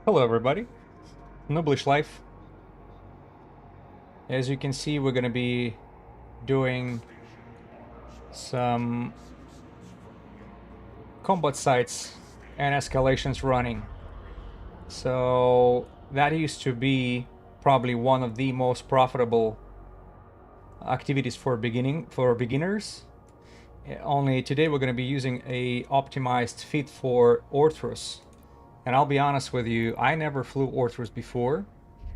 Hello everybody, Nooblish Life. As you can see, we're gonna be doing some combat sites and escalations running. So that used to be probably one of the most profitable activities for beginners. Only today we're gonna be using a optimized fit for Orthrus. And I'll be honest with you, I never flew Orthrus before.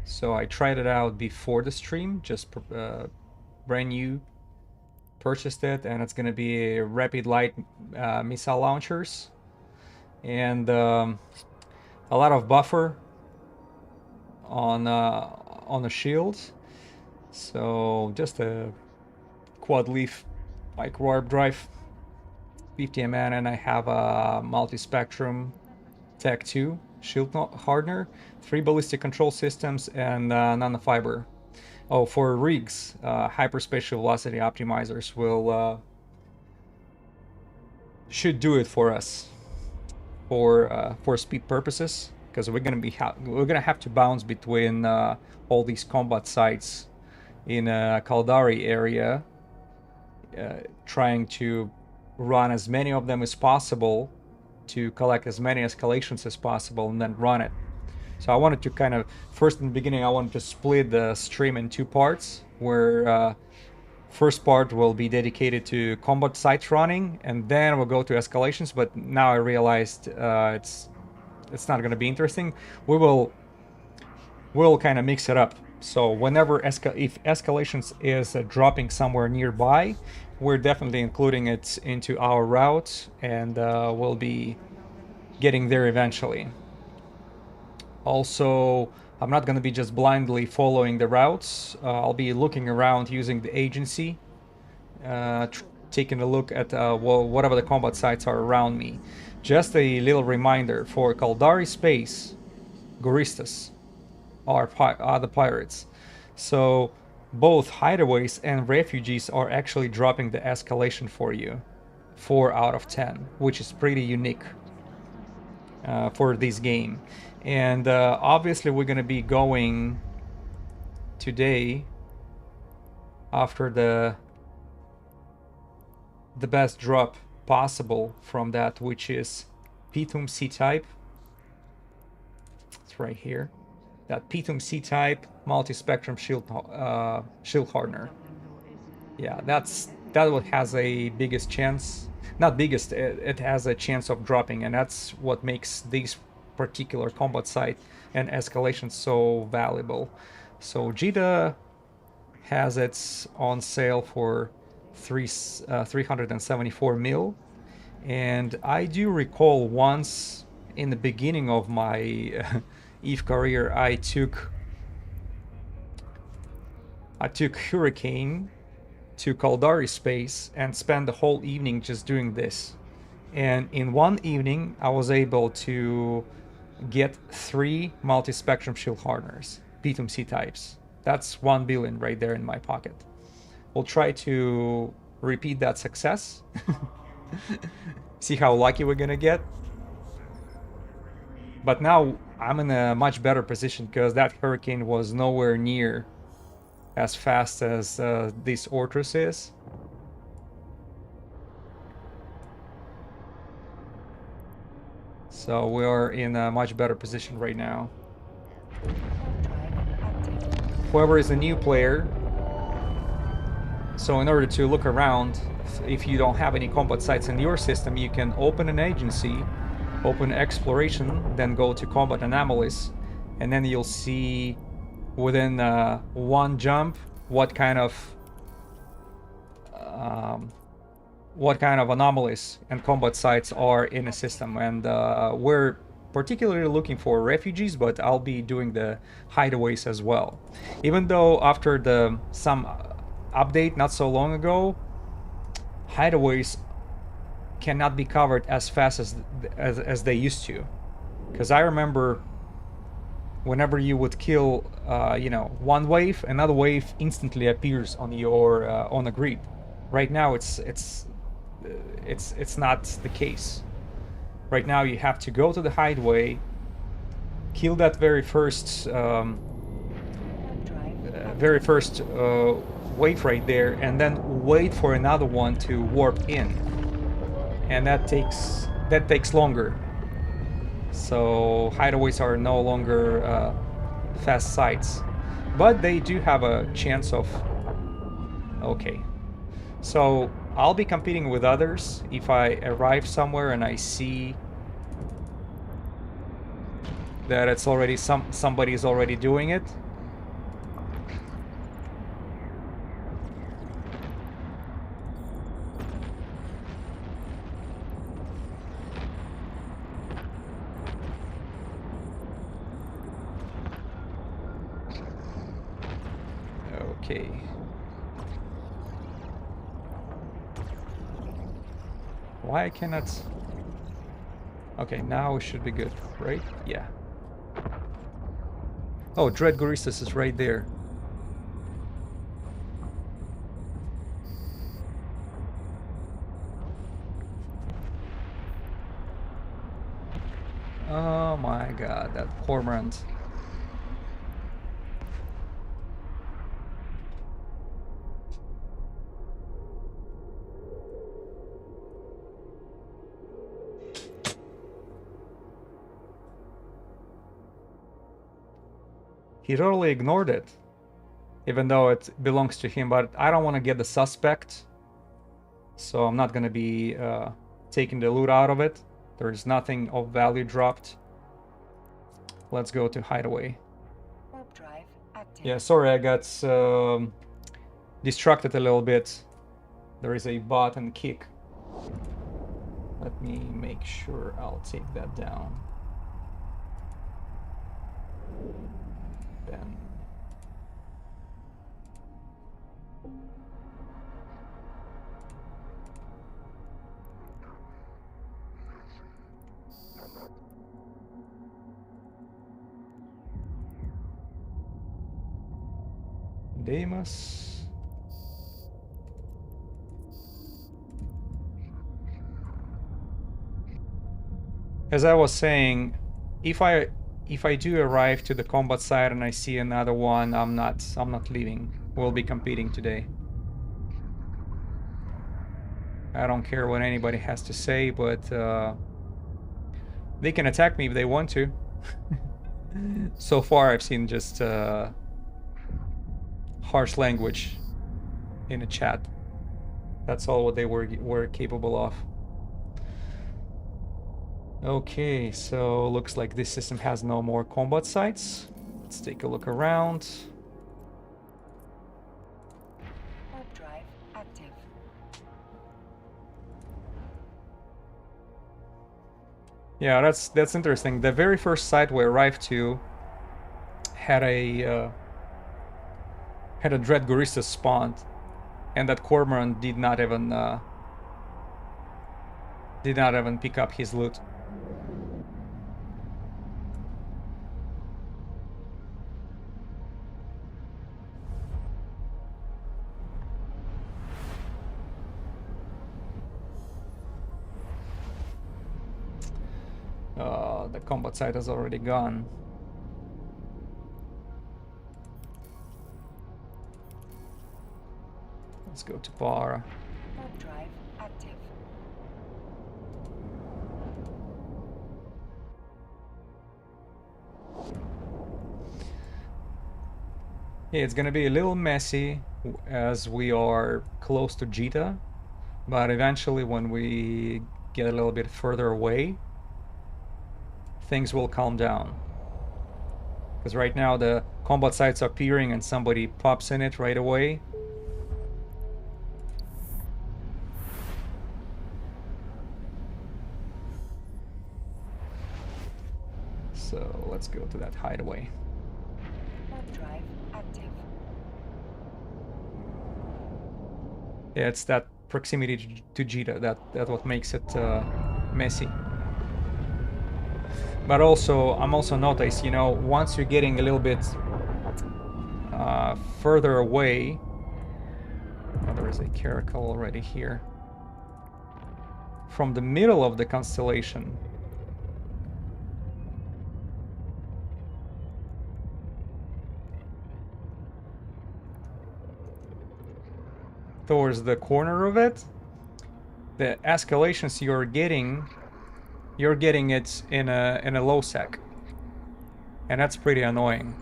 So I tried it out before the stream, just brand new, purchased it, and it's gonna be rapid light missile launchers and a lot of buffer on the shields. So just a quad leaf micro warp drive, 50 MN, and I have a multi-spectrum Tech 2 shield hardener, 3 ballistic control systems, and nanofiber. Oh, for rigs, hyperspatial velocity optimizers will should do it for us for speed purposes, because we're gonna have to bounce between all these combat sites in Caldari area, trying to run as many of them as possible to collect as many escalations as possible and then run it. So I wanted to kind of, first in the beginning, I wanted to split the stream in two parts, where first part will be dedicated to combat sites running, and then we'll go to escalations. But now I realized it's not going to be interesting. We'll kind of mix it up. So whenever if escalations is dropping somewhere nearby, we're definitely including it into our route, and we'll be getting there eventually. Also, I'm not going to be just blindly following the routes. I'll be looking around using the agency, taking a look at whatever the combat sites are around me. Just a little reminder, for Caldari space, Goristas are the pirates. So both hideaways and refugees are actually dropping the escalation for you, 4 out of 10, which is pretty unique for this game. And obviously we're going to be going today after the best drop possible from that, which is Pithum C-type. It's right here. That Pithum C-type multi-spectrum shield hardener. Yeah, that what has a biggest chance. Not biggest, it has a chance of dropping, and that's what makes these particular combat site and escalation so valuable. So Jita has its on sale for 374 mil, and I do recall once in the beginning of my EVE career I took Hurricane to Caldari space and spent the whole evening just doing this. And in one evening I was able to get 3 multi-spectrum shield hardeners, Pithum C types. That's 1 billion right there in my pocket. We'll try to repeat that success. See how lucky we're gonna get. But now I'm in a much better position, because that Hurricane was nowhere near as fast as this Orthrus is. So we are in a much better position right now. Whoever is a new player, so in order to look around, if you don't have any combat sites in your system, you can open an agency, open exploration, then go to combat anomalies, and then you'll see within one jump what kind of anomalies and combat sites are in a system. And we're particularly looking for refugees, but I'll be doing the hideaways as well. Even though after some update not so long ago, hideaways cannot be covered as fast as they used to. Because I remember whenever you would kill one wave, another wave instantly appears on your on the grid. Right now it's not the case. Right now you have to go to the hideaway, kill that very first wave right there, and then wait for another one to warp in, and that takes longer. So hideaways are no longer fast sites, but they do have a chance of. Okay, so I'll be competing with others if I arrive somewhere and I see that it's already somebody's already doing it. Okay. Why I cannot... Okay, now it should be good, right? Yeah. Oh, Dread Goristas is right there. Oh my god, that cormorant. He totally ignored it, even though it belongs to him, but I don't want to get the suspect, so I'm not going to be taking the loot out of it. There's nothing of value dropped. Let's go to Hideaway. Warp drive active. Yeah, sorry, I got distracted a little bit. There is a bot and kick. Let me make sure I'll take that down. Then Deimos. As I was saying, if I do arrive to the combat site and I see another one, I'm not leaving. We'll be competing today. I don't care what anybody has to say, but they can attack me if they want to. So far, I've seen just harsh language in a chat. That's all what they were capable of. Okay, so looks like this system has no more combat sites. Let's take a look around. Warp drive active. Yeah, that's interesting. The very first site we arrived to had a Dread Gorista spawned, and that cormorant did not even pick up his loot. The combat site is already gone. Let's go to bar. Warp drive active. Yeah, it's gonna be a little messy as we are close to Jita, but eventually when we get a little bit further away, things will calm down. Because right now the combat site's appearing and somebody pops in it right away. So let's go to that hideaway. Warp drive active. Yeah, it's that proximity to Jita that what makes it messy. But also, I'm also noticed, you know, once you're getting a little bit further away, oh, there is a caracal already here, from the middle of the constellation, towards the corner of it, the escalations you're getting it in a low sec, and that's pretty annoying.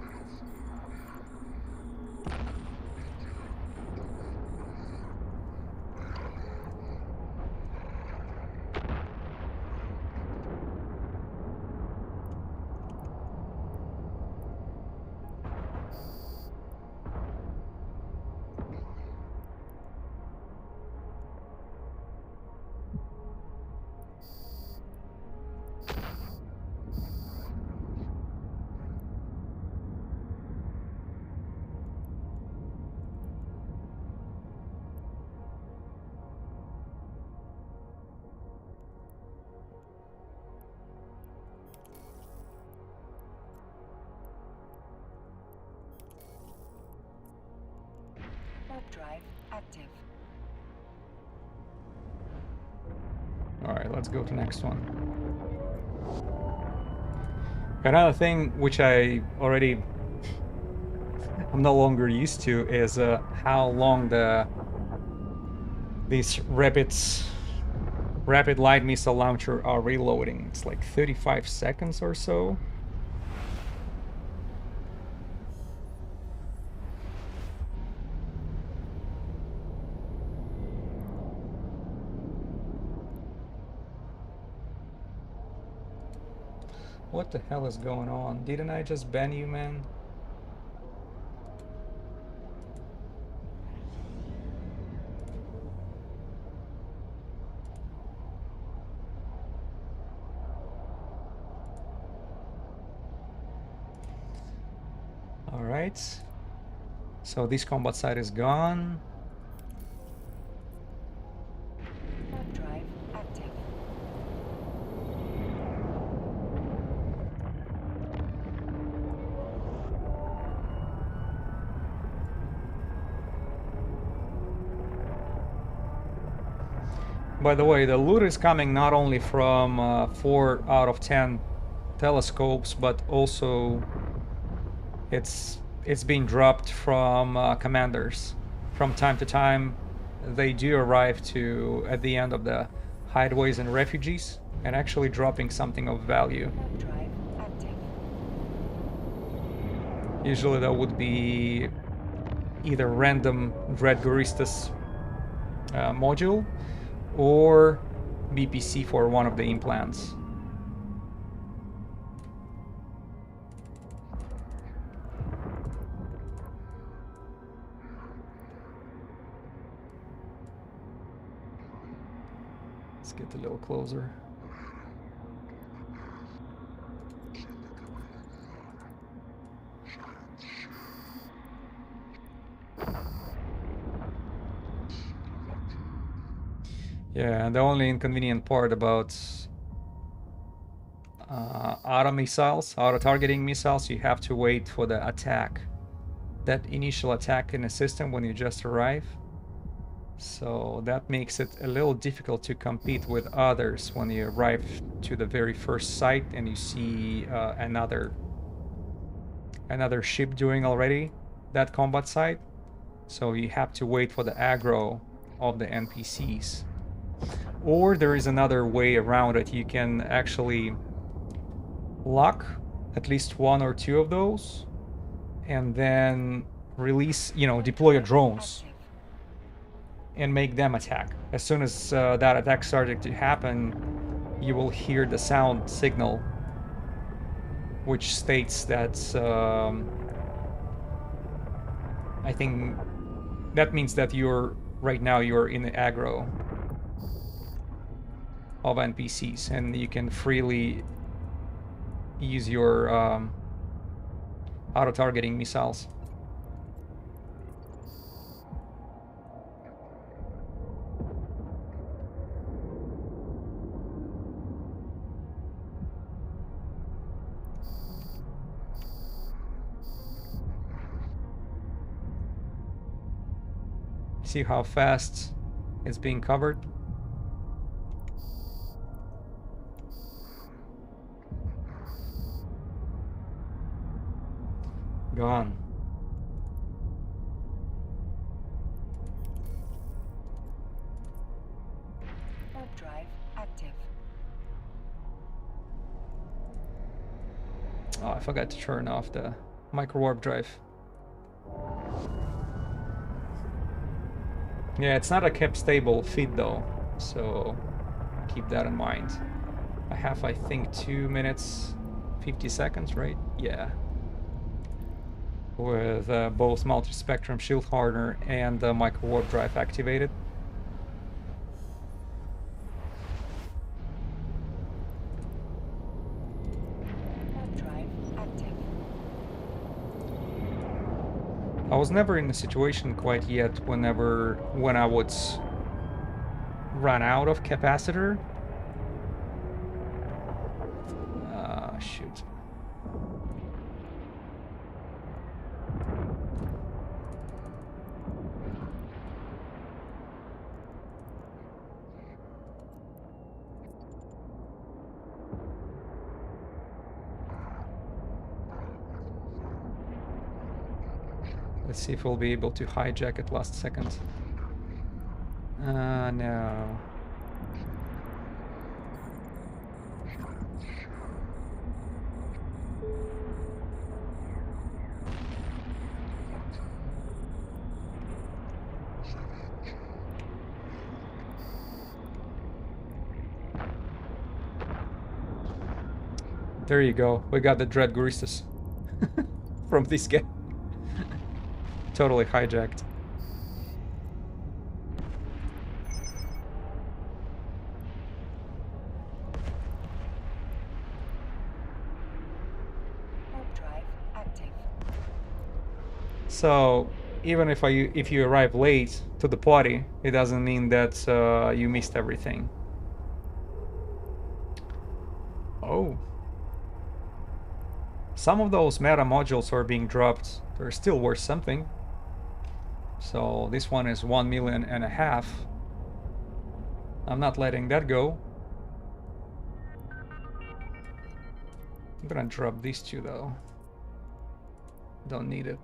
Warp drive active. All right, let's go to next one. Another thing which I'm no longer used to is how long these rapid light missile launcher are reloading. It's like 35 seconds or so. What the hell is going on? Didn't I just ban you, man? All right. So this combat site is gone. Warp drive active. By the way, the loot is coming not only from 4 out of 10 telescopes, but also it's being dropped from commanders. From time to time, they do arrive at the end of the hideaways and refugees, and actually dropping something of value. Warp drive active. Usually that would be either random Dread Guristas module or BPC for one of the implants. Let's get a little closer. Yeah, and the only inconvenient part about auto-targeting missiles, you have to wait for the attack. That initial attack in the system when you just arrive. So that makes it a little difficult to compete with others when you arrive to the very first site and you see another ship doing already that combat site. So you have to wait for the aggro of the NPCs. Or there is another way around it. You can actually lock at least one or two of those and then release, deploy your drones and make them attack. As soon as that attack started to happen, you will hear the sound signal which states that I think that means that right now you're in the aggro of NPCs and you can freely use your auto-targeting missiles. See how fast it's being covered? Gone. drive active. Oh, I forgot to turn off the micro warp drive. Yeah, it's not a kept stable feed though, so keep that in mind. I have, I think, 2 minutes 50 seconds, right? Yeah. With both multi-spectrum shield hardener and the micro warp drive activated. Warp drive active. I was never in a situation quite yet when I would run out of capacitor. Shoot. Let's see if we'll be able to hijack it last second. No. There you go. We got the Dread Guristas from this guy. Totally hijacked. Warp drive active. So even if you arrive late to the party, it doesn't mean that you missed everything. Oh. Some of those meta modules are being dropped. They're still worth something. So this one is 1.5 million. I'm not letting that go. I'm gonna drop these two though. Don't need it.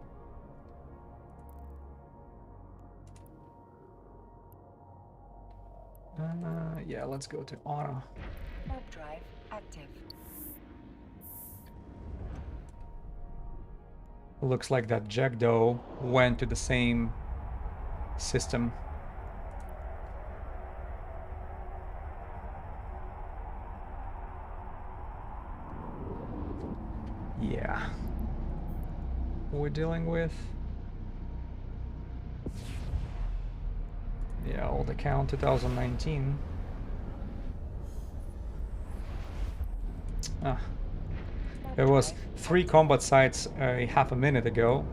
Yeah, let's go to auto. Warp drive active. Looks like that Jackdaw went to the same system. Yeah. We're dealing with. Yeah, old account 2019. Ah. There was 3 combat sites a half a minute ago.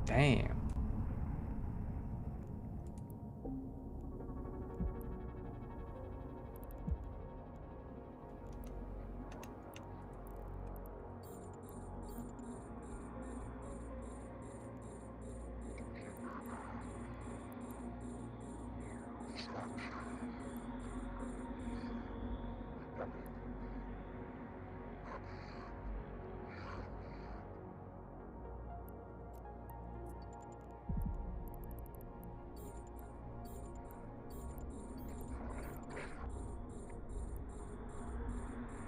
Damn.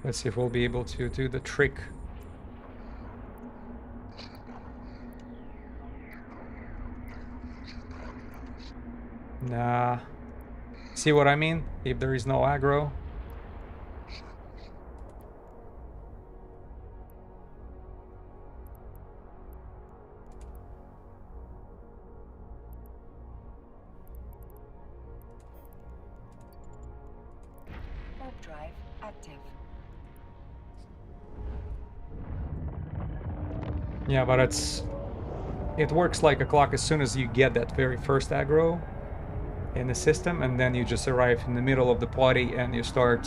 Let's see if we'll be able to do the trick. Nah. See what I mean? If there is no aggro. Warp drive active. Yeah, but it works like a clock as soon as you get that very first aggro in the system, and then you just arrive in the middle of the party and you start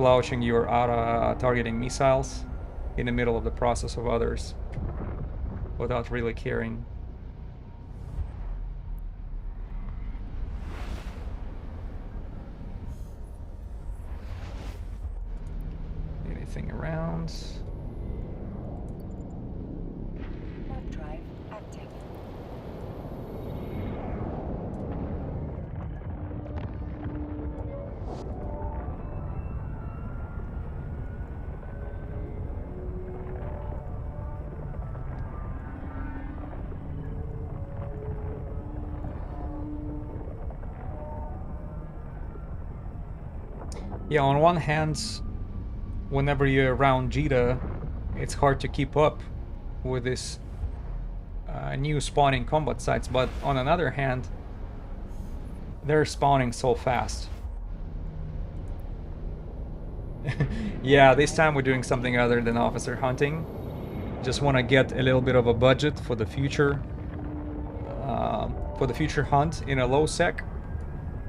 launching your auto targeting missiles in the middle of the process of others without really caring. anything around. Warp drive active. Yeah, on one hand, whenever you're around Jita, it's hard to keep up with this new spawning combat sites, but on another hand, they're spawning so fast. Yeah, this time we're doing something other than officer hunting. Just want to get a little bit of a budget for the future hunt in a low sec.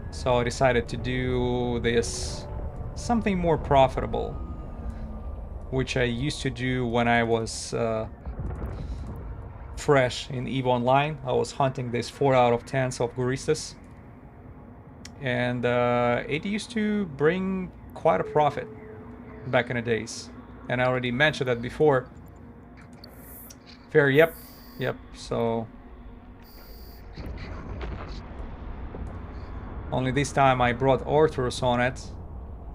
So I decided to do this something more profitable, which I used to do when I was fresh in EVE Online. I was hunting this 4 out of 10 of Guristas, and it used to bring quite a profit back in the days. And I already mentioned that before. Fair, yep. So only this time I brought Arthurus on it,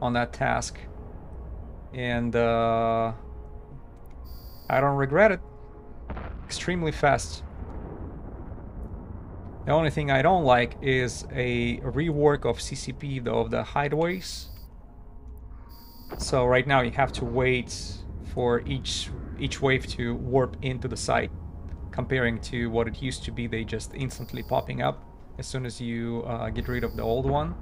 on that task, and I don't regret it. Extremely fast. The only thing I don't like is a rework of CCP, of the hideaways. So right now you have to wait for each wave to warp into the site, comparing to what it used to be. They just instantly popping up as soon as you get rid of the old one.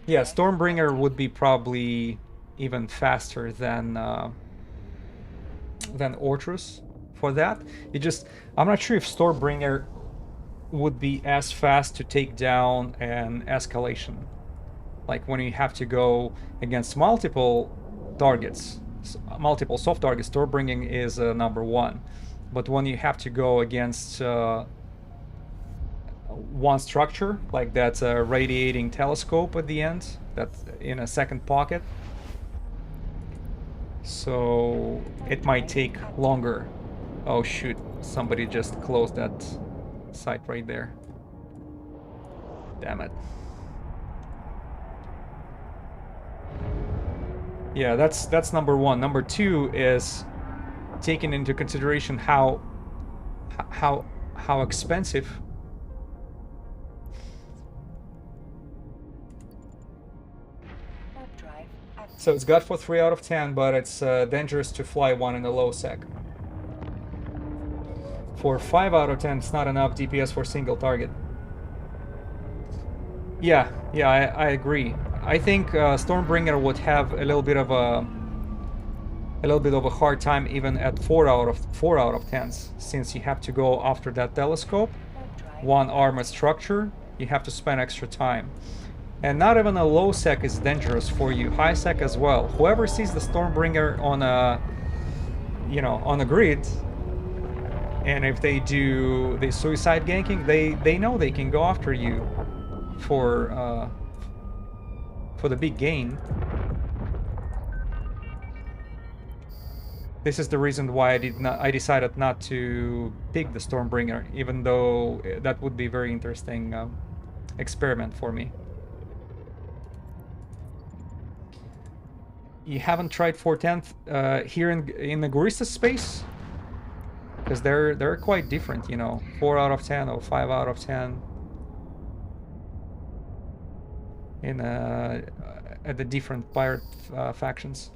Yeah, Stormbringer would be probably even faster than Ortrus for that. I'm not sure if Stormbringer would be as fast to take down an escalation. Like when you have to go against multiple targets, multiple soft targets, Stormbringing is number one. But when you have to go against one structure, like that radiating telescope at the end, that's in a second pocket, so it might take longer. Oh shoot, somebody just closed that site right there. Damn it. Yeah, that's number one. Number two is taking into consideration how expensive so it's got for 3 out of 10, but it's dangerous to fly one in a low sec. For 5 out of 10, it's not enough DPS for single target. Yeah, I agree. I think Stormbringer would have a little bit of a hard time even at 4 out of 10s, since you have to go after that telescope, one armored structure. You have to spend extra time. And not even a low sec is dangerous for you. High sec as well. Whoever sees the Stormbringer on a, on a grid, and if they do the suicide ganking, they know they can go after you for the big gain. This is the reason why I decided not to pick the Stormbringer, even though that would be a very interesting experiment for me. You haven't tried 410th here in the Gurista space? Because they're quite different, 4 out of 10 or 5 out of 10 in at the different pirate factions.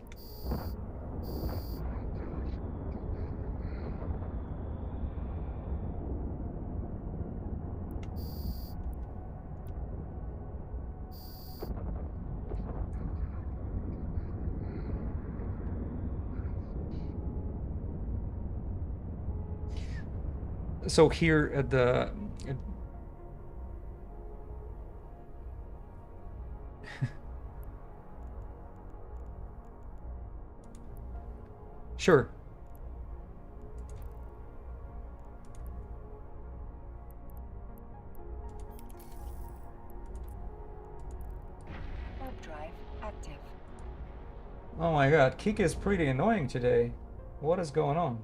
So here at the sure. active. Oh my god, Kick is pretty annoying today. What is going on?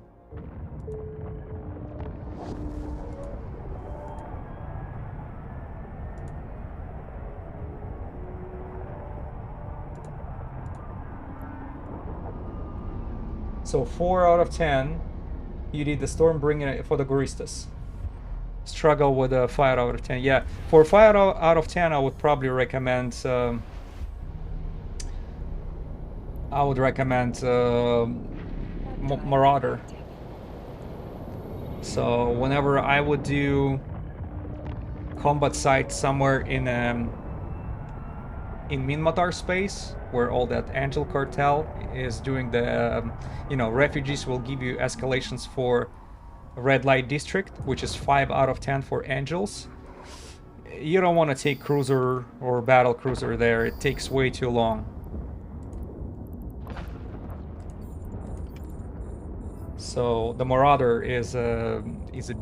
So 4 out of 10, you need the Stormbringer for the Goristas. Struggle with a 5 out of 10. Yeah, for 5 out of 10, I would probably recommend. I would recommend Marauder. So whenever I would do combat site somewhere in Minmatar space, where all that Angel cartel is doing the, refugees will give you escalations for Red Light District, which is 5 out of 10 for Angels. You don't want to take cruiser or battle cruiser there. It takes way too long. So the Marauder is a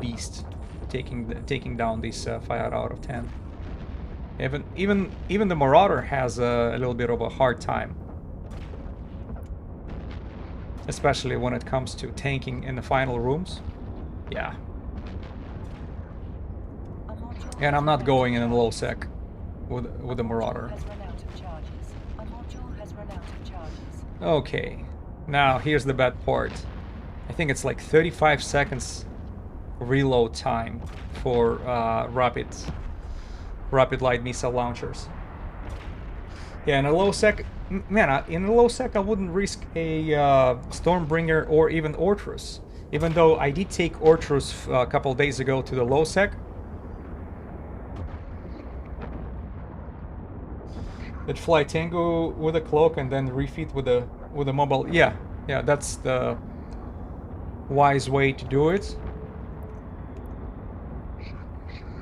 beast, taking down these 5 out of 10. Even the Marauder has a little bit of a hard time, especially when it comes to tanking in the final rooms. Yeah. And I'm not going in a low sec with the Marauder. Okay, now here's the bad part. I think it's like 35 seconds reload time for rapid light missile launchers. Yeah, in a low sec, man, in a low sec I wouldn't risk a Stormbringer or even Ortrus. Even though I did take Ortrus a couple days ago to the low sec. Did fly Tango with a cloak and then refit with a mobile. Yeah, that's the wise way to do it.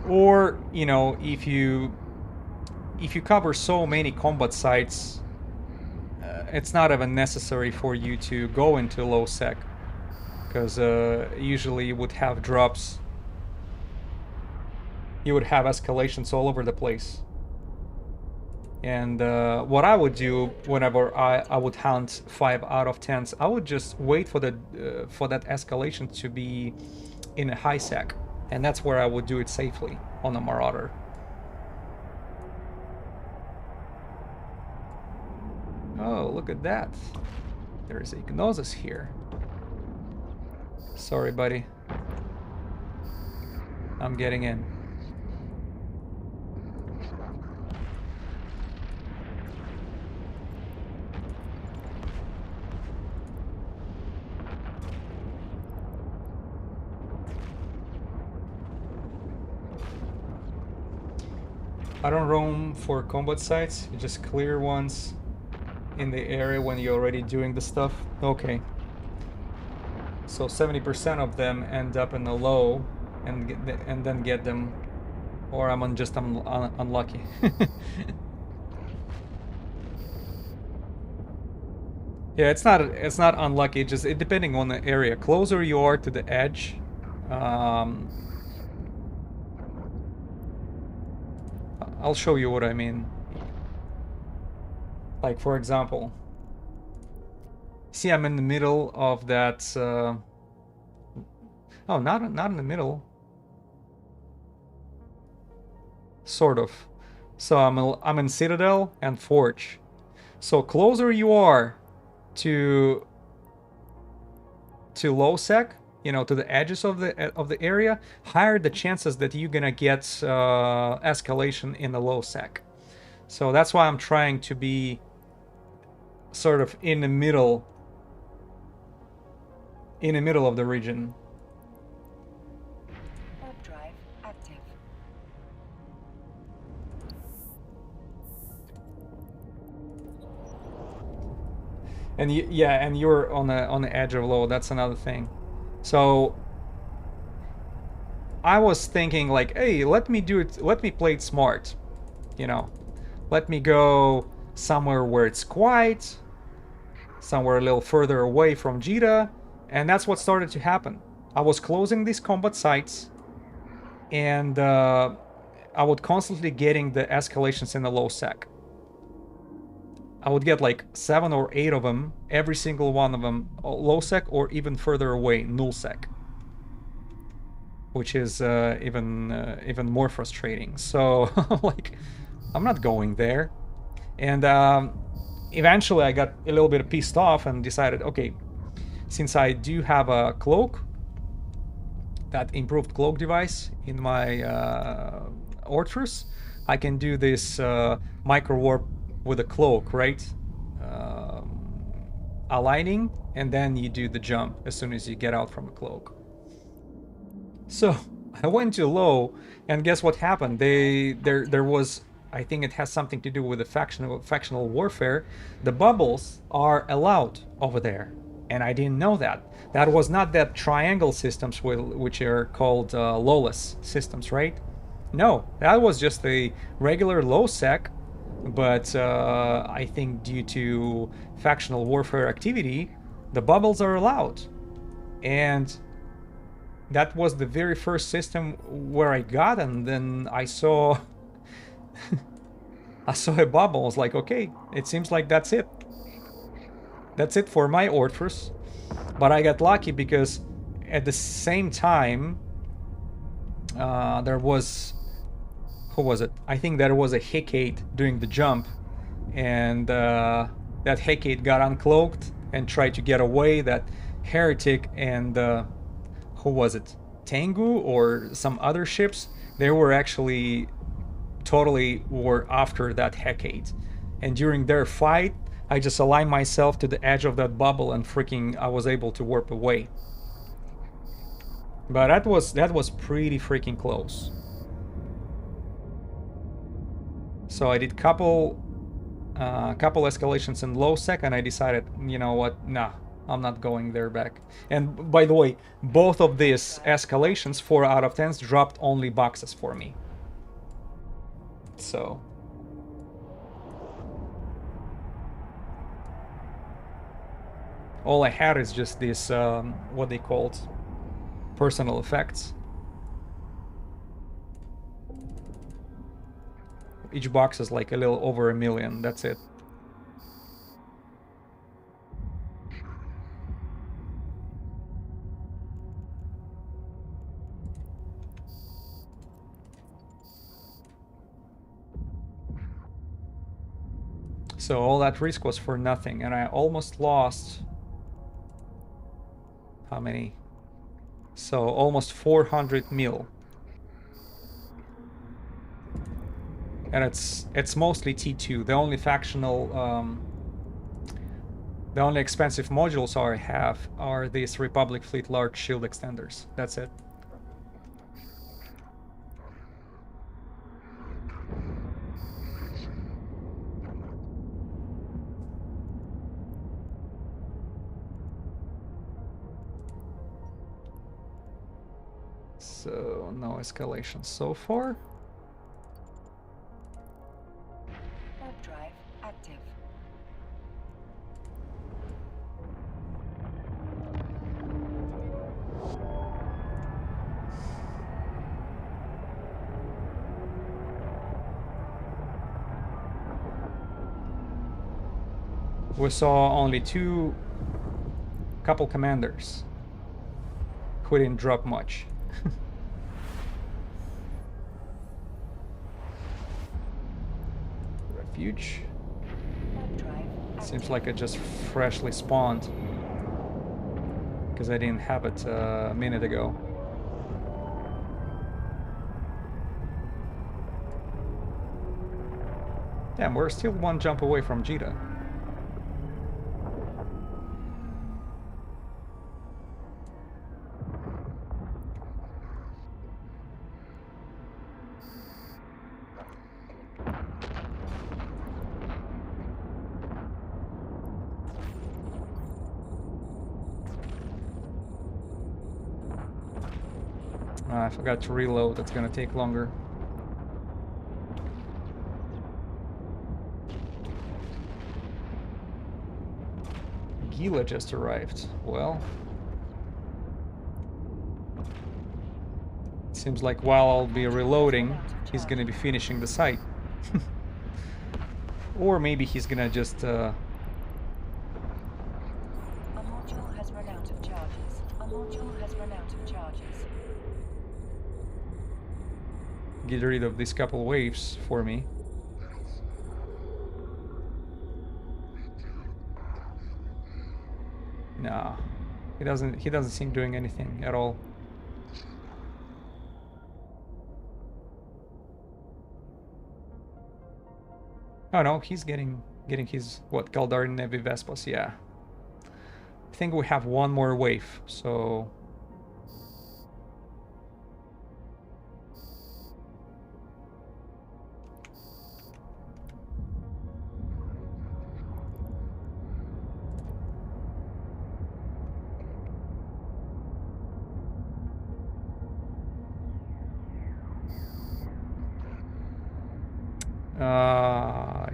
Or, if you cover so many combat sites, it's not even necessary for you to go into low sec, because usually you would have drops, you would have escalations all over the place. And what I would do whenever I would hunt 5 out of 10s, I would just wait for that escalation to be in a Highsec, and that's where I would do it safely on a Marauder. Oh, look at that! There is a Gnosis here. Sorry, buddy. I'm getting in. I don't roam for combat sites, you just clear ones in the area when you're already doing the stuff. Okay. So 70% of them end up in the low and then get them, or I'm unlucky. Yeah, it's not unlucky, just depending on the area. Closer you are to the edge, I'll show you what I mean. Like, for example, see, I'm in the middle of that. Oh, not in the middle. Sort of. So I'm in Citadel and Forge. So closer you are to low sec, to the edges of the area, higher the chances that you're gonna get escalation in the low sec. So that's why I'm trying to be sort of in the middle of the region. Warp drive active. And and you're on the edge of low. That's another thing. So I was thinking like, hey, let me play it smart. Let me go somewhere where it's quiet, somewhere a little further away from Jita, and that's what started to happen. I was closing these combat sites, and I would constantly getting the escalations in the low sec. I would get like 7 or 8 of them, every single one of them low sec or even further away, null sec, which is even more frustrating. So like, I'm not going there. And eventually I got a little bit pissed off and decided, okay, since I do have a cloak, that improved cloak device in my Ortrus, I can do this micro warp with a cloak, right? Aligning, and then you do the jump as soon as you get out from a cloak. So I went too low, and guess what happened? There was, I think it has something to do with the factional warfare. The bubbles are allowed over there, and I didn't know that. That was not that triangle systems which are called lawless systems, right? No, that was just a regular low sec, but I think due to factional warfare activity, the bubbles are allowed. And that was the very first system where I got, and then I saw I saw a bubble. I was like, okay, it seems like that's it. That's it for my Ortrus. But I got lucky because at the same time there was, who was it? I think there was a Hecate doing the jump, and that Hecate got uncloaked and tried to get away. That Heretic and who was it? Tengu or some other ships? They were actually totally were after that Hecate, and during their fight, I just aligned myself to the edge of that bubble and freaking I was able to warp away. But that was pretty freaking close. So I did couple escalations in low sec, and I decided, you know what, nah, I'm not going there back. And by the way, both of these escalations, 4 out of 10s, dropped only boxes for me. So all I had is just this, what they called personal effects. Each box is like a little over 1 million, that's it. So all that risk was for nothing, and I almost lost... How many? So almost 400 mil. And it's mostly T2. The only factional, the only expensive modules I have are these Republic Fleet large shield extenders. That's it. So no escalation so far. Warp drive active. We saw only couple commanders who didn't drop much. Refuge. Seems like it just freshly spawned because I didn't have it a minute ago. Damn, we're still 1 jump away from Jita. I forgot to reload, that's gonna take longer. Gila just arrived. Well, it seems like while I'll be reloading, he's gonna be finishing the site. Or maybe he's gonna just A module has run out of charges. A module has run out of charges. get rid of these couple waves for me. No, he doesn't seem doing anything at all. Oh no, he's getting his what, Galdarn Nevi Vespos, yeah. I think we have one more wave, so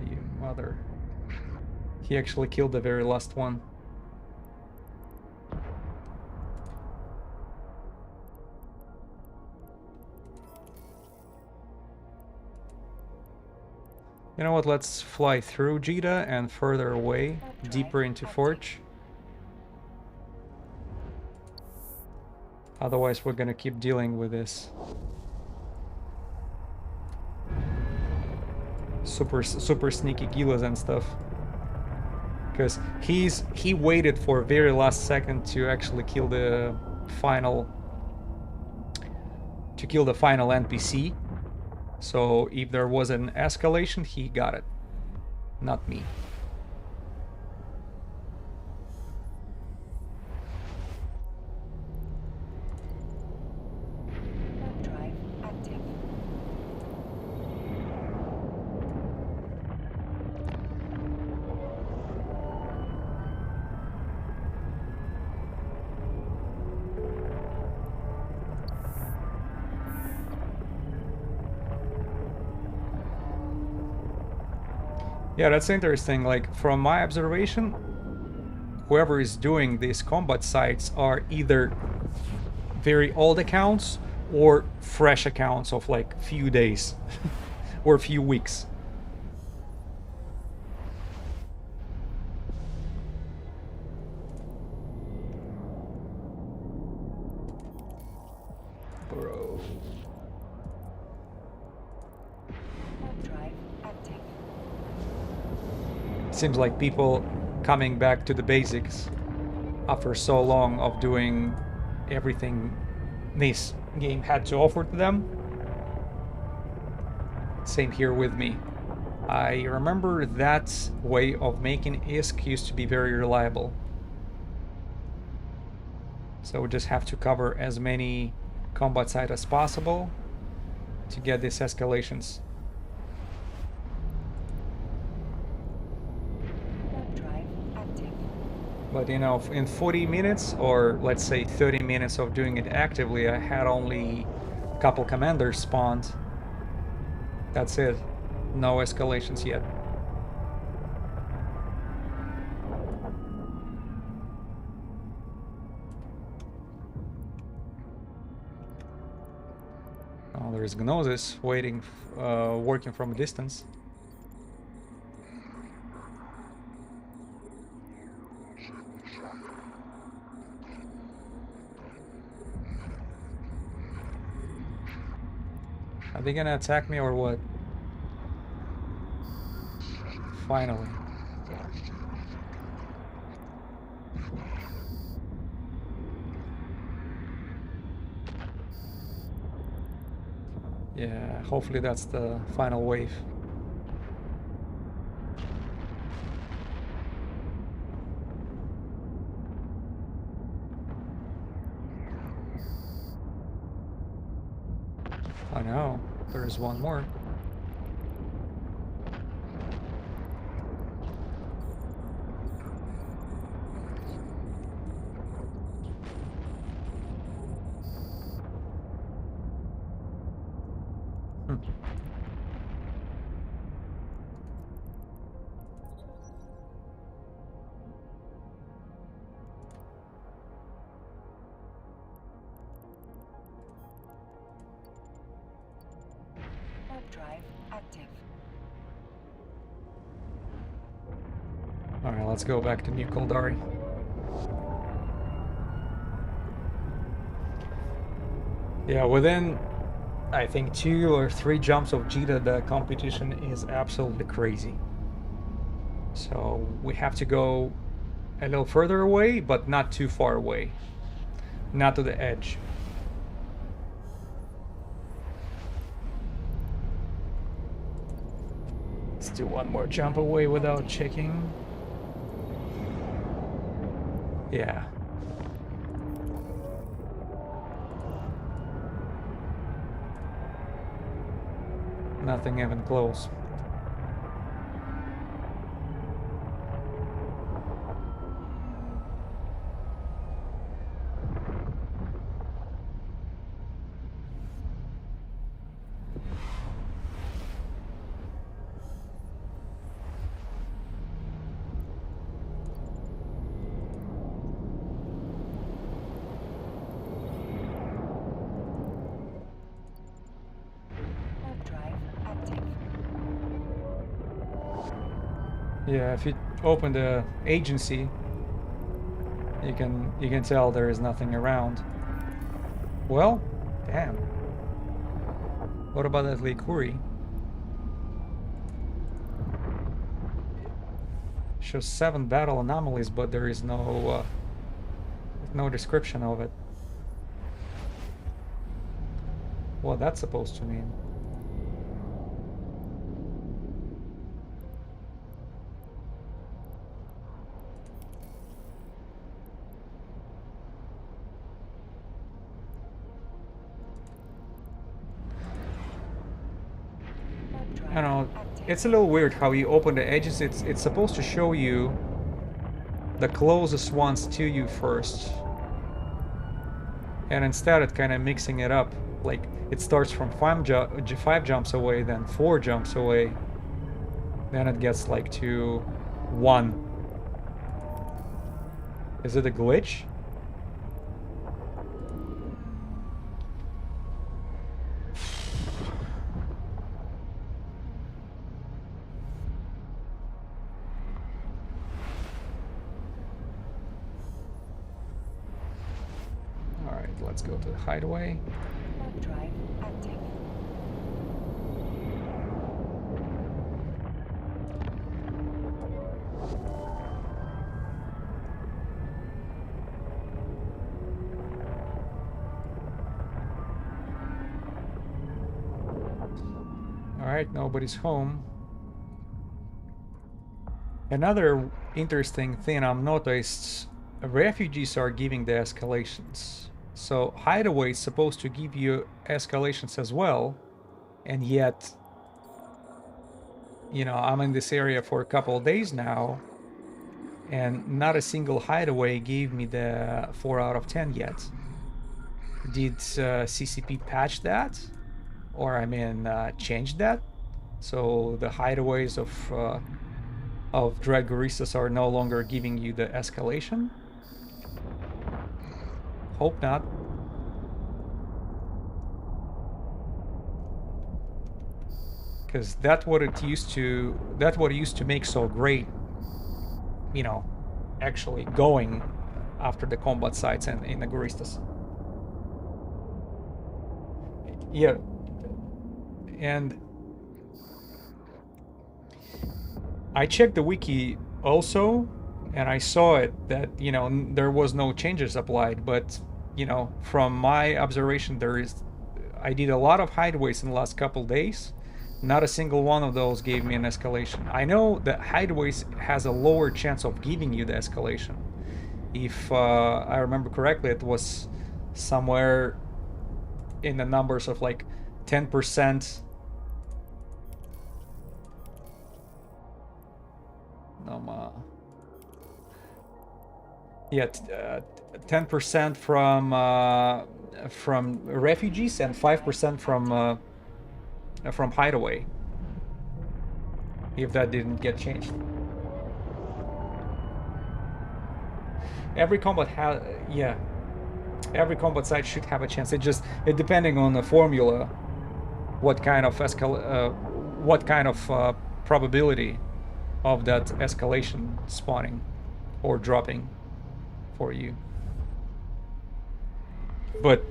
you mother. He actually killed the very last one. You know what, let's fly through Jita and further away, deeper into Forge. Otherwise we're gonna keep dealing with this super sneaky Gilas and stuff. Because he waited for very last second to actually kill the final NPC. So if there was an escalation, he got it, not me. Warp drive active. Yeah, that's interesting. Like, from my observation, whoever is doing these combat sites are either very old accounts or fresh accounts of like few days or few weeks. Bro. Warp drive active. Seems like people coming back to the basics after so long of doing everything this game had to offer to them. Same here with me. I remember that way of making ISK used to be very reliable. So we just have to cover as many combat sites as possible to get these escalations. Warp drive active. But you know, in 40 minutes or let's say 30 minutes of doing it actively, I had only a couple commanders spawned. That's it. No escalations yet. Oh, there's Gnosis waiting, working from a distance. Are they gonna attack me or what? Finally. Yeah, hopefully that's the final wave. I know, there's one more. Warp drive active. Alright, let's go back to New Kildare. Yeah, within, I think, 2 or 3 jumps of Jita, the competition is absolutely crazy. So we have to go a little further away, but not too far away. Not to the edge. Let's do one more jump away without checking. Yeah. Nothing even close. Warp drive active. Yeah, if you open the agency, you can tell there is nothing around. Well, damn. What about that Likuri? Shows 7 battle anomalies, but there is no description of it. What that's supposed to mean? Warp drive I don't know. active. It's a little weird how you open the edges. It's supposed to show you the closest ones to you first, and instead it kind of mixing it up. Like it starts from 5 jumps away, then 4 jumps away, then it gets like to 1. Is it a glitch? Alright, let's go to the hideaway. Warp drive active. Alright, nobody's home. Another interesting thing I've noticed, refugees are giving the escalations. So hideaway is supposed to give you escalations as well, and yet, you know, I'm in this area for a couple of days now, and not a single hideaway gave me the 4 out of 10 yet. Did CCP patch that? Or, I mean, change that? So the hideaways of Dread Goristas are no longer giving you the escalation? Hope not. Because that's what it used to make so great, you know, actually going after the combat sites and in the Goristas. Yeah, and I checked the wiki also, and I saw it that, you know, there was no changes applied, but, you know, from my observation, I did a lot of hideaways in the last couple days. Not a single one of those gave me an escalation. I know that hideaways has a lower chance of giving you the escalation. If I remember correctly, it was somewhere in the numbers of like 10%. Yeah, 10% from refugees and 5% from hideaway. If that didn't get changed. Every combat every combat site should have a chance. It depending on the formula, what kind of probability of that escalation spawning or dropping for you. But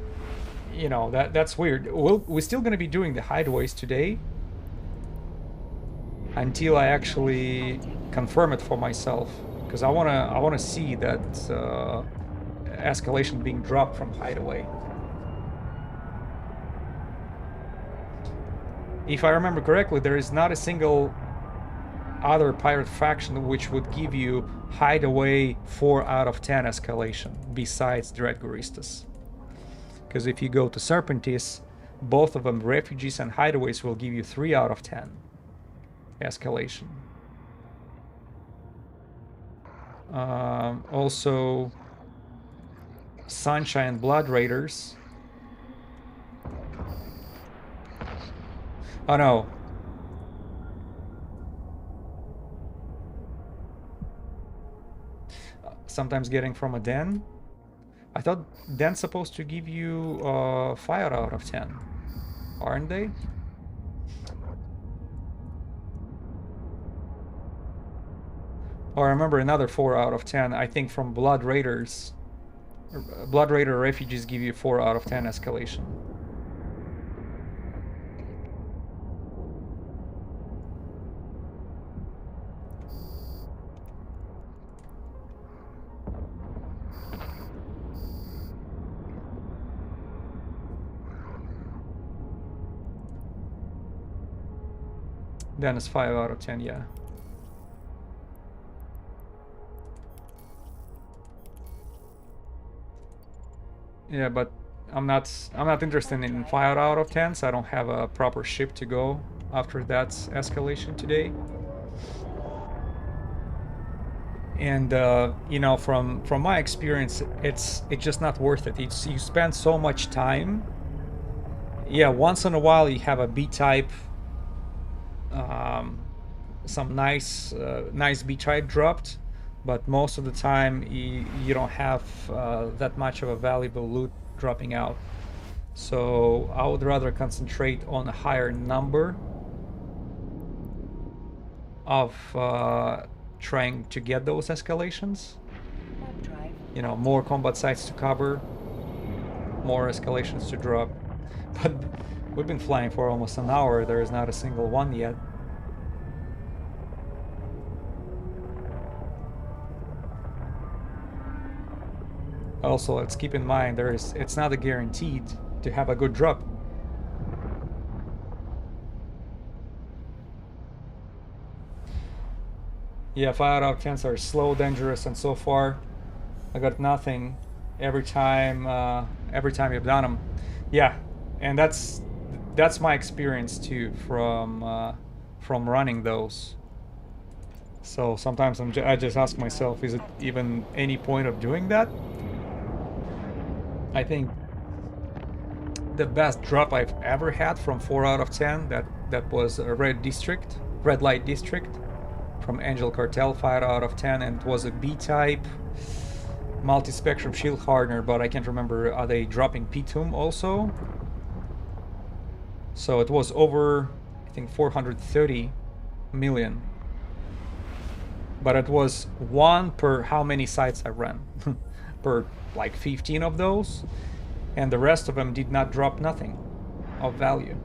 you know, that's weird. We're still gonna be doing the hideaways today until I actually confirm it for myself, because I wanna see that escalation being dropped from hideaway. If I remember correctly, there is not a single other pirate faction which would give you hideaway 4 out of 10 escalation besides Dreadgouristas. Because if you go to Serpentis, both of them, refugees and hideaways, will give you 3 out of 10 escalation. Also, Sunshine Blood Raiders. Oh no. Sometimes getting from a den. I thought den's supposed to give you 5 out of 10, aren't they? Or I remember another 4 out of 10, I think from Blood Raiders. Blood Raider refugees give you 4 out of 10 escalation. Then it's 5 out of 10, yeah. Yeah, but I'm not interested in 5 out of 10, so I don't have a proper ship to go after that escalation today. And you know, from my experience, it's just not worth it. You spend so much time. Yeah, once in a while you have a B-type, some nice B-type dropped, but most of the time you don't have that much of a valuable loot dropping out. So I would rather concentrate on a higher number of trying to get those escalations. You know, more combat sites to cover, more escalations to drop. But we've been flying for almost an hour, there is not a single one yet. Also, let's keep in mind it's not a guaranteed to have a good drop. Yeah, 5 out of 10s are slow, dangerous, and so far I got nothing every time you've done them. Yeah, and that's my experience too from running those. So sometimes I just ask myself, is it even any point of doing that? I think the best drop I've ever had from 4 out of 10, that was a red light district from Angel Cartel, 5 out of 10, and it was a B-type multi-spectrum shield hardener, but I can't remember, are they dropping P-Tomb also? So it was over, I think, 430 million. But it was 1 per how many sites I ran. Per like 15 of those. And the rest of them did not drop nothing of value.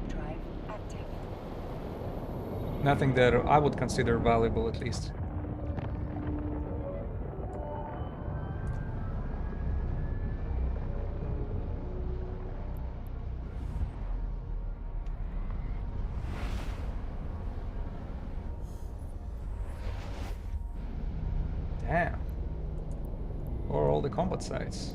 Drive active. Nothing that I would consider valuable, at least. Damn. Or all the combat sites.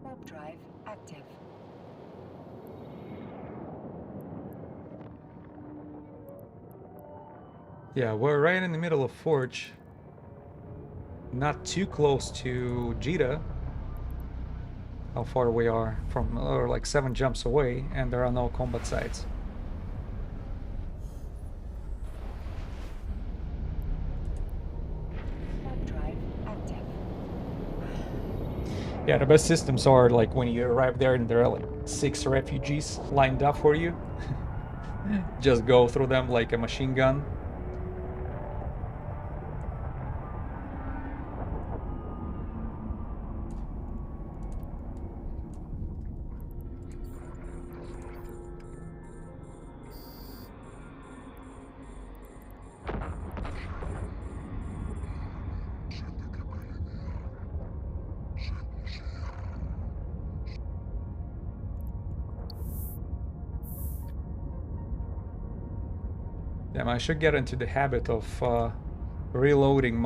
Warp drive active. Yeah, we're right in the middle of Forge. Not too close to Jita. How far we are from, or like 7 jumps away, and there are no combat sites. Yeah, the best systems are like when you arrive there and there are like 6 refugees lined up for you. Just go through them like a machine gun. Damn, I should get into the habit of reloading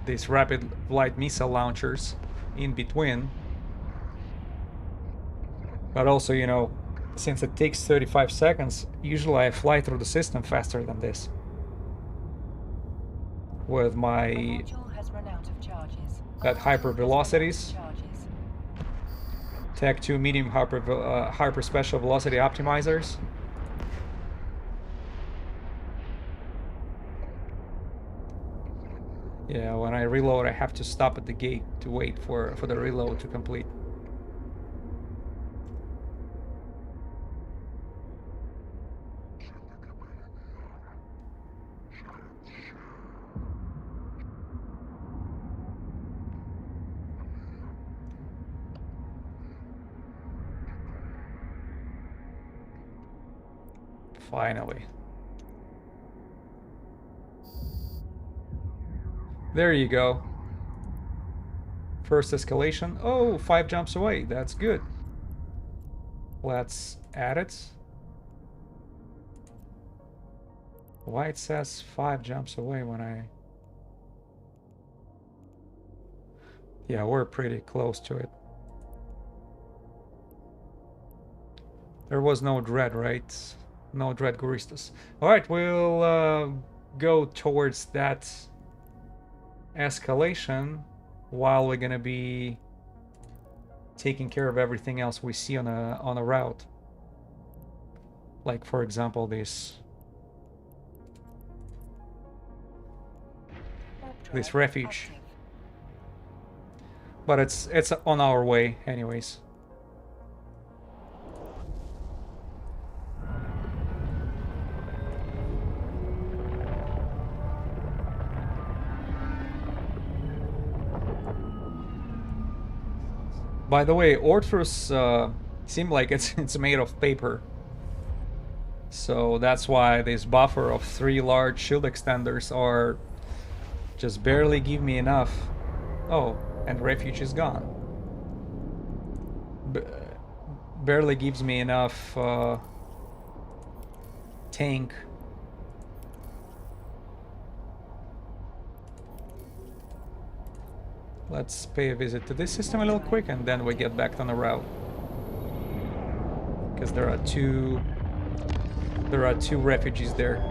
these rapid light missile launchers in between. But also, you know, since it takes 35 seconds, usually I fly through the system faster than this. With my Module has run out of charges. that hyper velocities. Charges. Tech 2 medium hyper special velocity optimizers. Yeah, when I reload, I have to stop at the gate to wait for the reload to complete. Finally. There you go. First escalation. Oh, 5 jumps away. That's good. Let's add it. Why it says 5 jumps away when I... Yeah, we're pretty close to it. There was no dread, right? No dread Guristas. Alright, we'll go towards that escalation while we're gonna be taking care of everything else we see on a route. Like, for example, this refuge. But it's on our way anyways. By the way, Orthrus seem like it's made of paper. So that's why this buffer of 3 large shield extenders are just barely give me enough. Oh, and refuge is gone. Barely gives me enough tank. Let's pay a visit to this system a little quick and then we get back on the route. Because there are two refugees there.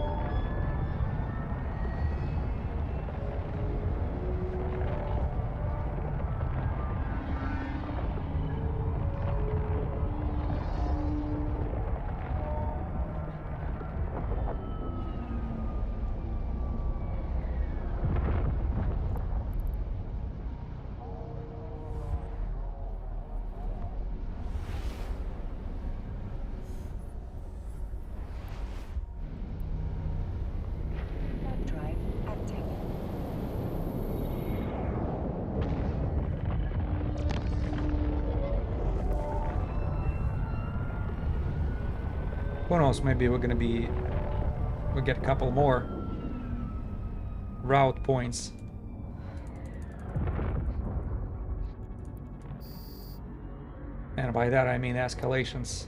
Who knows, maybe we'll get a couple more route points. And by that I mean escalations.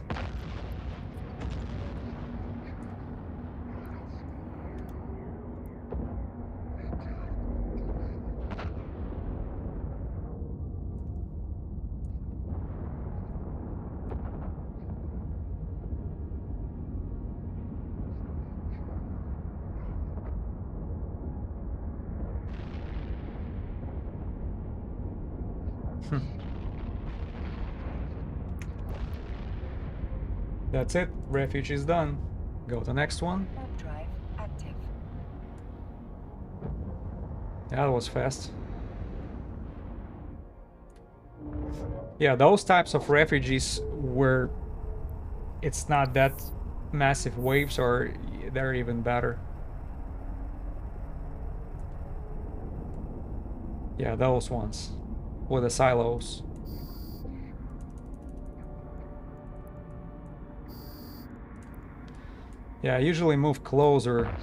That's it. Refuge is done. Go to the next one. Warp drive active. Yeah, that was fast. Yeah, those types of refugees where it's not that massive waves, or they're even better. Yeah, those ones with the silos. Yeah, I usually move closer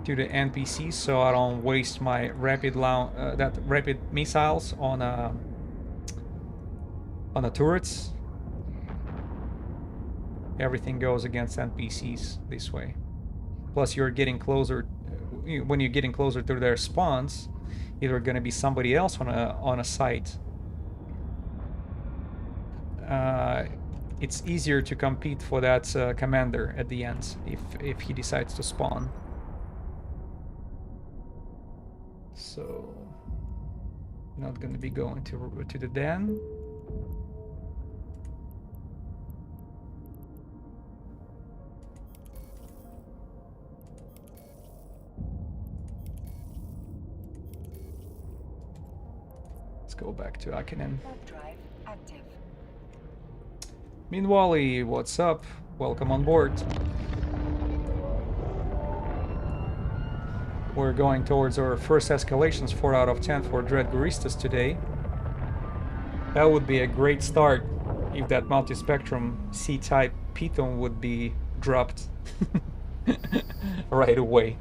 to the NPCs so I don't waste my rapid missiles on the turrets. Everything goes against NPCs this way. Plus, you're getting closer. When you're getting closer to their spawns, either going to be somebody else on a site. It's easier to compete for that commander at the end if he decides to spawn. So, not going to be going to the den. Let's go back to Akinen. Warp drive active. Meanwhile, what's up? Welcome on board. We're going towards our first escalations, 4 out of 10 for Dread Guristas today. That would be a great start if that multi-spectrum C-type Python would be dropped right away.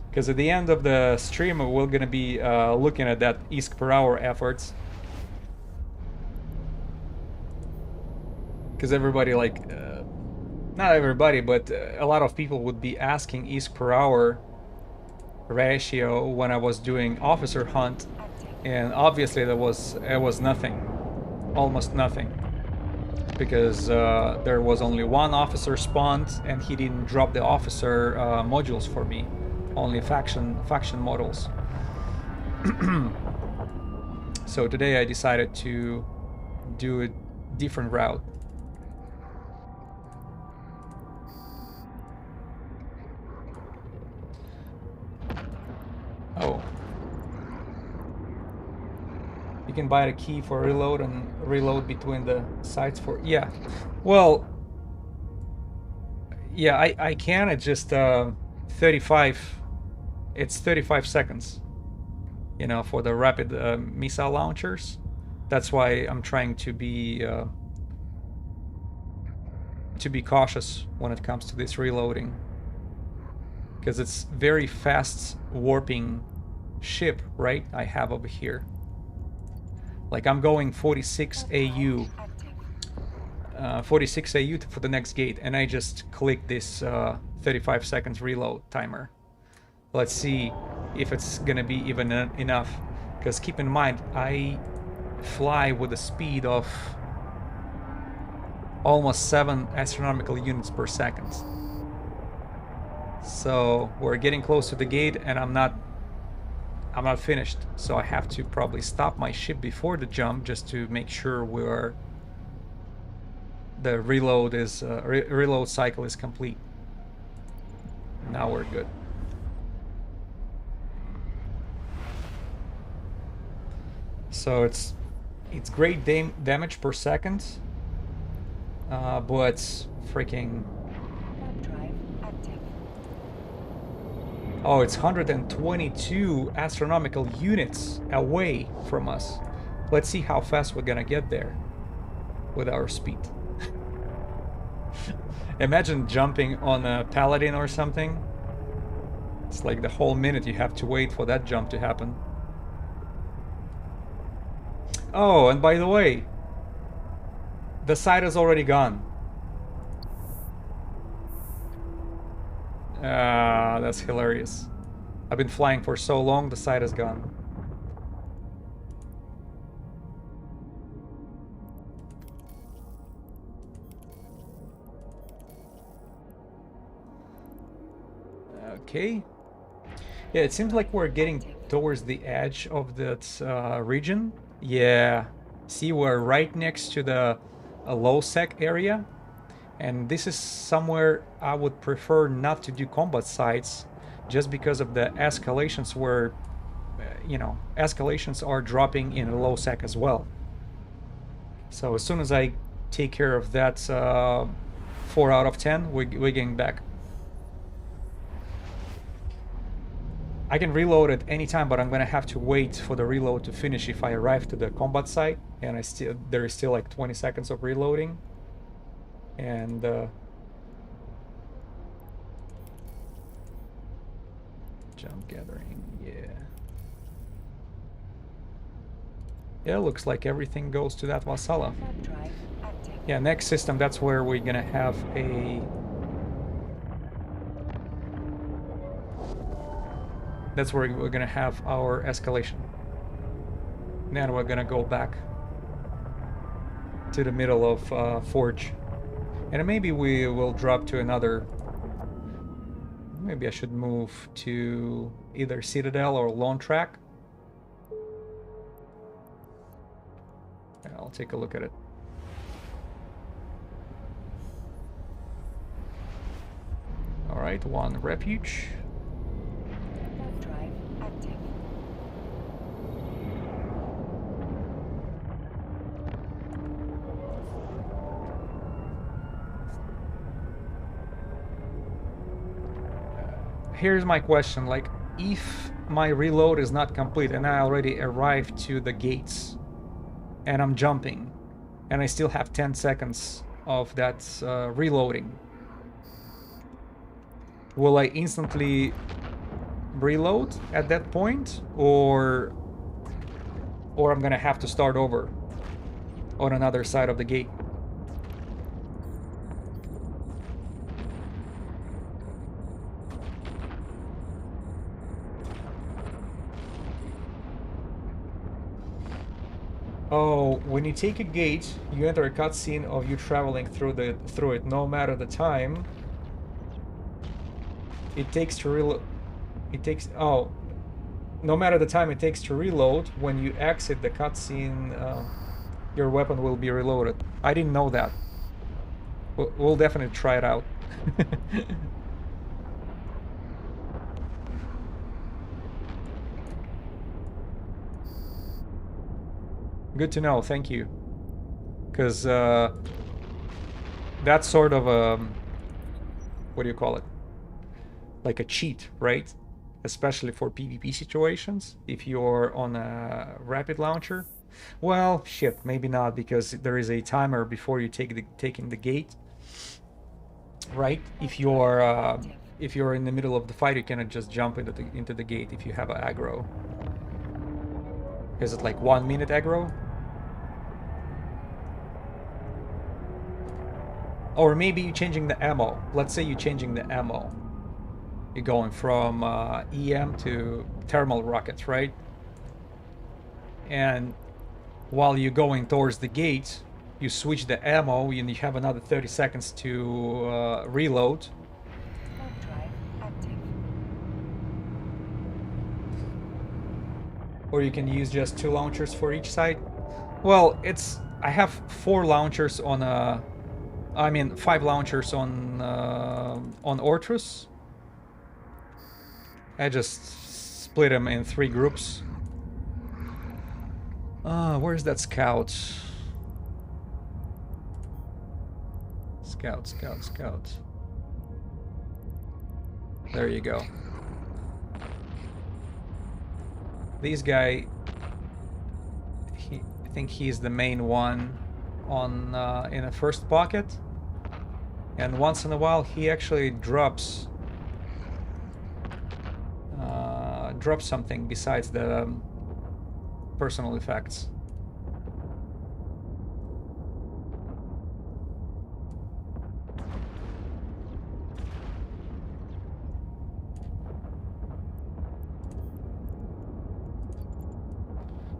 Because at the end of the stream, we're going to be looking at that ISK per hour efforts. Because everybody, like, not everybody, but a lot of people would be asking ISK per hour ratio when I was doing officer hunt, and obviously it was nothing, almost nothing, because there was only one officer spawned, and he didn't drop the officer modules for me, only faction models. So today I decided to do a different route. Oh. You can buy the key for reload and reload between the sites for... Yeah. Well... Yeah, I can. It's just 35... It's 35 seconds. You know, for the rapid missile launchers. That's why I'm trying to be cautious when it comes to this reloading. Because it's very fast warping ship, right? I have over here. Like I'm going 46 AU. 46 AU for the next gate, and I just click this 35 seconds reload timer. Let's see if it's gonna be even enough. Because keep in mind, I fly with a speed of almost 7 astronomical units per second. So we're getting close to the gate, and I'm not finished. So I have to probably stop my ship before the jump just to make sure the reload is reload cycle is complete. Now we're good. So it's great damage per second, but freaking... Oh, it's 122 astronomical units away from us. Let's see how fast we're gonna get there with our speed. Imagine jumping on a paladin or something. It's like the whole minute you have to wait for that jump to happen. Oh, and by the way, the site is already gone. That's hilarious. I've been flying for so long, the site is gone. Okay. Yeah, it seems like we're getting towards the edge of that region. Yeah. See, we're right next to the low sec area. And this is somewhere I would prefer not to do combat sites, just because of the escalations where, you know, escalations are dropping in a low sec as well. So as soon as I take care of that 4 out of 10, we're getting back. I can reload at any time, but I'm gonna have to wait for the reload to finish if I arrive to the combat site, and there is still like 20 seconds of reloading. And jump gathering, yeah. Yeah, looks like everything goes to that Wasala. Yeah, next system, that's where we're gonna have a... That's where we're gonna have our escalation. Then we're gonna go back to the middle of Forge. And maybe we will drop to another... Maybe I should move to either Citadel or Lone Track. I'll take a look at it. Alright, one refuge. Drive active. Here's my question, like, if my reload is not complete and I already arrived to the gates and I'm jumping and I still have 10 seconds of that reloading, will I instantly reload at that point, or I'm gonna have to start over on another side of the gate? Oh, when you take a gate, you enter a cutscene of you traveling through it. No matter the time it takes to reload. No matter the time it takes to reload, when you exit the cutscene, your weapon will be reloaded. I didn't know that. We'll definitely try it out. Good to know, thank you. Because that's sort of a... what do you call it? Like a cheat, right? Especially for PvP situations, if you're on a rapid launcher. Well, shit, maybe not, because there is a timer before you taking the gate, right? If you're in the middle of the fight, you cannot just jump into the gate if you have an aggro. Is it like 1 minute aggro? Or maybe you're changing the ammo. Let's say you're changing the ammo. You're going from EM to thermal rockets, right? And while you're going towards the gate, you switch the ammo and you have another 30 seconds to reload. Drive active. Or you can use just 2 launchers for each side. Well, I have 4 launchers on 5 launchers on Ortrus. I just split them in 3 groups. Where's that scout? Scout. There you go. This guy, I think he's the main one on in a first pocket. And once in a while he actually drops something besides the personal effects.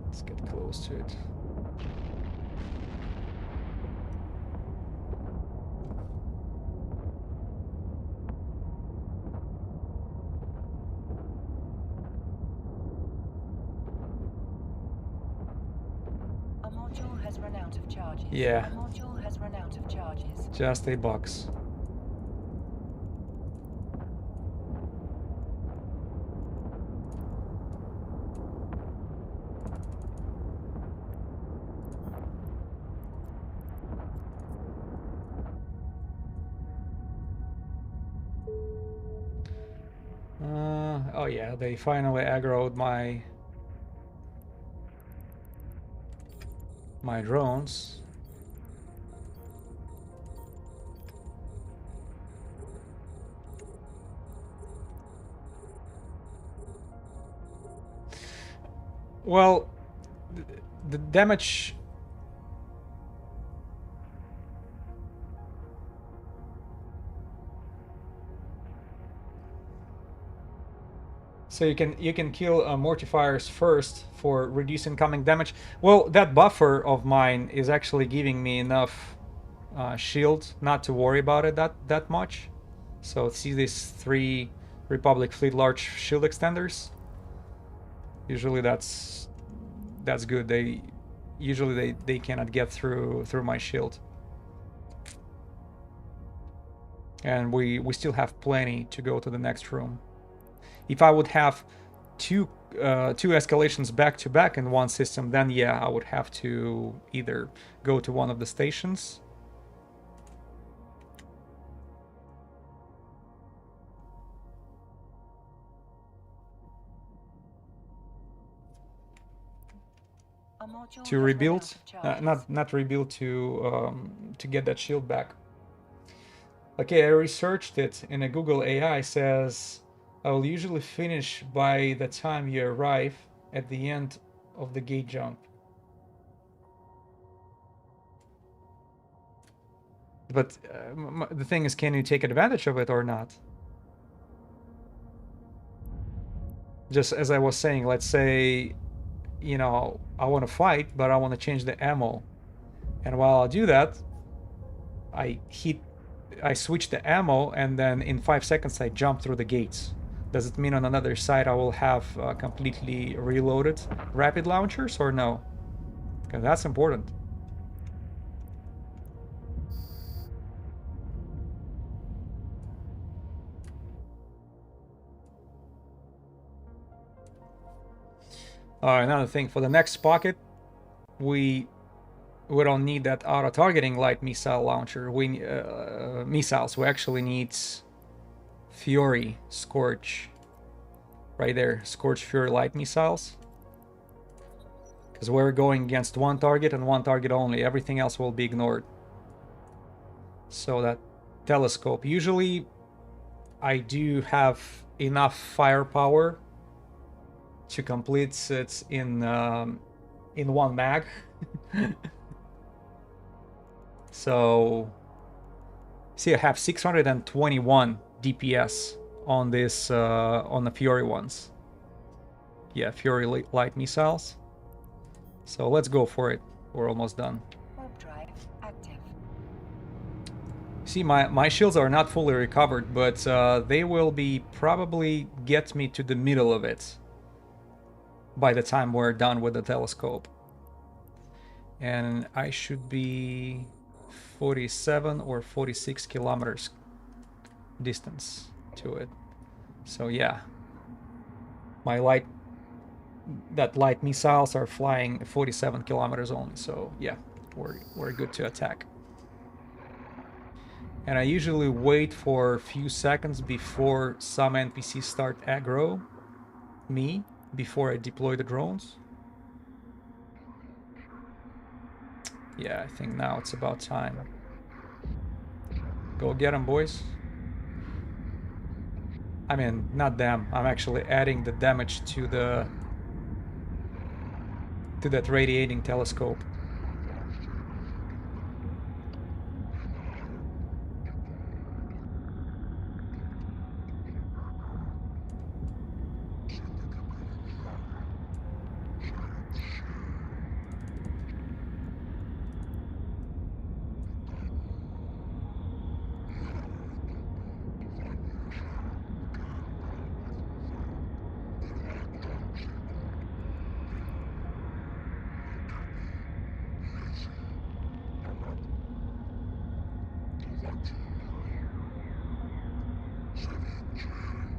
Let's get close to it. A module has run out of charges. Yeah. A module has run out of charges. Just $8. Oh yeah, they finally aggroed my drones. Well, the damage. So you can kill mortifiers first for reduce incoming damage. Well, that buffer of mine is actually giving me enough shield not to worry about it that much. So see these 3 Republic Fleet large shield extenders. Usually that's good. They cannot get through my shield. And we still have plenty to go to the next room. If I would have two escalations back to back in one system, then yeah, I would have to either go to one of the stations. To rebuild, not rebuild, to get that shield back. Okay, I researched it in a Google AI. Says I will usually finish by the time you arrive at the end of the gate jump. But the thing is, can you take advantage of it or not? Just as I was saying, let's say, you know, I want to fight, but I want to change the ammo. And while I do that, I switch the ammo, and then in 5 seconds I jump through the gates. Does it mean on another side I will have completely reloaded rapid launchers or no? Because that's important. Another thing, for the next pocket, we don't need that auto-targeting light missile launcher. We missiles. We actually need Fury Scorch. Right there, Scorch Fury light missiles. Because we're going against one target and one target only. Everything else will be ignored. So that telescope. Usually, I do have enough firepower to complete it in one mag. So, see, I have 621 DPS on this on the Fury ones. Yeah, Fury light missiles. So let's go for it. We're almost done. Warp drive active. See, my shields are not fully recovered, but they will be probably get me to the middle of it by the time we're done with the telescope. And I should be 47 or 46 kilometers distance to it. So yeah, my light missiles are flying 47 kilometers only. So yeah, we're good to attack. And I usually wait for a few seconds before some NPCs start aggro me before I deploy the drones. Yeah, I think now it's about time. Go get them, boys. I mean, not them. I'm actually adding the damage to that radiating telescope.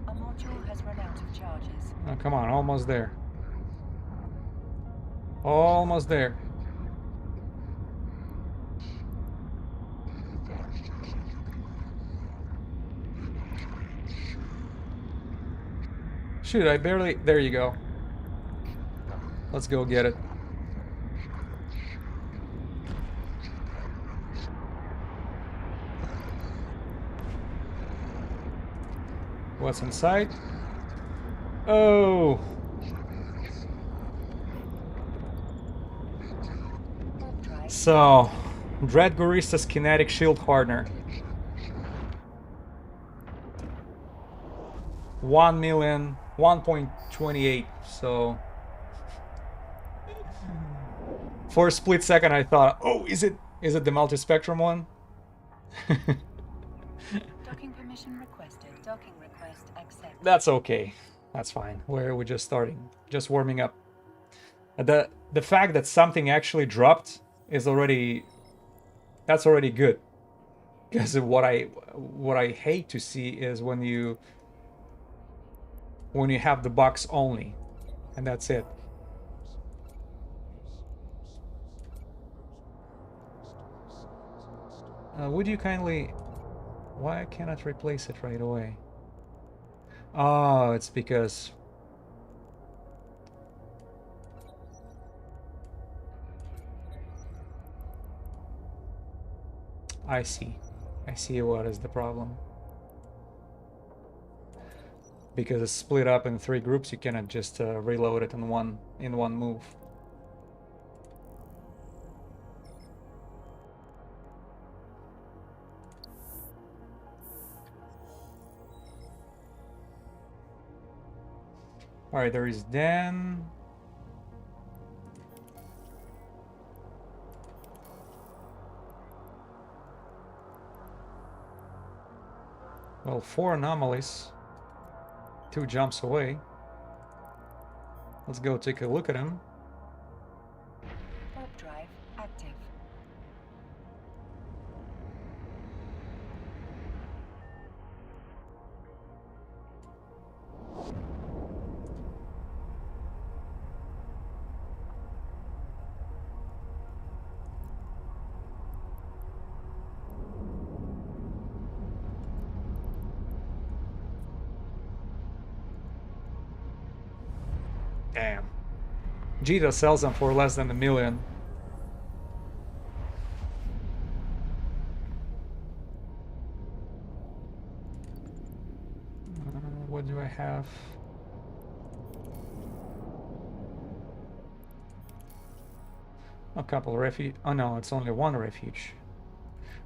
A module has run out of charges. Oh, come on, almost there. Almost there. Shoot, I barely... There you go. Let's go get it. What's inside? Oh! Warp drive. So, Dreadgorista's kinetic shield hardener. 1 million, 1.28, so... For a split second I thought, oh, is it the multi-spectrum one? Docking permission requested. Docking request accepted. That's okay. That's fine. We're just starting. Just warming up. The fact that something actually dropped is already... That's already good. Because what I hate to see is when you have the box only, and that's it. Would you kindly... Why cannot replace it right away? Oh, it's because... I see. I see what is the problem. Because it's split up in 3 groups, you cannot just reload it in one move. Alright, there is Dan. Well, 4 anomalies. 2 jumps away. Let's go take a look at him. Warp drive active. Damn. Jita sells them for less than $1 million. What do I have? A couple refuge. Oh no, it's only 1 refuge.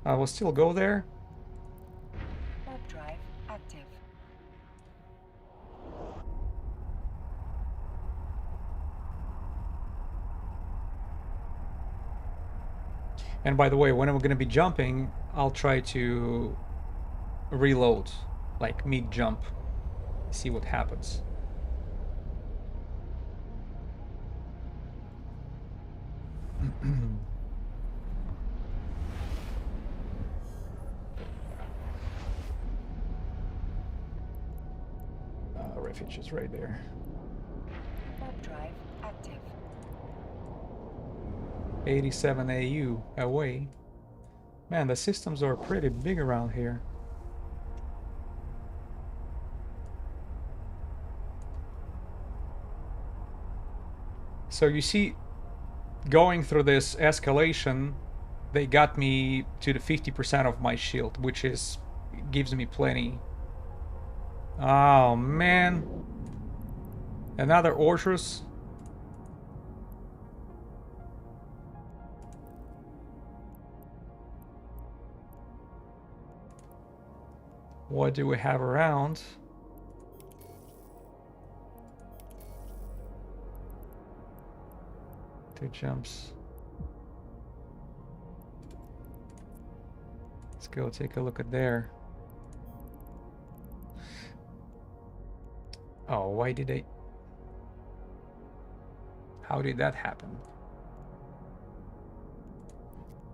I will still go there. Warp drive active. And by the way, when I'm going to be jumping, I'll try to reload, like mid-jump. See what happens. Refuge is right there. Warp drive active. 87 AU away. Man, the systems are pretty big around here. So you see, going through this escalation, they got me to the 50% of my shield, which is gives me plenty. Oh man, another Ortrus. What do we have around? Two jumps. Let's go take a look at there. Oh, why did I... How did that happen?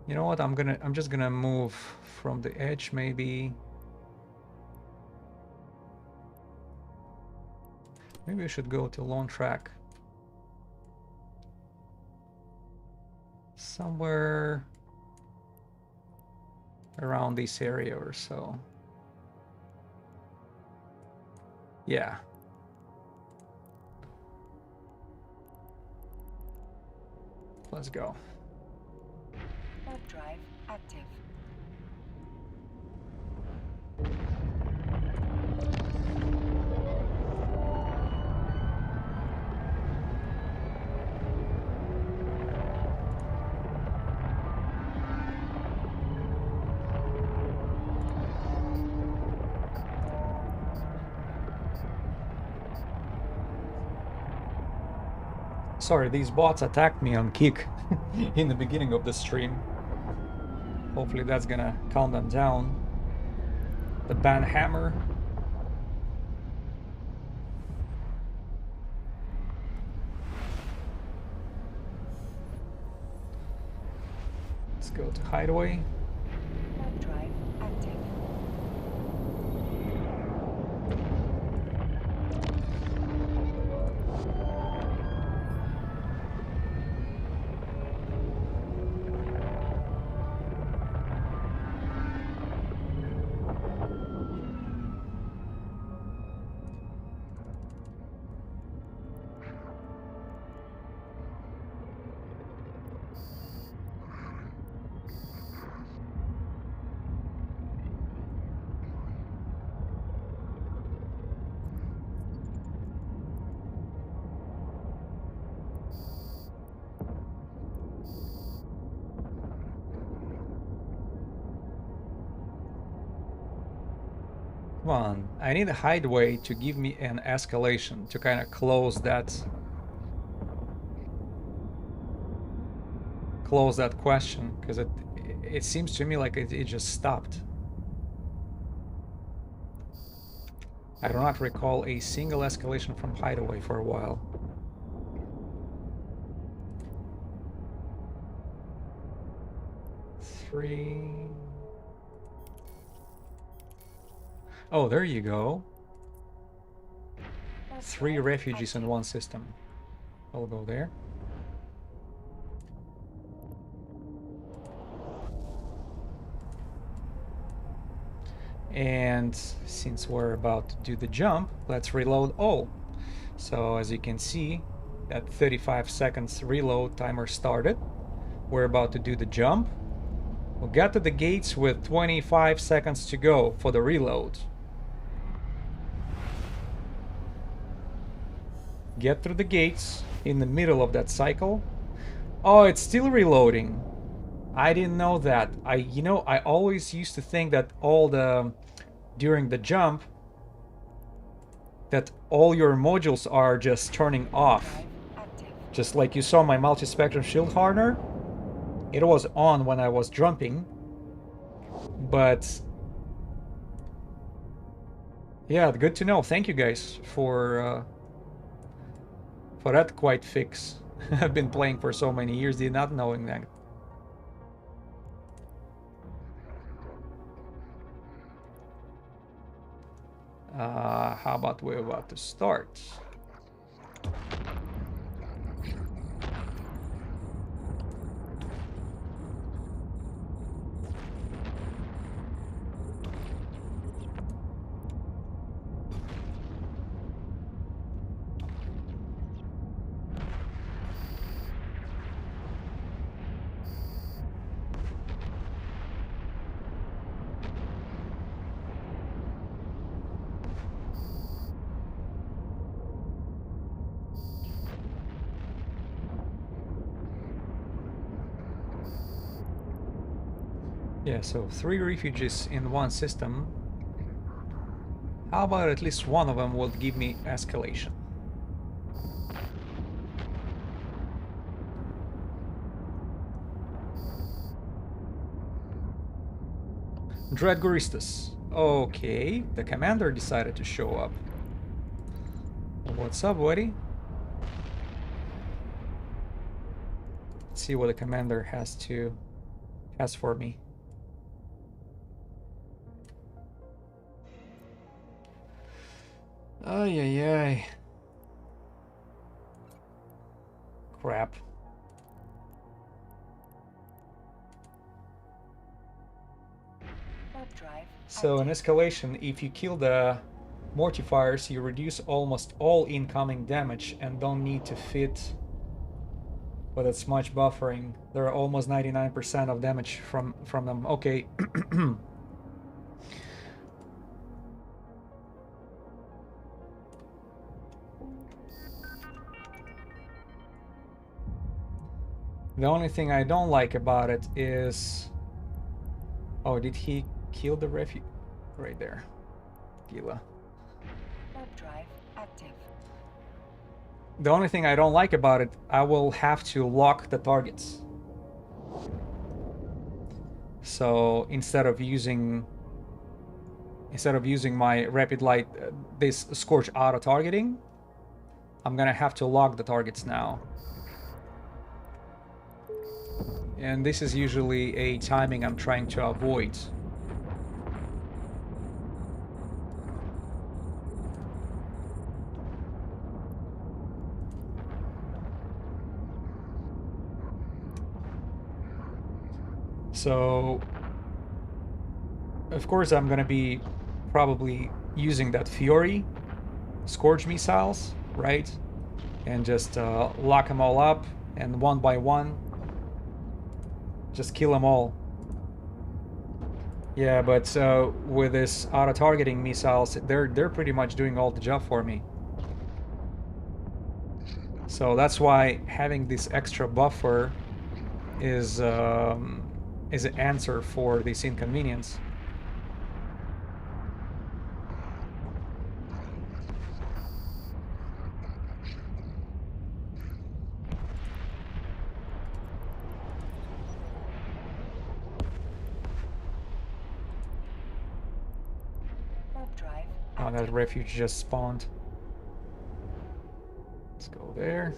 You know what? I'm just gonna move from the edge, maybe. Maybe we should go to long track. Somewhere around this area or so. Yeah. Let's go. Warp drive active. Sorry, these bots attacked me on kick in the beginning of the stream. Hopefully that's gonna calm them down. The ban hammer. Let's go to hideaway. Warp drive active. Come on, I need a hideaway to give me an escalation to kind of close that question, because it seems to me like it just stopped. I do not recall a single escalation from hideaway for a while. Three. Oh, there you go. Warp 3 drive refugees in active. one system. I'll go there. And since we're about to do the jump, let's reload all. So as you can see, that 35 seconds reload timer started. We're about to do the jump. We'll get to the gates with 25 seconds to go for the reload. Get through the gates in the middle of that cycle. Oh, it's still reloading. I didn't know that. I always used to think that during the jump, that all your modules are just turning off. Drive active. Just like you saw my multi-spectrum shield hardener. It was on when I was jumping. But yeah, good to know. Thank you guys for that quite fix. I've been playing for so many years, did not knowing that. How about we're about to start? Yeah, so 3 refugees in one system. How about at least one of them will give me escalation? Dread Guristas. Okay, the commander decided to show up. What's up, buddy? Let's see what the commander has to has for me. Ay, ay, ay. Crap. Warp drive So in active. escalation, if you kill the mortifiers, you reduce almost all incoming damage and don't need to fit with its much buffering. There are almost 99% of damage from them. Okay. The only thing I don't like about it is... Oh, did he kill the refuge? Right there. Gila. Warp drive active. The only thing I don't like about it, I will have to lock the targets. So instead of using my rapid light, this scorch auto targeting, I'm gonna have to lock the targets now. And this is usually a timing I'm trying to avoid. So, of course, I'm gonna be probably using that Fury Scourge missiles, right? And just lock them all up, and one by one, just kill them all. Yeah, but with this auto-targeting missiles, they're pretty much doing all the job for me. So that's why having this extra buffer is an answer for this inconvenience. Warp drive Oh, active. that refuge just spawned. Let's go there.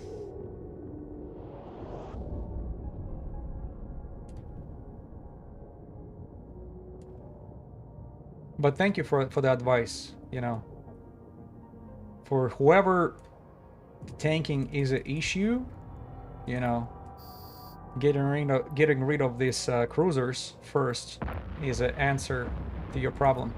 But thank you for the advice, you know. For whoever tanking is an issue, you know, getting rid of these cruisers first is an answer to your problem.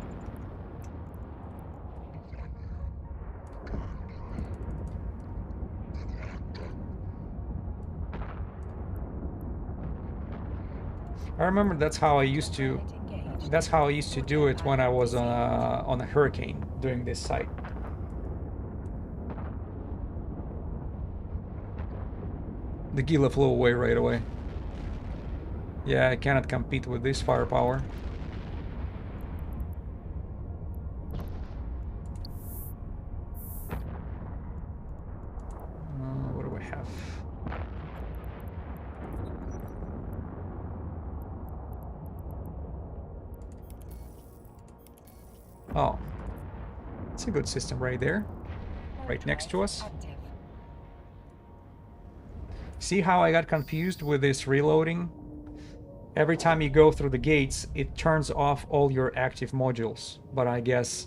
I remember that's how I used to do it when I was on a hurricane doing this site. The Gila flew away right away. Yeah, I cannot compete with this firepower. What do we have? Oh, it's a good system right there, right next to us. Active. See how I got confused with this reloading? Every time you go through the gates, it turns off all your active modules. But I guess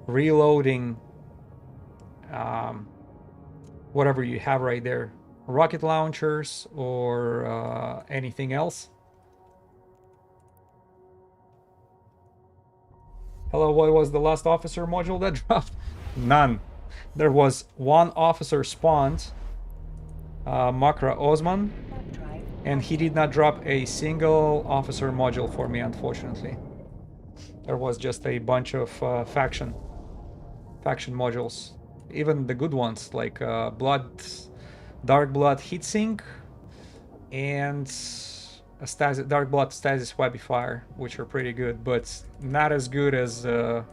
reloading whatever you have right there, rocket launchers or anything else. Hello, what was the last officer module that dropped? None. There was one officer spawned, Makra Osman, Warp drive and he did not drop a single officer module for me, unfortunately. There was just a bunch of faction modules, even the good ones like Dark Blood Heatsink and Dark Blood Stasis Webifier, which are pretty good, but not as good as the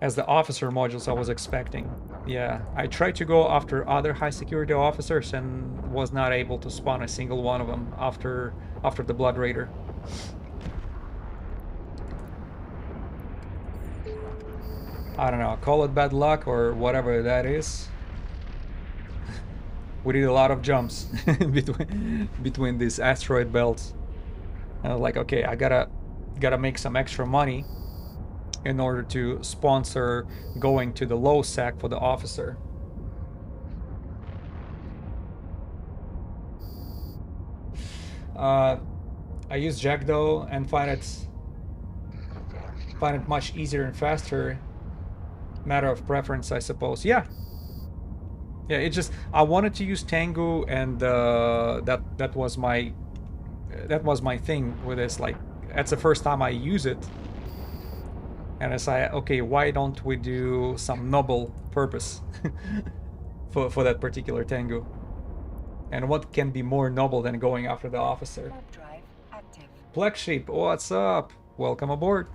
officer modules I was expecting. Yeah, I tried to go after other high security officers and was not able to spawn a single one of them after the Blood Raider. I don't know, call it bad luck or whatever that is. We did a lot of jumps between these asteroid belts. I was like, okay, I gotta make some extra money in order to sponsor going to the low sec for the officer. I use Jackdaw and find it much easier and faster. Matter of preference, I suppose. Yeah. Yeah, it just I wanted to use Tengu, and that was my thing with this. Like, that's the first time I use it, and I say, okay, why don't we do some noble purpose for that particular Tengu? And what can be more noble than going after the officer? Warp drive active. Black Sheep, what's up? Welcome aboard.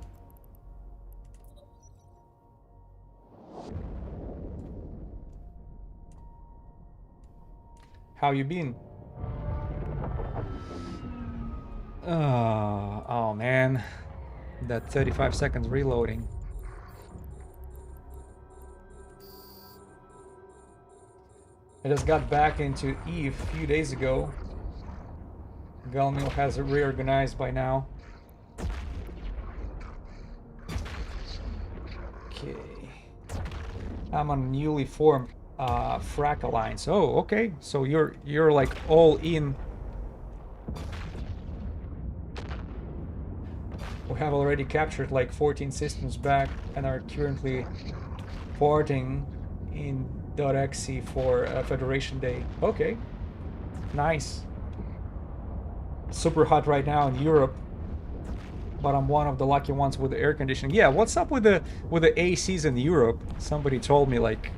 How you been? Oh man, that 35 seconds reloading. I just got back into Eve a few days ago. Galmil has it reorganized by now. Okay. I'm on a newly formed Frack Alliance. Oh, okay. So you're like all in. We have already captured like 14 systems back and are currently porting in .exe for Federation Day. Okay, nice. Super hot right now in Europe, but I'm one of the lucky ones with the air conditioning. Yeah, what's up with the ACs in Europe? Somebody told me, like,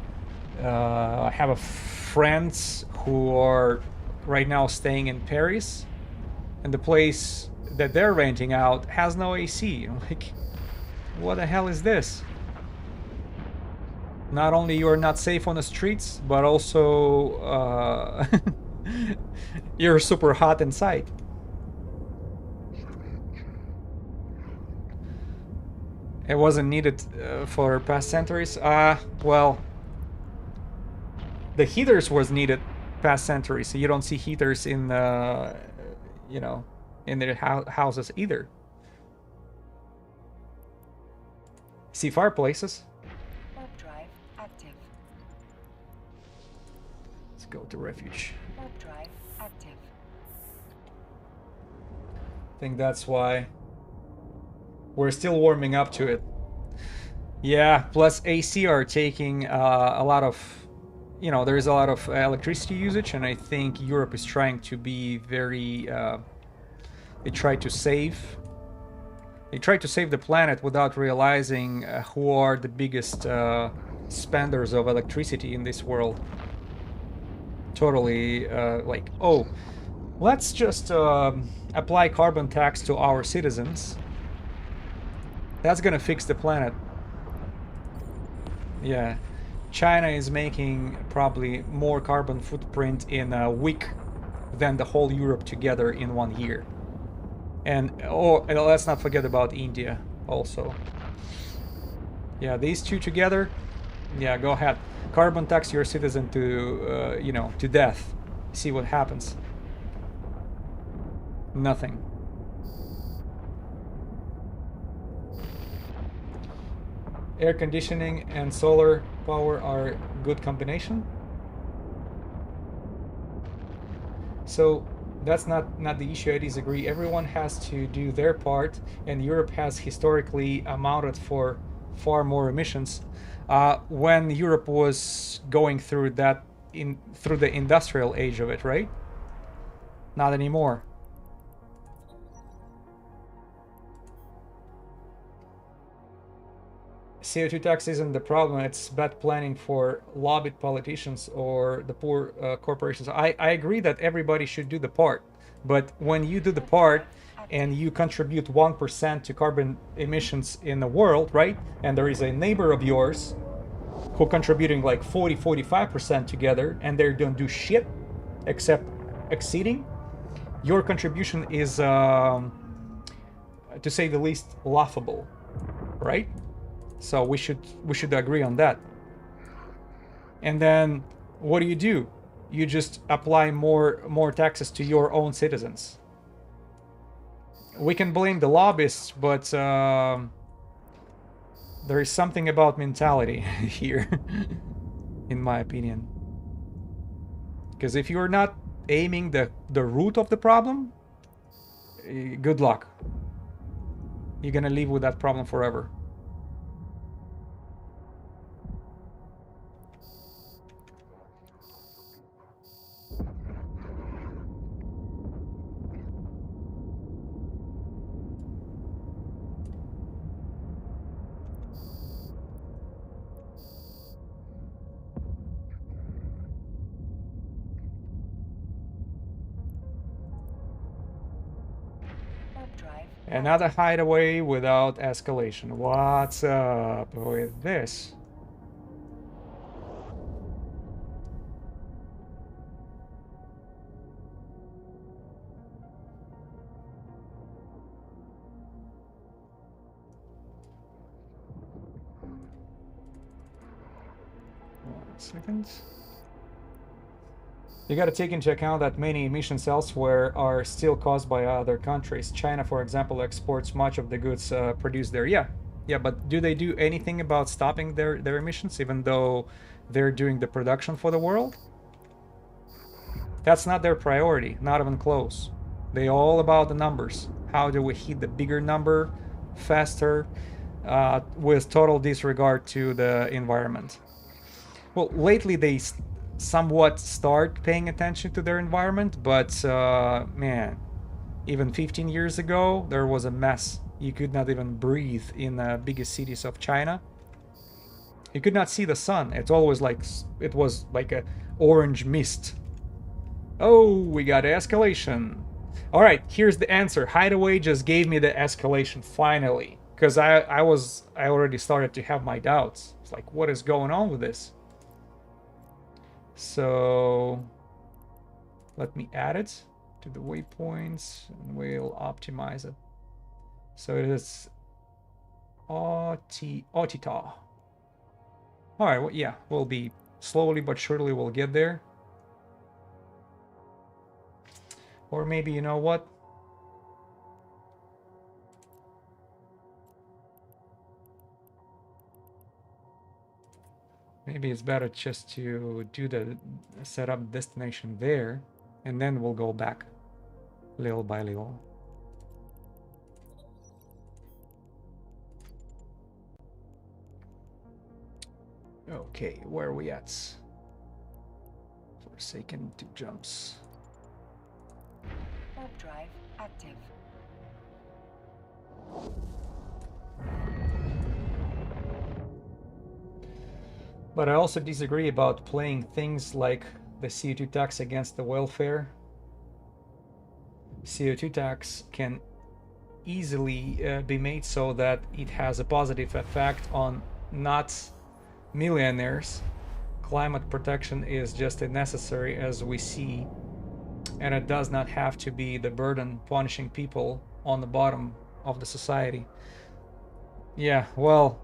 I have friends who are right now staying in Paris, and the place that they're renting out has no AC. I'm like, what the hell is this? Not only you're not safe on the streets, but also you're super hot inside. It wasn't needed for past centuries. Well, the heaters was needed past centuries, so you don't see heaters in you know, in their houses either. See fireplaces. Warp drive active. Let's go to refuge. Warp drive active. I think that's why we're still warming up to it. Yeah, plus AC are taking a lot of, you know, there's a lot of electricity usage, and I think Europe is trying to be very, they try to save the planet without realizing who are the biggest spenders of electricity in this world. Totally like, oh, let's just apply carbon tax to our citizens. That's gonna fix the planet. Yeah, China is making probably more carbon footprint in a week than the whole Europe together in 1 year. And let's not forget about India also. Yeah, these two together. Yeah, go ahead. Carbon tax your citizen to, you know, to death. See what happens. Nothing. Air conditioning and solar power are good combination. So that's not the issue. I disagree. Everyone has to do their part, and Europe has historically amounted for far more emissions. When Europe was going through that through the industrial age of it, right? Not anymore. CO2 tax isn't the problem, it's bad planning for lobbied politicians or the poor corporations. I agree that everybody should do the part, but when you do the part and you contribute 1% to carbon emissions in the world, right? And there is a neighbor of yours who contributing like 45% together, and they don't do shit except exceeding, your contribution is, to say the least, laughable, right? So we should agree on that. And then what do? you just apply more taxes to your own citizens. We can blame the lobbyists, but there is something about mentality here, in my opinion. Because if you're not aiming the root of the problem, good luck. You're gonna live with that problem forever. Another hideaway without escalation. What's up with this? Second. You got to take into account that many emissions elsewhere are still caused by other countries. China, for example, exports much of the goods produced there. Yeah, but do they do anything about stopping their emissions, even though they're doing the production for the world? That's not their priority, not even close. They're all about the numbers. How do we hit the bigger number faster with total disregard to the environment? Well, lately they somewhat start paying attention to their environment, but man, even 15 years ago there was a mess. You could not even breathe in the biggest cities of China. You could not see the sun. It was like a orange mist. Oh, we got escalation. All right, here's the answer. Hideaway just gave me the escalation finally, because I already started to have my doubts. It's like, what is going on with this? So let me add it to the waypoints and we'll optimize it. So it is Otita. All right, well, yeah, we'll be slowly but surely we'll get there. Or maybe, you know what? Maybe it's better just to do the set up destination there, and then we'll go back little by little. Okay, where are we at? Forsaken 2 jumps. Warp drive active. But I also disagree about playing things like the CO2 tax against the welfare. CO2 tax can easily be made so that it has a positive effect on not millionaires. Climate protection is just as necessary as we see, and it does not have to be the burden punishing people on the bottom of the society. Yeah, well,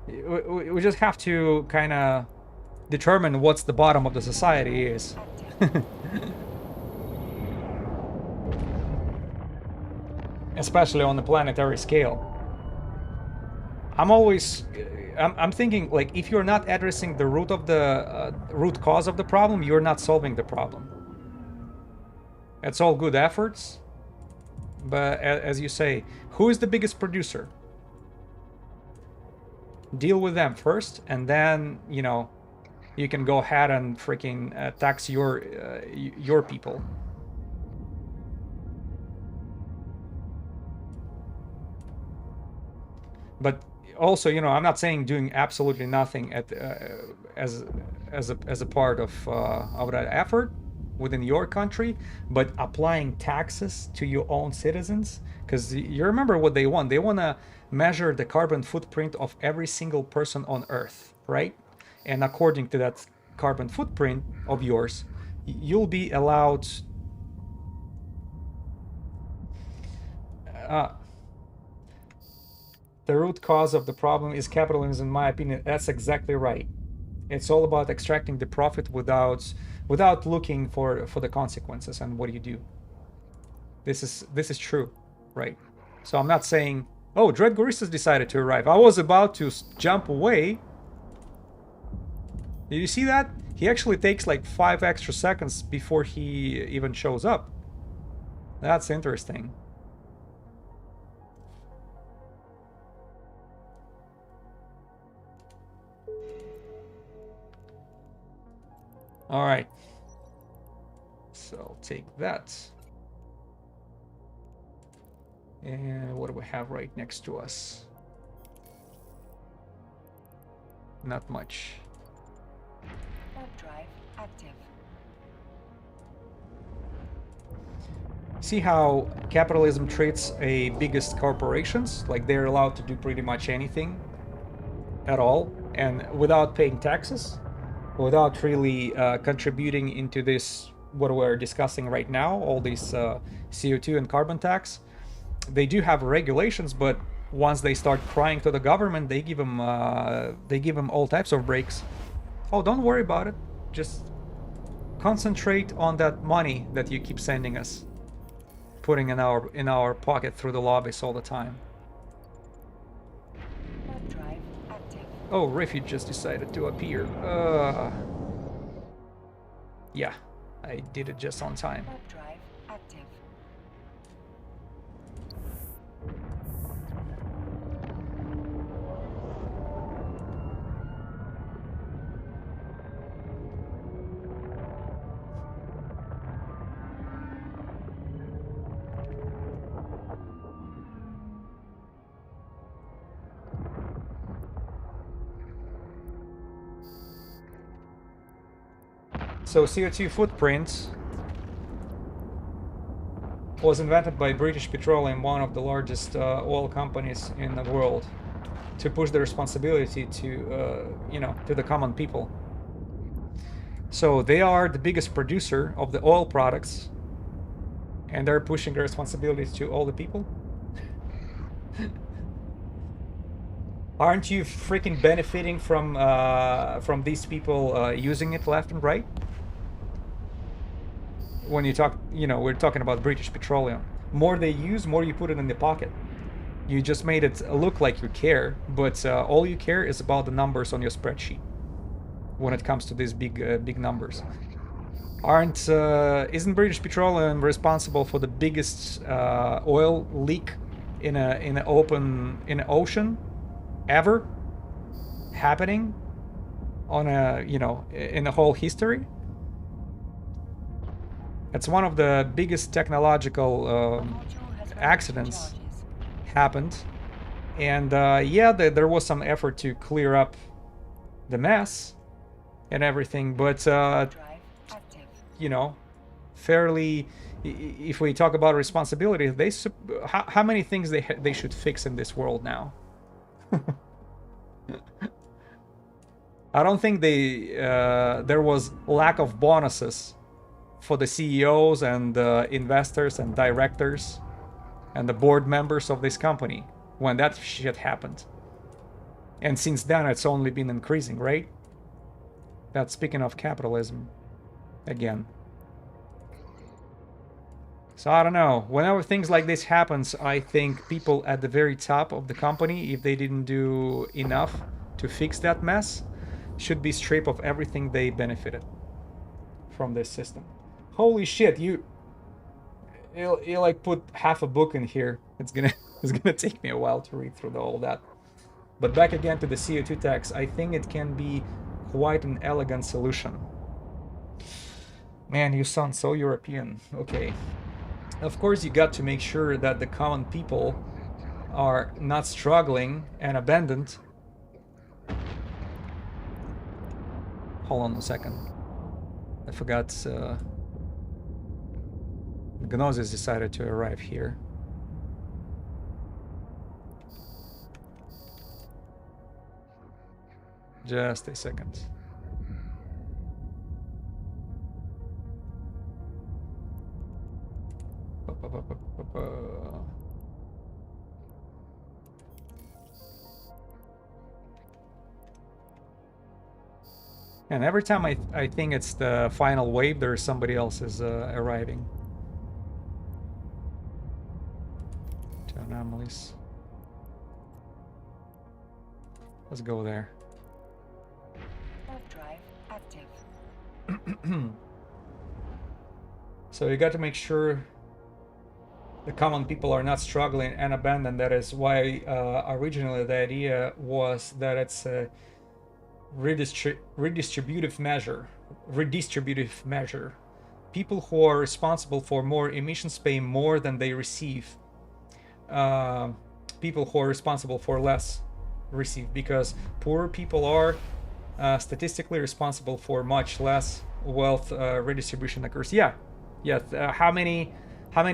we just have to kind of determine what's the bottom of the society is. Especially on the planetary scale. I'm thinking, like, if you're not addressing the root of the root cause of the problem, you're not solving the problem. It's all good efforts, but as you say, who is the biggest producer? Deal with them first, and then, you know, you can go ahead and freaking tax your people. But also, you know, I'm not saying doing absolutely nothing at as a part of that effort within your country, but applying taxes to your own citizens, because you remember what they want. They want to measure the carbon footprint of every single person on Earth, right? And according to that carbon footprint of yours, you'll be allowed the root cause of the problem is capitalism, in my opinion. That's exactly right. It's all about extracting the profit without without looking for the consequences. And what do you do? This is true, right? So I'm not saying, oh, Dread Goristas decided to arrive. I was about to jump away. Did you see that? He actually takes like 5 extra seconds before he even shows up. That's interesting. All right. So I'll take that. And what do we have right next to us? Not much. Web drive active. See how capitalism treats a biggest corporations like they're allowed to do pretty much anything at all, and without paying taxes, without really contributing into this what we're discussing right now, all these CO2 and carbon tax. They do have regulations, but once they start crying to the government, they give them all types of breaks. Oh, don't worry about it. Just concentrate on that money that you keep sending us, putting in our pocket through the lobbies all the time. Web drive active. Oh, Refuge just decided to appear. Yeah, I did it just on time. Web drive active. So CO2 footprint was invented by British Petroleum, one of the largest oil companies in the world, to push the responsibility to, to the common people. So they are the biggest producer of the oil products, and they're pushing the responsibility to all the people. Aren't you freaking benefiting from these people using it left and right? When you talk, we're talking about British Petroleum. More they use, more you put it in the pocket. You just made it look like you care, but all you care is about the numbers on your spreadsheet when it comes to these big numbers. Isn't British Petroleum responsible for the biggest oil leak in an ocean ever happening on in the whole history? It's one of the biggest technological accidents happened, and yeah, there was some effort to clear up the mess and everything, but fairly, if we talk about responsibility, how many things they should fix in this world now? I don't think there was lack of bonuses for the CEOs and the investors and directors and the board members of this company when that shit happened. And since then, it's only been increasing, right? That's speaking of capitalism again. So I don't know. Whenever things like this happens, I think people at the very top of the company, if they didn't do enough to fix that mess, should be stripped of everything they benefited from this system. Holy shit, you like put half a book in here. It's gonna take me a while to read through all that. But back again to the CO2 tax, I think it can be quite an elegant solution. Man, you sound so European. Okay. Of course, you got to make sure that the common people are not struggling and abandoned. Hold on a second. I forgot. Gnosis decided to arrive here. Just a second. And every time I think it's the final wave, there's somebody else is arriving. To anomalies. Let's go there. Warp drive active. So you got to make sure the common people are not struggling and abandoned. That is why originally the idea was that it's a redistributive measure. People who are responsible for more emissions pay more than they receive. People who are responsible for less receive, because poor people are statistically responsible for much less wealth redistribution occurs. Yeah. How many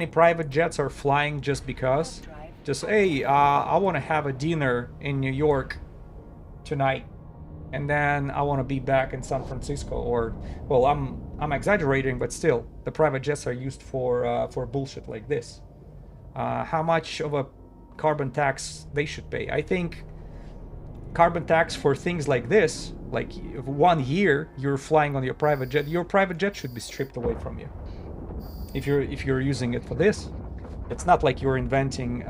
private jets are flying just because? Just, hey, I want to have a dinner in New York tonight, and then I want to be back in San Francisco. Or, well, I'm exaggerating, but still, the private jets are used for bullshit like this. How much of a carbon tax they should pay? I think carbon tax for things like this, like 1 year you're flying on your private jet should be stripped away from you. If you're using it for this, it's not like you're inventing,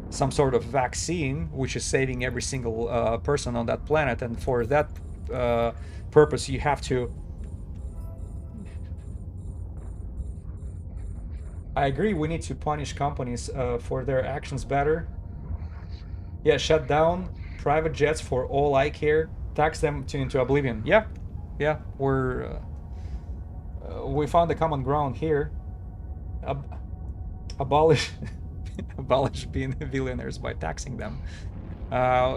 some sort of vaccine which is saving every single person on that planet, and for that purpose you have to. I agree, we need to punish companies for their actions better. Yeah, shut down private jets for all I care, tax them into oblivion. Yeah, we found a common ground here. Abolish being billionaires by taxing them.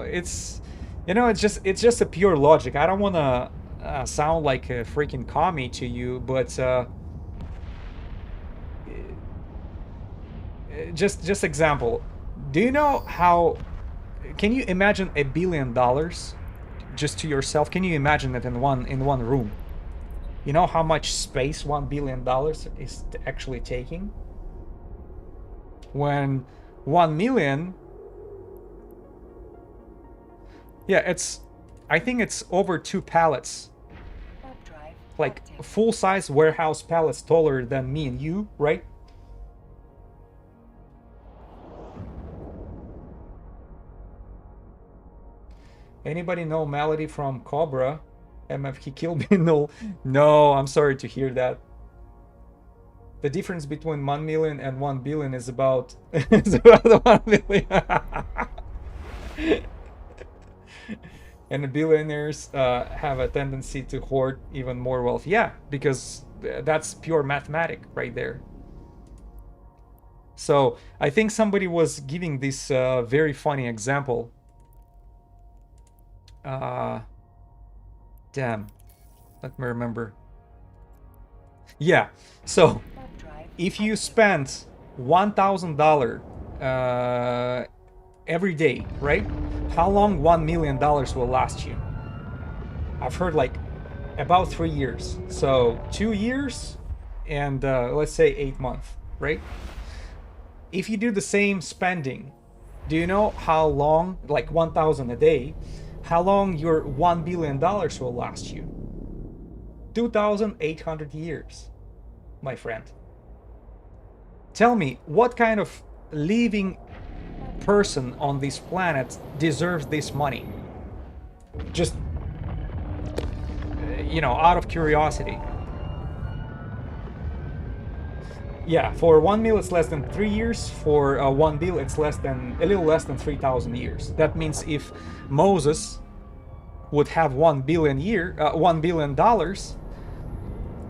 It's just a pure logic. I don't want to sound like a freaking commie to you, but just example. Do you know how? Can you imagine $1 billion just to yourself? Can you imagine it in one room? You know how much space $1 billion is actually taking? When 1 million, yeah, I think it's over 2 pallets, like full-size warehouse pallets taller than me and you, right? Anybody know Melody from Cobra? MF, he killed me. No, I'm sorry to hear that. The difference between 1 million and 1 billion is about 1 million. And the billionaires have a tendency to hoard even more wealth. Yeah, because that's pure mathematic right there. So I think somebody was giving this very funny example. Damn, let me remember. Yeah, so if you spend $1,000 every day, right? How long $1 million will last you? I've heard like about 3 years. So 2 years and let's say 8 months, right? If you do the same spending, do you know how long, like 1,000 a day, how long your $1 billion will last you? 2,800 years, my friend. Tell me, what kind of living person on this planet deserves this money? Just, out of curiosity. Yeah, for 1 mil it's less than 3 years. For 1 bill it's a little less than 3,000 years. That means if Moses would have $1 billion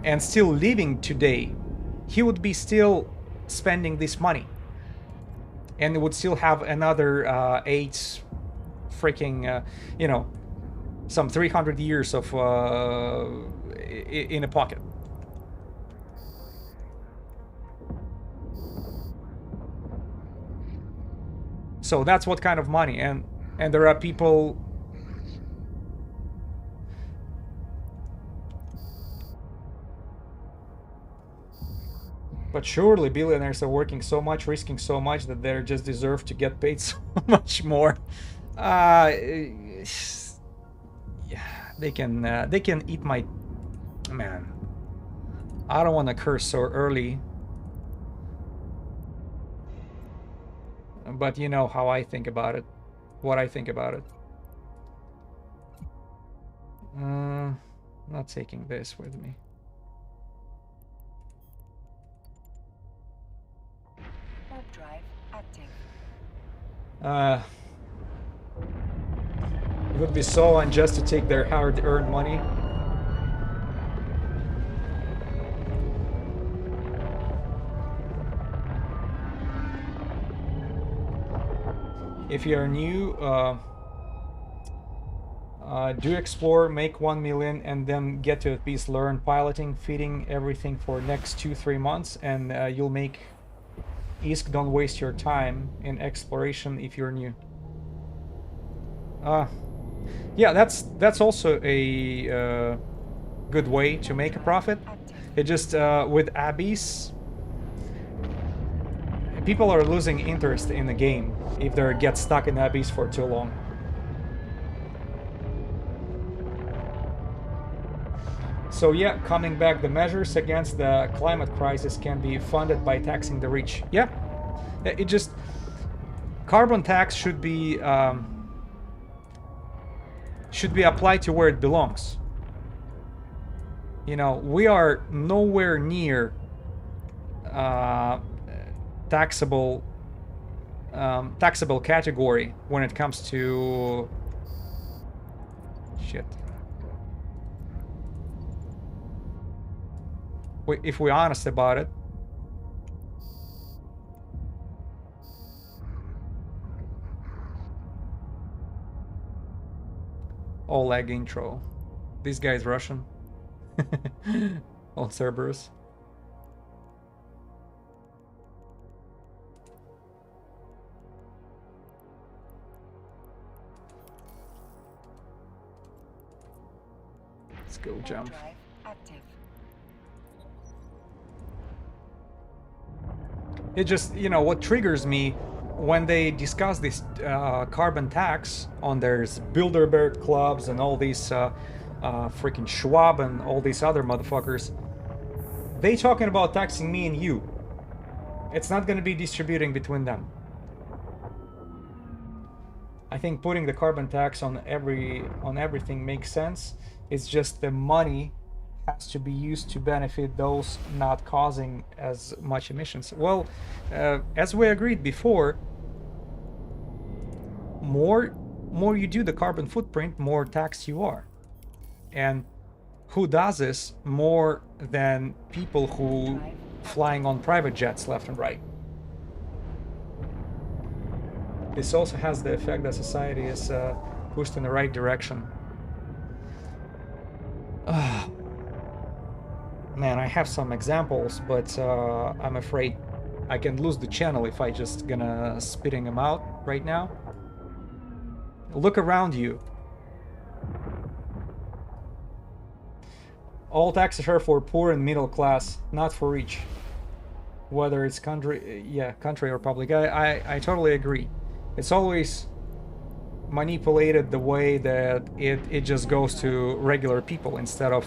and still living today, he would be still spending this money, and would still have another 8 freaking some 300 years of in a pocket. So that's what kind of money. And there are people, but surely billionaires are working so much, risking so much, that they just deserve to get paid so much more. they can eat my... Man, I don't want to curse so early, but you know how I think about it, what I think about it. Not taking this with me. Warp drive active. It would be so unjust to take their hard-earned money. If you are new, do explore, make 1 million, and then get to at least learn piloting, feeding, everything for next 2-3 months, and you'll make ISK. Don't waste your time in exploration if you're new. Yeah, that's also a good way to make a profit. It just with Abyss, people are losing interest in the game if they get stuck in Abyss for too long. So yeah, coming back, the measures against the climate crisis can be funded by taxing the rich. Yeah, it just... Carbon tax should be applied to where it belongs. You know, we are nowhere near taxable category when it comes to... Shit. If we're honest about it. All lag intro. This guy's Russian. On Cerberus. Let's go jump. It just, you know, what triggers me when they discuss this carbon tax on their Bilderberg clubs and all these freaking Schwab and all these other motherfuckers, they talking about taxing me and you. It's not going to be distributing between them. I think putting the carbon tax on everything makes sense. It's just the money has to be used to benefit those not causing as much emissions. Well, as we agreed before, more you do the carbon footprint, more taxed you are. And who does this more than people who flying on private jets left and right? This also has the effect that society is pushed in the right direction. Man, I have some examples, but I'm afraid I can lose the channel if I just gonna spitting them out right now. Look around you. All taxes are for poor and middle class, not for rich. Whether it's country or public. I totally agree. It's always manipulated the way that it just goes to regular people instead of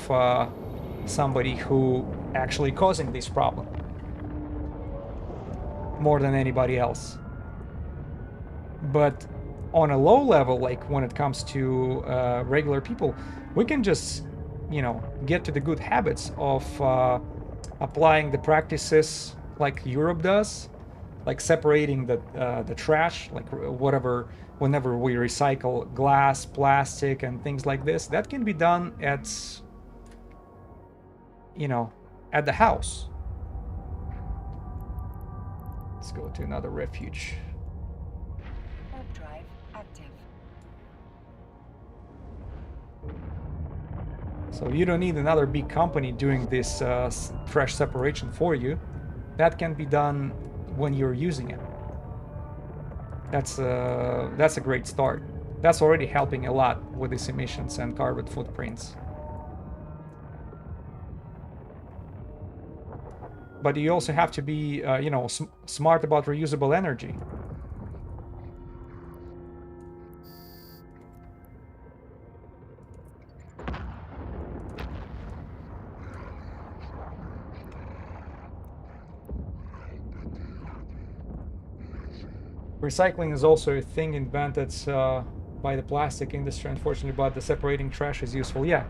somebody who actually causing this problem more than anybody else. But on a low level, like when it comes to regular people, we can just, you know, get to the good habits of applying the practices like Europe does, like separating the trash, like whatever, whenever we recycle glass, plastic, and things like this. That can be done at, you know, at the house. Let's go to another refuge. Warp drive active. So you don't need another big company doing this trash separation for you. That can be done when you're using it. That's a great start. That's already helping a lot with these emissions and carbon footprints. But you also have to be, you know, smart about reusable energy. Recycling is also a thing invented by the plastic industry, unfortunately, but the separating trash is useful. Yeah.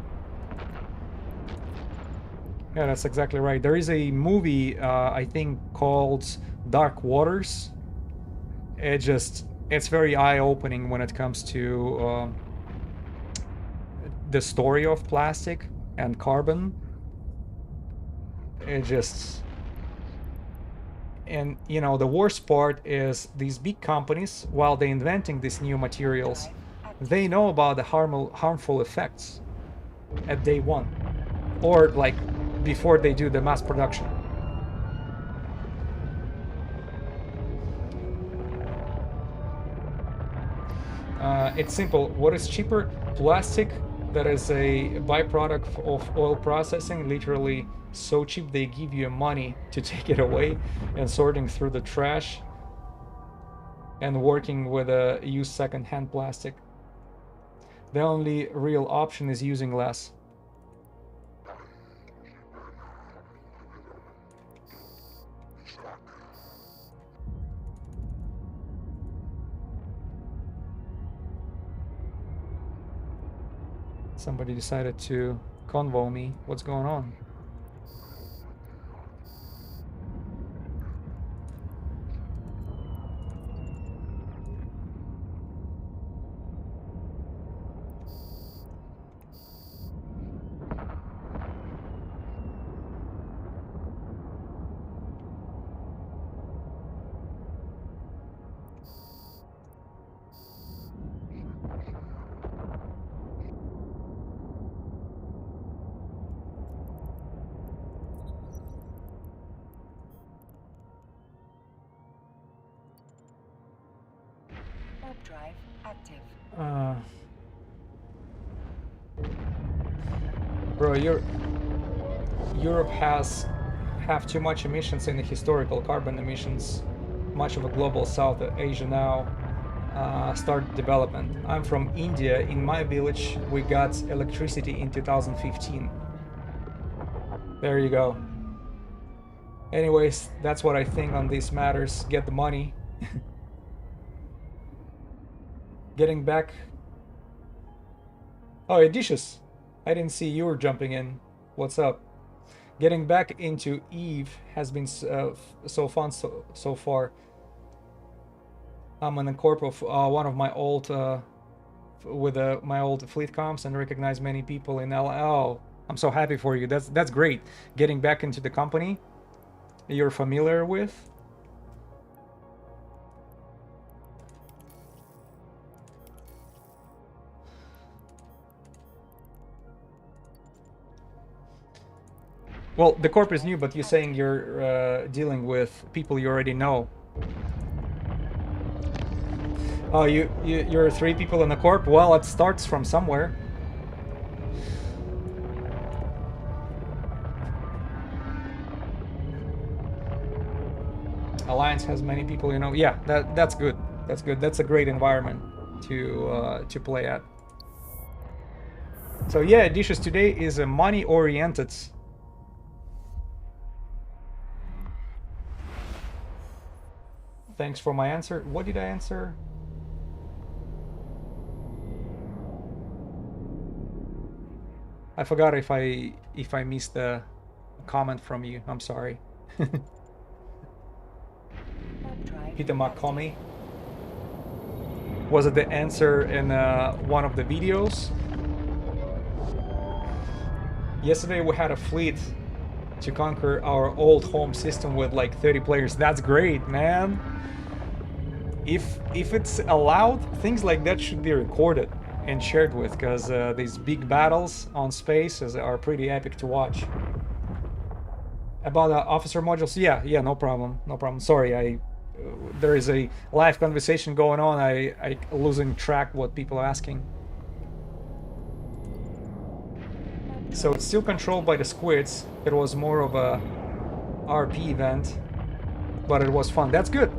Yeah, that's exactly right. There is a movie, I think, called Dark Waters. It's very eye-opening when it comes to the story of plastic and carbon. It just, and you know, the worst part is these big companies, while they're inventing these new materials, they know about the harmful effects at day one, or like before they do the mass production. It's simple. What is cheaper? Plastic that is a byproduct of oil processing, literally so cheap they give you money to take it away, and sorting through the trash and working with a used second-hand plastic. The only real option is using less. Somebody decided to convo me. What's going on? Warp drive active. Bro, Europe have too much emissions in the historical carbon emissions. Much of a global South Asia now start development. I'm from India. In my village, we got electricity in 2015. There you go. Anyways, that's what I think on these matters. Get the money. Getting back. Oh, Odysseus. I didn't see you were jumping in. What's up? Getting back into Eve has been so fun so far. I'm an incorp of one of my old with my old fleet comps and recognize many people in LL. Oh, I'm so happy for you. That's great. Getting back into the company you're familiar with. Well, the corp is new, but you're saying you're dealing with people you already know. Oh, you're 3 people in the corp? Well, it starts from somewhere. Alliance has many people, you know. Yeah, that's good. That's good. That's a great environment to play at. So yeah, Dishes today is a money-oriented. Thanks for my answer. What did I answer? I forgot if I missed a comment from you. I'm sorry. Peter McComey. Was it the answer in one of the videos? Yesterday we had a fleet to conquer our old home system with like 30 players. That's great, man. If it's allowed, things like that should be recorded and shared with, because these big battles on space are pretty epic to watch. About officer modules, yeah, no problem. Sorry, there is a live conversation going on. I losing track what people are asking. So it's still controlled by the squids. It was more of a RP event, but it was fun. That's good.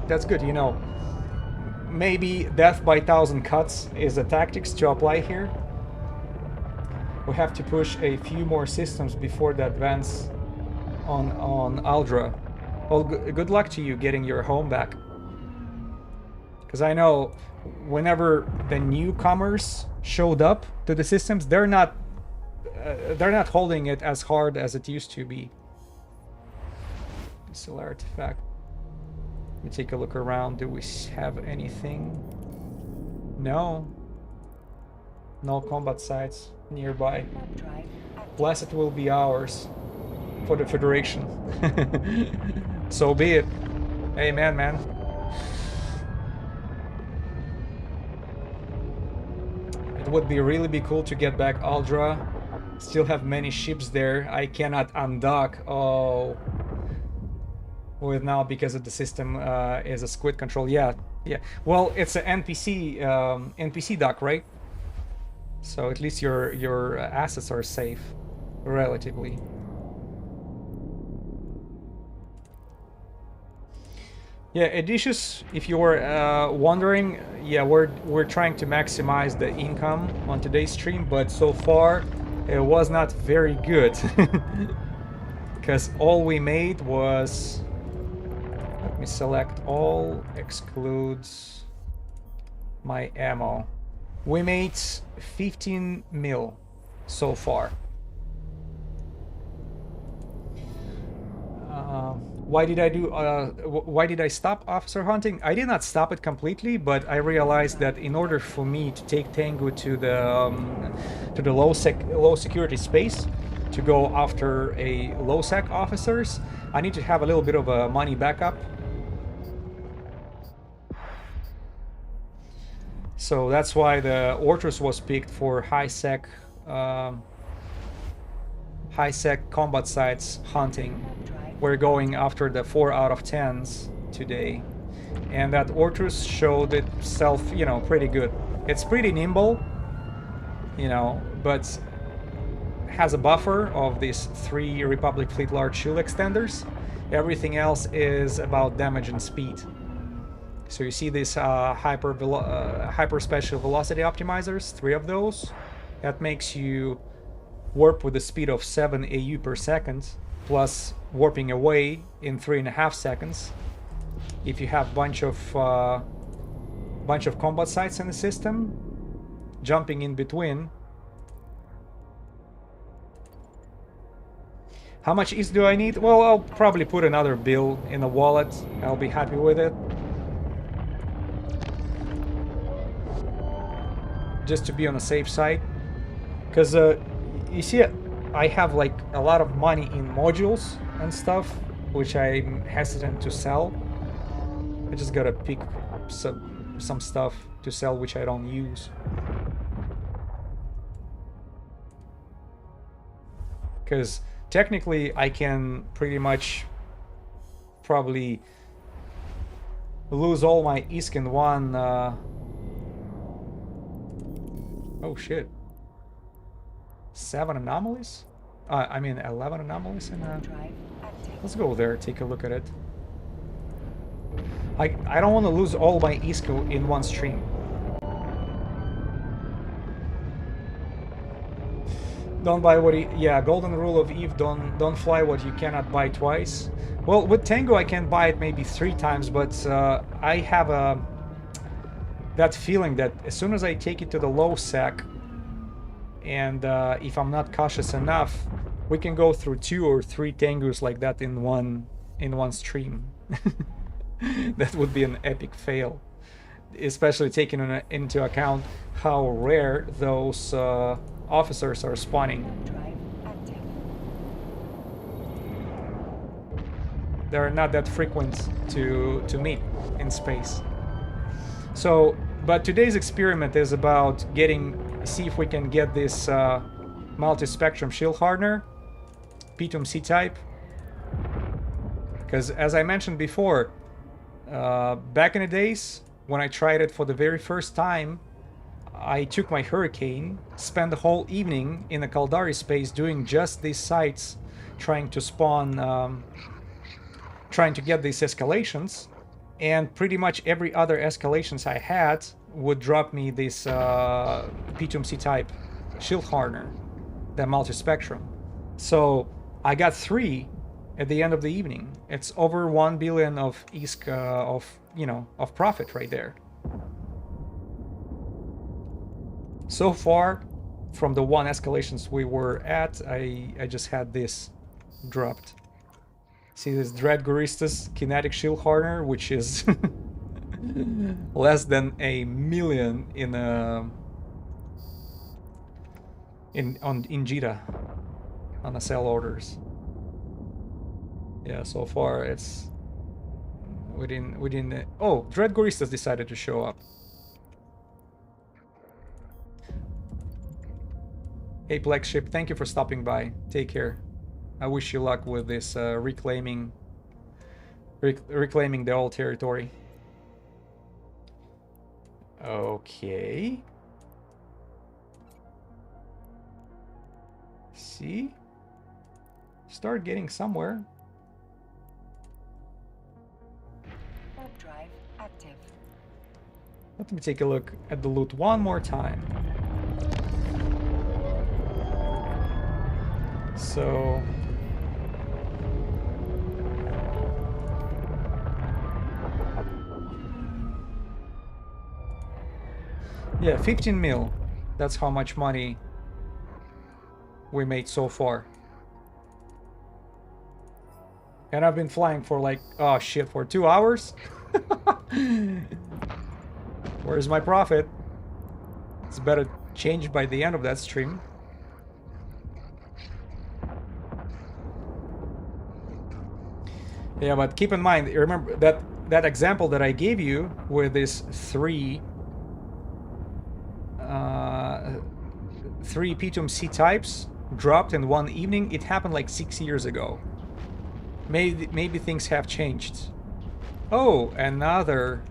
That's good, you know. Maybe death by 1,000 cuts is the tactics to apply here. We have to push a few more systems before the advance on Aldra. Well, good luck to you getting your home back. Because I know whenever the newcomers showed up to the systems, they're not holding it as hard as it used to be. Still artifact. Let me take a look around. Do we have anything? No. No combat sites nearby. Blessed will be ours for the Federation. So be it. Amen, man. It would really be cool to get back Aldra. Still have many ships there. I cannot undock. Oh. With now because of the system is a squid control. Yeah. Well, it's an NPC dock, right? So at least your assets are safe, relatively. Yeah, Odysseus, if you were wondering, yeah, we're trying to maximize the income on today's stream, but so far it was not very good. Because all we made was... Let me select all, excludes my ammo. We made 15 mil so far. Why did I stop officer hunting? I did not stop it completely, but I realized that in order for me to take Tengu to the low security space, to go after a low sec officers, I need to have a little bit of a money backup. So that's why the Ortrus was picked for Highsec combat sites hunting. We're going after the 4 out of 10s today, and that Ortrus showed itself, you know, pretty good. It's pretty nimble, you know, but has a buffer of these 3 Republic Fleet large shield extenders. Everything else is about damage and speed. So you see these hyper special velocity optimizers, 3 of those. That makes you warp with a speed of 7 AU per second, plus warping away in 3.5 seconds. If you have bunch of combat sites in the system, jumping in between. How much ETH do I need? Well, I'll probably put another bill in the wallet. I'll be happy with it. Just to be on a safe side. Because, you see, I have like a lot of money in modules and stuff, which I'm hesitant to sell. I just gotta pick some stuff to sell which I don't use. Because technically I can pretty much probably lose all my ISK in one... Oh shit. 7 anomalies? I mean 11 anomalies in Let's go there, take a look at it. I don't want to lose all my ISK in one stream. Don't buy what you... Yeah, golden rule of Eve, don't fly what you cannot buy twice. Well, with Tango I can buy it maybe 3 times, but I have that feeling that as soon as I take it to the low sec, and if I'm not cautious enough, we can go through 2 or 3 Tengus like that in one stream. That would be an epic fail, especially taking into account how rare those officers are spawning. They're not that frequent to meet in space. So, but today's experiment is about see if we can get this multi-spectrum shield hardener, P2M C type. Because as I mentioned before, back in the days when I tried it for the very first time, I took my Hurricane, spent the whole evening in the Caldari space doing just these sites, trying to spawn, trying to get these escalations, and pretty much every other escalations I had would drop me this P2M C type shield hardener, the multi-spectrum. So I got 3 at the end of the evening. It's over 1 billion of ISK of profit right there. So far, from the one escalations we were at, I just had this dropped. See this Dread Goristas kinetic shield hardener, which is less than a million in in Jita on the sell orders. Yeah, so far it's within the, oh, Dread Goristas decided to show up. Hey Black Ship, thank you for stopping by. Take care. I wish you luck with this reclaiming the old territory. Okay. See? Start getting somewhere. Warp drive active. Let me take a look at the loot one more time. So... yeah, 15 mil. That's how much money we made so far. And I've been flying for like, oh shit, for 2 hours? Where's my profit? It's better change by the end of that stream. Yeah, but keep in mind, remember that example that I gave you with this three P2M C types dropped in one evening. It happened like 6 years ago. Maybe things have changed. Oh, another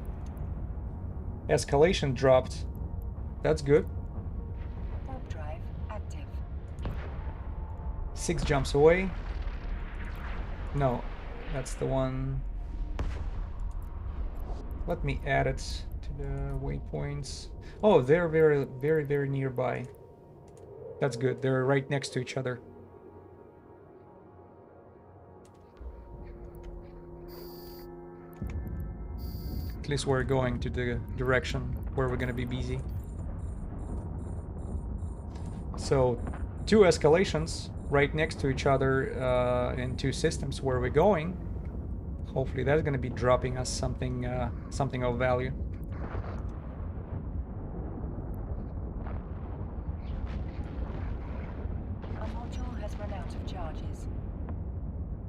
escalation dropped. That's good. Warp drive active. 6 jumps away. No, that's the one. Let me add it to the waypoints. Oh, they're very nearby. That's good. They're right next to each other. At least we're going to the direction where we're gonna be busy. So, 2 escalations right next to each other in 2 systems where we're going. Hopefully that's gonna be dropping us something something of value. A module has run out of charges.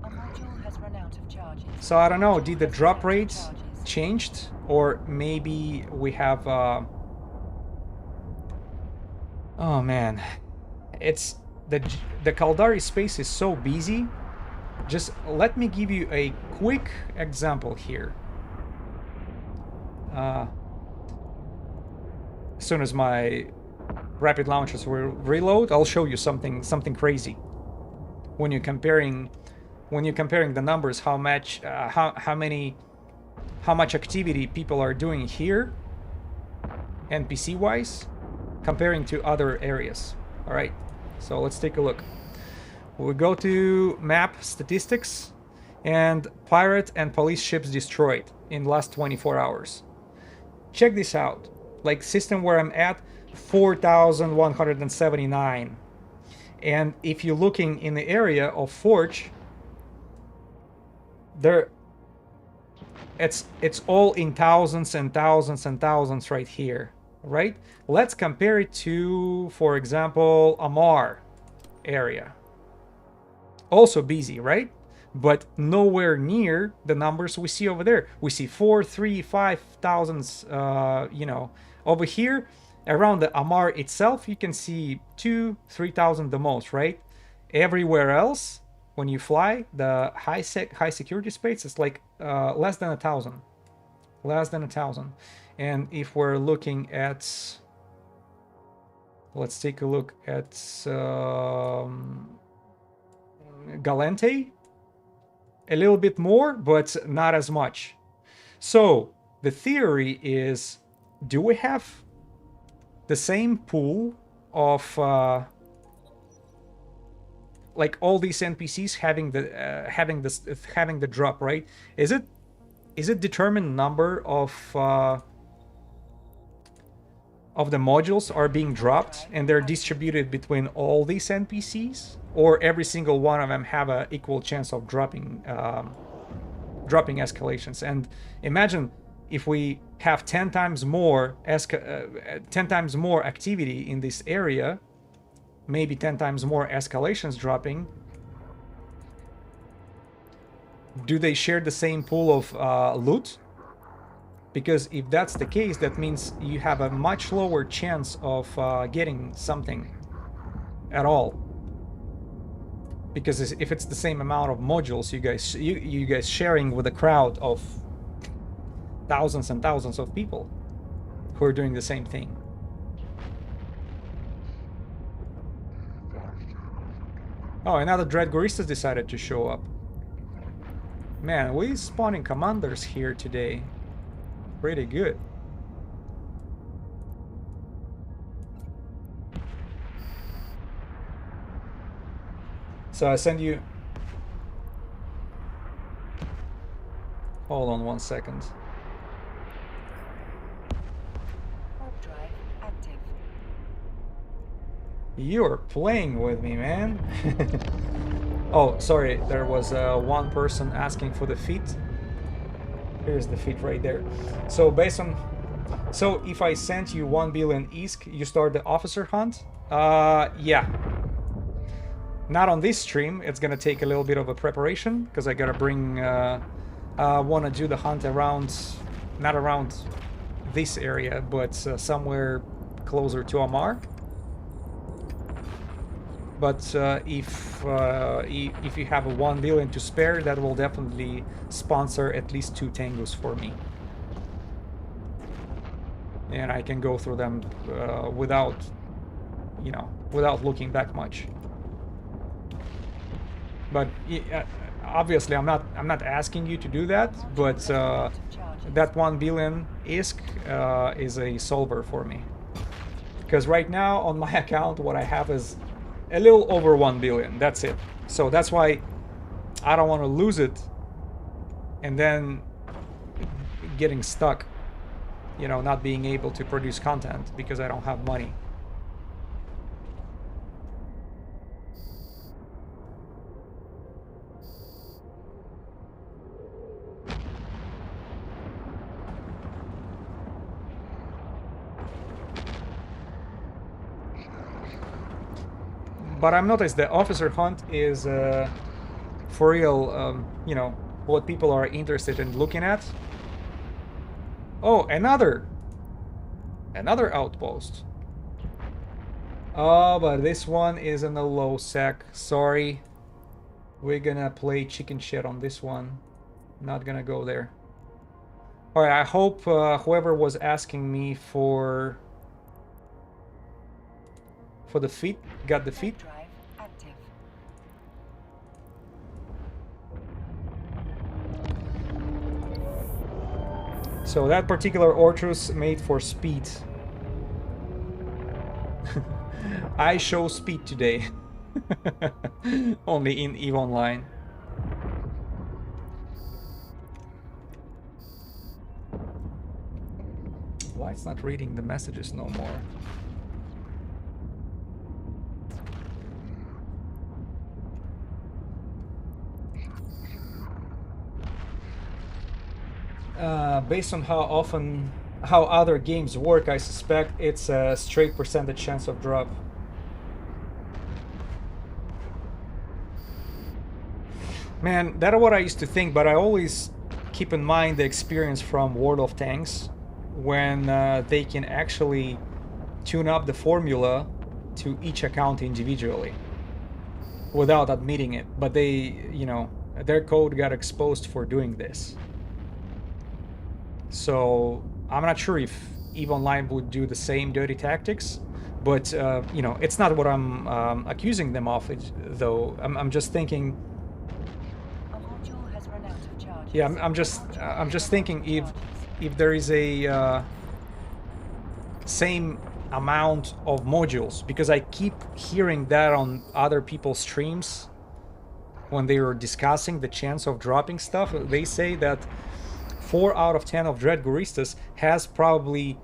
A module has run out of charges. So I don't know, Module did the has drop run out of rates charges. changed, or maybe we have oh man, it's the Kaldari space is so busy. Just let me give you a quick example here. As soon as my rapid launchers will reload, I'll show you something crazy. When you're comparing the numbers, how much activity people are doing here, NPC wise, comparing to other areas. All right, so let's take a look. We go to map statistics, and pirate and police ships destroyed in the last 24 hours. Check this out. Like system where I'm at, 4,179. And if you're looking in the area of Forge, there it's all in thousands and thousands and thousands right here, right? Let's compare it to, for example, Amar area. Also busy, right? But nowhere near the numbers we see over there. We see 4, 3, 5,000, you know. Over here, around the Amar itself, you can see 2, 3,000 the most, right? Everywhere else, when you fly, the high security space is like less than 1,000. Less than 1,000. And if we're looking at... let's take a look at Galente. A little bit more, but not as much. So the theory is, do we have the same pool of like all these NPCs having the drop, right? Is it determined number of of the modules are being dropped and they're distributed between all these NPCs, or every single one of them have an equal chance of dropping escalations. And imagine if we have 10 times more 10 times more activity in this area, maybe 10 times more escalations dropping. Do they share the same pool of loot? Because if that's the case, that means you have a much lower chance of getting something at all. Because if it's the same amount of modules you guys sharing with a crowd of thousands and thousands of people who are doing the same thing. Oh, another Dread Goristas decided to show up. Man, we're spawning commanders here today. Pretty good. So I send you... Hold on 1 second. Warp drive active. You're playing with me, man. Oh, sorry, there was one person asking for the feat. Here's the feat right there. So based on... So if I sent you 1 billion ISK, you start the officer hunt? Yeah. Not on this stream. It's gonna take a little bit of a preparation, because I gotta bring... I want to do the hunt around... Not around this area, but somewhere closer to Amar. But if you have a 1 billion to spare, that will definitely sponsor at least 2 tangos for me. And I can go through them without, you know, without looking back much. But obviously, I'm not asking you to do that. But that 1 billion ISK is a solver for me. Because right now on my account, what I have is a little over 1 billion. That's it. So that's why I don't want to lose it and then getting stuck, you know, not being able to produce content because I don't have money. But I've noticed the officer hunt is for real, you know, what people are interested in looking at. Oh, another outpost. Oh, but this one is in a low sec. Sorry. We're gonna play chicken shit on this one. Not gonna go there. Alright, I hope whoever was asking me for the feat got the feat. So that particular Ortrus made for speed. I show speed today. Only in EVE Online. Why it's not reading the messages no more? Based on how other games work, I suspect it's a straight percentage chance of drop. Man, that's what I used to think, but I always keep in mind the experience from World of Tanks when they can actually tune up the formula to each account individually without admitting it. But they, you know, their code got exposed for doing this. So I'm not sure if EVE Online would do the same dirty tactics, but you know, it's not what I'm accusing them of, though. I'm just thinking. Yeah, I'm just thinking if there is a same amount of modules, because I keep hearing that on other people's streams when they were discussing the chance of dropping stuff. They say that 4 out of 10 of Dread Goristas has probably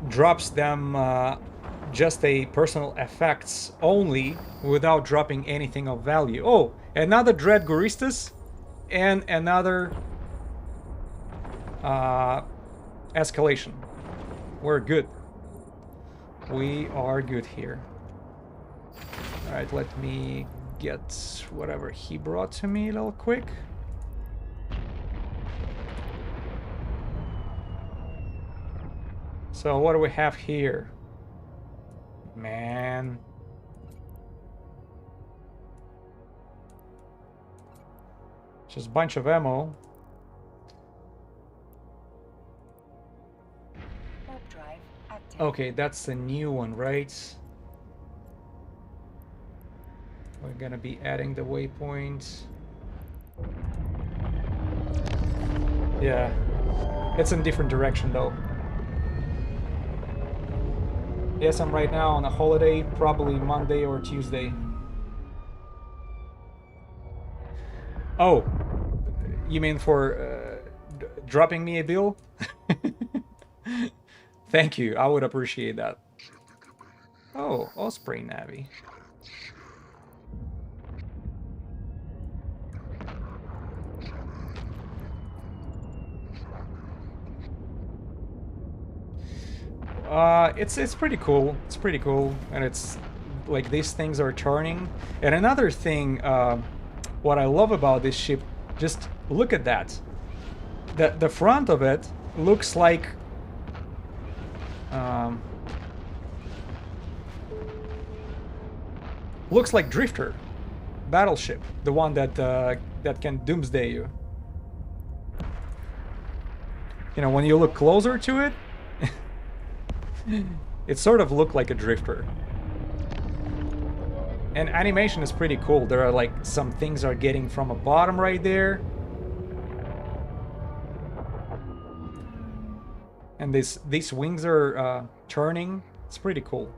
drops them just a personal effects only without dropping anything of value. Oh, another Dread Guristas and another escalation. We're good. We are good here. Alright, let me get whatever he brought to me a little quick. So what do we have here? Man. Just a bunch of ammo. Drive active. Okay, that's the new one, right? We're gonna be adding the waypoint. Yeah. It's in different direction though. Yes, I'm right now on a holiday, probably Monday or Tuesday. Oh, you mean for dropping me a bill? Thank you, I would appreciate that. Oh, Osprey Navy. It's pretty cool. It's pretty cool, and it's like these things are turning. And another thing, what I love about this ship, just look at that. The front of it looks like Drifter, battleship, the one that that can doomsday you. You know, when you look closer to it. It sort of looked like a Drifter. And animation is pretty cool. There are like some things are getting from a bottom right there. And these wings are turning. It's pretty cool.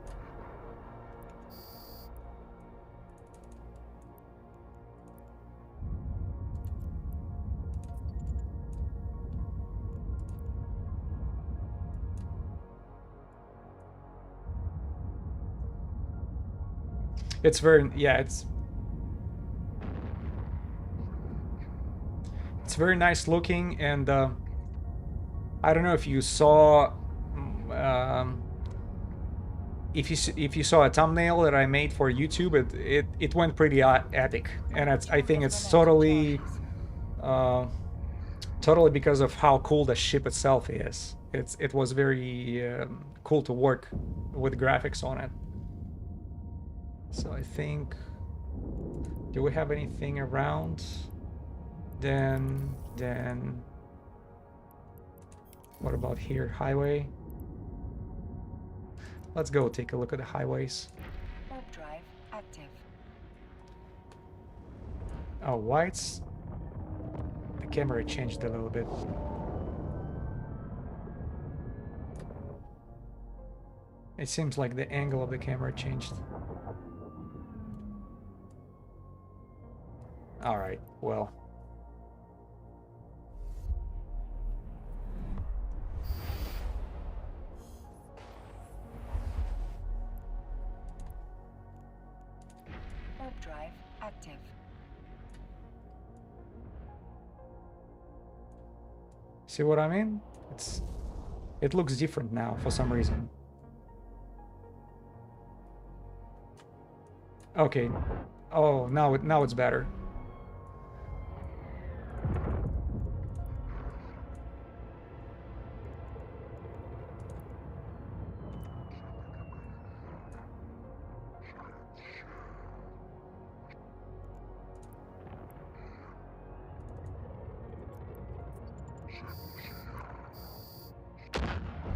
It's very, yeah, it's very nice looking, and I don't know if you saw if you saw a thumbnail that I made for YouTube. It went pretty epic, and I think it's totally totally because of how cool the ship itself is. It was very cool to work with graphics on it. So I think, do we have anything around? Then what about here? Highway? Let's go take a look at the highways. Warp drive active. Oh, why it's... The camera changed a little bit. It seems like the angle of the camera changed. Alright, well. Warp drive active. See what I mean? It looks different now for some reason. Okay. Oh, now it's better.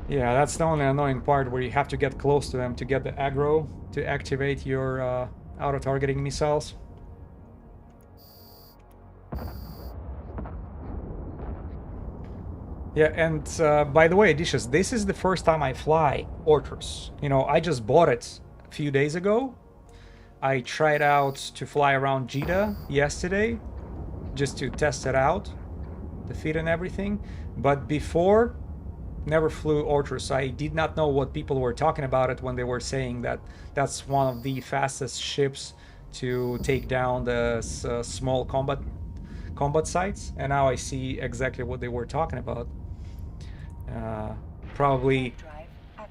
Yeah, that's the only annoying part, where you have to get close to them to get the aggro to activate your auto-targeting missiles. Yeah, and by the way, Dishes, this is the first time I fly Ortrus. You know, I just bought it a few days ago. I tried out to fly around Jeddah yesterday, just to test it out, the feed and everything. But before never flew Ortrus. I did not know what people were talking about it when they were saying that that's one of the fastest ships to take down the small combat sites, and now I see exactly what they were talking about. Probably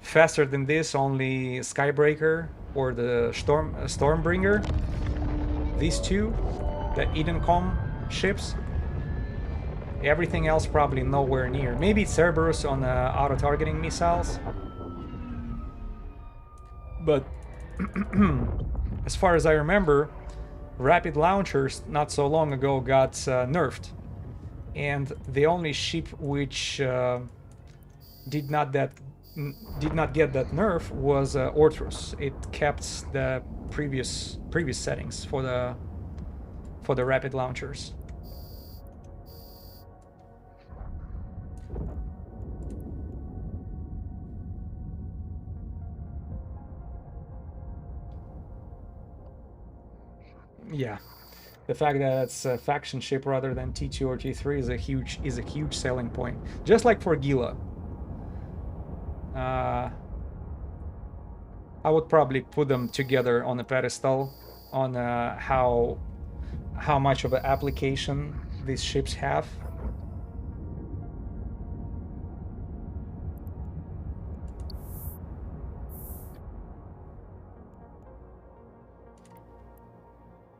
faster than this, only Skybreaker or the Stormbringer. These two, the Edencom ships. Everything else probably nowhere near. Maybe Cerberus on auto-targeting missiles. But as far as I remember, rapid launchers not so long ago got nerfed. And the only ship which did not get that nerf was Ortrus. It kept the previous settings for the rapid launchers. Yeah, the fact that it's a faction ship rather than T2 or T3 is a huge selling point. Just like for Gila. I would probably put them together on a pedestal on how much of an application these ships have.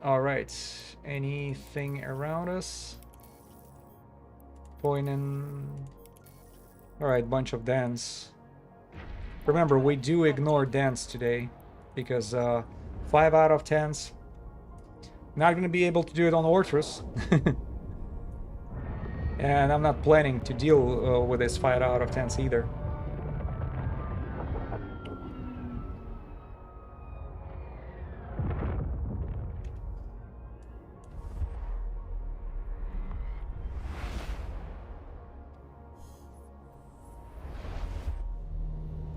All right, anything around us? Poinen. All right, bunch of dance. Remember, we do ignore dance today because 5 out of 10s. Not going to be able to do it on Ortrus. And I'm not planning to deal with this 5 out of 10s either.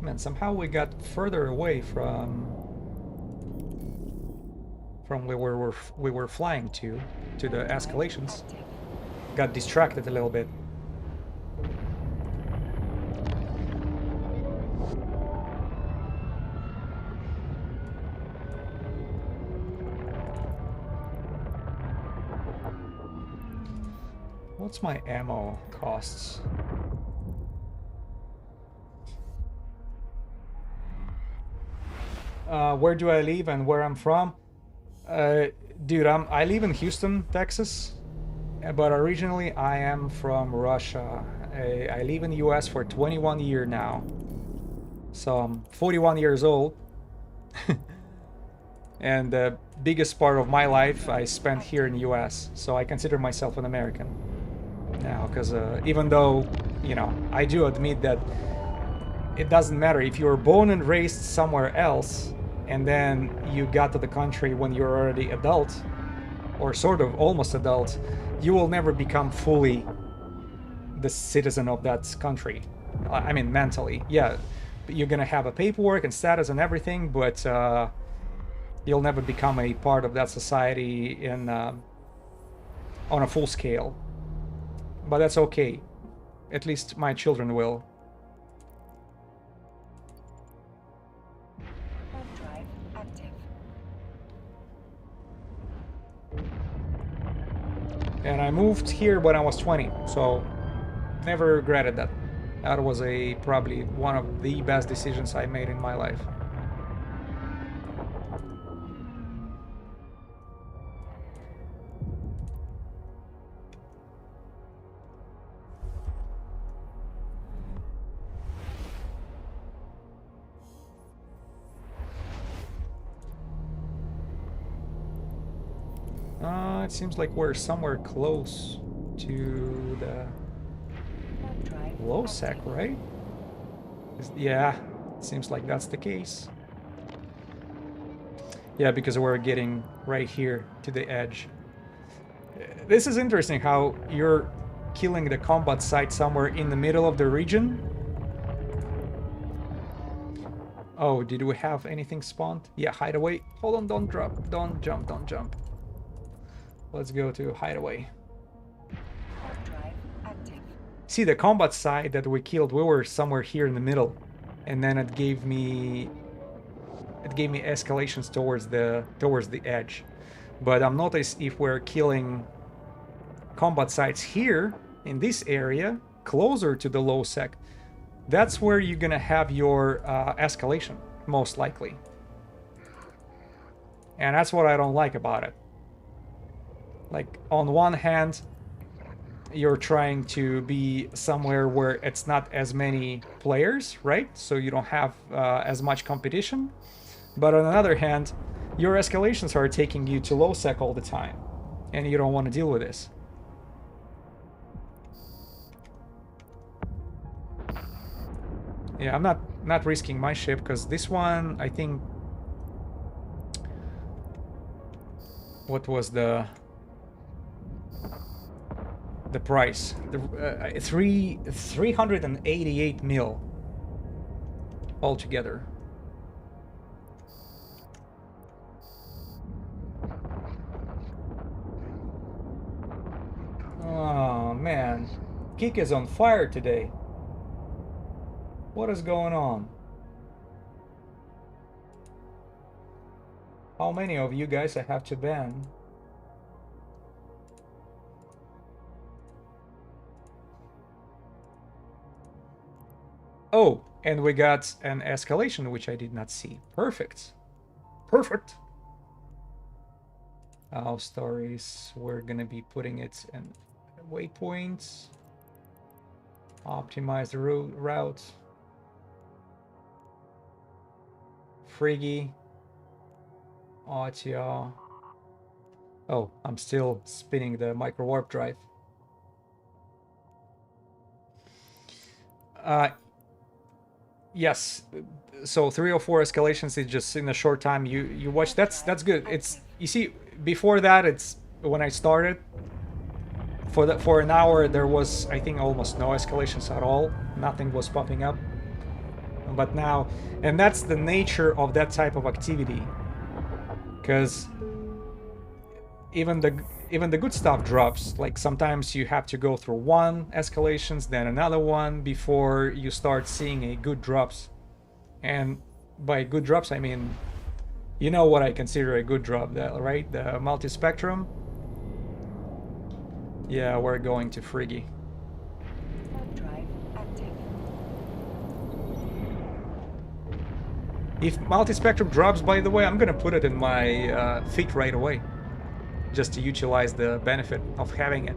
Man, somehow we got further away from where we were flying to the escalations. Got distracted a little bit. What's my ammo costs? Where do I live and where I'm from? Dude, I live in Houston, Texas, but originally I am from Russia. I live in the US for 21 years now, so I'm 41 years old. And the biggest part of my life I spent here in the US, so I consider myself an American now, because even though, you know, I do admit that it doesn't matter if you were born and raised somewhere else and then you got to the country when you're already adult, or sort of almost adult, you will never become fully the citizen of that country. I mean, mentally, yeah, you're gonna have a paperwork and status and everything, but you'll never become a part of that society in on a full scale. But that's okay. At least my children will. And I moved here when I was 20, so never regretted that. That was probably one of the best decisions I made in my life. It seems like we're somewhere close to the Highsec, right? Yeah, it seems like that's the case. Yeah, because we're getting right here to the edge. This is interesting how you're killing the combat site somewhere in the middle of the region. Oh, did we have anything spawned? Yeah, hideaway. Hold on, don't drop, don't jump, don't jump. Let's go to hideaway. See, the combat side that we killed, we were somewhere here in the middle, and then it gave me escalations towards the edge. But I'm noticed if we're killing combat sites here in this area, closer to the low sec, that's where you're gonna have your escalation, most likely. And that's what I don't like about it. Like, on one hand, you're trying to be somewhere where it's not as many players, right? So you don't have as much competition. But on the other hand, your escalations are taking you to low sec all the time, and you don't want to deal with this. Yeah, I'm not risking my ship, because this one, I think... What was the price? The 388 mil altogether. Oh man, Geek is on fire today. What is going on? How many of you guys I have to ban? Oh, and we got an escalation, which I did not see. Perfect. Perfect. Our stories, we're gonna be putting it in waypoints. Optimize the route. Friggy. Atia. Oh, I'm still spinning the micro warp drive. Yes, so 3 or 4 escalations is just in a short time you watch. That's good. It's, you see, before that, it's when I started for an hour there was, I think, almost no escalations at all. Nothing was popping up. But now, and that's the nature of that type of activity, because even the good stuff drops. Like, sometimes you have to go through one escalations, then another one, before you start seeing a good drops. And by good drops, I mean, you know what I consider a good drop, right? The multi-spectrum. Yeah, we're going to Friggy. Drive active. If multi-spectrum drops, by the way, I'm gonna put it in my feet right away, just to utilize the benefit of having it.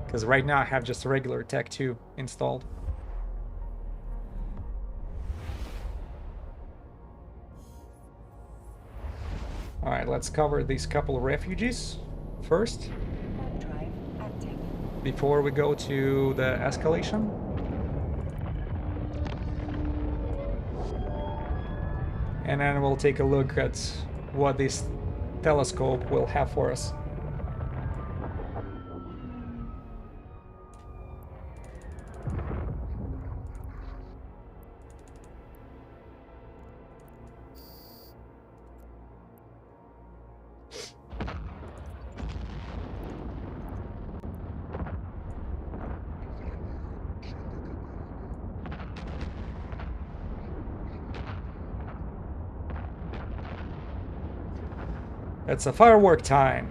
Because right now I have just a regular Tech 2 installed. Alright, let's cover these couple of refugees first, Drive active. before we go to the escalation. And then we'll take a look at what this telescope will have for us. It's a firework time.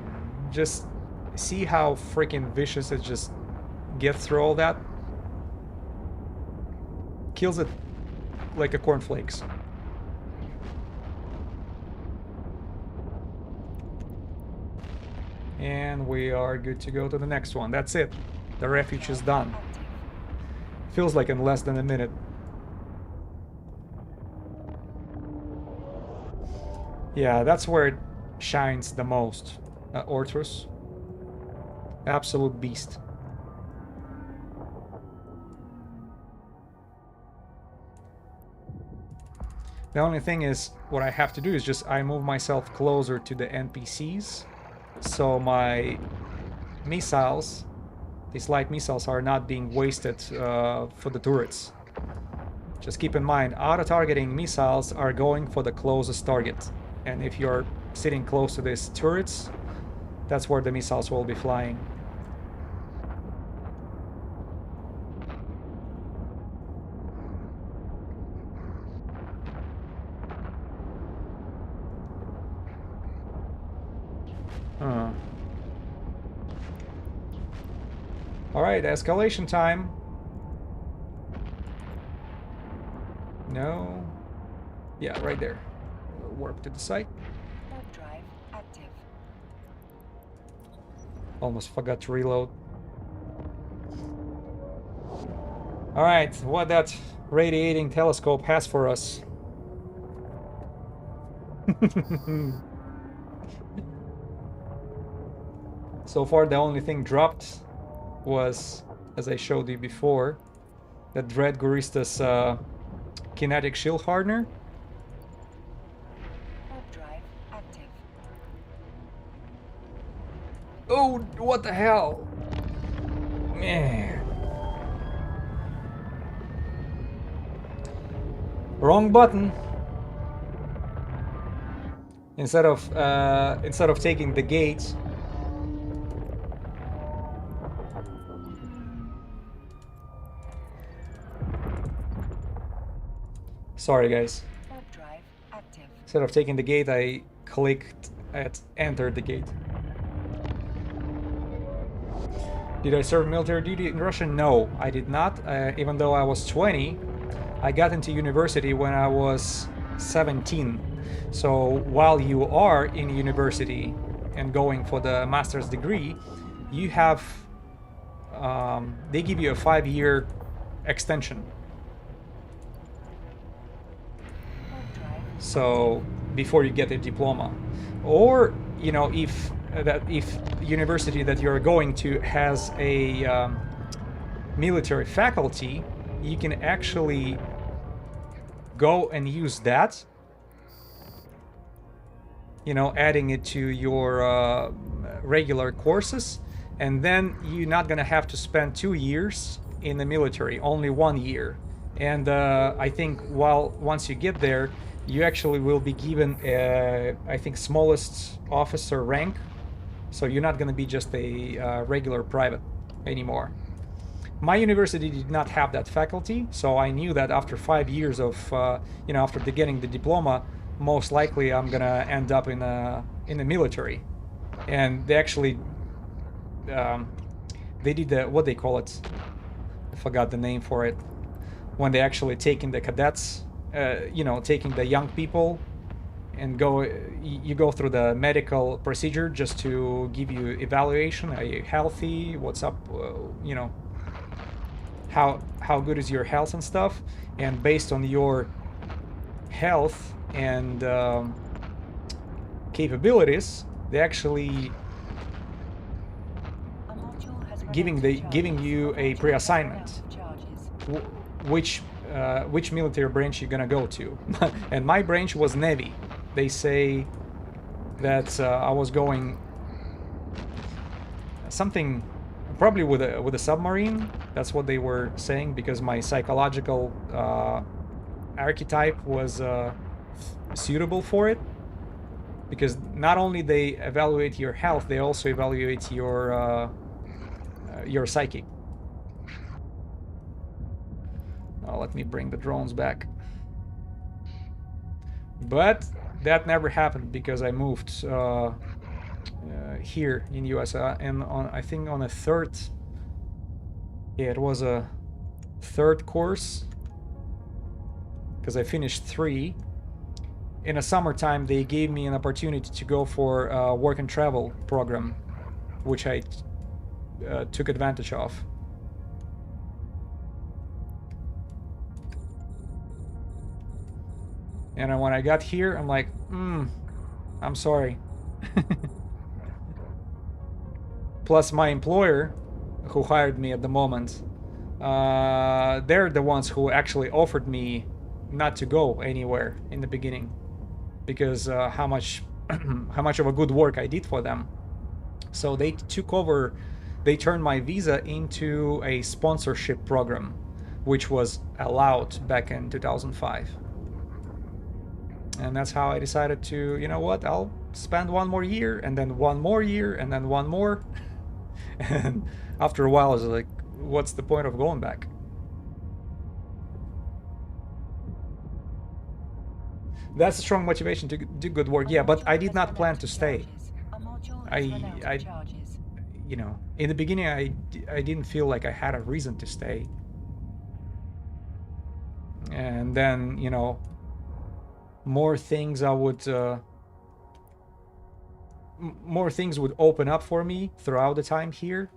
Just see how freaking vicious it just gets through all that. Kills it like a cornflakes. And we are good to go to the next one. That's it. The refuge is done. Feels like in less than a minute. Yeah, that's where it shines the most. Ortrus. Absolute beast. The only thing is, what I have to do is just I move myself closer to the NPCs, so my missiles, these light missiles, are not being wasted for the turrets. Just keep in mind, auto-targeting missiles are going for the closest target, and if you're sitting close to these turrets, that's where the missiles will be flying. Huh. Alright, escalation time. No. Yeah, right there. Warp to the site. Warp drive active. Almost forgot to reload. Alright, what that radiating telescope has for us. So far the only thing dropped was, as I showed you before, the Dread Gorista's kinetic shield hardener. Warp drive active. Oh, what the hell? Man. Wrong button. Instead of taking the gate, sorry guys. Warp drive active. Instead of taking the gate, I clicked at enter the gate. Did I serve military duty in Russia? No, I did not. Even though I was 20, I got into university when I was 17. So while you are in university and going for the master's degree, you have they give you a 5-year extension. Warp drive. So before you get a diploma, or you know, if university that you're going to has a military faculty, you can actually go and use that, you know, adding it to your regular courses, and then you're not gonna have to spend 2 years in the military, only 1 year. And I think once you get there, you actually will be given I think smallest officer rank, so you're not gonna be just a regular private anymore. My university did not have that faculty, so I knew that after 5 years of, you know, after getting the diploma, most likely I'm gonna end up in the military. And they actually, they did what they call it. I forgot the name for it. When they actually taking the cadets, you know, taking the young people, and you go through the medical procedure just to give you evaluation. Are you healthy? What's up? You know. How good is your health and stuff, and based on your health and capabilities, they actually A module has run giving out the of giving charges. you A a module has run pre-assignment, out of charges. which military branch you're gonna go to. And my branch was Navy. They say that I was going something probably with a submarine. That's what they were saying, because my psychological archetype was suitable for it. Because not only they evaluate your health, they also evaluate your psyche. Let me bring the drones back. But that never happened because I moved here in US, and I think on a third, yeah, it was a third course, because I finished 3. In the summertime, they gave me an opportunity to go for a work and travel program, which I took advantage of. And when I got here, I'm like, I'm sorry. Plus, my employer, who hired me at the moment, they're the ones who actually offered me not to go anywhere in the beginning, because how much of a good work I did for them. So they took over, they turned my visa into a sponsorship program, which was allowed back in 2005. And that's how I decided to, you know what, I'll spend 1 more year, and then 1 more year, and then 1 more. And after a while, I was like, what's the point of going back? That's a strong motivation to do good work. Yeah, but I did not plan to stay. has run out I of charges. you know, in the beginning, I didn't feel like I had a reason to stay. And then, you know, more things more things would open up for me throughout the time here.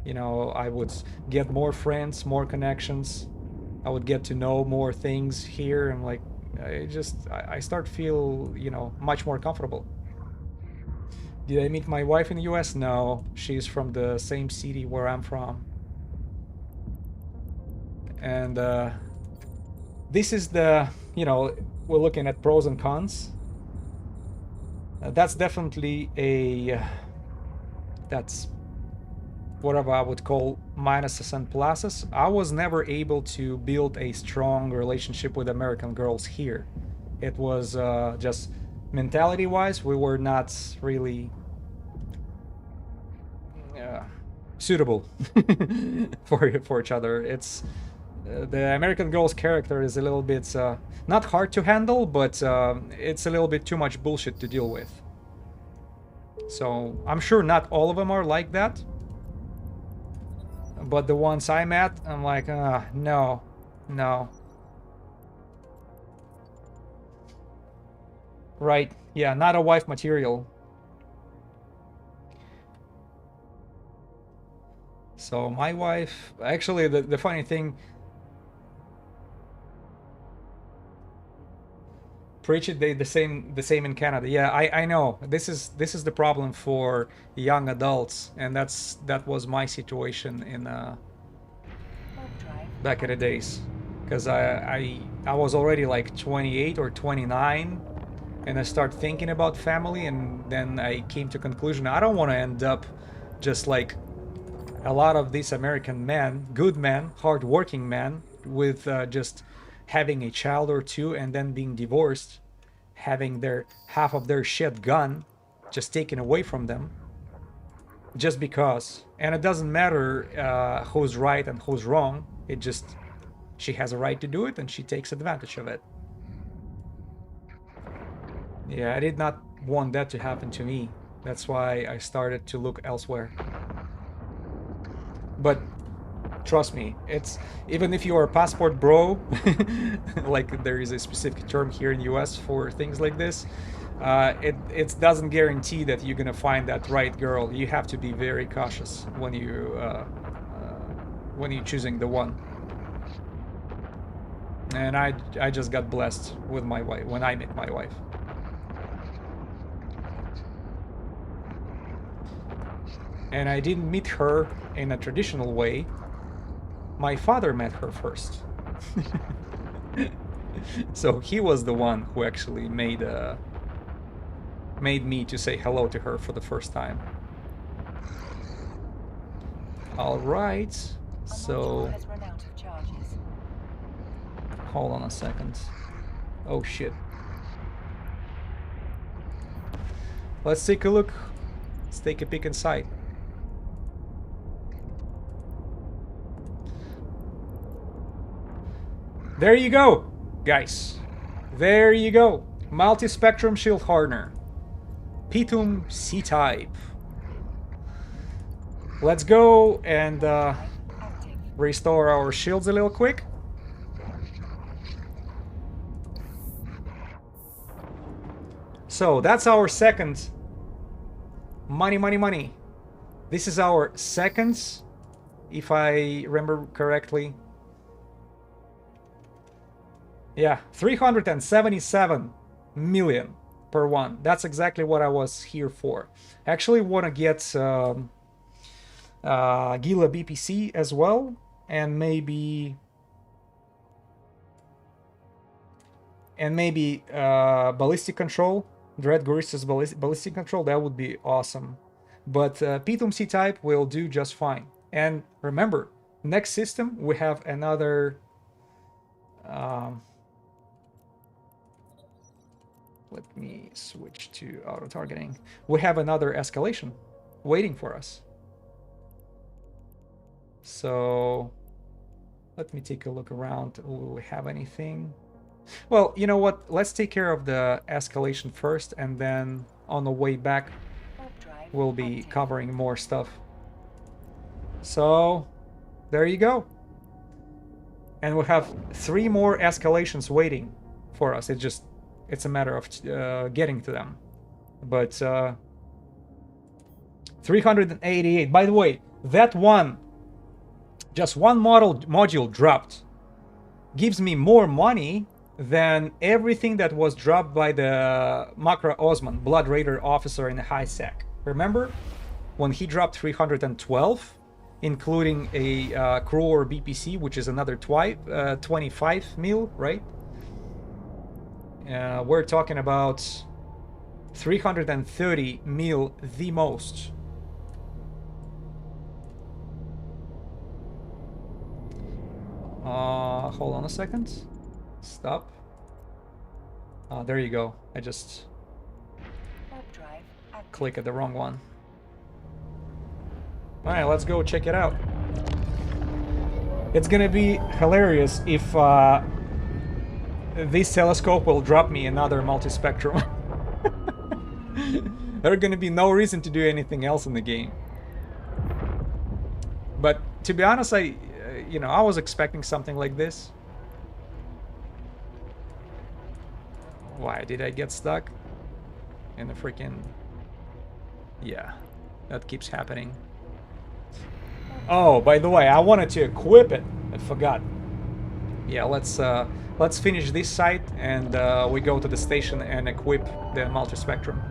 You know, I would get more friends, more connections. I would get to know more things here, and like, I start feel, you know, much more comfortable. Did I meet my wife in the US? No, she's from the same city where I'm from. And this is the, you know, we're looking at pros and cons. That's definitely that's whatever I would call minuses and pluses. I was never able to build a strong relationship with American girls here. It was just mentality-wise, we were not really suitable for each other. It's the American girl's character is a little bit not hard to handle, but it's a little bit too much bullshit to deal with. So I'm sure not all of them are like that, but the ones I met, I'm like, no, no. Right, yeah, not a wife material. So my wife, actually, the funny thing, preach it, the same in Canada. Yeah, I know. This is the problem for young adults, and that was my situation in back in the days, because I was already like 28 or 29, and I start thinking about family, and then I came to conclusion I don't want to end up just like a lot of these American men, good men, hardworking men, with just having a child or two and then being divorced, having their half of their shit gone, just taken away from them, just because. And it doesn't matter who's right and who's wrong. It just, she has a right to do it and she takes advantage of it. Yeah, I did not want that to happen to me. That's why I started to look elsewhere. But trust me, it's, even if you are a passport bro, like there is a specific term here in the US for things like this, it doesn't guarantee that you're gonna find that right girl. You have to be very cautious when you're choosing the one. And I just got blessed with my wife when I met my wife. And I didn't meet her in a traditional way. My father met her first. So he was the one who actually made me to say hello to her for the first time. All right, so hold on a second. Oh shit. Let's take a look. Let's take a peek inside. There you go, guys. There you go. Multi-spectrum shield hardener. Pitum C-type. Let's go and restore our shields a little quick. So that's our second. Money, money, money. This is our second, if I remember correctly. Yeah, 377 million per one. That's exactly what I was here for. I actually want to get Gila BPC as well, and maybe ballistic control, Dread Gorista's ballistic control. That would be awesome. But Pitum C type will do just fine. And remember, next system we have another. Let me switch to auto targeting. We have another escalation waiting for us. So let me take a look around. Do we have anything? Well, you know what? Let's take care of the escalation first, and then on the way back, we'll be covering more stuff. So there you go. And we have 3 more escalations waiting for us. It's a matter of getting to them. But 388. By the way, that one, just one module dropped, gives me more money than everything that was dropped by the Makra Osman, Blood Raider officer in the Highsec. Remember when he dropped 312, including a crew or BPC, which is another 25 mil, right? We're talking about 330 mil the most. Hold on a second. Stop. There you go. I just click at the wrong one. Alright, let's go check it out. It's gonna be hilarious if this telescope will drop me another multispectrum. There's gonna be no reason to do anything else in the game. But to be honest, I was expecting something like this. Why did I get stuck in the freaking... Yeah, that keeps happening. Oh, by the way, I wanted to equip it. I forgot. Yeah, let's finish this site and we go to the station and equip the multispectrum.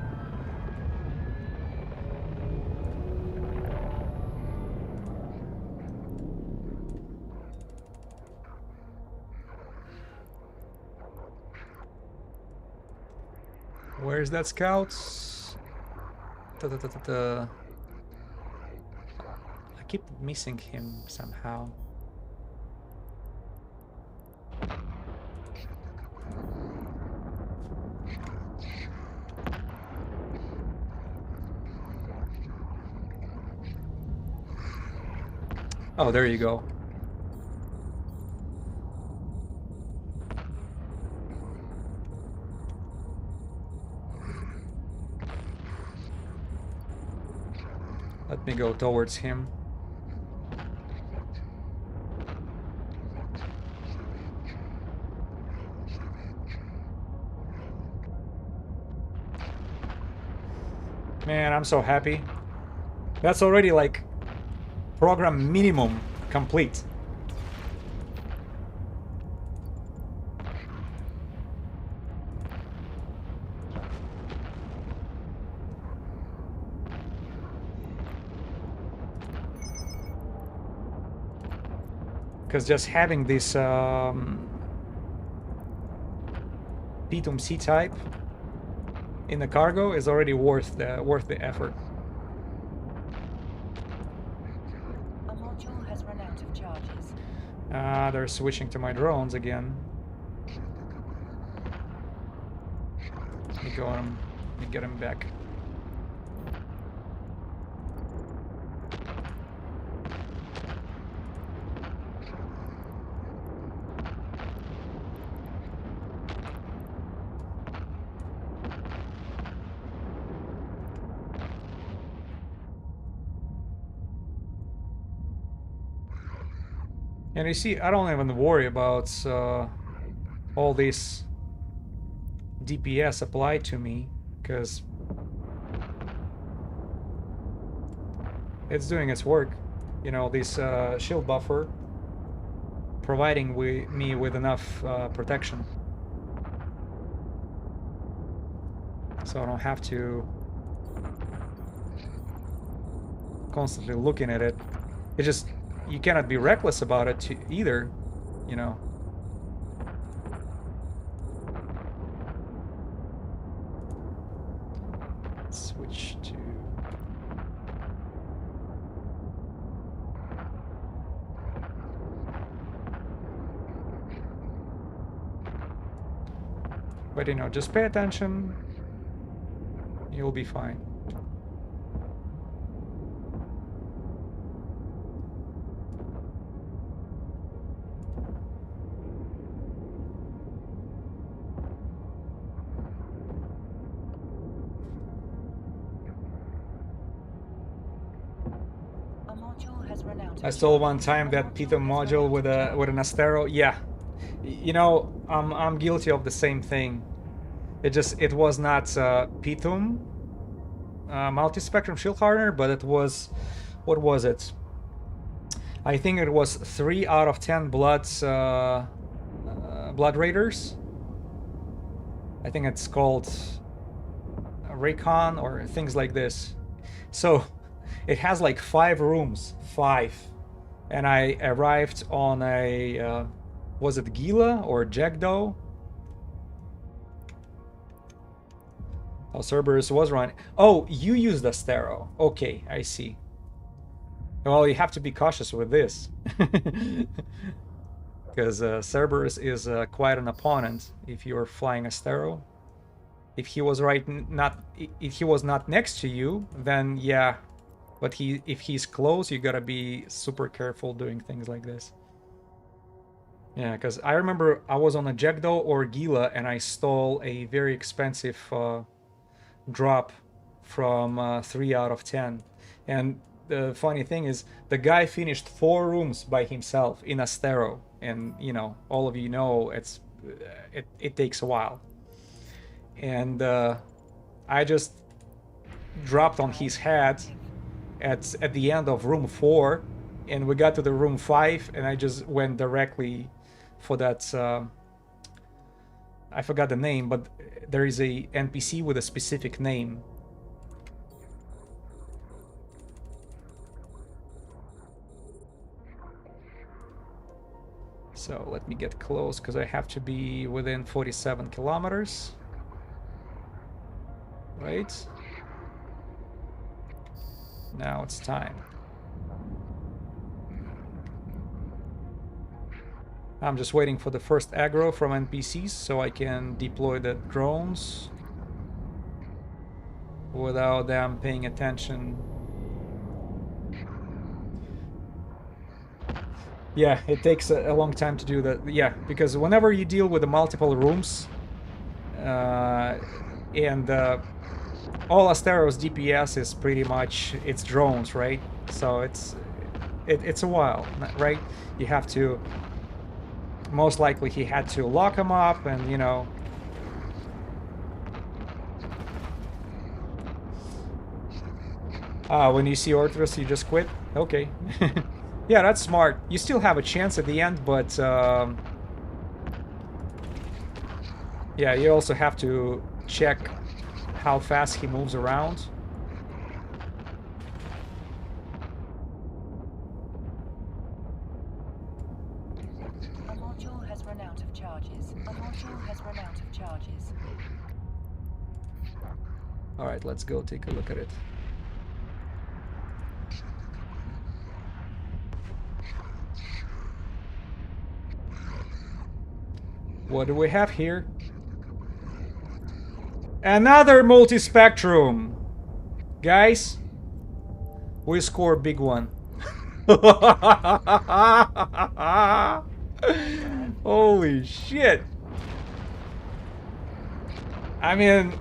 Where's that scout? I keep missing him somehow. Oh, there you go. Let me go towards him. Man, I'm so happy. That's already like program minimum complete. Because just having this P2M C type in the cargo is already worth the effort. A module has run out of charges. They're switching to my drones again. Let me go on him. Let me get him back. And you see, I don't even worry about all this DPS applied to me, because it's doing its work. You know, this shield buffer providing me with enough protection. So I don't have to constantly looking at it. It just... You cannot be reckless about it either, you know. Let's switch to... But you know, just pay attention. You'll be fine. run out of I stole one charges. time A that module Python has run module out with of an Astero. Yeah, you know, I'm guilty of the same thing. It was not Python multi-spectrum shield hardener, but it was, what was it? I think it was 3 out of 10 blood raiders. I think it's called Raycon or things like this. So it has like 5 rooms, 5. And I arrived on a, was it Gila or Jackdaw? Oh, Cerberus was running. Oh, you used Astero. Okay, I see. Well, you have to be cautious with this. Because Cerberus is quite an opponent if you're flying Astero. If he was if he was not next to you, then yeah. But if he's close, you gotta be super careful doing things like this. Yeah, because I remember I was on a Jackdaw or Gila and I stole a very expensive drop from 3 out of 10. And the funny thing is, the guy finished 4 rooms by himself in Astero. And, you know, all of you know it takes a while. And I just dropped on his head at the end of room 4, and we got to the room 5, and I just went directly for that. I forgot the name, but there is a NPC with a specific name. So let me get close, because I have to be within 47 kilometers. Right? Now it's time. I'm just waiting for the first aggro from NPCs so I can deploy the drones without them paying attention. Yeah, it takes a long time to do that. Yeah, because whenever you deal with the multiple rooms and all Astero's DPS is pretty much it's drones, right? So it's a while, right? You have to, most likely he had to lock him up, and you know. When you see Orthrus, you just quit? Okay. Yeah, that's smart. You still have a chance at the end, but yeah, you also have to check how fast he moves around. A module has run out of charges. A module has run out of charges. Alright, let's go take a look at it. What do we have here? Another multi-spectrum! Guys, we score a big one. Holy shit! I mean,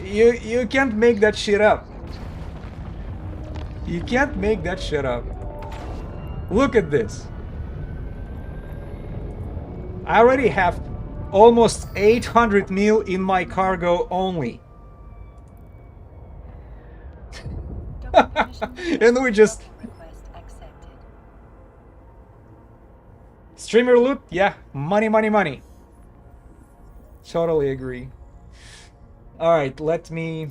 you can't make that shit up. You can't make that shit up. Look at this. I already have almost 800 mil in my cargo only. And we just... Streamer loot? Yeah. Money, money, money. Totally agree. Alright, let me...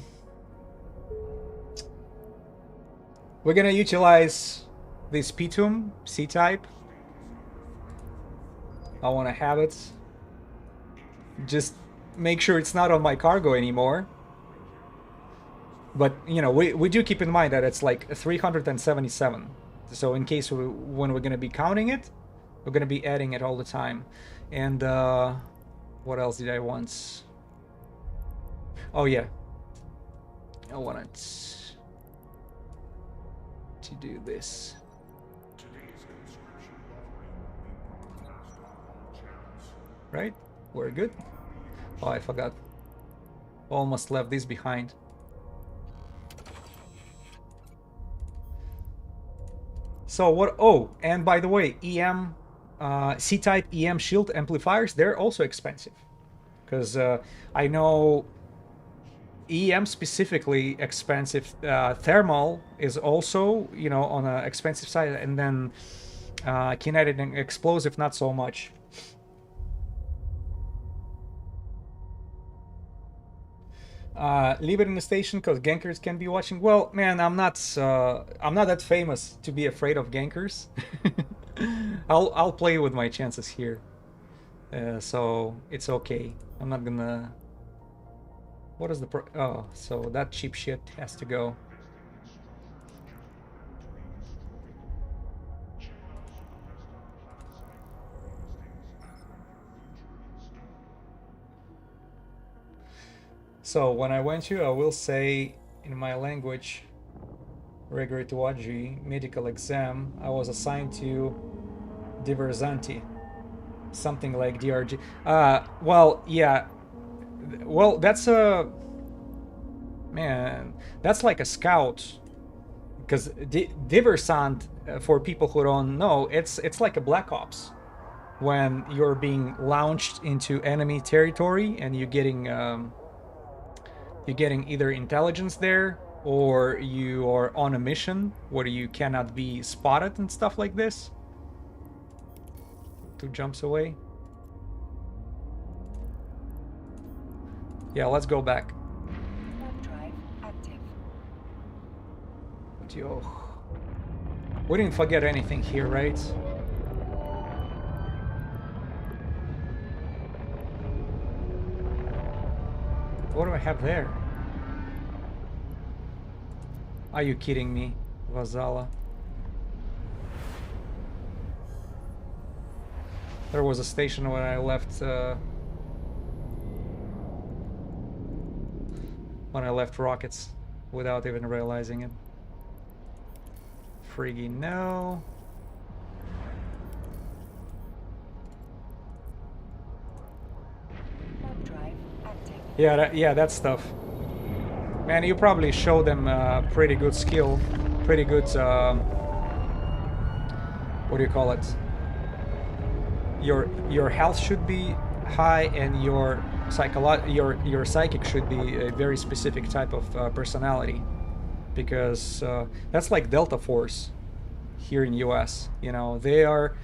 We're gonna utilize this Pitum C-type. I want to have it. Just make sure it's not on my cargo anymore. But, you know, we do keep in mind that it's like 377. So in case when we're going to be counting it, we're going to be adding it all the time. And what else did I want? Oh, yeah. I wanted to do this. Right? We're good. Oh, I forgot. Almost left this behind. So what? Oh, and by the way, EM, C-type EM shield amplifiers, they're also expensive, because I know EM specifically expensive. Thermal is also, you know, on an expensive side, and then kinetic and explosive not so much. Leave it in the station because gankers can be watching. Well, man, I'm not that famous to be afraid of gankers. I'll play with my chances here, so it's okay. I'm not gonna. What is the oh? So that cheap shit has to go. So when I went to, I will say in my language, Regrituaji medical exam, I was assigned to Diversanti, something like DRG. Well, yeah. Well, that's a man. That's like a scout, because Diversant, for people who don't know, it's like a Black Ops. When you're being launched into enemy territory and you're getting either intelligence there, or you are on a mission where you cannot be spotted and stuff like this. 2 jumps away. Yeah, let's go back. Warp drive active. Yo. We didn't forget anything here, right? What do I have there? Are you kidding me, Vazala? There was a station when I left rockets without even realizing it. Friggy, no. Warp drive active. Yeah, that stuff. Man, you probably show them pretty good skill, pretty good. What do you call it? Your health should be high, and your psychic should be a very specific type of personality, because that's like Delta Force here in US. You know, they are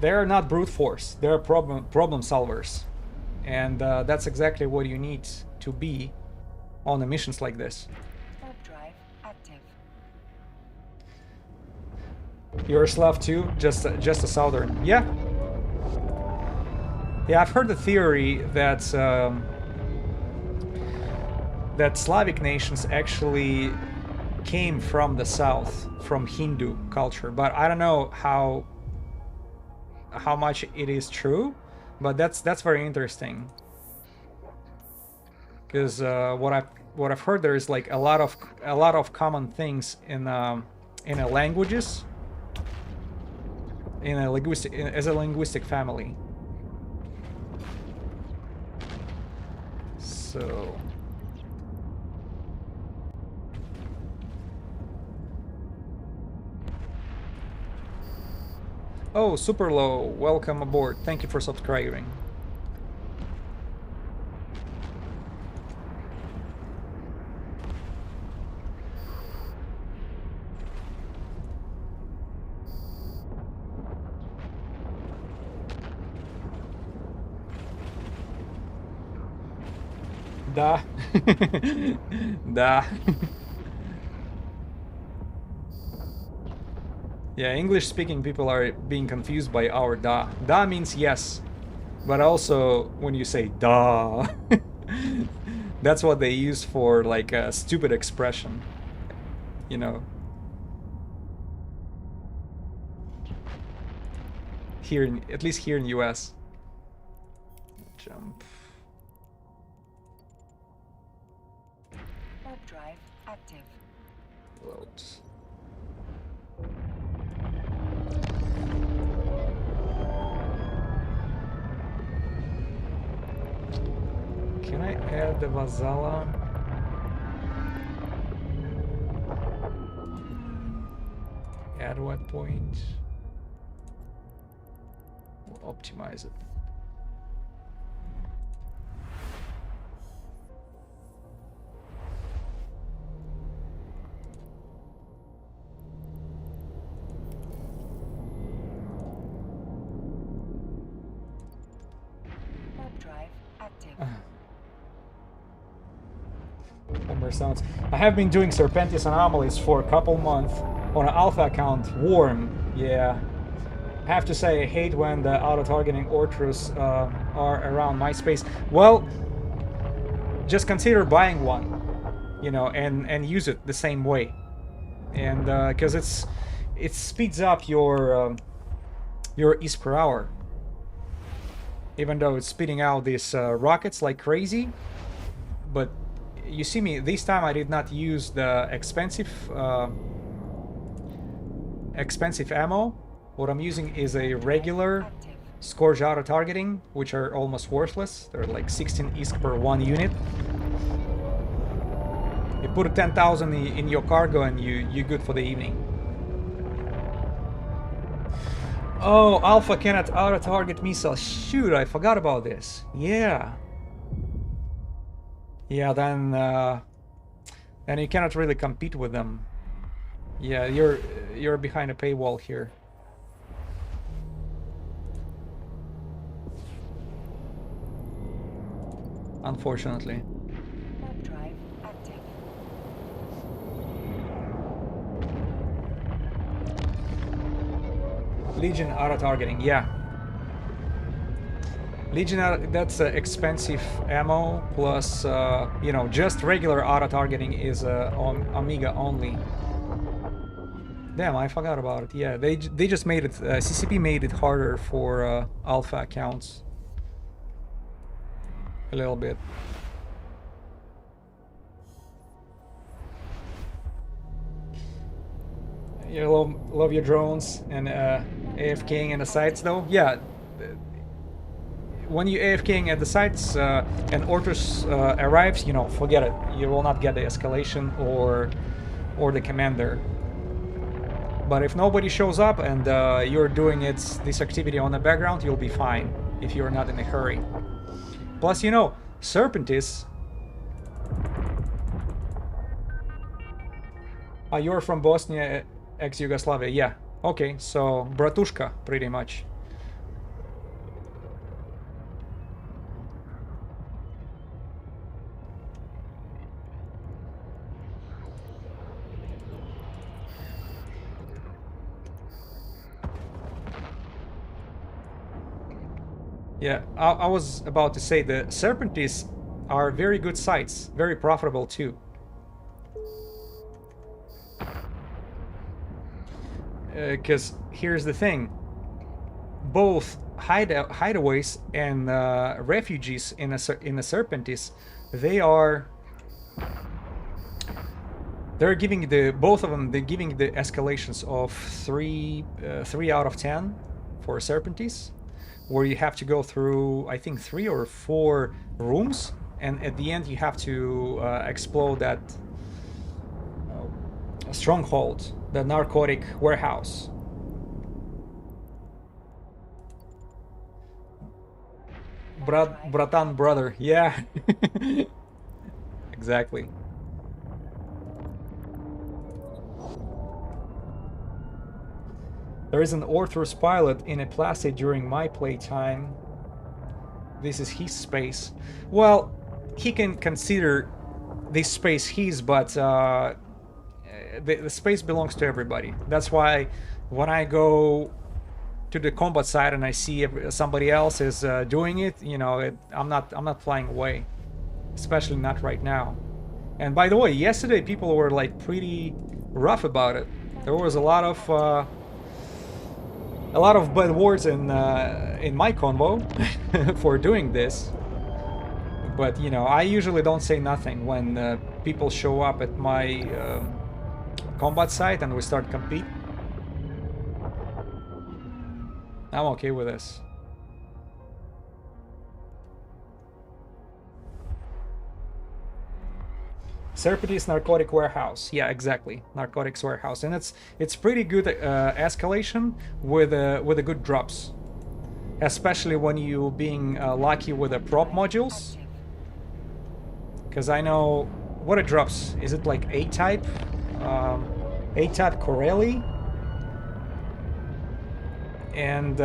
not brute force. They're problem solvers, and that's exactly what you need to be on the missions like this. Warp drive active. You're a Slav too, just a Southern. Yeah. Yeah, I've heard the theory that that Slavic nations actually came from the south, from Hindu culture, but I don't know how much it is true, but that's very interesting. Because what I've heard, there is like a lot of common things in languages, as a linguistic family. So oh, Super Low, welcome aboard. Thank you for subscribing. Da. Da. Yeah, English-speaking people are being confused by our da. Da means yes, but also when you say da, that's what they use for like a stupid expression, you know. Here, at least here in US. Jump. Warp drive active. Load. Can I add the Vazala? At what point? We'll optimize it. Warp drive active. Homer sounds. I have been doing Serpentis anomalies for a couple months on an alpha account. Warm, yeah. I have to say, I hate when the auto-targeting Ortrus are around my space. Well, just consider buying one, you know, and use it the same way, and because it speeds up your is per hour, even though it's spitting out these rockets like crazy. But you see me this time I did not use the expensive ammo. What I'm using is a regular Scourge auto targeting, which are almost worthless. They're like 16 ISK per one unit. You put 10,000 in your cargo and you're good for the evening. Oh, Alpha cannot auto target missiles. Shoot, I forgot about this. Yeah. Yeah, then you cannot really compete with them. Yeah, you're behind a paywall here. Unfortunately. Warp drive active. Legion auto targeting, yeah. Legion, that's expensive ammo, plus, you know, just regular auto-targeting is on Amiga only. Damn, I forgot about it. Yeah, they just made it, CCP made it harder for alpha accounts. A little bit. You love your drones and AFKing in the sites though? Yeah. When you AFKing at the sites and Ortrus arrives, you know, forget it. You will not get the escalation or the commander. But if nobody shows up and you're doing this activity on the background, you'll be fine if you're not in a hurry. Plus, you know, Serpentis. You're from Bosnia, ex-Yugoslavia. Yeah. Okay, so bratushka, pretty much. Yeah, I was about to say the Serpentis are very good sites, very profitable too. Because here's the thing, both hideaways and refugees in a Serpentis, they're giving both of them, they're giving the escalations of 3 out of 10 for Serpentis, where you have to go through, I think, 3 or 4 rooms, and at the end you have to explode that stronghold, the narcotic warehouse. Bratan brother, yeah. Exactly. There is an Orthrus pilot in a Placid during my playtime. This is his space. Well, he can consider this space his, but the space belongs to everybody. That's why when I go to the combat site and I see somebody else is doing it, you know, I'm not flying away, especially not right now. And by the way, yesterday people were like pretty rough about it. There was a lot of bad words in my convo for doing this. But you know, I usually don't say nothing when people show up at my combat site and we start compete. I'm okay with this. Serpent's narcotic warehouse. Yeah, exactly, narcotics warehouse, and it's pretty good escalation with good drops, especially when you being lucky with the prop modules. Because I know what it drops. Is it like A-type? A-type Corelli? And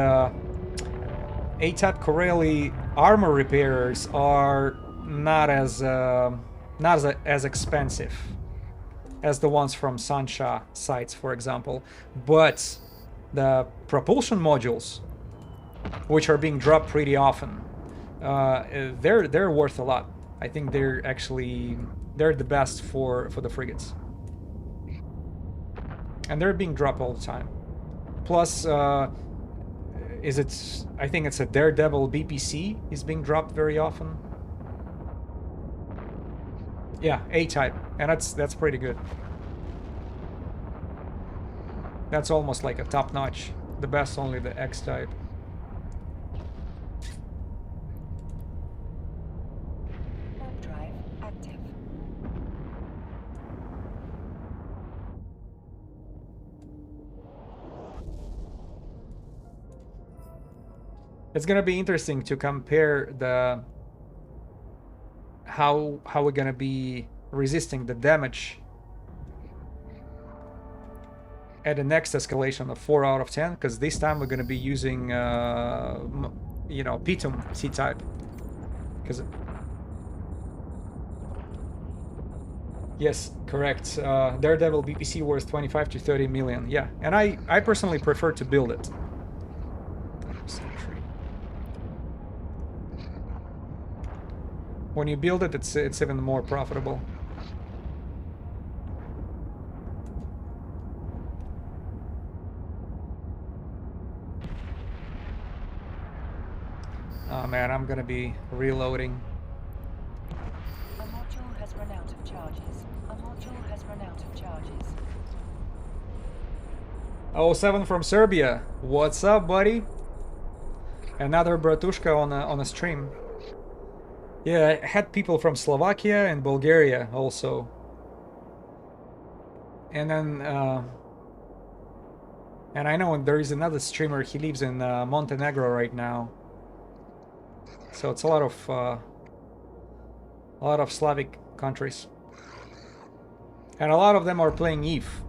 A-type Corelli armor repairers are not as expensive as the ones from Sancha sites, for example. But the propulsion modules, which are being dropped pretty often, they're worth a lot. I think they're the best for the frigates, and they're being dropped all the time. Plus, I think it's a Daredevil BPC is being dropped very often. Yeah, A-type, and that's pretty good. That's almost like a top notch. The best only the X-type. Drive active. It's gonna be interesting to compare the how we're gonna be resisting the damage at the next escalation of 4 out of 10, because this time we're gonna be using Pitum C-type, because yes, correct. Daredevil BPC worth 25 to 30 million. Yeah, and I personally prefer to build it. When you build it, it's even more profitable. Oh man, I'm gonna be reloading. A module has run out of charges. A module has run out of charges. 07 from Serbia. What's up, buddy? Another bratushka on a stream. Yeah, I had people from Slovakia and Bulgaria also. And then, and I know there is another streamer. He lives in Montenegro right now. So it's a lot of Slavic countries, and a lot of them are playing Eve.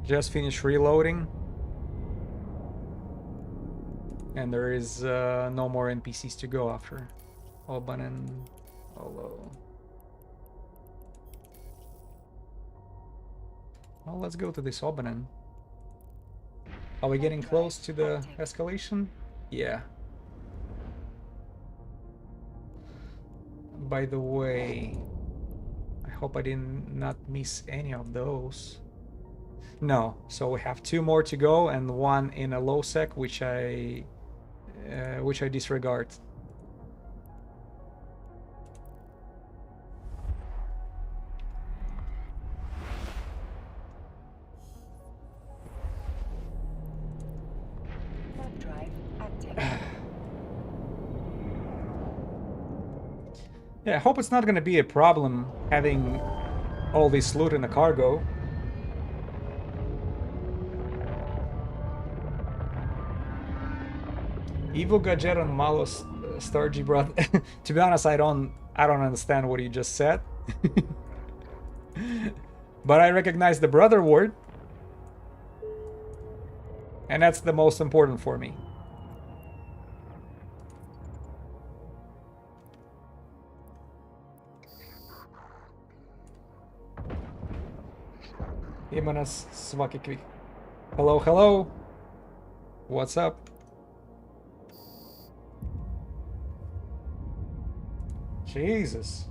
Just finished reloading, and there is no more NPCs to go after. Oban and Olo. Well, let's go to this Obanen. Are we getting close to the escalation? Yeah. By the way, I hope I did not miss any of those. No, so we have 2 more to go and 1 in a low sec, which I disregard. Yeah, I hope it's not gonna be a problem having all this loot in the cargo. Evo Gadget and Malos Stargy brought. To be honest, I don't understand what you just said. But I recognize the brother word. And that's the most important for me. Imanas Svakikvi. Hello, hello. What's up? Jesus.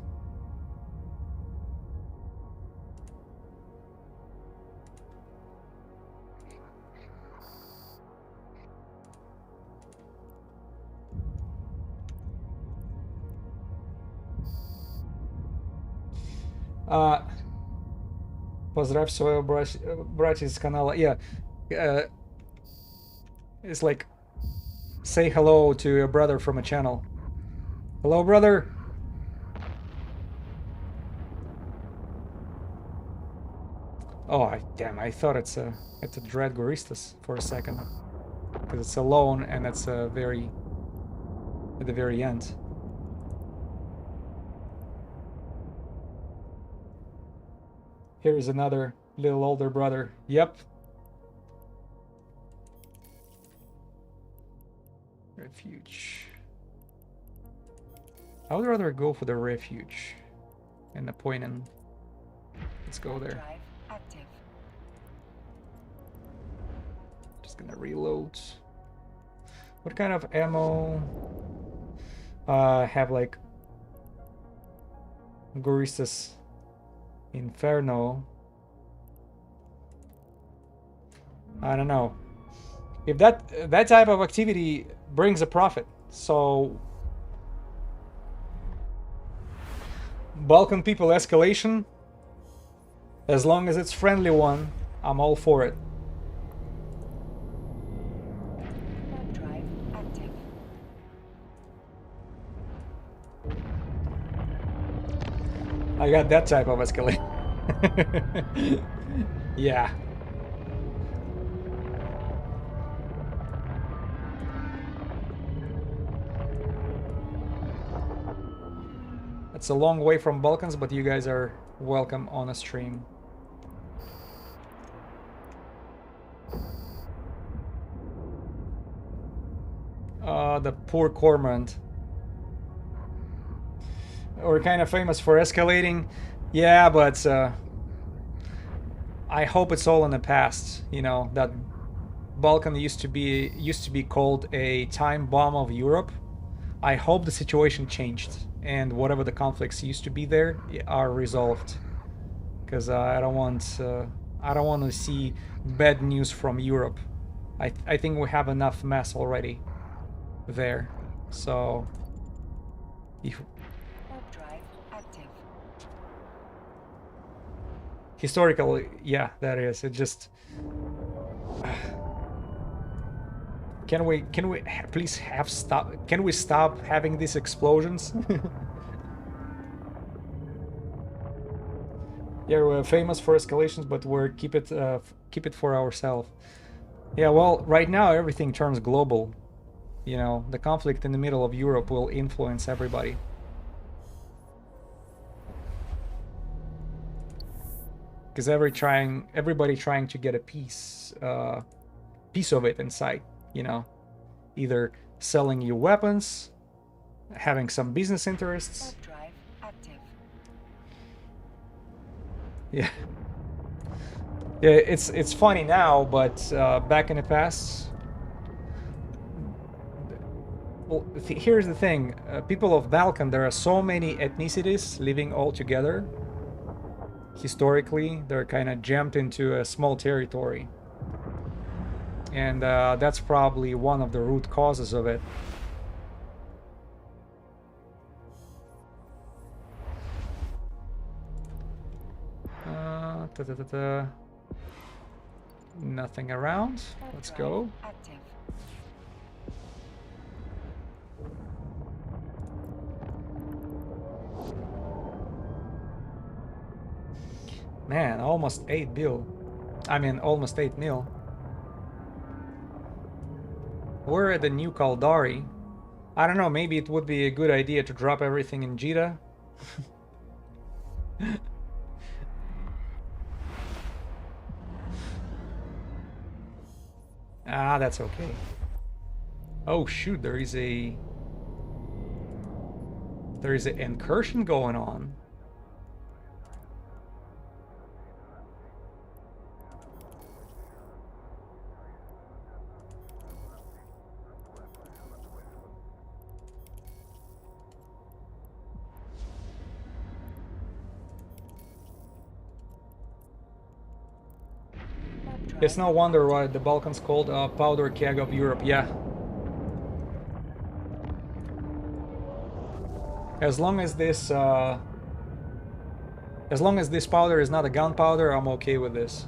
Pozdrav svoje braći iz kanala. Yeah. It's like say hello to your brother from a channel. Hello, brother. Oh, damn! I thought it's a Dread Goristas for a second, because it's alone and it's at the very end. Here is another little older brother. Yep. Refuge. I would rather go for the refuge and the point in. Let's go there. Just gonna reload. What kind of ammo? Have like Goristas Inferno. I don't know if that type of activity brings a profit. So Balkan people escalation, as long as it's friendly one, I'm all for it. I got that type of escalation. Yeah. It's a long way from Balkans, but you guys are welcome on a stream. The poor Cormorant. We're kind of famous for escalating. Yeah, but I hope it's all in the past. You know, that Balkan used to be called a time bomb of Europe. I hope the situation changed and whatever the conflicts used to be there are resolved. Because I don't want to see bad news from Europe. I think we have enough mess already there. So if historically, yeah, that is. It just can we please stop? Can we stop having these explosions? Yeah, we're famous for escalations, but we're keep it for ourselves. Yeah, well, right now everything turns global. You know, the conflict in the middle of Europe will influence everybody. Because everybody trying to get a piece of it inside, you know, either selling you weapons, having some business interests. Yeah, yeah, it's funny now, but back in the past. Well, here's the thing: people of Balkan, there are so many ethnicities living all together. Historically, they're kind of jammed into a small territory. And that's probably one of the root causes of it. Nothing around. Let's go. Man, almost 8 bill. I mean, almost 8 mil. We're at the new Kaldari. I don't know, maybe it would be a good idea to drop everything in Jeddah. Ah, that's okay. Oh shoot, there is an incursion going on. It's no wonder why the Balkans called powder keg of Europe, yeah. As long as this As long as this powder is not a gunpowder, I'm okay with this.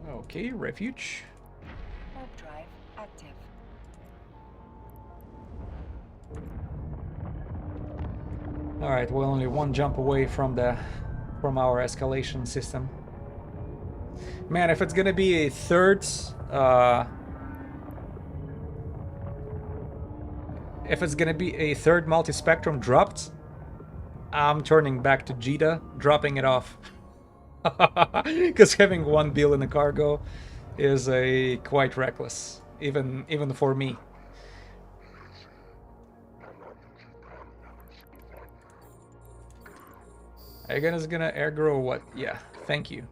Okay, refuge. Warp drive active. All right, we're only one jump away from our escalation system. Man, if it's gonna be a third, if it's gonna be a third multi-spectrum dropped, I'm turning back to Jita, dropping it off. Because having one bill in the cargo is a quite reckless, even for me. Are you guys gonna air grow what? Yeah, thank you.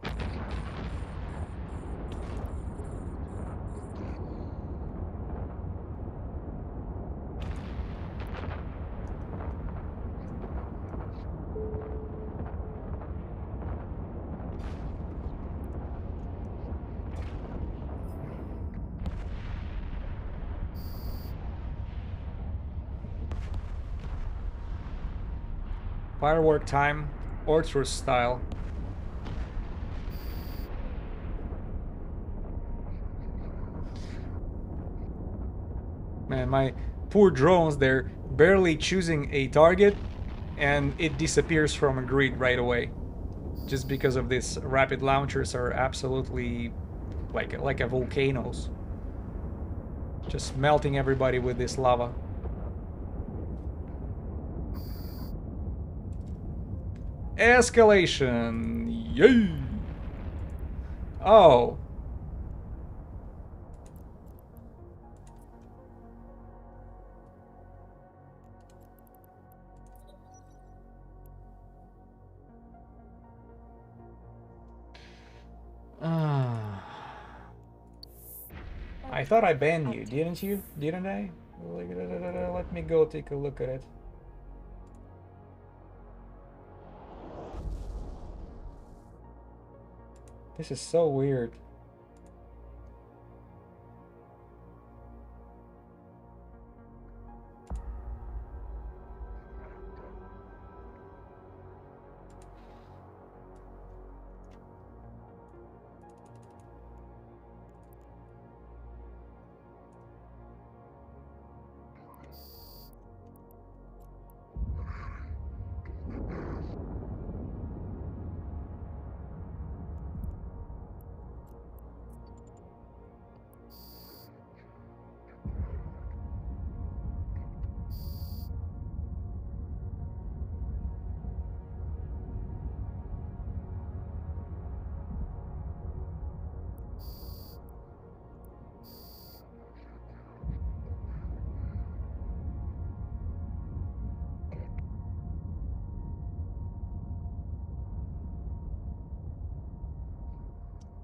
Firework time, Ortrus style. Man, my poor drones, they're barely choosing a target and it disappears from a grid right away. Just because of this, rapid launchers are absolutely like a volcanoes. Just melting everybody with this lava. Escalation! Yay! Oh. I thought I banned you, didn't you? Didn't I? Let me go take a look at it. This is so weird.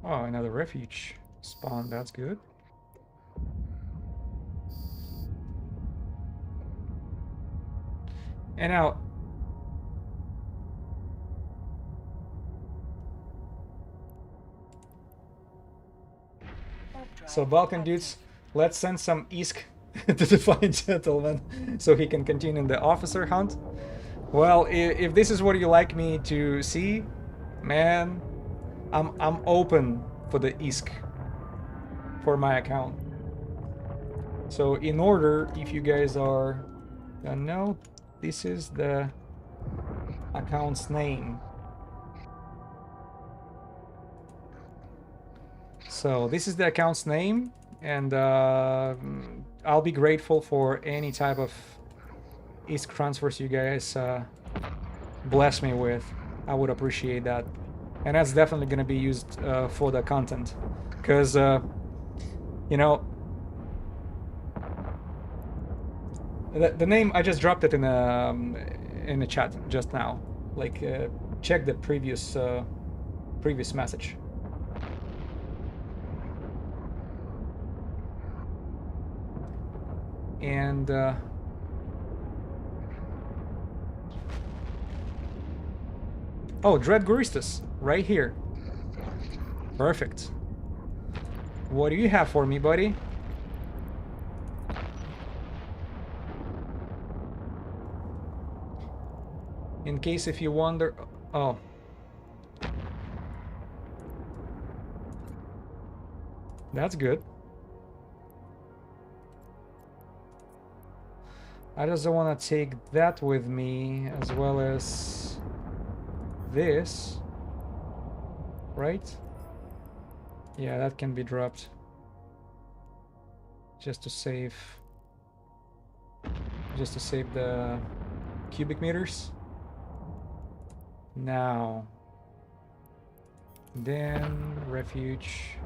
Oh, another refuge spawn, that's good. And now... So Balkan dudes, let's send some Isk to the fine gentleman so he can continue the officer hunt. Well, if this is what you like me to see, man, I'm open for the Isk for my account. So in order, if you guys are gonna know, this is the account's name. So this is the account's name, and I'll be grateful for any type of Isk transfers you guys bless me with. I would appreciate that. And that's definitely going to be used for the content. Because, you know, the name, I just dropped it in the chat just now. Like, check the previous message. And oh, Dread Guristas, right here. Perfect. What do you have for me, buddy? In case if you wonder... Oh. That's good. I just don't want to take that with me, as well as this. Right? Yeah, that can be dropped. Just to save the cubic meters. Now, then refuge.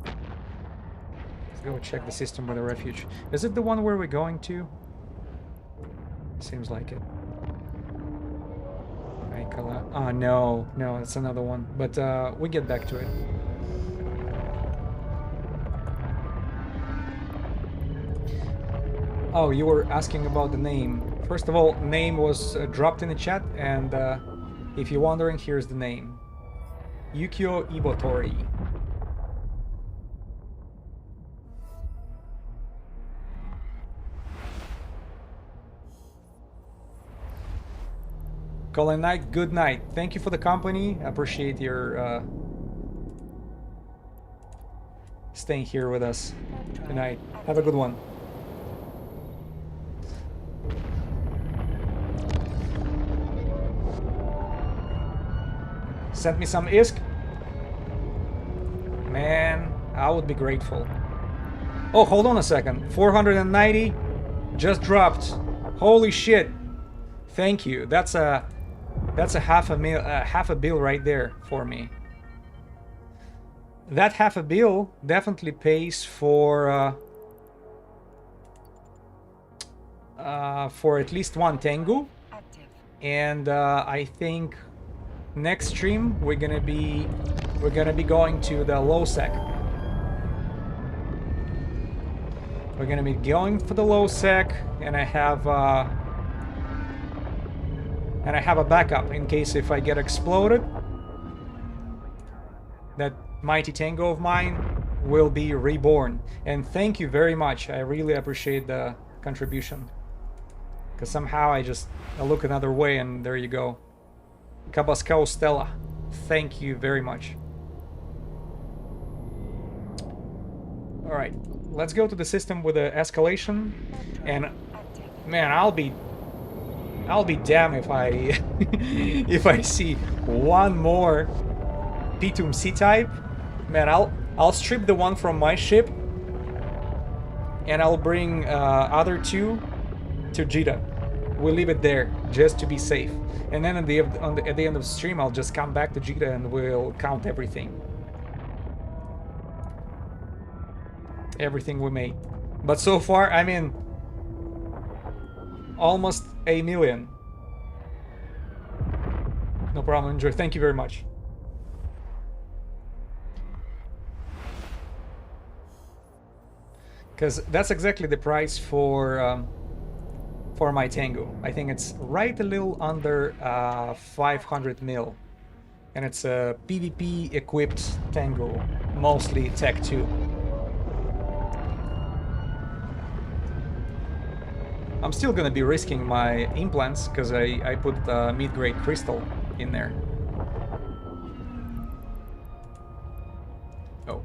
Let's go check the system with the refuge. Is it the one where we're going to? Seems like it. Oh, no, it's another one. But we get back to it. Oh, you were asking about the name. First of all, name was dropped in the chat, and if you're wondering, here's the name. Yukio Ibotori. Colin Knight, good night. Thank you for the company. I appreciate your staying here with us tonight. Have a good one. Send me some ISK. Man, I would be grateful. Oh, hold on a second. 490 just dropped. Holy shit. Thank you. That's a half a bill right there for me. That half a bill definitely pays for at least one Tengu. And I think next stream we're gonna be going to the low sec. We're gonna be going for the low sec, and I have a backup in case if I get exploded. That mighty Tango of mine will be reborn. And thank you very much. I really appreciate the contribution. Because somehow I look another way, and there you go. Cabascao Stella, thank you very much. Alright, let's go to the system with the escalation. And man, I'll be damned if I if I see one more P2 C-type. Man, I'll strip the one from my ship, and I'll bring other two to Jita. We'll leave it there just to be safe. And then at the end of the stream, I'll just come back to Jita and we'll count everything. Everything we made. But so far, I mean, almost 1 million. No problem, enjoy. Thank you very much. Because that's exactly the price for my Tango. I think it's right a little under 500 mil. And it's a PvP equipped Tango, mostly Tech 2. I'm still gonna be risking my implants because I put mid-grade crystal in there. Oh.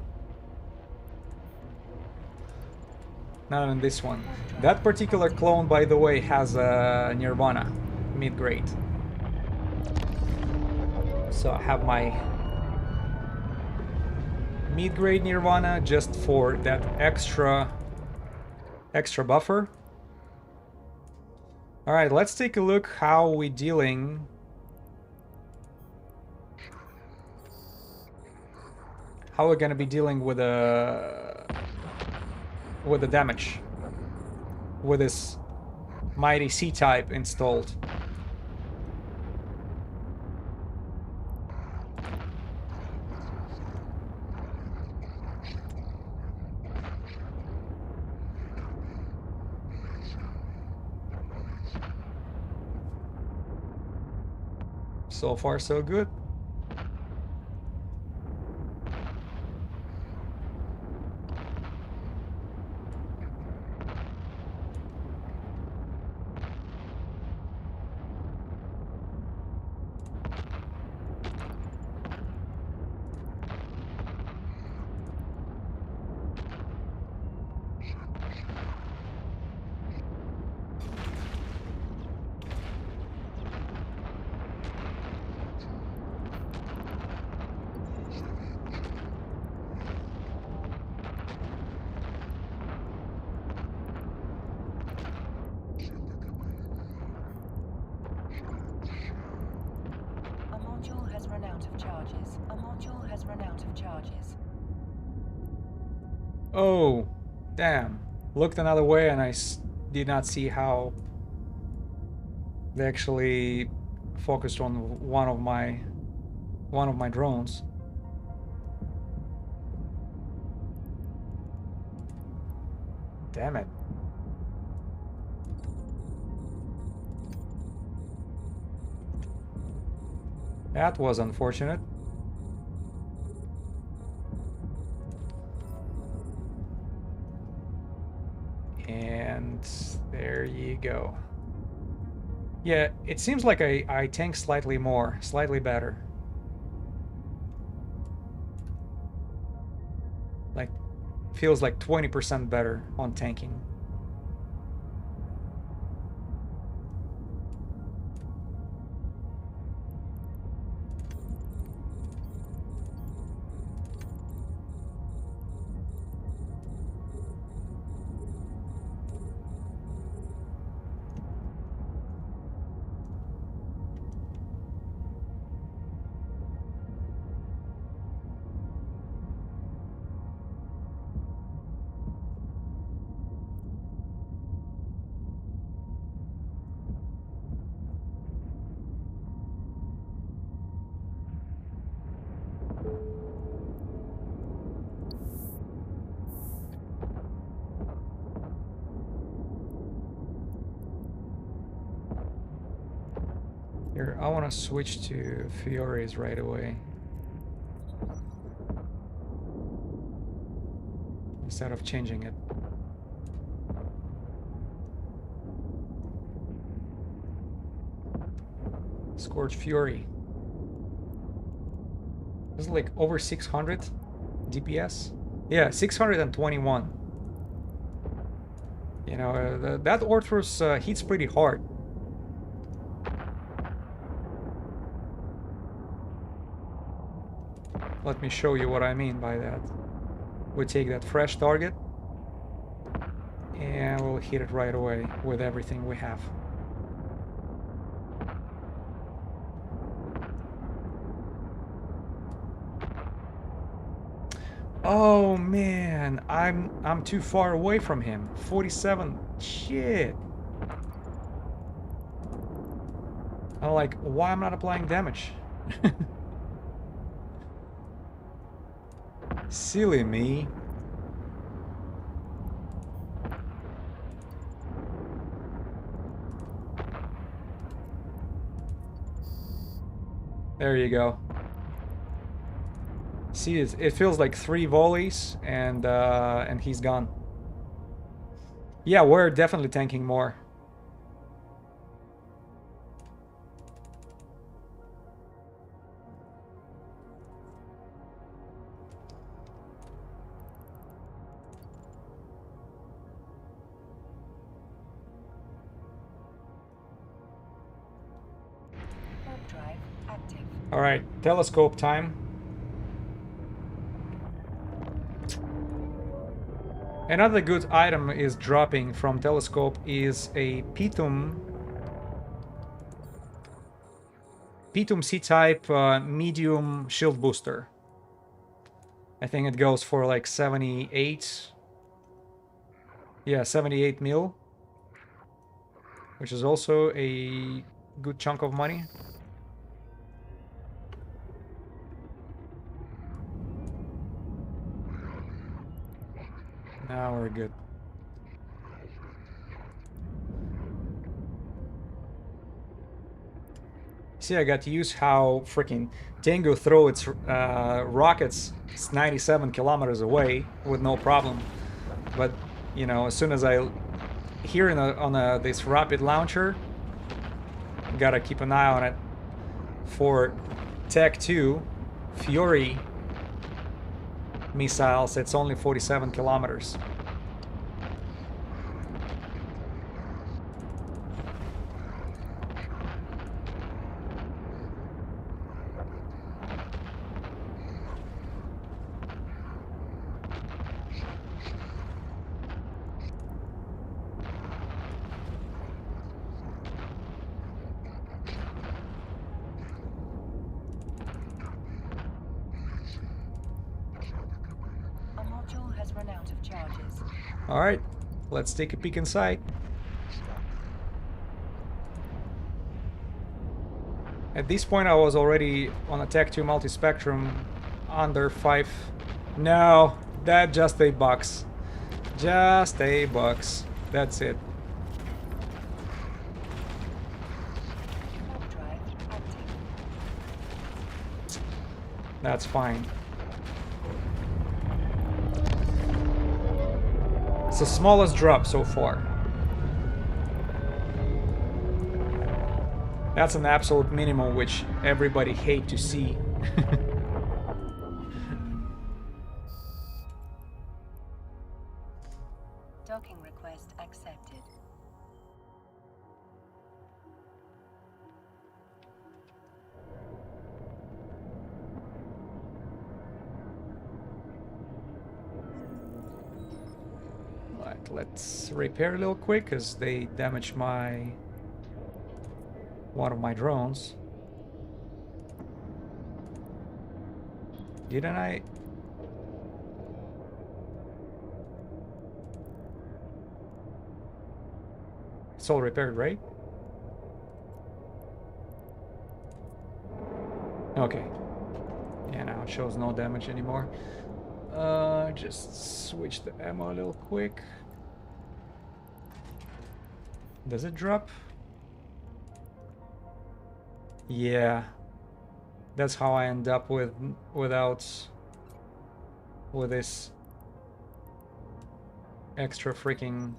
Not on this one. That particular clone, by the way, has a Nirvana mid-grade. So I have my mid-grade Nirvana just for that extra buffer. All right, let's take a look how we're dealing. How we're gonna be dealing with the damage with this mighty C-type installed. So far, so good. A module has run out of charges. A module has run out of charges. Oh, damn. Looked another way and I did not see how they actually focused on one of my drones. Damn it. That was unfortunate. And there you go. Yeah, it seems like I tank slightly more, slightly better. Like, feels like 20% better on tanking. Here, I want to switch to Furies right away. Instead of changing it. Scorch Fury. This is like over 600 DPS. Yeah, 621. You know, that Orthrus hits pretty hard. Let me show you what I mean by that. We take that fresh target and we'll hit it right away with everything we have. Oh man, I'm too far away from him. 47. Shit. I'm like, why am I not applying damage? Silly me. There you go. See, it feels like 3 volleys and he's gone. Yeah, we're definitely tanking more. Warp drive active. All right, telescope time. Another good item is dropping from telescope is a Pitum C-type medium shield booster. I think it goes for like 78. Yeah, 78 mil. Which is also a good chunk of money. Now we're good. see, I got to use how freaking Tango throw its rockets 97 kilometers away with no problem. But, you know, as soon as I here on this rocket launcher, gotta keep an eye on it. For Tech 2 Fury missiles, it's only 47 kilometers. Our module has run out of charges. All right, let's take a peek inside. At this point, I was already on a Tech 2 multi-spectrum under 5. No, that just $8. Just $8. That's it. Warp drive active. That's fine. It's the smallest drop so far. That's an absolute minimum, which everybody hate to see. Docking request accepted. Right, let's repair a little quick, because they damaged one of my drones. Didn't I? It's all repaired, right? Okay. Yeah, now it shows no damage anymore. Just switch the ammo a little quick. Does it drop? Yeah. That's how I end up with this extra freaking.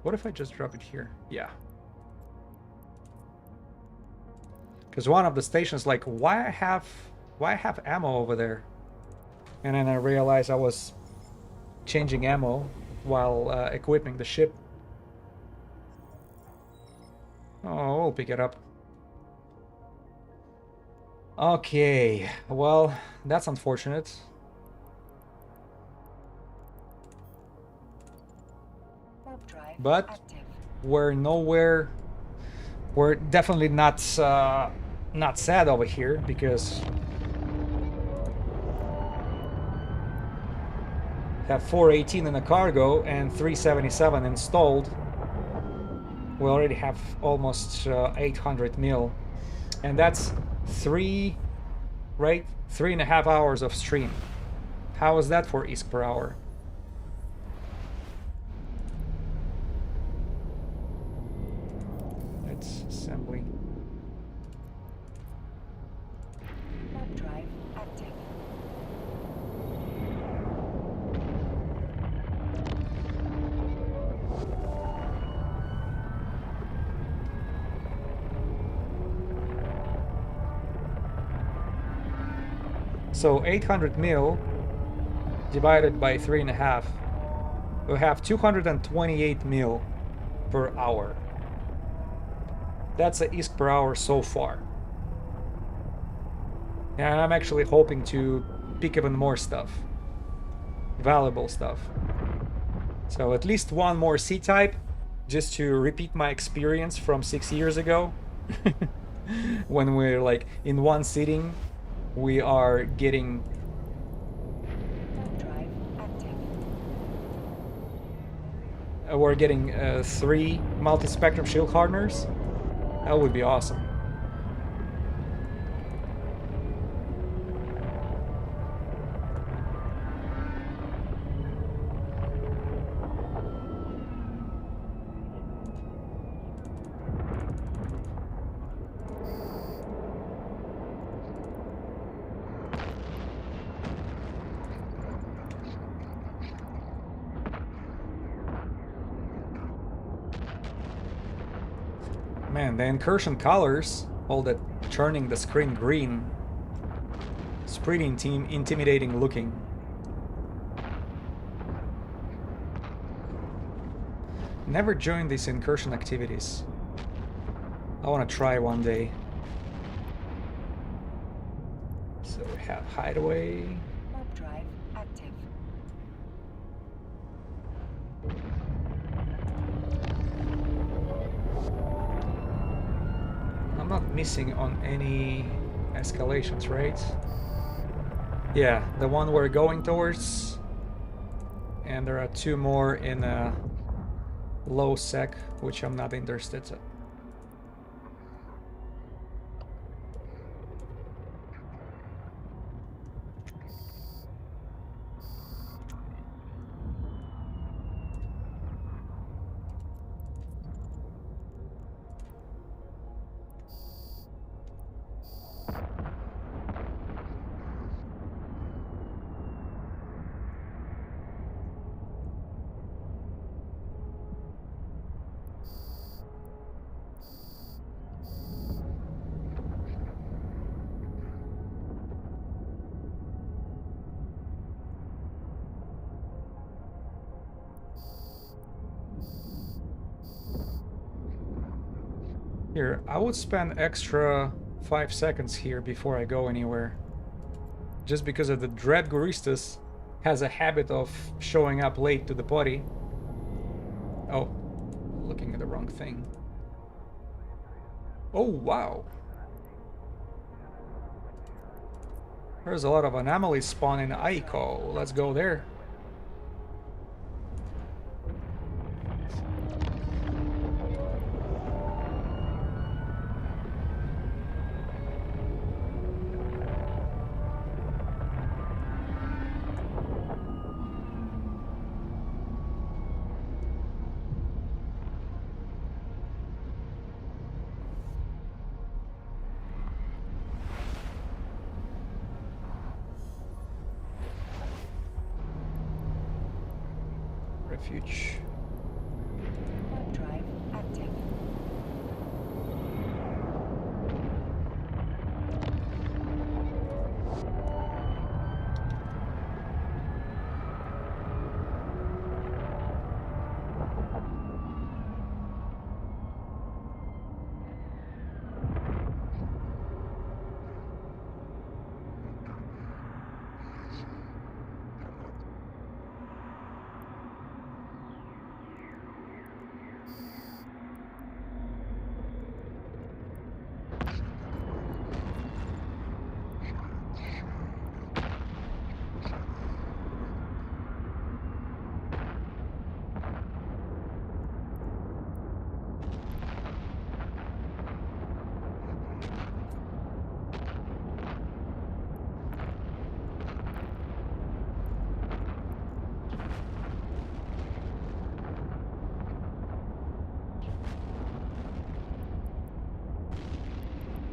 What if I just drop it here? Yeah. Because one of the stations, like, why I have ammo over there? And then I realized I was changing ammo while equipping the ship. Oh, we'll pick it up. Okay, well, that's unfortunate. Warp drive But active. we're nowhere. We're definitely not sad over here, because have 418 in the cargo and 377 installed. We already have almost 800 mil, and that's 3.5 hours of stream. How is that for ISK per hour? It's assembly. Warp drive active. So 800 mil divided by 3.5, we'll have 228 mil per hour. That's the ISK per hour so far. And I'm actually hoping to pick even more stuff. Valuable stuff. So at least one more C-type, just to repeat my experience from 6 years ago. When we're like in one sitting, we are getting. Warp drive active. We're getting 3 multi-spectrum shield hardeners. That would be awesome. Man, the incursion colors, all that turning the screen green, it's pretty intimidating looking. Never joined these incursion activities. I want to try one day. So we have hideaway. Warp drive active. I'm not missing on any escalations, right? Yeah, the one we're going towards. And there are 2 more in low sec, which I'm not interested in. Here, I would spend extra 5 seconds here before I go anywhere. Just because of the Dread Guristas has a habit of showing up late to the party. Oh, looking at the wrong thing. Oh, wow. There's a lot of anomalies spawn in Aiko. Let's go there. Refuge. Warp drive active.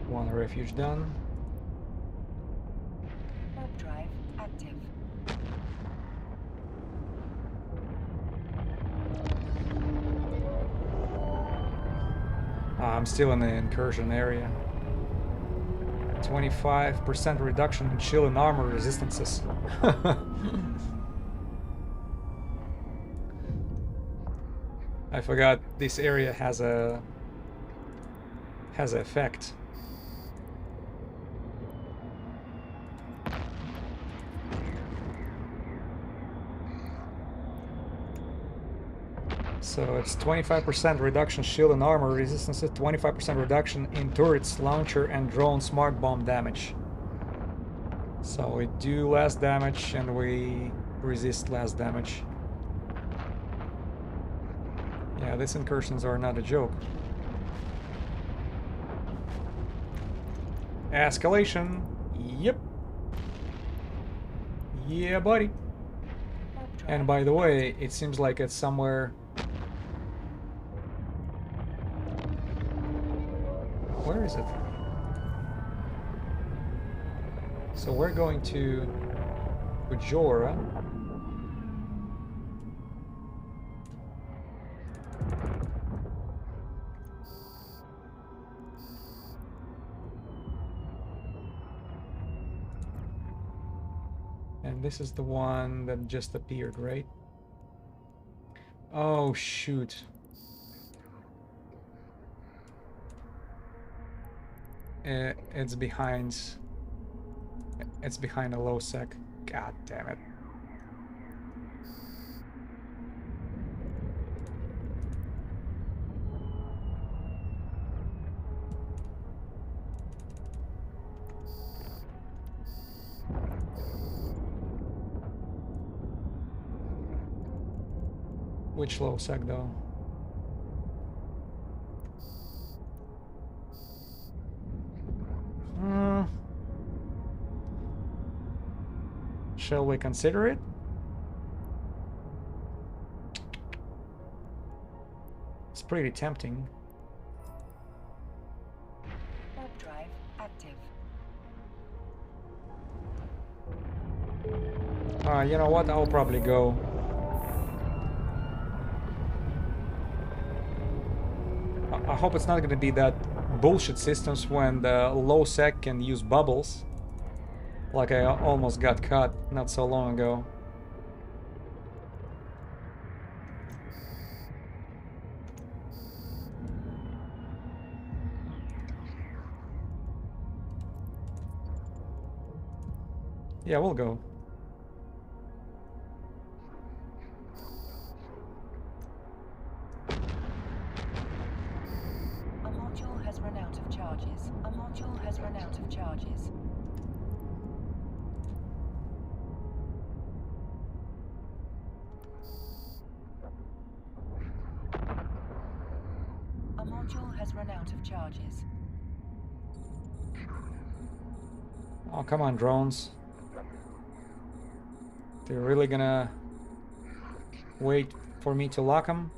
One refuge done. Warp drive active. I'm still in the incursion area. 25% reduction in chill and armor resistances. I forgot this area has a effect. So it's 25% reduction shield and armor resistance, 25% reduction in turrets, launcher, and drone smart bomb damage. So we do less damage and we resist less damage. Yeah, these incursions are not a joke. Escalation. Yep. Yeah, buddy. And by the way, it seems like it's somewhere... Where is it? So we're going to Ujora. this is the one that just appeared, right? Oh, shoot. It's behind... It's behind a low sec. God damn it. Which low sec though? Shall we consider it? It's pretty tempting. Warp drive active. You know what? I'll probably go. I hope it's not gonna be that bullshit systems when the low sec can use bubbles. Like I almost got caught not so long ago. Yeah, we'll go. A module has run out of charges. A module has run out of charges. A module has run out of charges. Oh, come on, drones. They're really gonna wait for me to lock them?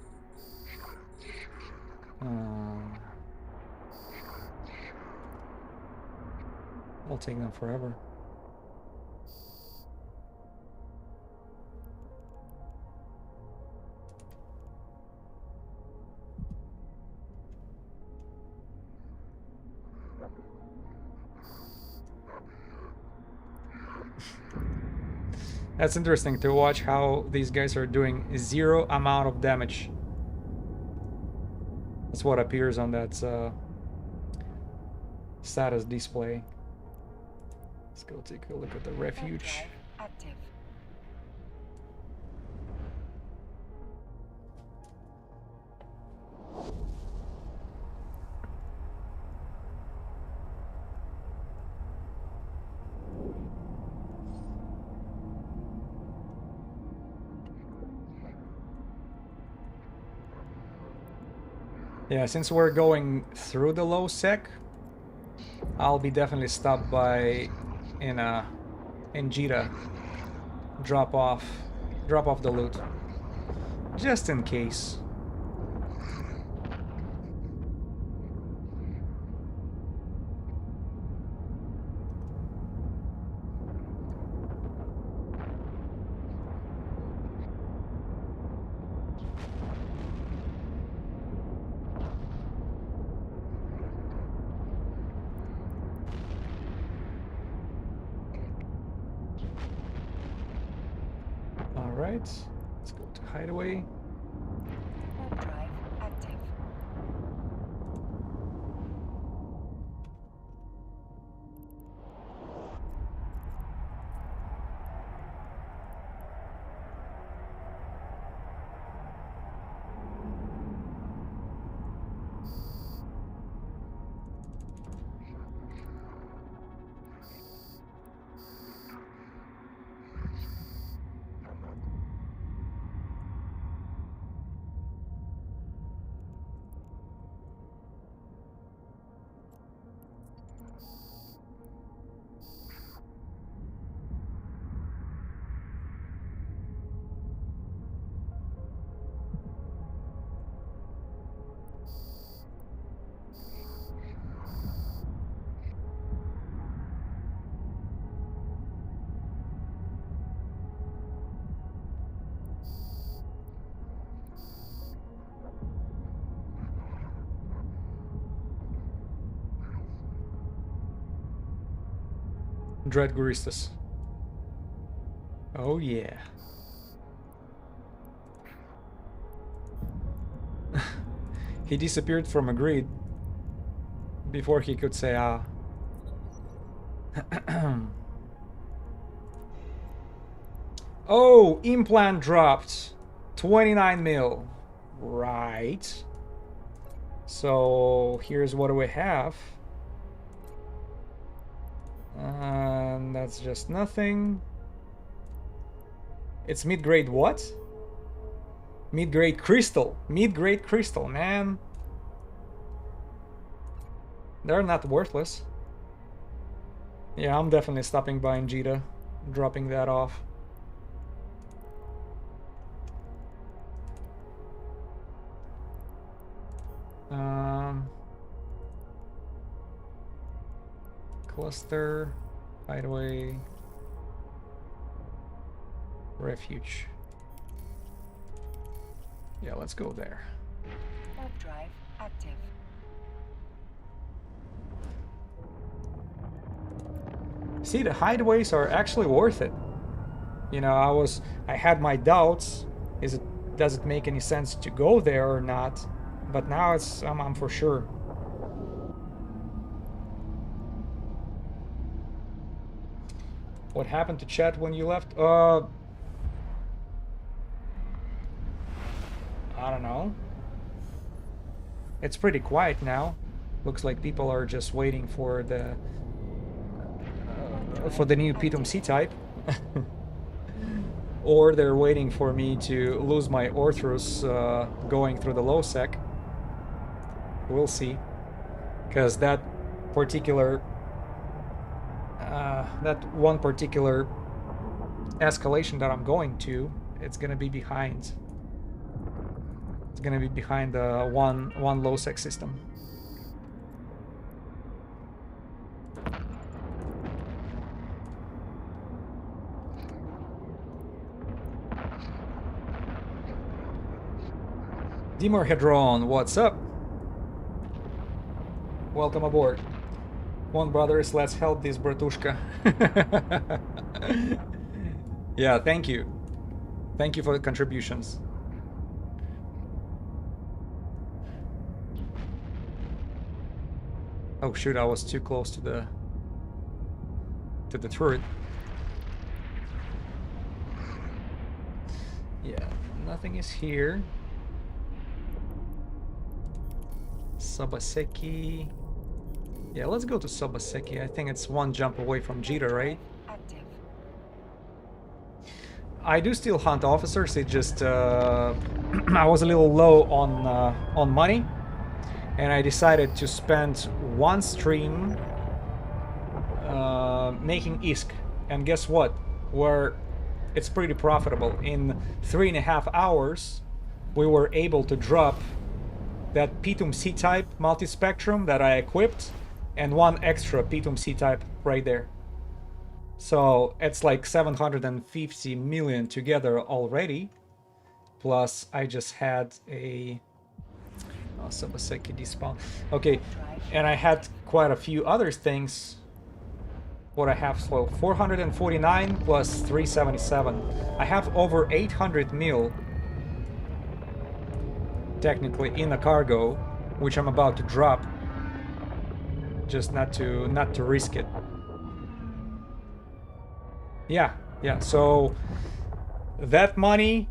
It'll take them forever. That's interesting to watch how these guys are doing 0 amount of damage. That's what appears on that status display. Let's go take a look at the refuge. Active. Yeah, since we're going through the low sec, I'll be definitely stopped by in Jita. Drop off the loot, just in case. Alright, let's go to hideaway. Warp drive active. Dread Guristas. Oh yeah. He disappeared from a grid before he could say ah. Oh, implant dropped. 29 mil. Right. So here's what we have. And that's just nothing. It's mid-grade what? Mid-grade crystal. Mid-grade crystal, man. They're not worthless. Yeah, I'm definitely stopping by in Jita, dropping that off. Cluster, hideaway, refuge. Yeah, let's go there. Warp drive active. See, the hideaways are actually worth it. You know, I had my doubts. Does it make any sense to go there or not? But now I'm for sure. What happened to chat when you left? I don't know. It's pretty quiet now. Looks like people are just waiting for the new Pitum C type. Or they're waiting for me to lose my Orthrus going through the low sec. We'll see. Because that one particular escalation that I'm going to, it's gonna be behind. It's gonna be behind the one low sec system. Dimorhedron, what's up? Welcome aboard. One brothers, let's help this bratushka. Yeah, thank you. Thank you for the contributions. Oh shoot, I was too close to the turret. Yeah, nothing is here. Sabaseki. Yeah, let's go to Sabaseki. I think it's one jump away from Jita, right? Active. I do still hunt officers. It just I was a little low on money, and I decided to spend one stream making ISK. And guess what? It's pretty profitable. In 3.5 hours, we were able to drop that Pitum C-type multi-spectrum that I equipped, and one extra Pitum C-type right there. So it's like 750 million together already. Plus I just had a Sabaseki despawn. Okay, and I had quite a few other things. What I have, so 449 plus 377. I have over 800 mil technically in a cargo, which I'm about to drop, just not to risk it. Yeah, so that money,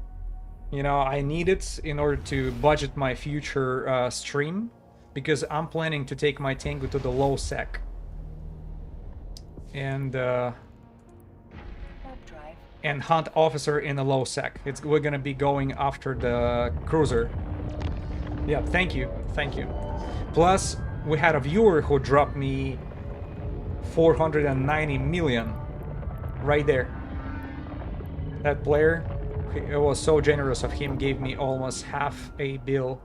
you know, I need it in order to budget my future stream, because I'm planning to take my Tengu to the low sec and hunt officer in the low sec. We're gonna be going after the cruiser. Yeah, thank you. Plus, we had a viewer who dropped me 490 million right there. That player, it was so generous of him, gave me almost half a bill.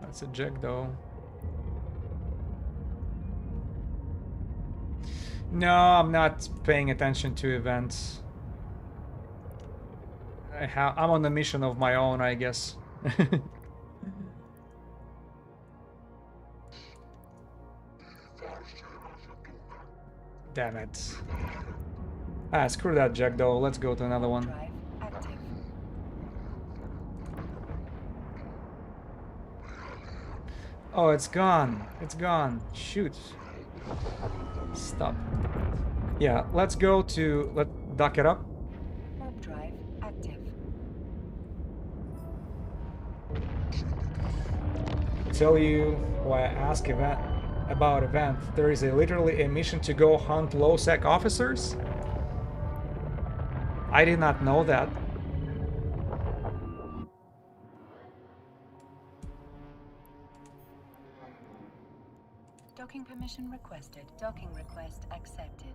That's a jig though. No, I'm not paying attention to events. I'm on a mission of my own, I guess. Damn it. Ah, screw that Jack though. Let's go to another one. Drive active. Oh, it's gone. It's gone. Shoot. Stop. Yeah, let's go to... Let's dock it up. Warp drive active. Tell you why I ask about event. There is literally a mission to go hunt low-sec officers. I did not know that. Docking permission requested. Docking request accepted.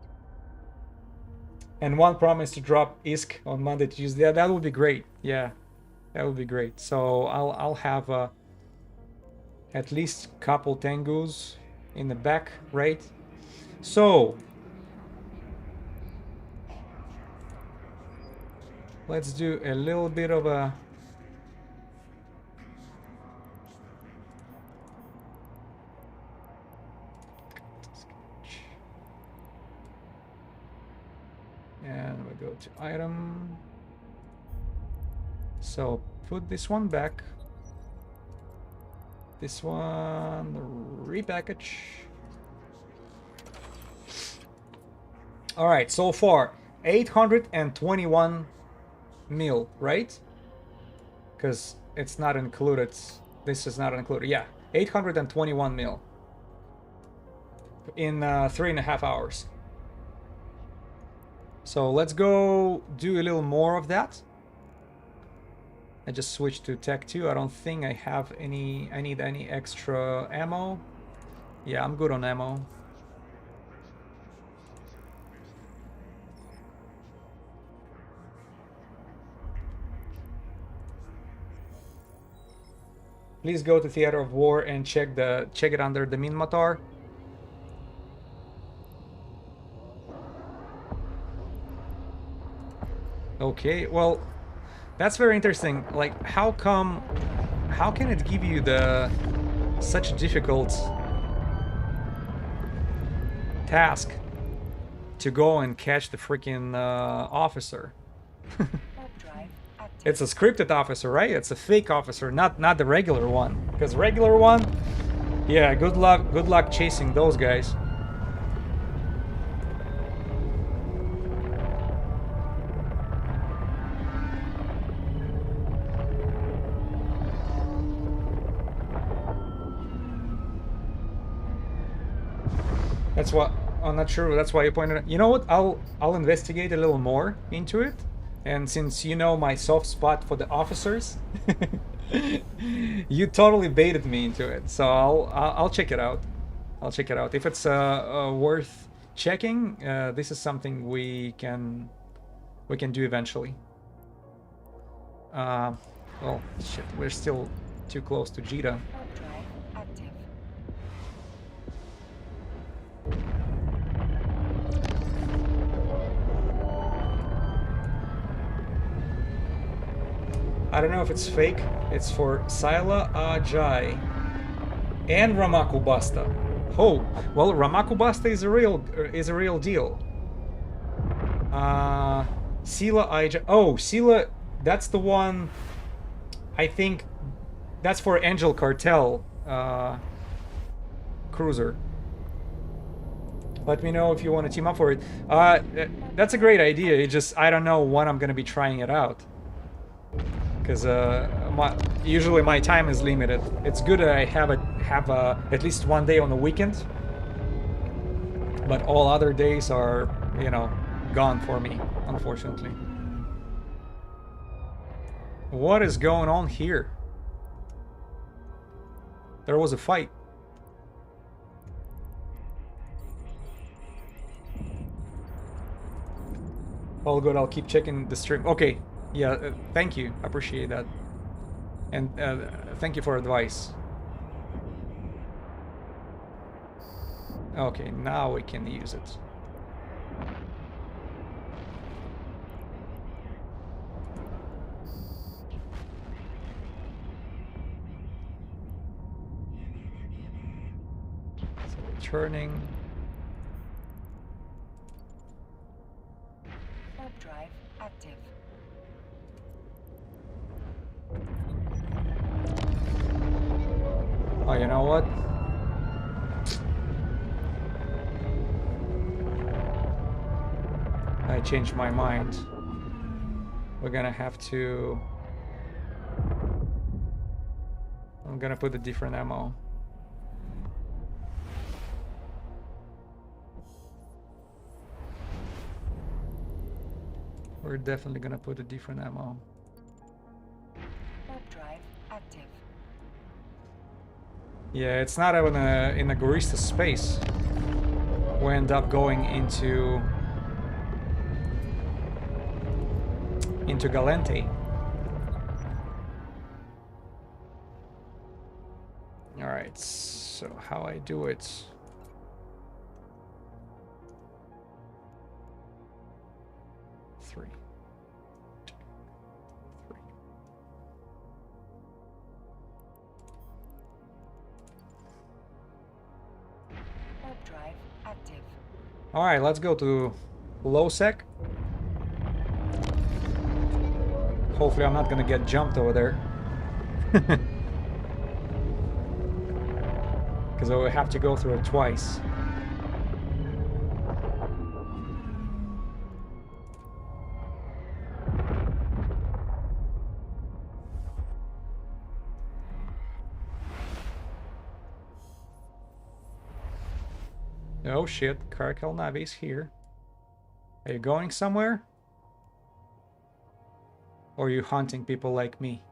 And one promise to drop ISK on Monday, Tuesday. Yeah, that would be great. Yeah, that would be great. So I'll have at least a couple Tengus in the back, right? So let's do a little bit of a... And we go to item. So put this one back. This one, repackage. All right, so far 821 mil, right? Because it's not included. This is not included. Yeah, 821 mil in 3.5 hours. So let's go do a little more of that. I just switched to Tech 2. I don't think I have any... I need any extra ammo. Yeah, I'm good on ammo. Please go to Theater of War and check it under the Minmatar. Okay, well, that's very interesting. Like, how can it give you such a difficult task to go and catch the freaking officer? It's a scripted officer, right? It's a fake officer, not the regular one. Because regular one, yeah, good luck chasing those guys. That's what I'm not sure. That's why you pointed out. You know what? I'll investigate a little more into it. And since you know my soft spot for the officers, you totally baited me into it. So I'll check it out. I'll check it out. If it's worth checking, this is something we can do eventually. Well, shit, we're still too close to Jita. I don't know if it's fake. It's for Sila Ajay and Ramaku Basta. Oh, well, Ramaku Basta is a real deal. Sila Ajay. Oh, Sila, that's the one. I think that's for Angel Cartel cruiser. Let me know if you want to team up for it. That's a great idea. It just, I don't know when I'm gonna be trying it out. Because usually my time is limited. It's good that I have at least one day on the weekend, but all other days are, you know, gone for me, unfortunately. What is going on here? There was a fight. All good, I'll keep checking the stream. Okay. Yeah, thank you. I appreciate that. And thank you for advice. Okay, now we can use it. So returning. Warp drive active. Oh, you know what? I changed my mind. We're gonna have to... I'm gonna put a different ammo. We're definitely gonna put a different ammo. Warp drive active. Yeah, it's not even in a Gorista space. We end up going into Galente. All right, so how I do it? Three. Warp drive active. All right, let's go to low sec. Hopefully I'm not gonna get jumped over there. Because I will have to go through it twice. Oh shit, Caracal Navi's here. Are you going somewhere? Or are you hunting people like me?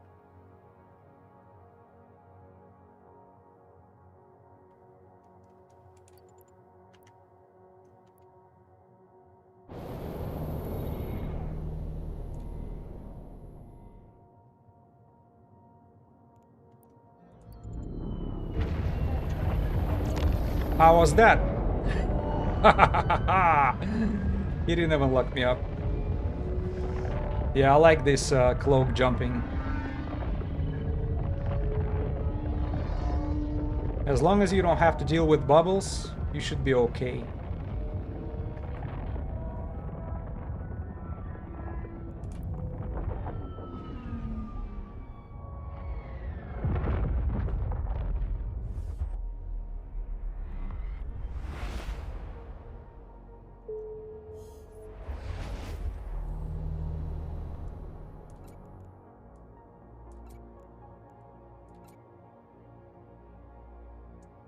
How was that? He didn't even lock me up. Yeah, I like this cloak jumping. As long as you don't have to deal with bubbles, you should be okay.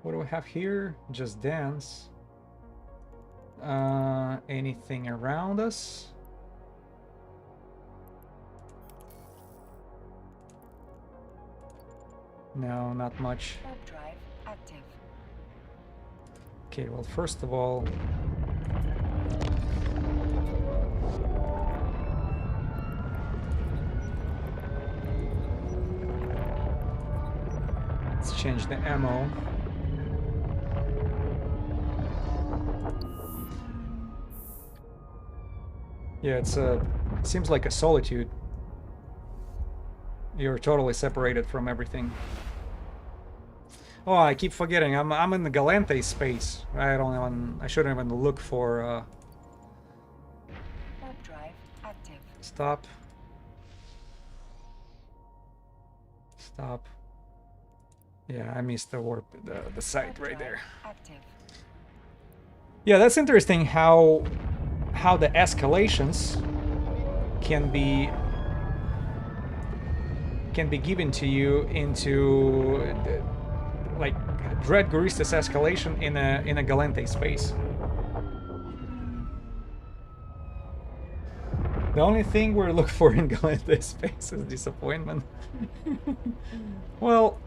What do we have here? Just dance. Anything around us? No, not much. Warp drive active. Okay, well, first of all, let's change the ammo. Yeah, it's seems like a solitude. You're totally separated from everything. Oh, I keep forgetting. I'm in the Galente space. I shouldn't even look for Warp drive active. stop. Stop. Yeah, I missed the warp the site right there. Active. Yeah, that's interesting how the escalations can be given to you into like Dread Gorista's escalation in a Galente space. The only thing we're looking for in Galente space is disappointment. Well,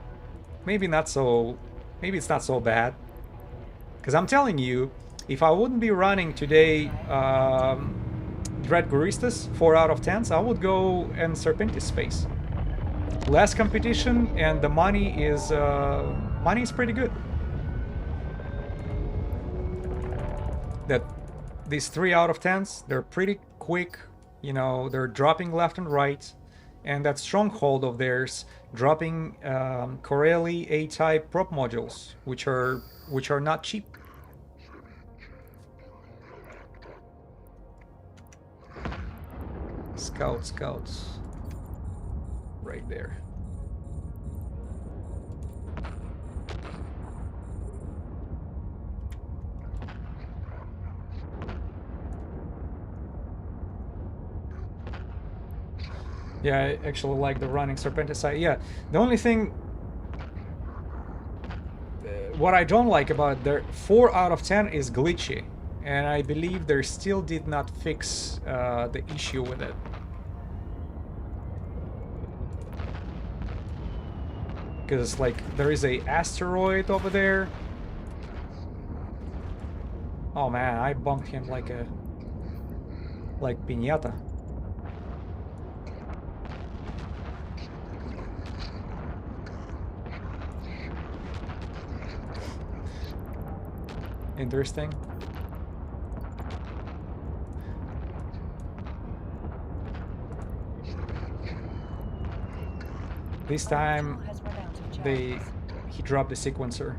maybe not so. Maybe it's not so bad. Because I'm telling you, if I wouldn't be running today Dread Goristas 4 out of 10s, I would go in Serpentis space. Less competition and the money is pretty good. That these 3 out of 10s, they're pretty quick. You know, they're dropping left and right, and that stronghold of theirs dropping Corelli A-type prop modules, which are not cheap. Scouts. Right there. Yeah, I actually like the running serpenticide. Yeah, the only thing, what I don't like about it, there 4 out of 10 is glitchy, and I believe they still did not fix the issue with it. Because like there is a asteroid over there. Oh man, I bumped him like piñata. Interesting. This time he dropped the sequencer.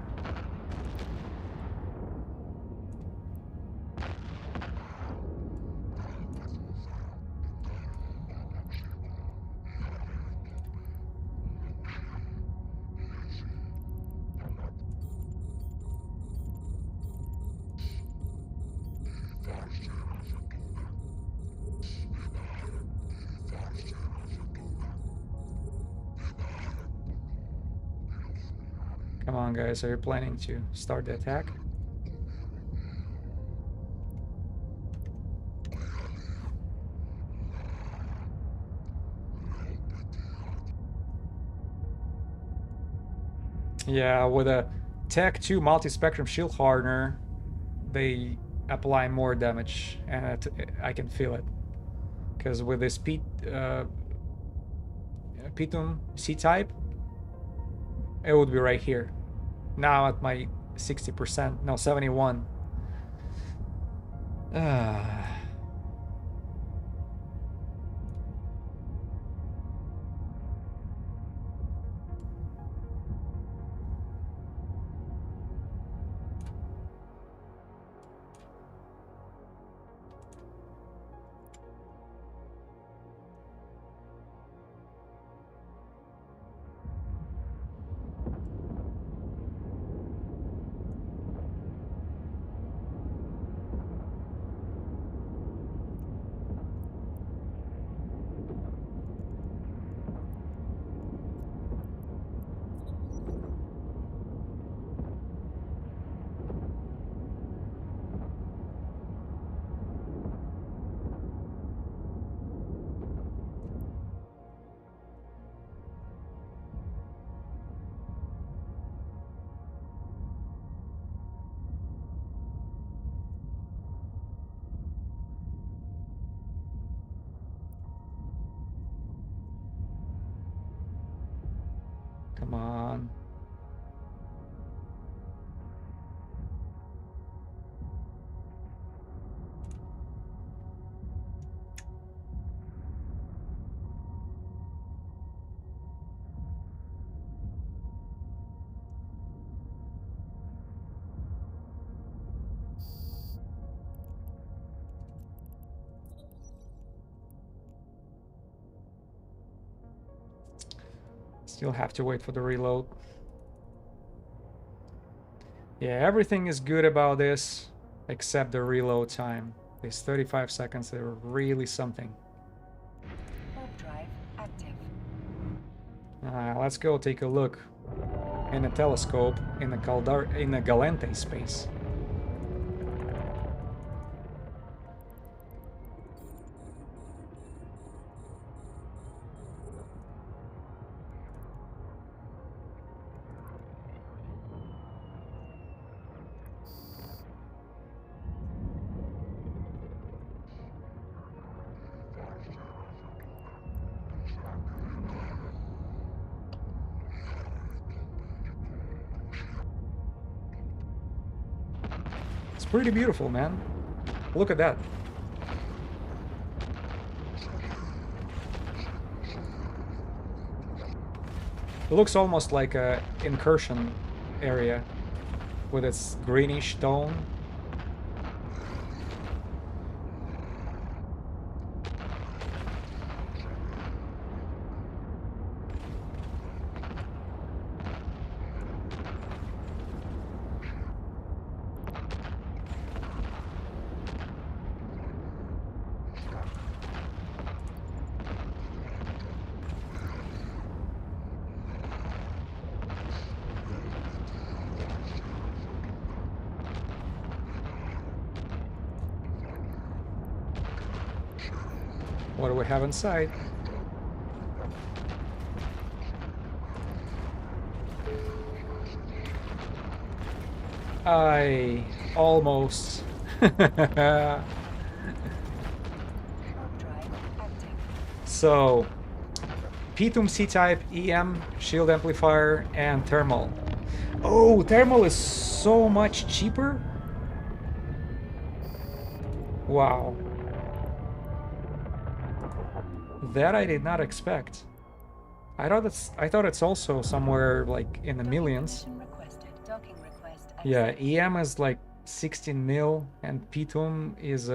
Come on, guys, are you planning to start the attack? Yeah, with a Tech 2 multi-spectrum shield hardener, they apply more damage, and I can feel it. Because with this Pitum C-type, it would be right here. Now at my 60%, no, 71. Come on. Still have to wait for the reload. Yeah, everything is good about this except the reload time. These 35 seconds, they're really something. Warp drive active. Let's go take a look in a telescope in the Galente space. It's pretty beautiful, man. Look at that. It looks almost like a incursion area with its greenish tone. What do we have inside? I almost. So, P2 C-type, EM, shield amplifier, and thermal. Oh, thermal is so much cheaper? Wow. That I did not expect. I thought it's also somewhere like in the millions. Yeah, EM is like 16 mil and P2 is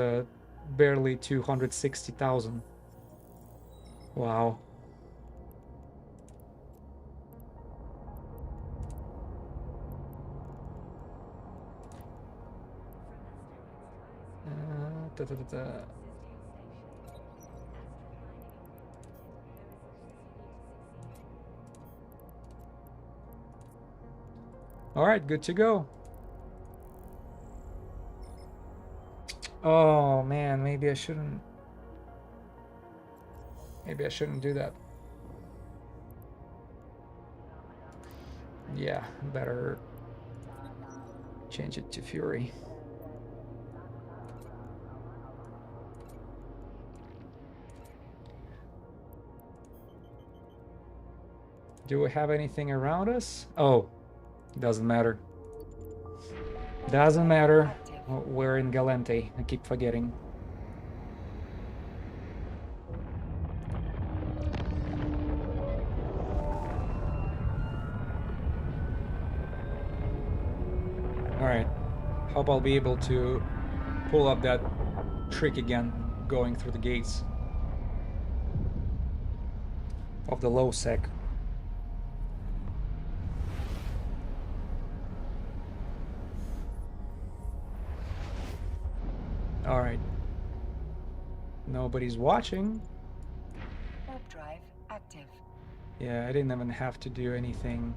barely 260,000. Wow. Da, da, da, da. All right, good to go. Oh man, maybe I shouldn't do that. Yeah, better change it to Fury. Do we have anything around us? Oh, doesn't matter. Doesn't matter. We're in Galente. I keep forgetting. Alright. Hope I'll be able to pull up that trick again, going through the gates of the low sec. Alright. Nobody's watching. Warp drive active. Yeah, I didn't even have to do anything.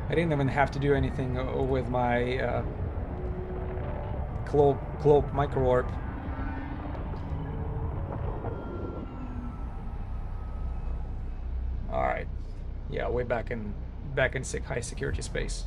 I didn't even have to do anything with my cloak micro warp. All right, yeah, we're back in high security space.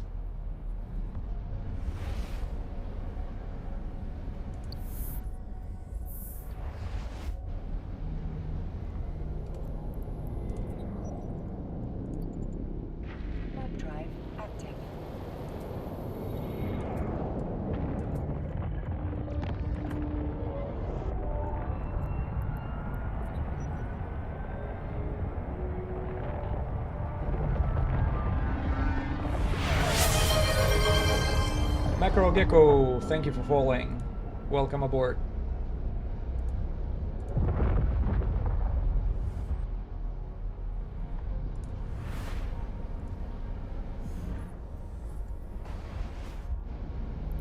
Macro Gecko, thank you for following. Welcome aboard.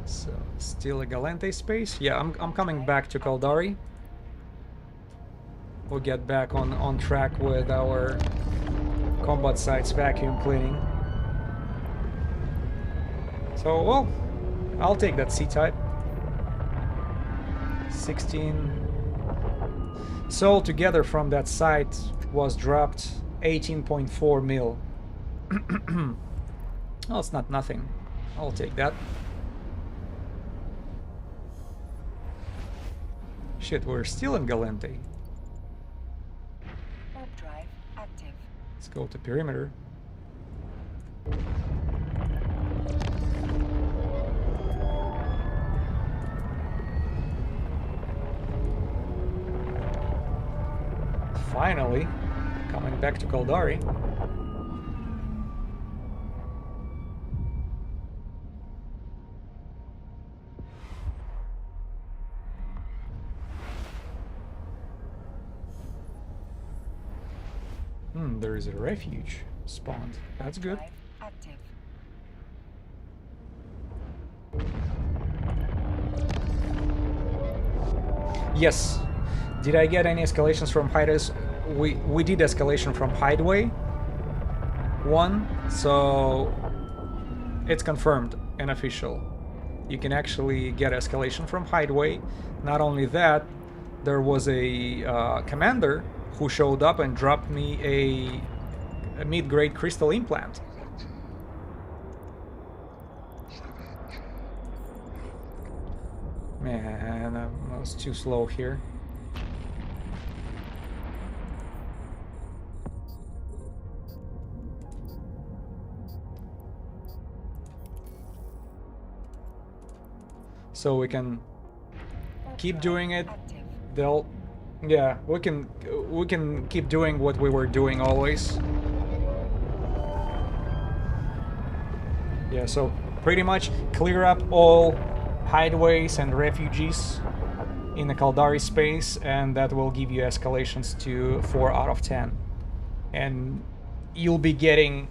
So, still a Galente space? Yeah, I'm coming back to Caldari. We'll get back on track with our combat sites vacuum cleaning. So, well, I'll take that C-type. 16. So altogether from that site was dropped 18.4 mil. Well, it's not nothing. I'll take that. Shit, we're still in Galente. Warp drive active. Let's go to perimeter. Finally, coming back to Caldari. There is a refuge spawned. That's good. Active. Yes. Did I get any escalations from Hideways? We did escalation from Hideaway 1, so it's confirmed and official. You can actually get escalation from Hideaway. Not only that, there was a commander who showed up and dropped me a mid-grade crystal implant. Man, I was too slow here. So we can keep doing it. They'll, yeah, we can keep doing what we were doing always. Yeah, so pretty much clear up all hideaways and refugees in the Kaldari space, and that will give you escalations to 4 out of 10. And you'll be getting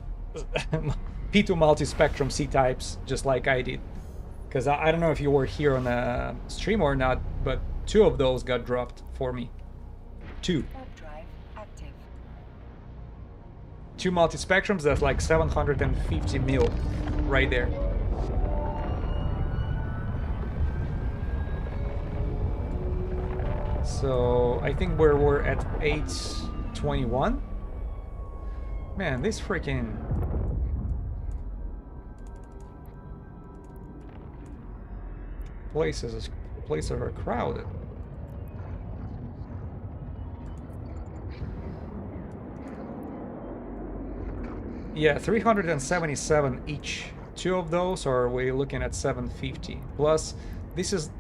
P2 multi-spectrum C-types just like I did. Because I don't know if you were here on the stream or not, but 2 of those got dropped for me. 2. Warp drive active. 2 multi-spectrums, that's like 750 mil right there. So I think we're at 821. Man, this freaking places are crowded. Yeah, 377 each. 2 of those, or we're looking at 750. Plus, this is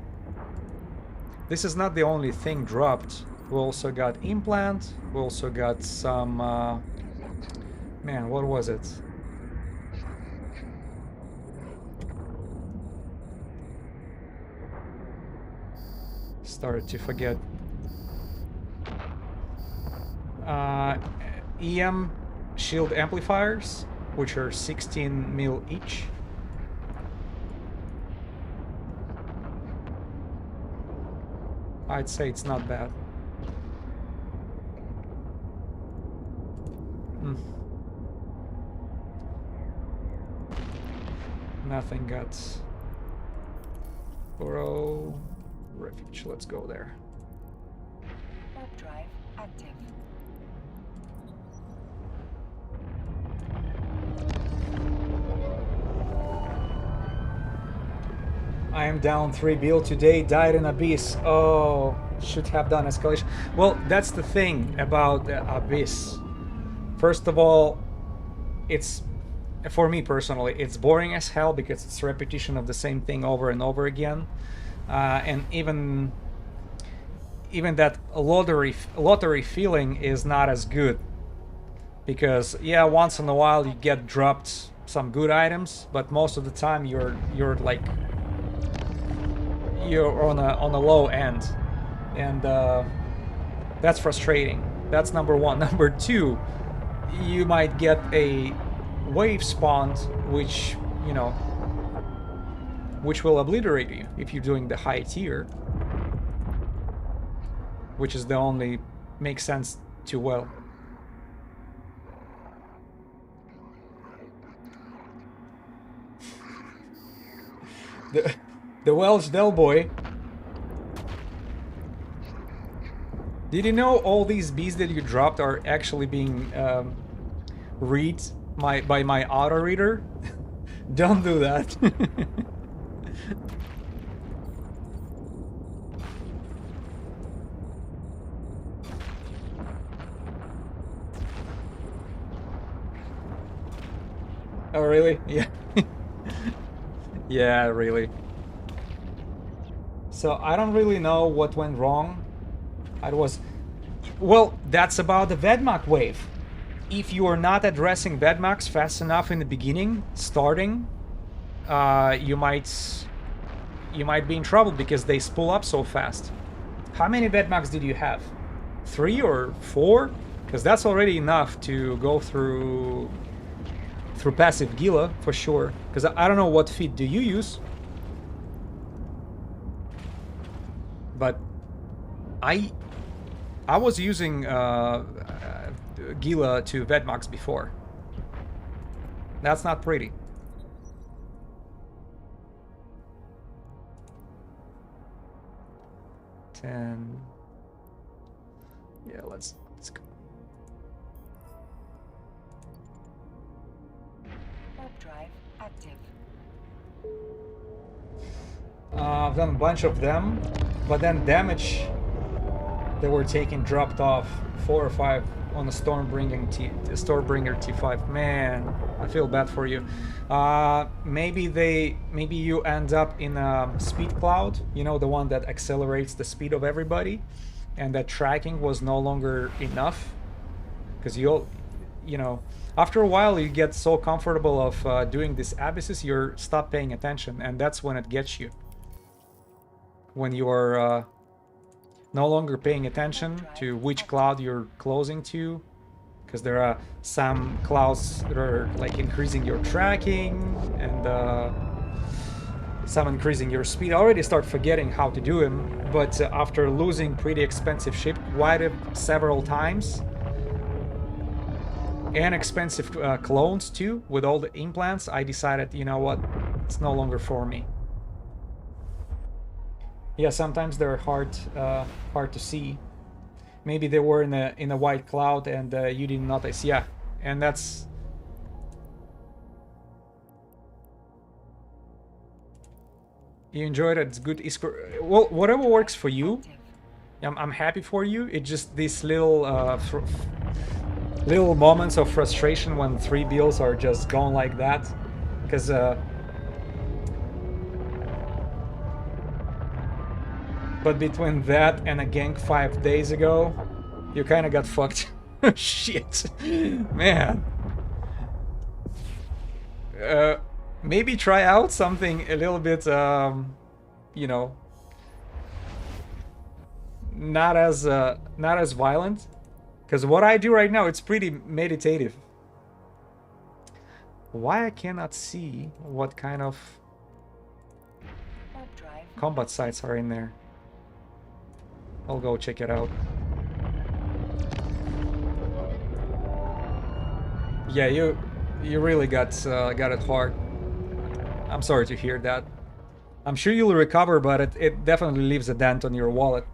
not the only thing dropped. We also got implant. We also got some. Man, what was it? Started to forget. EM shield amplifiers, which are 16 mil each. I'd say it's not bad. Nothing got Burrow Refuge. Let's go there. Warp drive active. I am down 3 bill today, died in Abyss. Oh, should have done escalation. Well, that's the thing about Abyss. First of all, it's, for me personally, it's boring as hell because it's repetition of the same thing over and over again. And even that lottery feeling is not as good. Because, yeah, once in a while you get dropped some good items, but most of the time you're like, you're on a low end, and that's frustrating. That's number one. Number two, you might get a wave spawned, which, you know, which will obliterate you if you're doing the high tier, which is the only makes sense to well. The Welsh Del Boy. Did you know all these bees that you dropped are actually being read by my auto reader? Don't do that. Oh really? Yeah. Yeah, really. So I don't really know what went wrong. Well, that's about the Vedmak wave. If you are not addressing Vedmaks fast enough in the beginning, starting, you might be in trouble because they spool up so fast. How many Vedmaks did you have? 3 or 4? Because that's already enough to go through passive Gila for sure. Because I don't know what feed do you use, but I was using Gila to Vedmaks before. That's not pretty. 10. Yeah, let's go. Warp drive active. I've done a bunch of them, but then damage they were taking dropped off 4 or 5 on the Stormbringer T5. Man, I feel bad for you. Maybe you end up in a speed cloud, you know, the one that accelerates the speed of everybody, and that tracking was no longer enough, because you know, after a while you get so comfortable of doing these abysses, you stop paying attention, and that's when it gets you. When you are no longer paying attention to which cloud you're closing to, because there are some clouds that are like increasing your tracking and some increasing your speed. I already start forgetting how to do them, but after losing pretty expensive ship several times, and expensive clones too, with all the implants, I decided, you know what, it's no longer for me. Yeah, sometimes they're hard to see. Maybe they were in a white cloud and you didn't notice. Yeah, and that's... You enjoyed it. It's good. Well, whatever works for you. I'm happy for you. It's just these little little moments of frustration when 3 bills are just going like that, because but between that and a gank 5 days ago, you kind of got fucked. Shit, man. Maybe try out something a little bit, you know, not as violent. Because what I do right now, it's pretty meditative. Why I cannot see what kind of combat sites are in there? I'll go check it out. Yeah, you really got it hard. I'm sorry to hear that. I'm sure you'll recover, but it definitely leaves a dent on your wallet.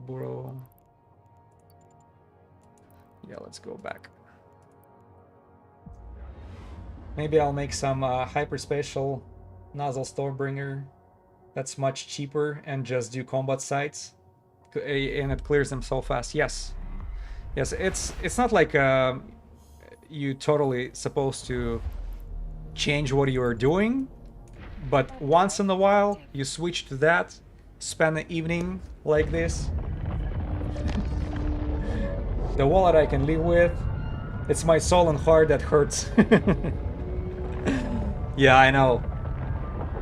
Burrow. Yeah, let's go back. Maybe I'll make some hyperspatial nozzle Stormbringer. That's much cheaper, and just do combat sites, and it clears them so fast. Yes, it's not like you totally supposed to change what you are doing, but once in a while you switch to that, spend the evening like this. The wallet I can live with. It's my soul and heart that hurts. Yeah, I know.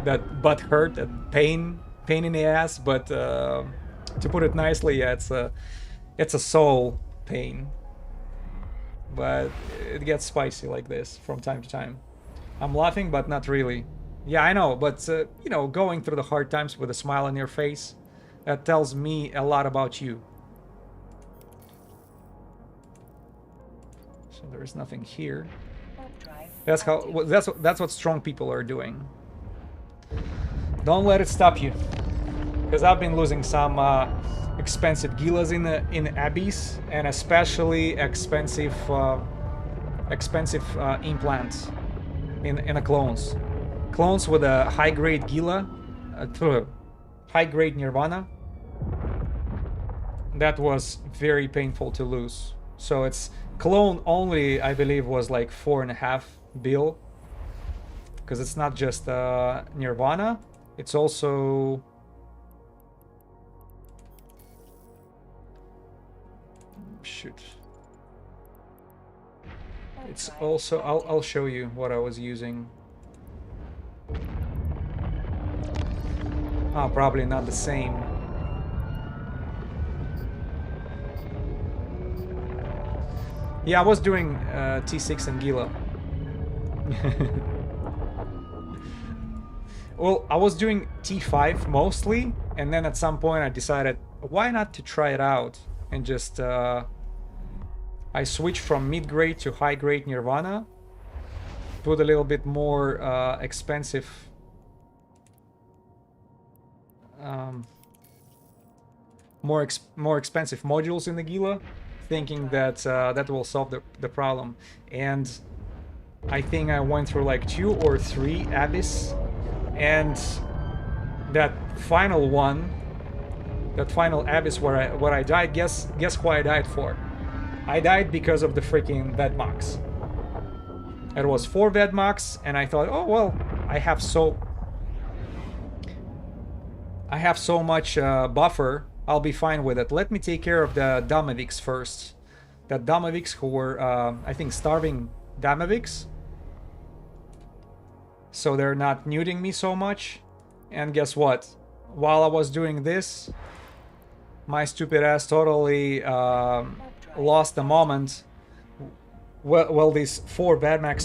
That butt hurt, that pain in the ass, but to put it nicely, yeah, it's a soul pain. But it gets spicy like this from time to time. I'm laughing, but not really. Yeah, I know, but you know, going through the hard times with a smile on your face, that tells me a lot about you. So there's nothing here. That's what strong people are doing. Don't let it stop you, because I've been losing some expensive gilas in Abyss, and especially expensive implants in a clones with a high-grade gila, high-grade Nirvana. That was very painful to lose. So it's clone only, I believe, was like 4.5 bill, because it's not just Nirvana, it's also it's also, I'll show you what I was using. Oh, probably not the same. Yeah, I was doing T6 and Gila. Well, I was doing T5 mostly, and then at some point I decided, why not to try it out and just I switched from mid-grade to high-grade Nirvana. Put a little bit more expensive more expensive modules in the Gila, thinking that that will solve the problem. And I think I went through like 2 or 3 Abyss, and that final one, that final Abyss where I died, guess who I died for? I died because of the freaking Vedmox. It was 4 Vedmox, and I thought, oh well, I have so much buffer, I'll be fine with it. Let me take care of the Damaviks first. The Damaviks who were, I think, starving Damaviks. So they're not nuding me so much. And guess what? While I was doing this, my stupid ass totally lost the moment. Well, these 4 Vedmax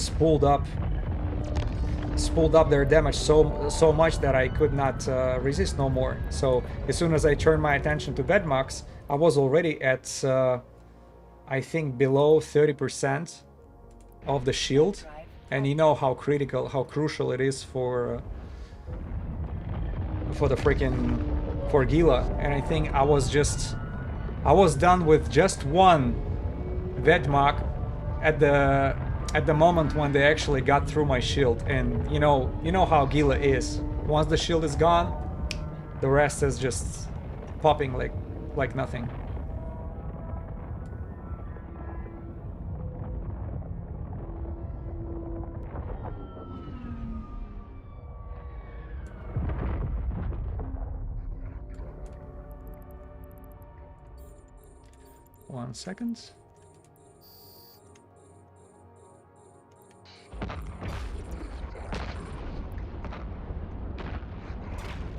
spooled up their damage so much that I could not resist no more. So as soon as I turned my attention to Vedmox, I was already at I think below 30% of the shield, and you know how critical, how crucial it is for the freaking for Gila. And I think I was done with just 1 Vedmak at the moment when they actually got through my shield. And you know how Gila is. Once the shield is gone, the rest is just popping like nothing. One second.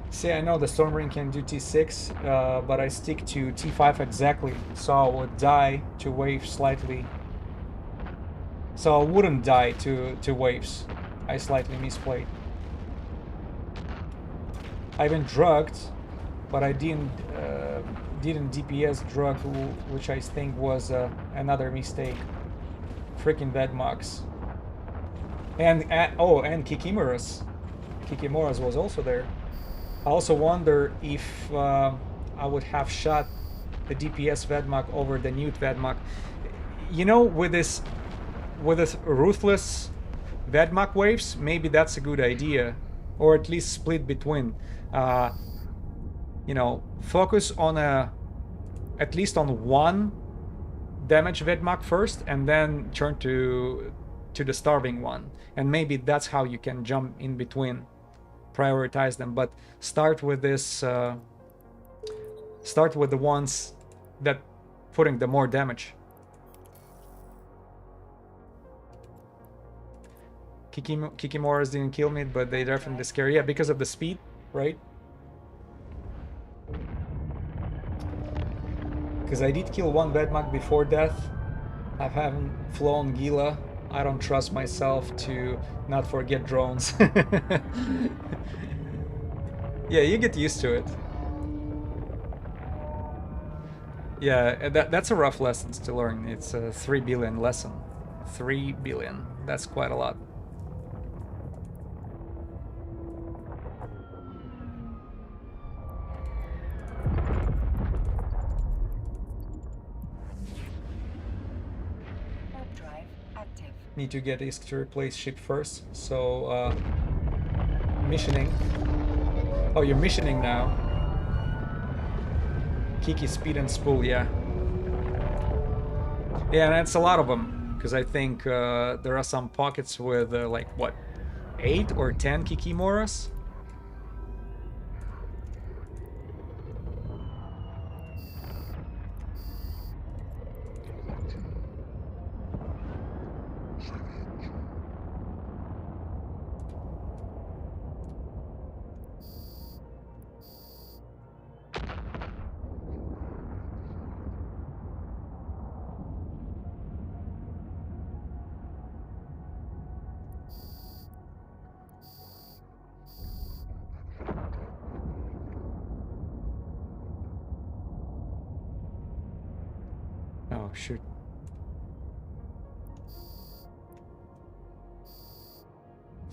See, I know the Stormring can do T6, but I stick to T5 exactly, so I would die to waves slightly. So I wouldn't die to waves. I slightly misplayed. I've been drugged, but I didn't DPS drug, which I think was another mistake. Freaking Vedmox. And Kikimuras. Kikimuras was also there. I also wonder if I would have shot the DPS Vedmak over the Newt Vedmak. You know, with this ruthless Vedmak waves, maybe that's a good idea, or at least split between. You know, focus on at least on 1 damage Vedmak first, and then turn to the starving one, and maybe that's how you can jump in between. Prioritize them, but start with this. Start with the ones that putting the more damage. Kikimoras didn't kill me, but they definitely scare. Yeah, because of the speed, right? Because I did kill 1 Vedmak before death. I haven't flown Gila. I don't trust myself to not forget drones. Yeah, you get used to it. Yeah, that's a rough lesson to learn. It's a 3 billion lesson. 3 billion. That's quite a lot. Need to get Isk to replace ship first, so missioning. Oh, you're missioning now. Kiki, speed and spool, yeah. Yeah, and that's a lot of them, because I think there are some pockets with like what, 8 or 10 Kikimoras? Oh, shoot.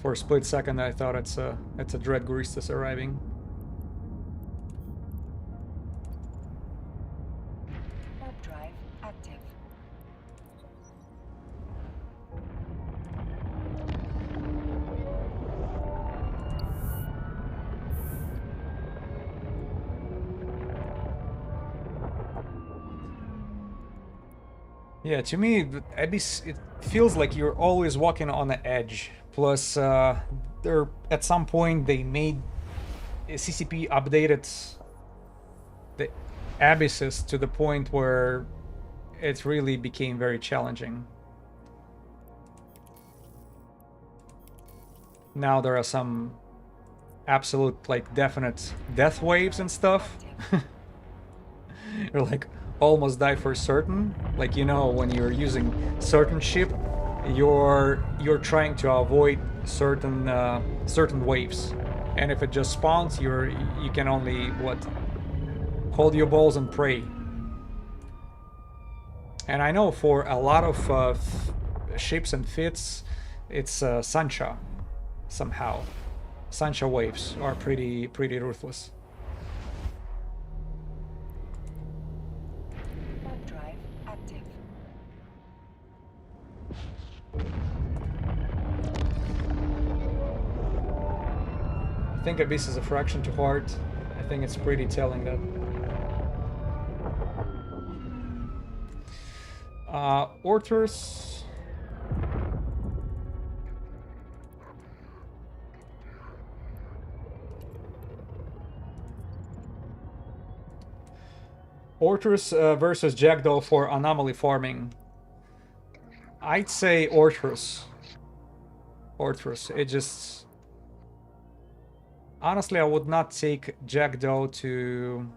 For a split second, I thought it's a Dread Guristas arriving. Warp drive active. Yeah, to me, Abyss, it feels like you're always walking on the edge. Plus, there at some point they made CCP updated the abysses to the point where it really became very challenging. Now there are some absolute, like, definite death waves and stuff. You're like almost die for certain. Like, you know, when you're using certain ship, you're trying to avoid certain certain waves, and if it just spawns, you can only what, hold your balls and pray. And I know for a lot of ships and fits, it's Sancha somehow. Sancha waves are pretty ruthless. Warp drive active. I think Abyss is a fraction too hard. I think it's pretty telling that. Orthros. Orthros versus Jackdaw for anomaly farming. I'd say Orthros. Orthros. It just... Honestly, I would not take Jackdaw to...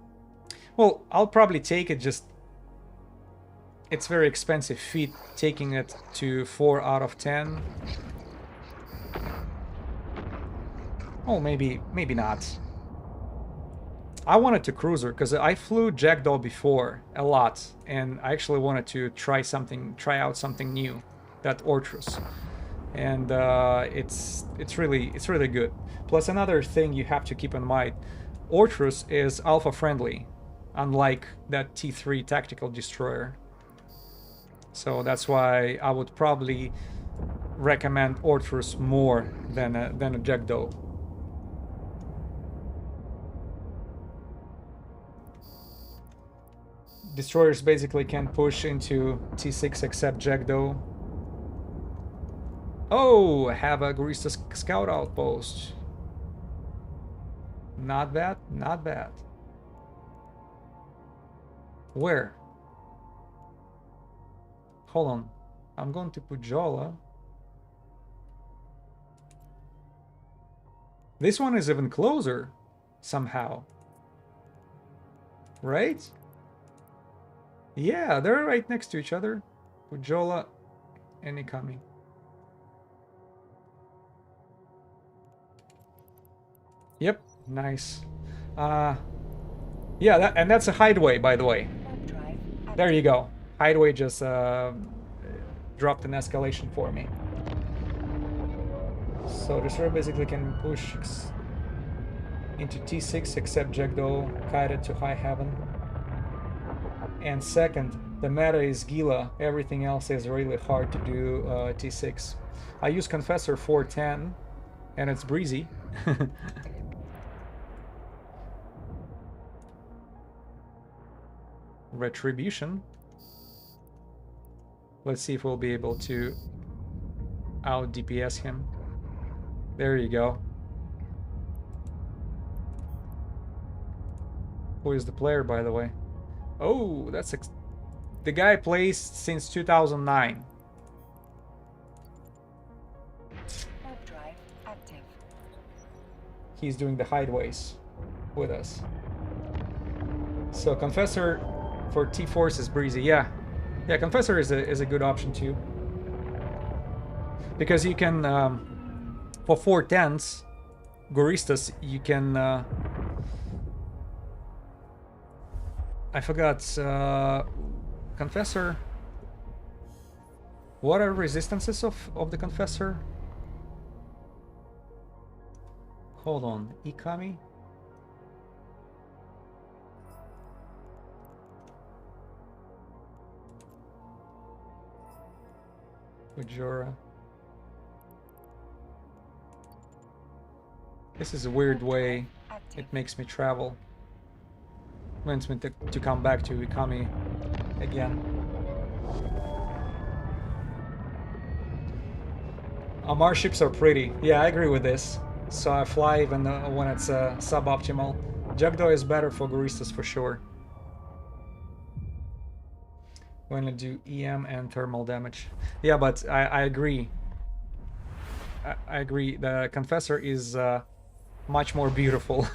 Well, I'll probably take it, just... It's very expensive feat, taking it to 4 out of 10. Oh, maybe not. I wanted to cruiser, because I flew Jackdaw before, a lot. And I actually wanted to try out something new, that Orthros. And it's really good. Plus, another thing you have to keep in mind, Orthros is alpha friendly, unlike that T3 tactical destroyer. So that's why I would probably recommend Orthros more than a Jackdaw. Destroyers basically can push into T6 except Jackdaw. Oh, have a Guristas scout outpost. Not bad, not bad. Where? Hold on. I'm going to put Jola. This one is even closer, somehow. Right? Yeah, they're right next to each other. Put Jola and Ikami. Yep, nice. Yeah, that's a hideaway, by the way. There you go. Hideaway just dropped an escalation for me. So Destroyer basically can push into T6 except Jackdaw, kited to High Heaven. And second, the meta is Gila. Everything else is really hard to do T6. I use Confessor 410, and it's breezy. Retribution. Let's see if we'll be able to out DPS him. There you go. Who is the player, by the way? Oh, that's the guy plays since 2009. Drive active. He's doing the hideaways with us. So Confessor for T-Force is breezy. Yeah, Confessor is a good option too, because you can for 410s Guristas you can I forgot Confessor. What are resistances of the Confessor? Hold on, Ikami? Ujora. This is a weird way it makes me travel. Wants me to come back to Ikami again. Our ships are pretty. Yeah, I agree with this. So I fly even when it's suboptimal. Jugdo is better for Guristas for sure. We're gonna do EM and thermal damage. Yeah, but I agree. I agree. The Confessor is much more beautiful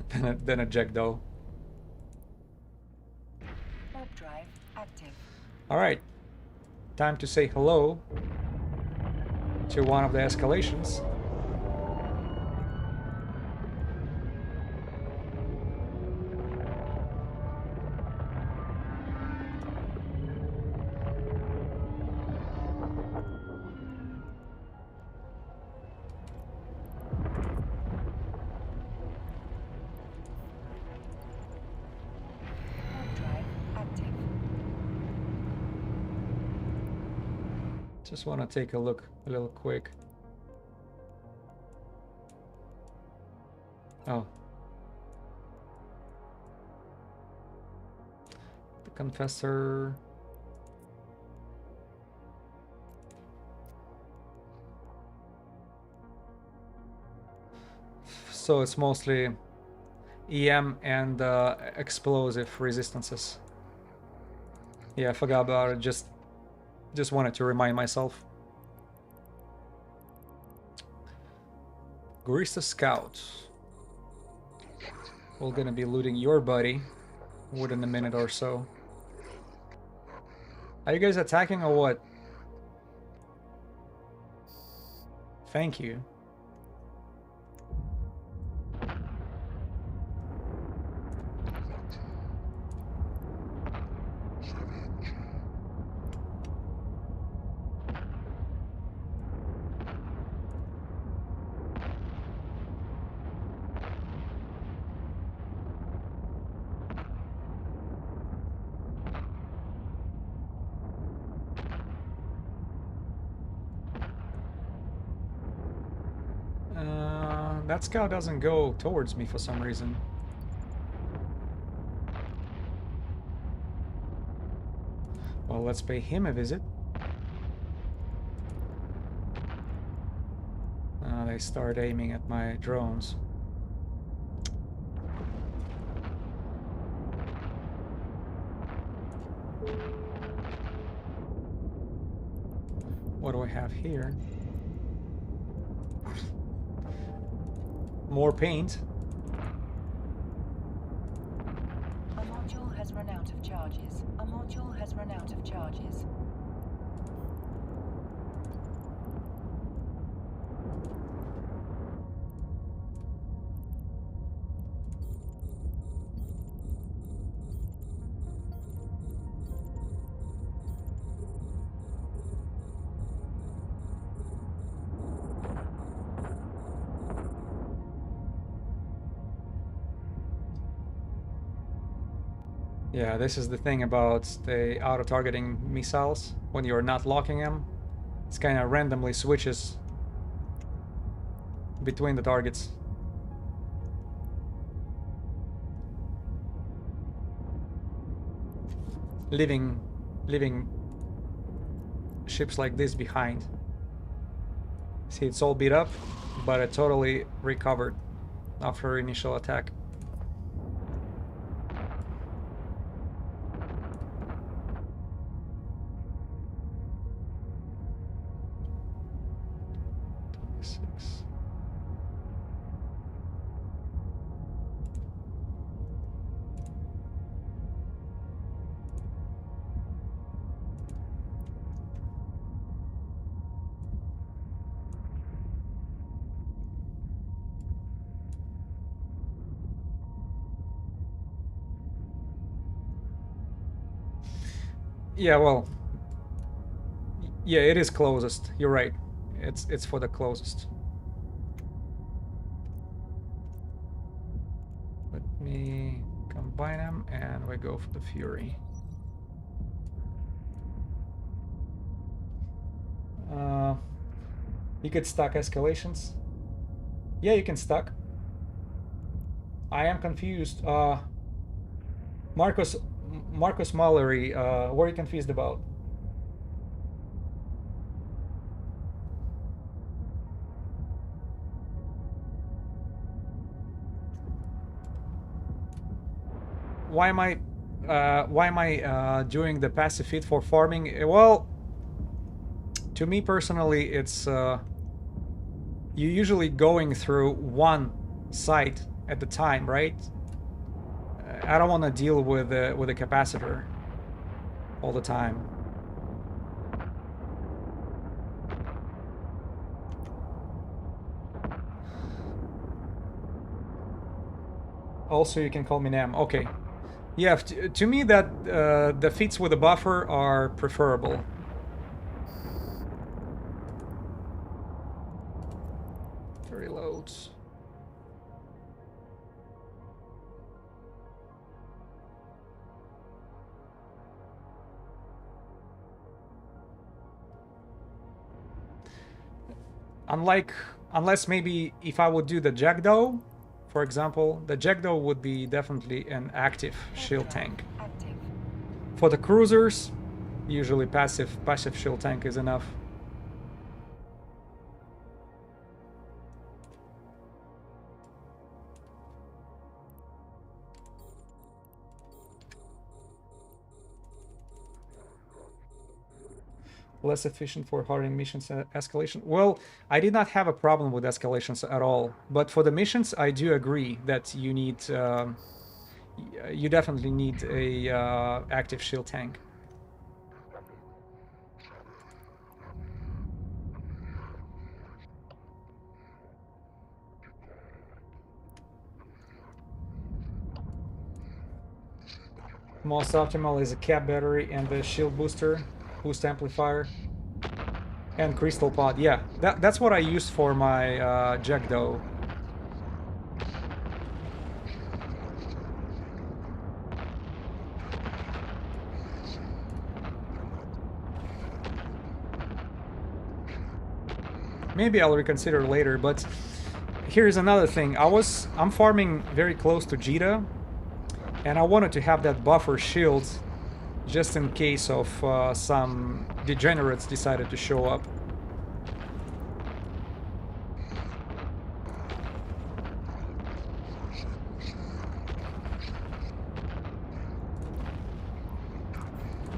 than a Jugdo. Warp drive active. Alright. Time to say hello to one of the escalations. Warp drive active. Just want to take a look a little quick. Oh. The Confessor. So it's mostly EM and explosive resistances. Yeah, I forgot about it. Just wanted to remind myself. Gurista Scout. We're gonna be looting your buddy within a minute or so. Are you guys attacking or what? Thank you. That scout doesn't go towards me for some reason. Well, let's pay him a visit. They start aiming at my drones. What do I have here? More paint. A module has run out of charges. A module has run out of charges. Yeah, this is the thing about the auto-targeting missiles. When you're not locking them, it's kind of randomly switches between the targets. Leaving ships like this behind. See, it's all beat up, but it totally recovered after initial attack. Yeah, well, yeah, it is closest. You're right. It's for the closest. if I go for the Fury? You could stack escalations. Yeah, you can stack. I am confused. Marcus Mallory, what are you confused about? Why am I doing the passive feed for farming? Well, to me personally, it's you're usually going through one site at the time, right? I don't want to deal with a capacitor all the time. Also, you can call me Nam. Okay. Yeah, to me that the feats with a buffer are preferable. Reloads. Unless maybe if I would do the Jackdaw, for example, the Jackdaw would be definitely an active shield tank. For the cruisers, usually passive shield tank is enough. Less efficient for hardening missions escalation. Well, I did not have a problem with escalations at all, but for the missions, I do agree that you need, you definitely need a active shield tank. Most optimal is a cap battery and the shield booster, boost amplifier, and crystal pod. Yeah, that's what I used for my Jackdaw. Maybe I'll reconsider later, but here's another thing. I'm farming very close to Jita, and I wanted to have that buffer shield just in case of some degenerates decided to show up.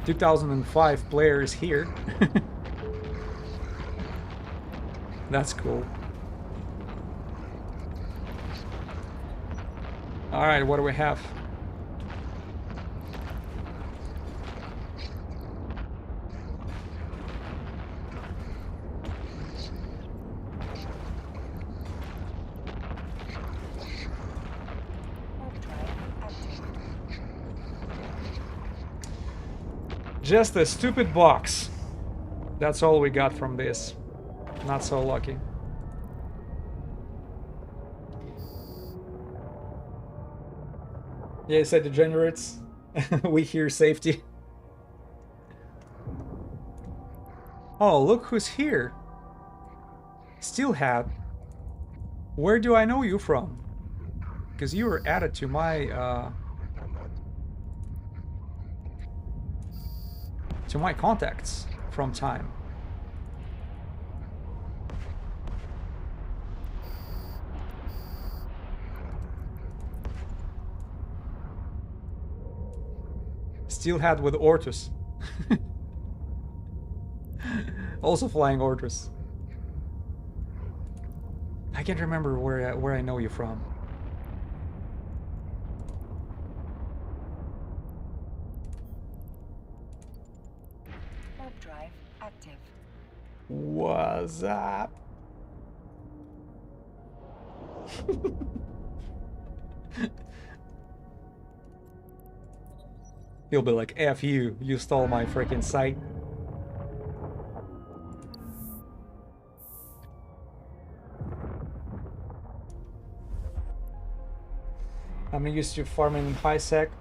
"2005 players here." That's cool. Alright, what do we have? Just a stupid box. That's all we got from this. Not so lucky. Yeah, you said degenerates. We hear safety. Oh, look who's here. Steelhead. Where do I know you from? Because you were added to my contacts from time. Steelhead with Ortus. Also flying Ortus. I can't remember where I know you from. Warp drive active. What's up? He'll be like, F you, you stole my freaking site. I'm used to farming in Highsec.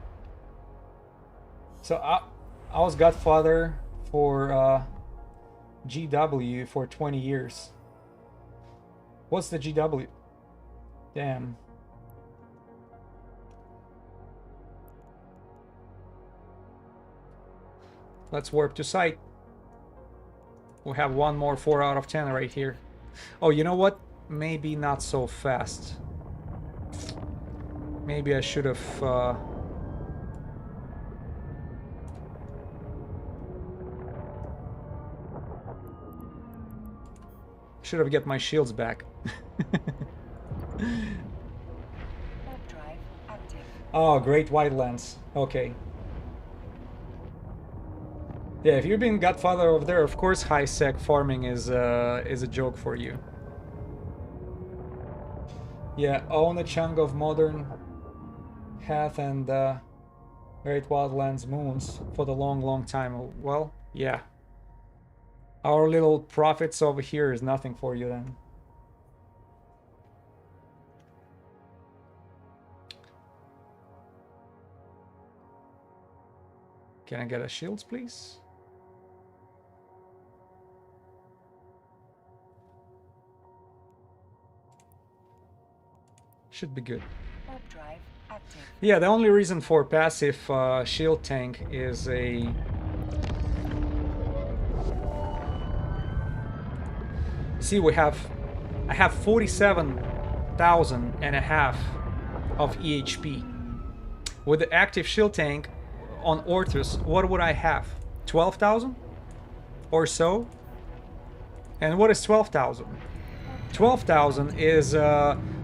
So I was Godfather for GW for 20 years. What's the GW? Damn. Let's warp to site. We have one more 4 out of 10 right here. Oh, you know what? Maybe not so fast. Maybe I should have... should have get my shields back. Warp drive active. Oh, Great White Lens. Okay. Yeah, if you've been Godfather over there, of course Highsec farming is a joke for you. Yeah, own a chunk of modern Hath and Great Wildlands moons for the long time. Well, yeah. Our little profits over here is nothing for you then. Can I get a shields, please? Should be good. Warp drive active. Yeah, the only reason for passive shield tank is a... See, I have 47,000 and a half of EHP. With the active shield tank on Orthus, what would I have? 12,000 or so? And what is 12,000? 12,000 is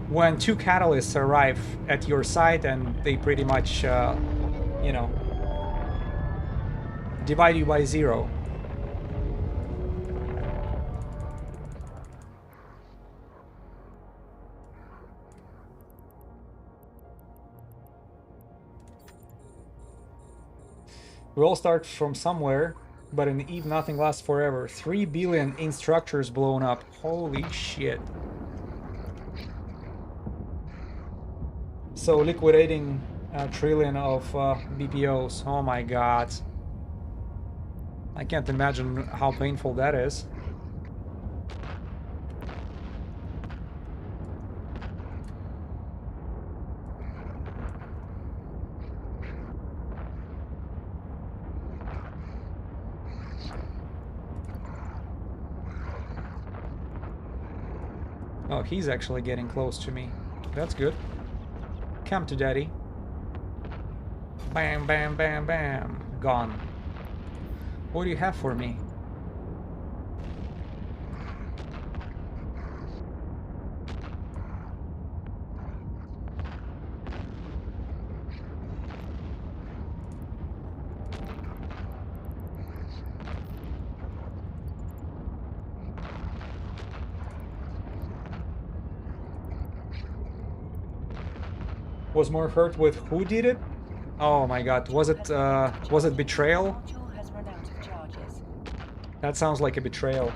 when 2 catalysts arrive at your site and they pretty much, you know, divide you by 0. We all start from somewhere, but in Eve nothing lasts forever. 3 billion in structures blown up. Holy shit. So liquidating a trillion of BPOs. Oh my god. I can't imagine how painful that is. Oh, he's actually getting close to me. That's good. Come to daddy. Bam, bam, bam, bam. Gone. What do you have for me? Was more hurt with who did it? Oh my god, was it betrayal? Module has run out of charges. That sounds like a betrayal.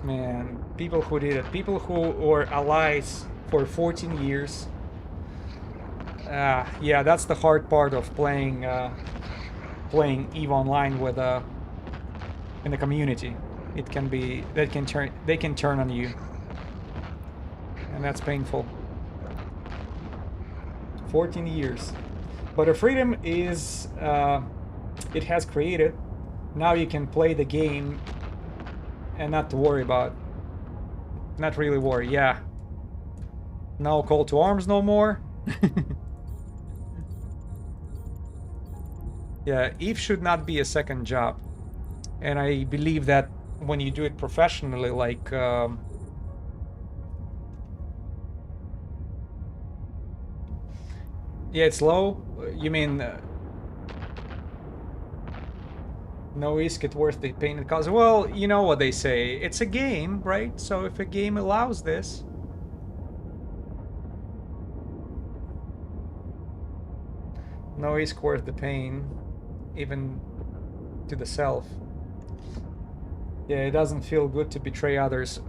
Man, people who did it, people who were allies for 14 years. Yeah, that's the hard part of playing EVE Online with in the community. It can be they can turn on you, and that's painful. 14 years, but a freedom is it has created. Now you can play the game and not to worry about. Not really worry. Yeah. No call to arms no more. Yeah, EVE should not be a second job. And I believe that when you do it professionally, like... yeah, it's low? You mean... no risk it worth the pain and cost? Well, you know what they say. It's a game, right? So if a game allows this... no risk worth the pain. Even to the self. Yeah, it doesn't feel good to betray others.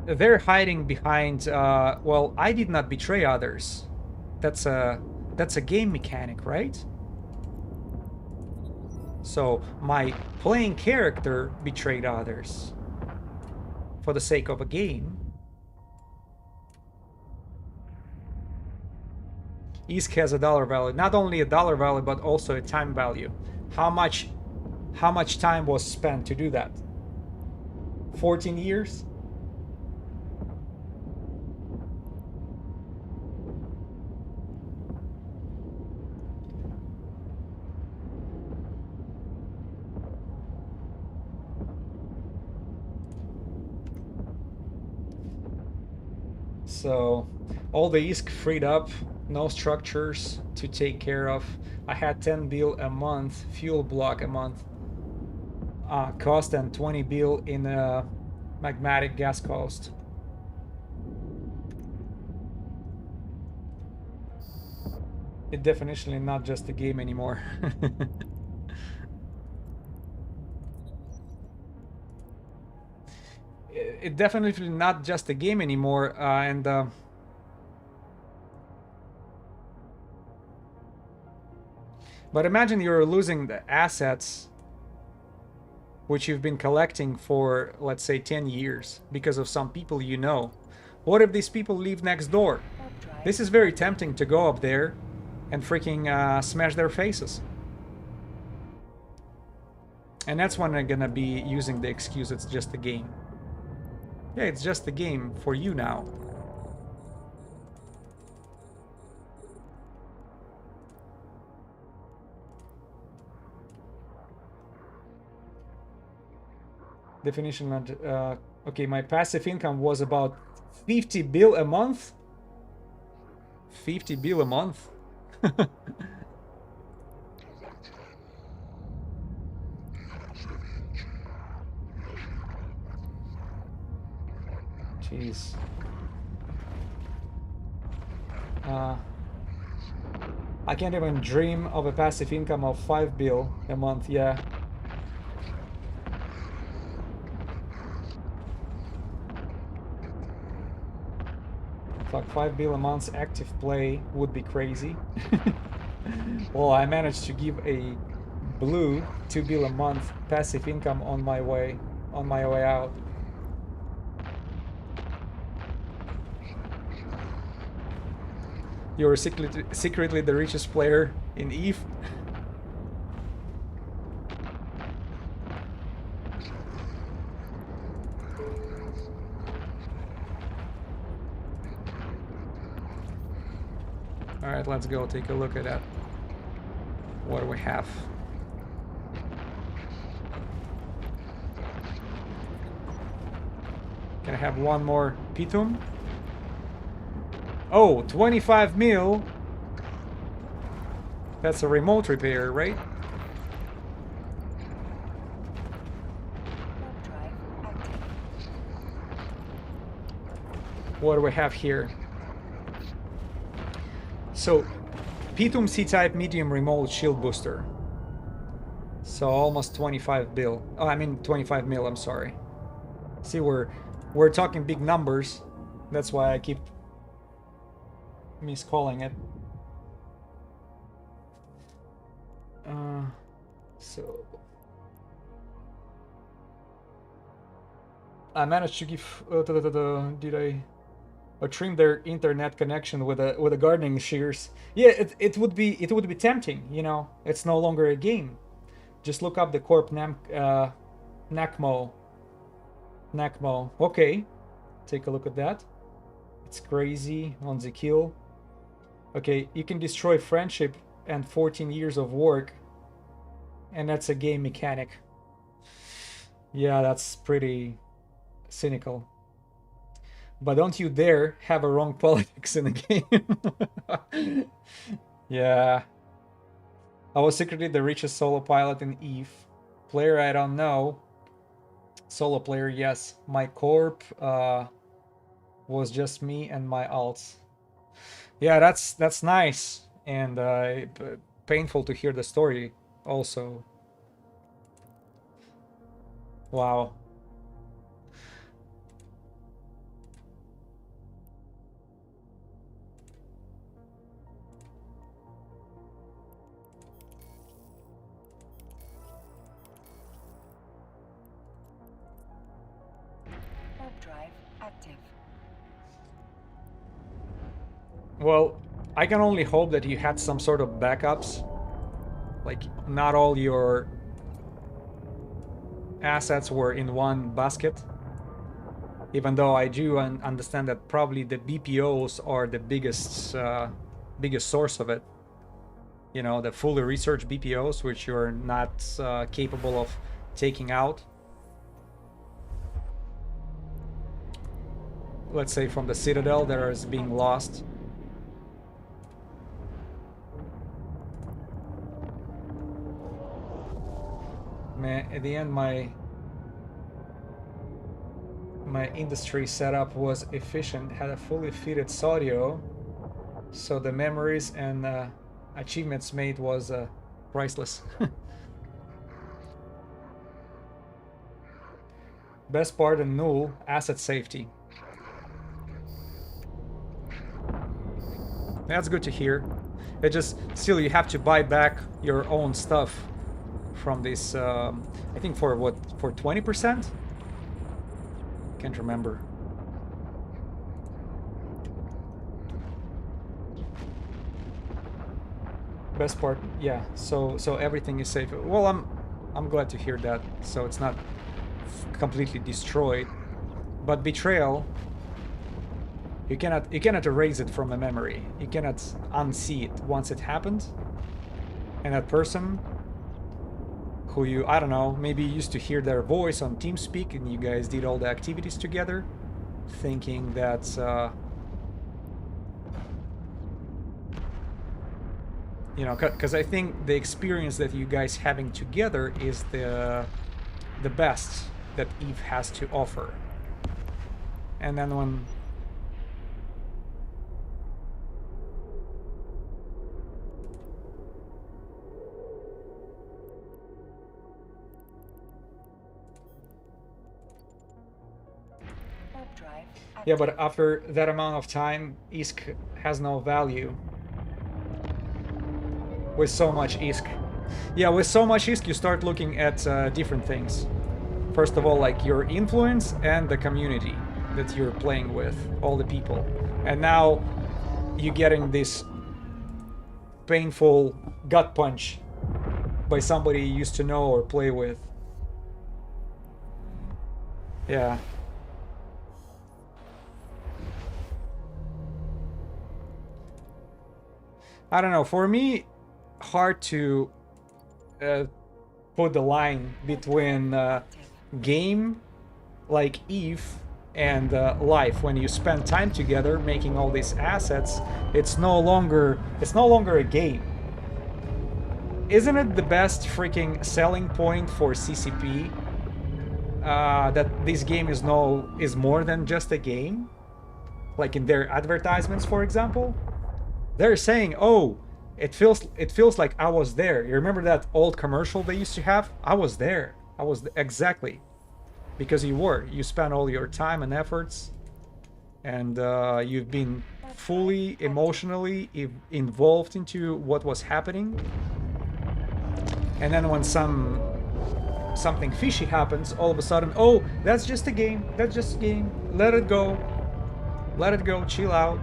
They're hiding behind, well, I did not betray others. That's a game mechanic, right? So my playing character betrayed others for the sake of a game. ISK has a dollar value. Not only a dollar value, but also a time value. How much time was spent to do that? 14 years? So all the ISK freed up, no structures to take care of. I had 10 bill a month, fuel block a month, cost, and 20 bill in magmatic gas cost. It definitely not just a game anymore. It definitely not just a game anymore, and but imagine you're losing the assets which you've been collecting for, let's say, 10 years because of some people you know. What if these people live next door? This is very tempting to go up there and freaking smash their faces. And that's when I'm gonna be using the excuse it's just a game. Yeah, it's just a game for you now. Definition of, okay, my passive income was about 50 bill a month. 50 bill a month. Jeez. I can't even dream of a passive income of 5 bill a month, yeah. Fuck, 5 bill a month's active play would be crazy. Well, I managed to give a blue 2 bill a month passive income on my way out. You're secretly the richest player in EVE. Alright, let's go take a look at that. What do we have? Can I have one more Pitum? Oh, 25 mil. That's a remote repair, right? What do we have here? So, Pitum C-type medium remote shield booster. So almost 25 bill. Oh, I mean 25 mil, I'm sorry. See, we're talking big numbers. That's why I keep miscalling it. So I managed to give did I trim their internet connection with a gardening shears? Yeah, it would be tempting, you know. It's no longer a game. Just look up the Corp Nakmo. Okay, take a look at that. It's crazy on the kill. Okay, you can destroy friendship and 14 years of work, and that's a game mechanic. Yeah, that's pretty cynical. But don't you dare have a wrong politics in the game. Yeah. I was secretly the richest solo pilot in EVE. Player, I don't know. Solo player, yes. My corp was just me and my alts. Yeah, that's nice, and painful to hear the story. also. Wow. Warp drive active. Well, I can only hope that you had some sort of backups. Like, not all your assets were in one basket. Even though I do understand that probably the BPOs are the biggest source of it. You know, the fully researched BPOs, which you're not capable of taking out. Let's say from the Citadel that is being lost. Man, at the end, my industry setup was efficient, had a fully fitted audio, so the memories and achievements made was priceless. Best part in null, asset safety. That's good to hear. It just, still you have to buy back your own stuff from this, I think for what, for 20%? Can't remember. Best part, yeah. So everything is safe. Well, I'm glad to hear that. So it's not completely destroyed, but betrayal. You cannot erase it from a memory. You cannot unsee it once it happened. And that person who you, I don't know, maybe you used to hear their voice on TeamSpeak and you guys did all the activities together, thinking that you know, because I think the experience that you guys having together is the best that Eve has to offer. And then when Warp drive active. yeah, but after that amount of time, ISK has no value. With so much ISK. Yeah, with so much ISK, you start looking at different things. First of all, like your influence and the community that you're playing with, all the people. And now you're getting this painful gut punch by somebody you used to know or play with. Yeah. I don't know, for me, hard to put the line between game like Eve and life. When you spend time together making all these assets, it's no longer a game. Isn't it the best freaking selling point for CCP that this game is more than just a game? Like in their advertisements, for example, they're saying, "Oh, it feels like I was there." You remember that old commercial they used to have? I was there. Exactly, because you spent all your time and efforts, and you've been fully emotionally involved into what was happening. And then when something fishy happens, all of a sudden, oh, that's just a game. That's just a game. Let it go. Let it go. Chill out.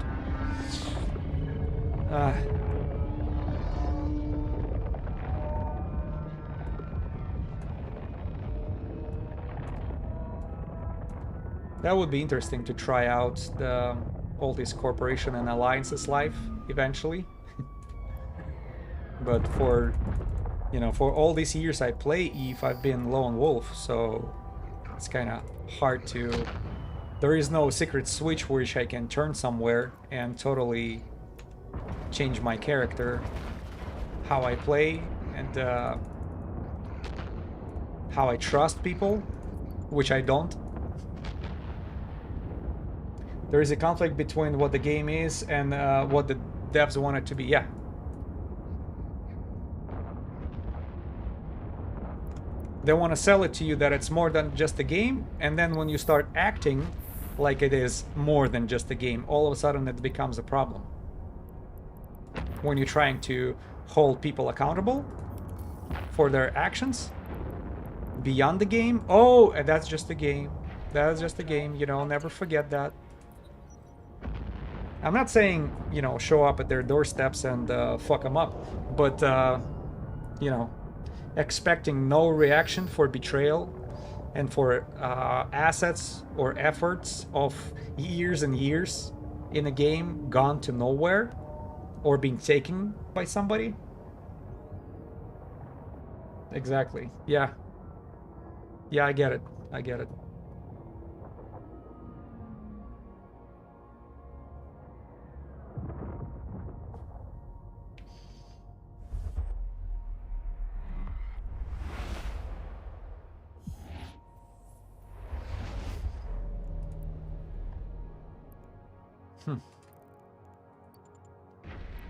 That would be interesting to try out all this corporation and alliances life eventually. But for all these years I play Eve, I've been lone wolf, so it's kind of hard to. There is no secret switch which I can turn somewhere and totally change my character, how I play, and how I trust people, which I don't. There is a conflict between what the game is and what the devs want it to be. Yeah. They want to sell it to you that it's more than just a game, and then when you start acting like it is more than just a game, all of a sudden it becomes a problem. When you're trying to hold people accountable for their actions beyond the game, oh, and that's just a game. That's just a game, you know, never forget that. I'm not saying, you know, show up at their doorsteps and fuck them up, but, you know, expecting no reaction for betrayal and for assets or efforts of years and years in a game gone to nowhere or being taken by somebody. Exactly. Yeah. Yeah, I get it. I get it.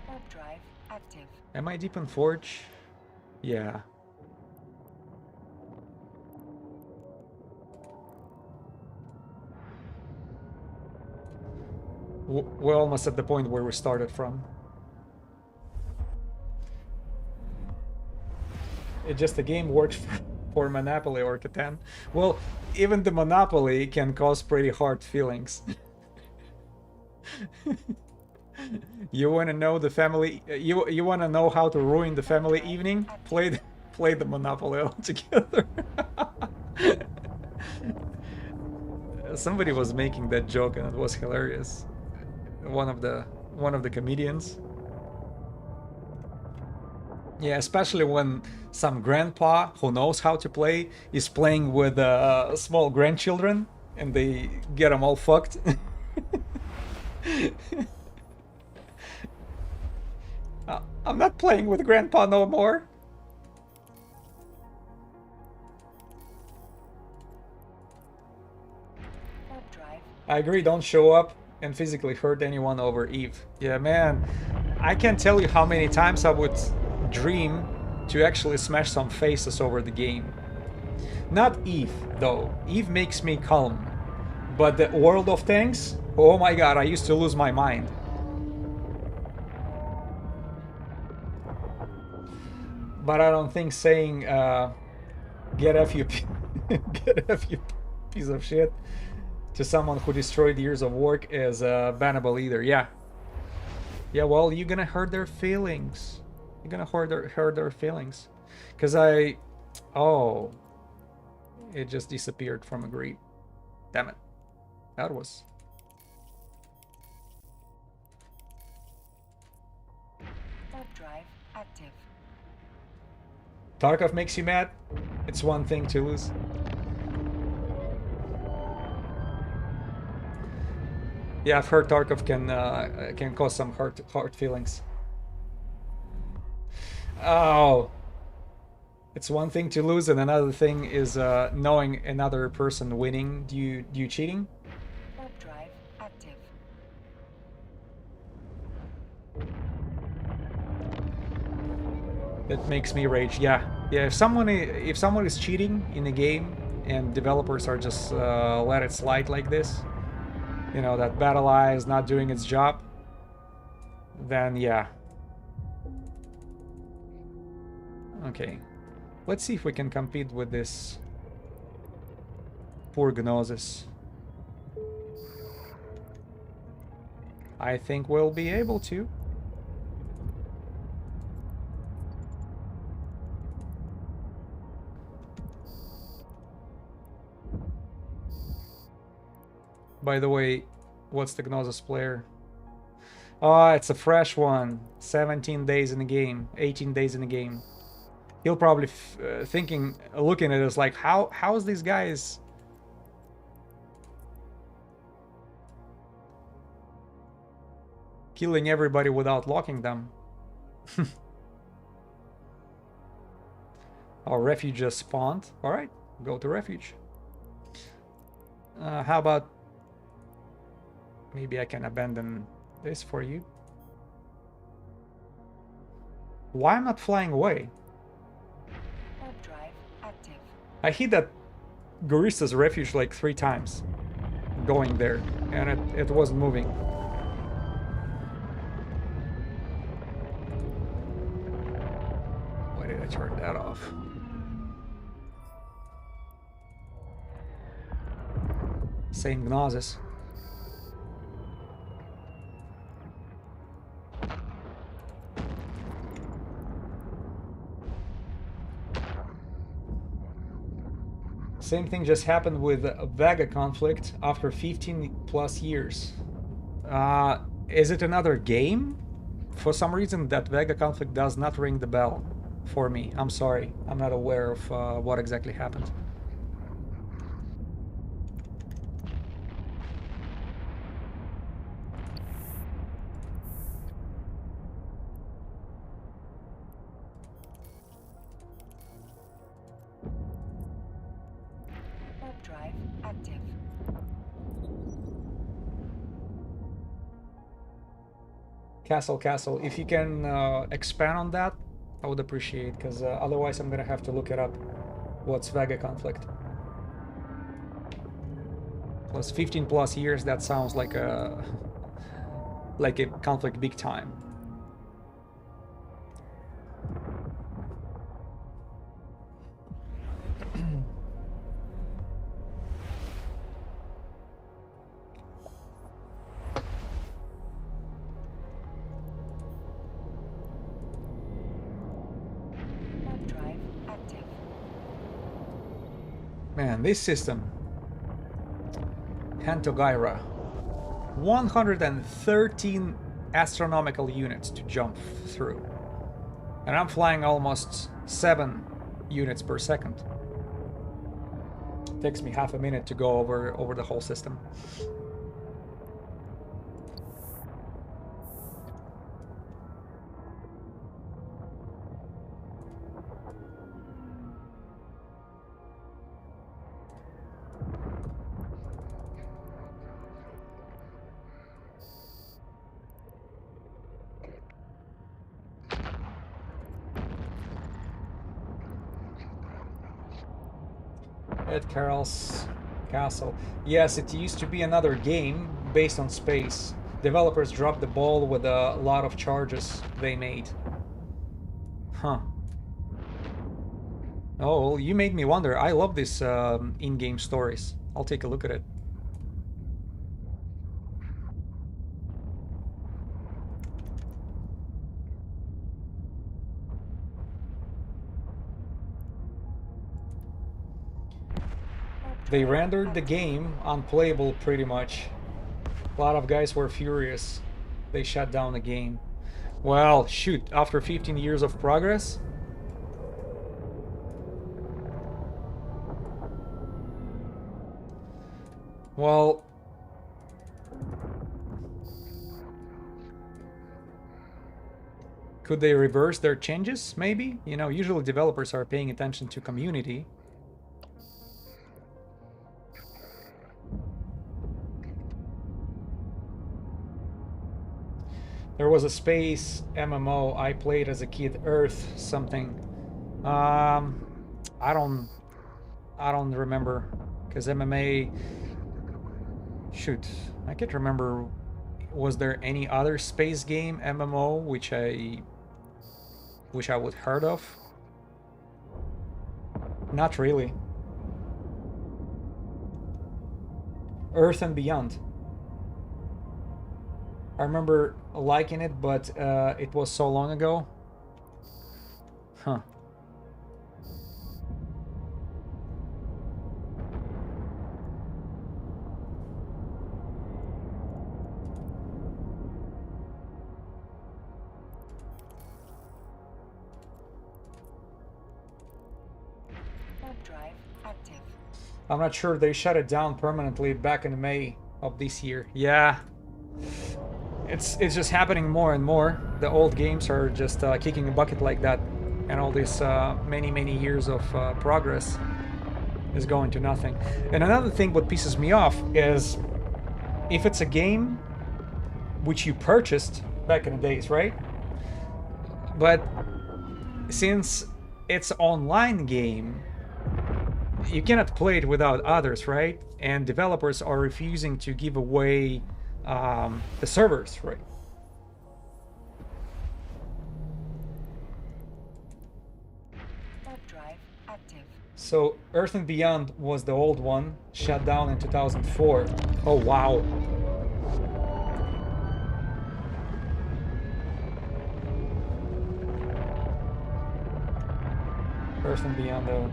Warp drive active. Am I deep in Forge? Yeah. We're almost at the point where we started from. It just the game works for Monopoly or Catan. Well, even the Monopoly can cause pretty hard feelings. You want to know the family? You want to know how to ruin the family evening? Play the Monopoly altogether. Somebody was making that joke and it was hilarious. One of the comedians. Yeah, especially when some grandpa who knows how to play is playing with small grandchildren and they get them all fucked. I'm not playing with grandpa no more. I agree, don't show up and physically hurt anyone over Eve. Yeah, man, I can't tell you how many times I would dream to actually smash some faces over the game. Not Eve, though. Eve makes me calm. But the World of Tanks, oh my god, I used to lose my mind. But I don't think saying, get F you, get F you piece of shit, to someone who destroyed years of work is bannable either. Yeah. Yeah, well, you're gonna hurt their feelings. You're gonna hurt their feelings. Because oh, it just disappeared from a grid. Damn it. That was... Warp drive active. Tarkov makes you mad? It's one thing to lose. Yeah, I've heard Tarkov can cause some hard feelings. Oh, it's one thing to lose, and another thing is knowing another person winning. Do you cheating? Warp drive active. That makes me rage. Yeah, yeah. If someone is cheating in a game and developers are just let it slide like this, you know, that Battle Eye is not doing its job, then yeah. Okay, let's see if we can compete with this poor Gnosis. I think we'll be able to. By the way, what's the Gnosis player? Oh, it's a fresh one. 17 days in the game. 18 days in the game. He'll probably looking at us like, how's these guys killing everybody without locking them? Our refuge just spawned. All right, go to refuge. How about maybe I can abandon this for you? Why am I not flying away? Warp drive active. I hit that Gorista's refuge like 3 times going there, and it wasn't moving. Why did I turn that off? Same Gnosis. Same thing just happened with Vega conflict after 15 plus years. Is it another game? For some reason, that Vega conflict does not ring the bell for me. I'm sorry. I'm not aware of what exactly happened. Warp drive active. Castle. If you can expand on that, I would appreciate, because otherwise I'm gonna have to look it up. What's Vega conflict? Plus 15 plus years, that sounds like a like a conflict big time. Warp drive active. Man, this system. Hantogaira. 113 astronomical units to jump through. And I'm flying almost 7 units per second. Takes me half a minute to go over the whole system. Ed Carroll's Castle. Yes, it used to be another game based on space. Developers dropped the ball with a lot of charges they made. Huh. Oh, well, you made me wonder. I love these in-game stories. I'll take a look at it. They rendered the game unplayable pretty much. A lot of guys were furious. They shut down the game. Well, shoot, after 15 years of progress? Well... could they reverse their changes, maybe? You know, usually developers are paying attention to community. There was a space MMO I played as a kid, Earth something. I don't remember, because MMA. Shoot, I can't remember. Was there any other space game MMO which I would heard of? Not really. Earth and Beyond. I remember liking it, but it was so long ago. Huh. Warp drive active. I'm not sure, they shut it down permanently back in May of this year. Yeah. It's just happening more and more. The old games are just kicking a bucket like that, and all this many years of progress is going to nothing. And another thing what pisses me off is if it's a game which you purchased back in the days, right? But since it's an online game, you cannot play it without others, right? And developers are refusing to give away the servers, right? Warp drive active. So Earth and Beyond was the old one, shut down in 2004. Oh wow. Earth and Beyond though.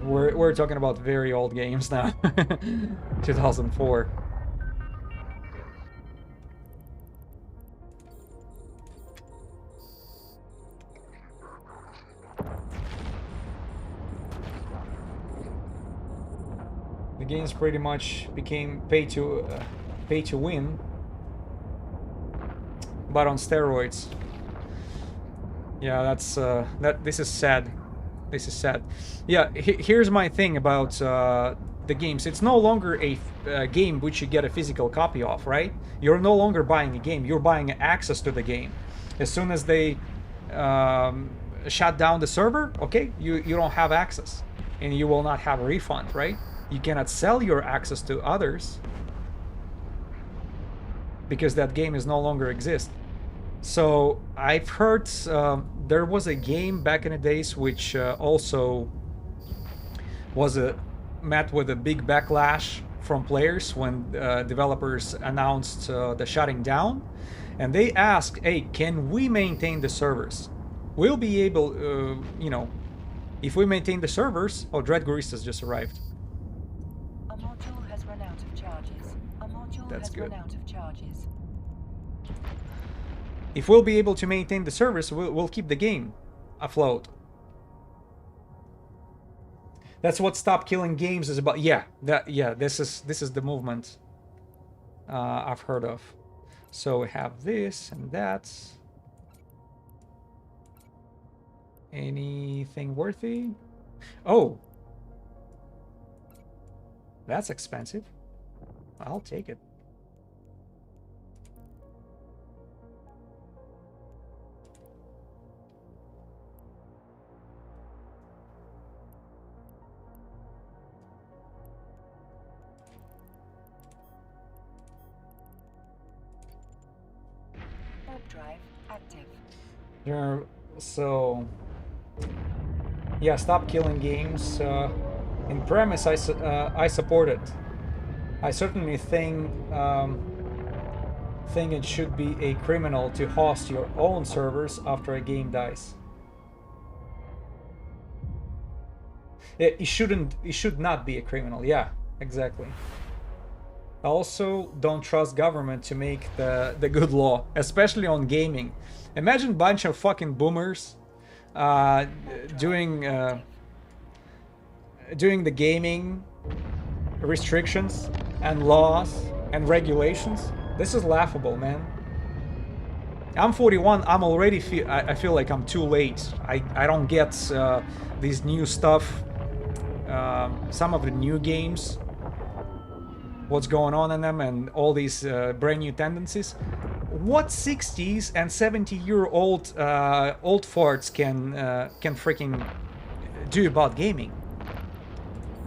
We're talking about very old games now. 2004. The games pretty much became pay to win, but on steroids. Yeah, that's this is sad. This is sad. Yeah, here's my thing about the games. It's no longer a game which you get a physical copy of, right? You're no longer buying a game. You're buying access to the game. As soon as they shut down the server, okay, you don't have access, and you will not have a refund, right? You cannot sell your access to others because that game is no longer exist. So I've heard there was a game back in the days which also was met with a big backlash from players when developers announced the shutting down, and they asked, "Hey, can we maintain the servers? We'll be able, you know, if we maintain the servers." Oh, Dread Goristas just arrived. A module has run out of charges. A module That's has good. run out of charges. If we'll be able to maintain the servers, we'll keep the game afloat. That's what Stop Killing Games is about. Yeah, this is the movement I've heard of. So we have this and that. Anything worthy? Oh, that's expensive. I'll take it. Warp drive active. So yeah, Stop Killing Games. In premise, I support it. I certainly think it should be a criminal to host your own servers after a game dies. It should not be a criminal. Yeah, exactly. Also, don't trust government to make the good law, especially on gaming. Imagine a bunch of fucking boomers doing the gaming restrictions and laws and regulations. This is laughable, man. I'm 41. I'm already I feel like I'm too late. I don't get these new stuff. Some of the new games, what's going on in them, and all these brand new tendencies. What 60s and 70-year-old old farts can freaking do about gaming?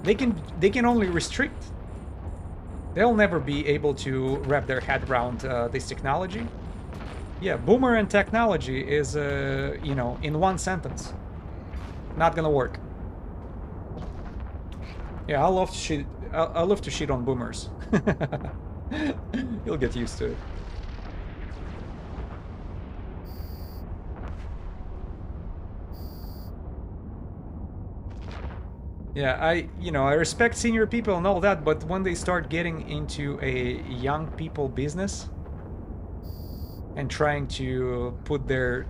They can only restrict. They'll never be able to wrap their head around this technology. Yeah, boomer and technology is you know, in one sentence. Not gonna work. Yeah, I love to shit on boomers. You'll get used to it. Yeah, I respect senior people and all that, but when they start getting into a young people business and trying to put their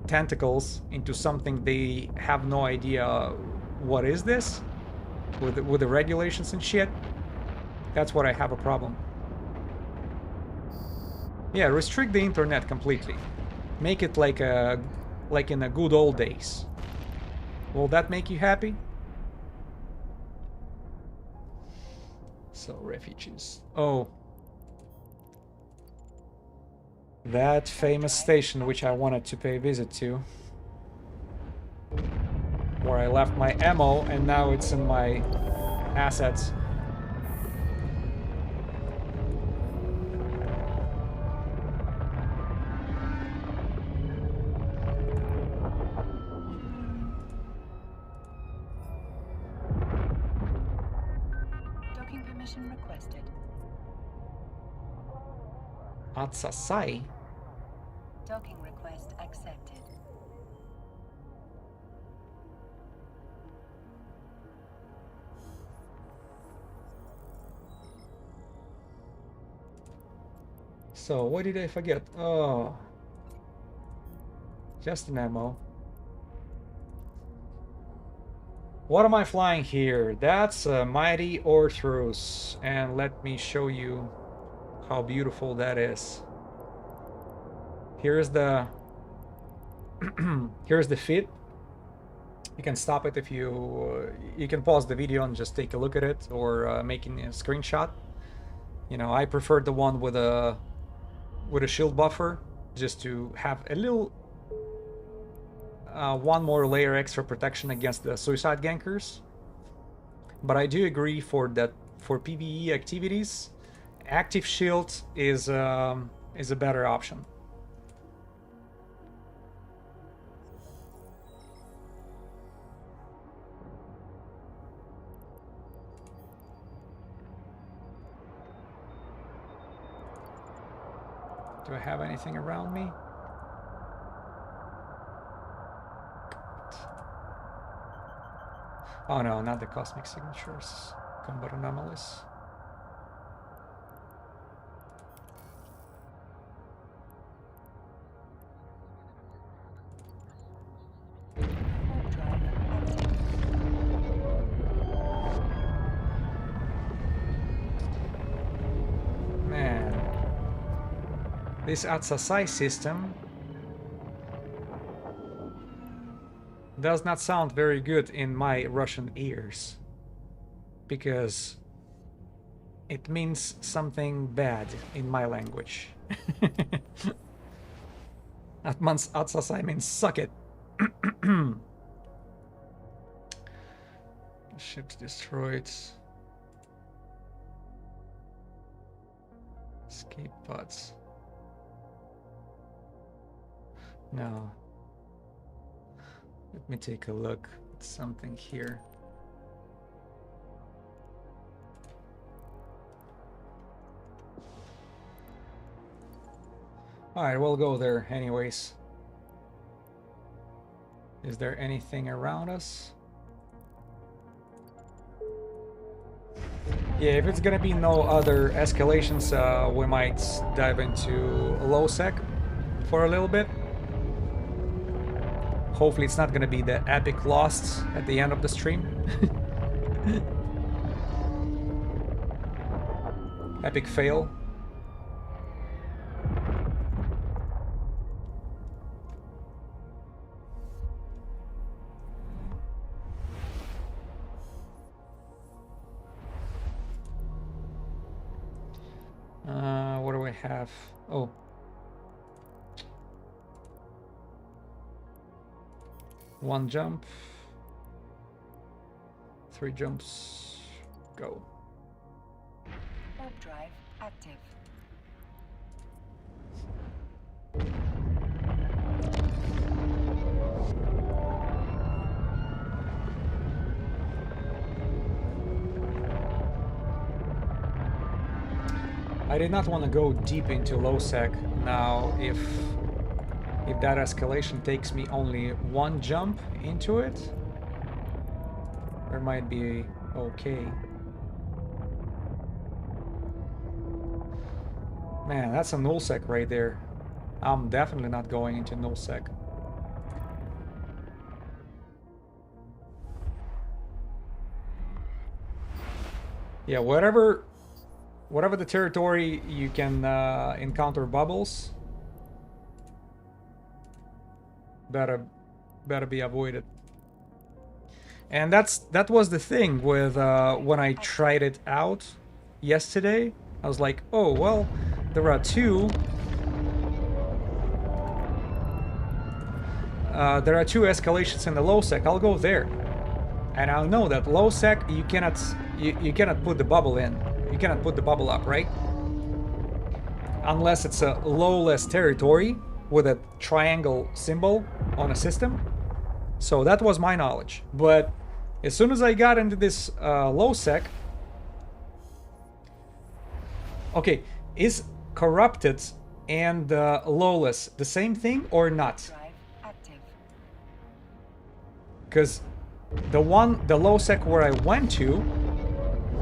tentacles into something they have no idea what is this, with the regulations and shit, that's what I have a problem. Yeah, restrict the internet completely. Make it like in the good old days. Will that make you happy? So, refugees. Oh. That famous station which I wanted to pay a visit to. where I left my ammo, and now it's in my assets. Docking permission requested. Atsasai? Docking request accepted. So, what did I forget? Oh. Just an ammo. What am I flying here? That's a mighty Orthros, and let me show you how beautiful that is. Here's the here's the fit. You can stop it if you can pause the video and just take a look at it, or making a screenshot. You know, I prefer the one with a shield buffer, just to have a little one more layer extra protection against the suicide gankers. But I do agree for PvE activities, active shield is a better option. Do I have anything around me? Oh no, not the cosmic signatures. Combat anomalies. Man, this Atsasai system does not sound very good in my Russian ears, because it means something bad in my language. Atsasai means suck it. Ships destroyed. Escape pods. No. Let me take a look at something here. Alright, we'll go there anyways. Is there anything around us? Yeah, if it's gonna be no other escalations, we might dive into low sec for a little bit. Hopefully it's not gonna be the epic lost at the end of the stream. Epic fail. What do I have? Oh. One jump. 3 jumps. Go. Warp drive active. I did not want to go deep into low sec. Now, if that escalation takes me only 1 jump into it, there might be okay. Man, that's a null sec right there. I'm definitely not going into null sec. Yeah, whatever the territory you can encounter bubbles, better be avoided. And that was the thing with when I tried it out yesterday. I was like, oh well, there are 2 there are 2 escalations in the low sec. I'll go there. And I'll know that low sec, you cannot put the bubble in. You cannot put the bubble up, right? Unless it's a lowless territory with a triangle symbol on a system. So that was my knowledge. But as soon as I got into this low sec... Okay, is corrupted and lawless the same thing or not? Because the low sec where I went to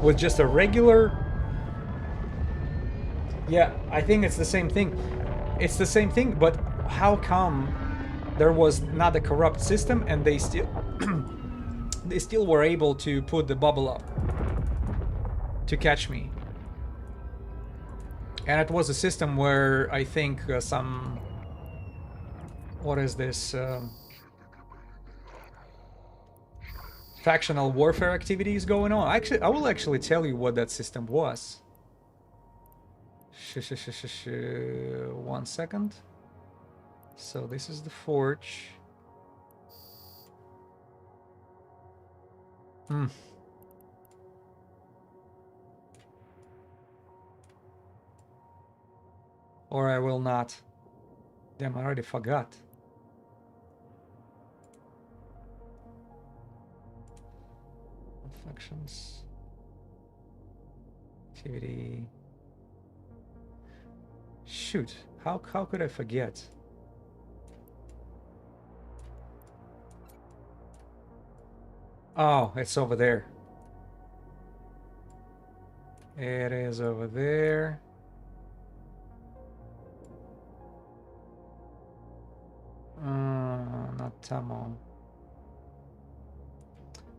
was just a regular... Yeah, I think it's the same thing. It's the same thing, but how come there was not a corrupt system and they still they still were able to put the bubble up to catch me? And it was a system where I think some... What is this? Factional warfare activities going on. Actually, I will actually tell you what that system was. 1 second. So this is the forge. Or I will not. Damn, I already forgot. Factions. Activity. Shoot, how could I forget? Oh, it's over there. It is over there. Not Tamo.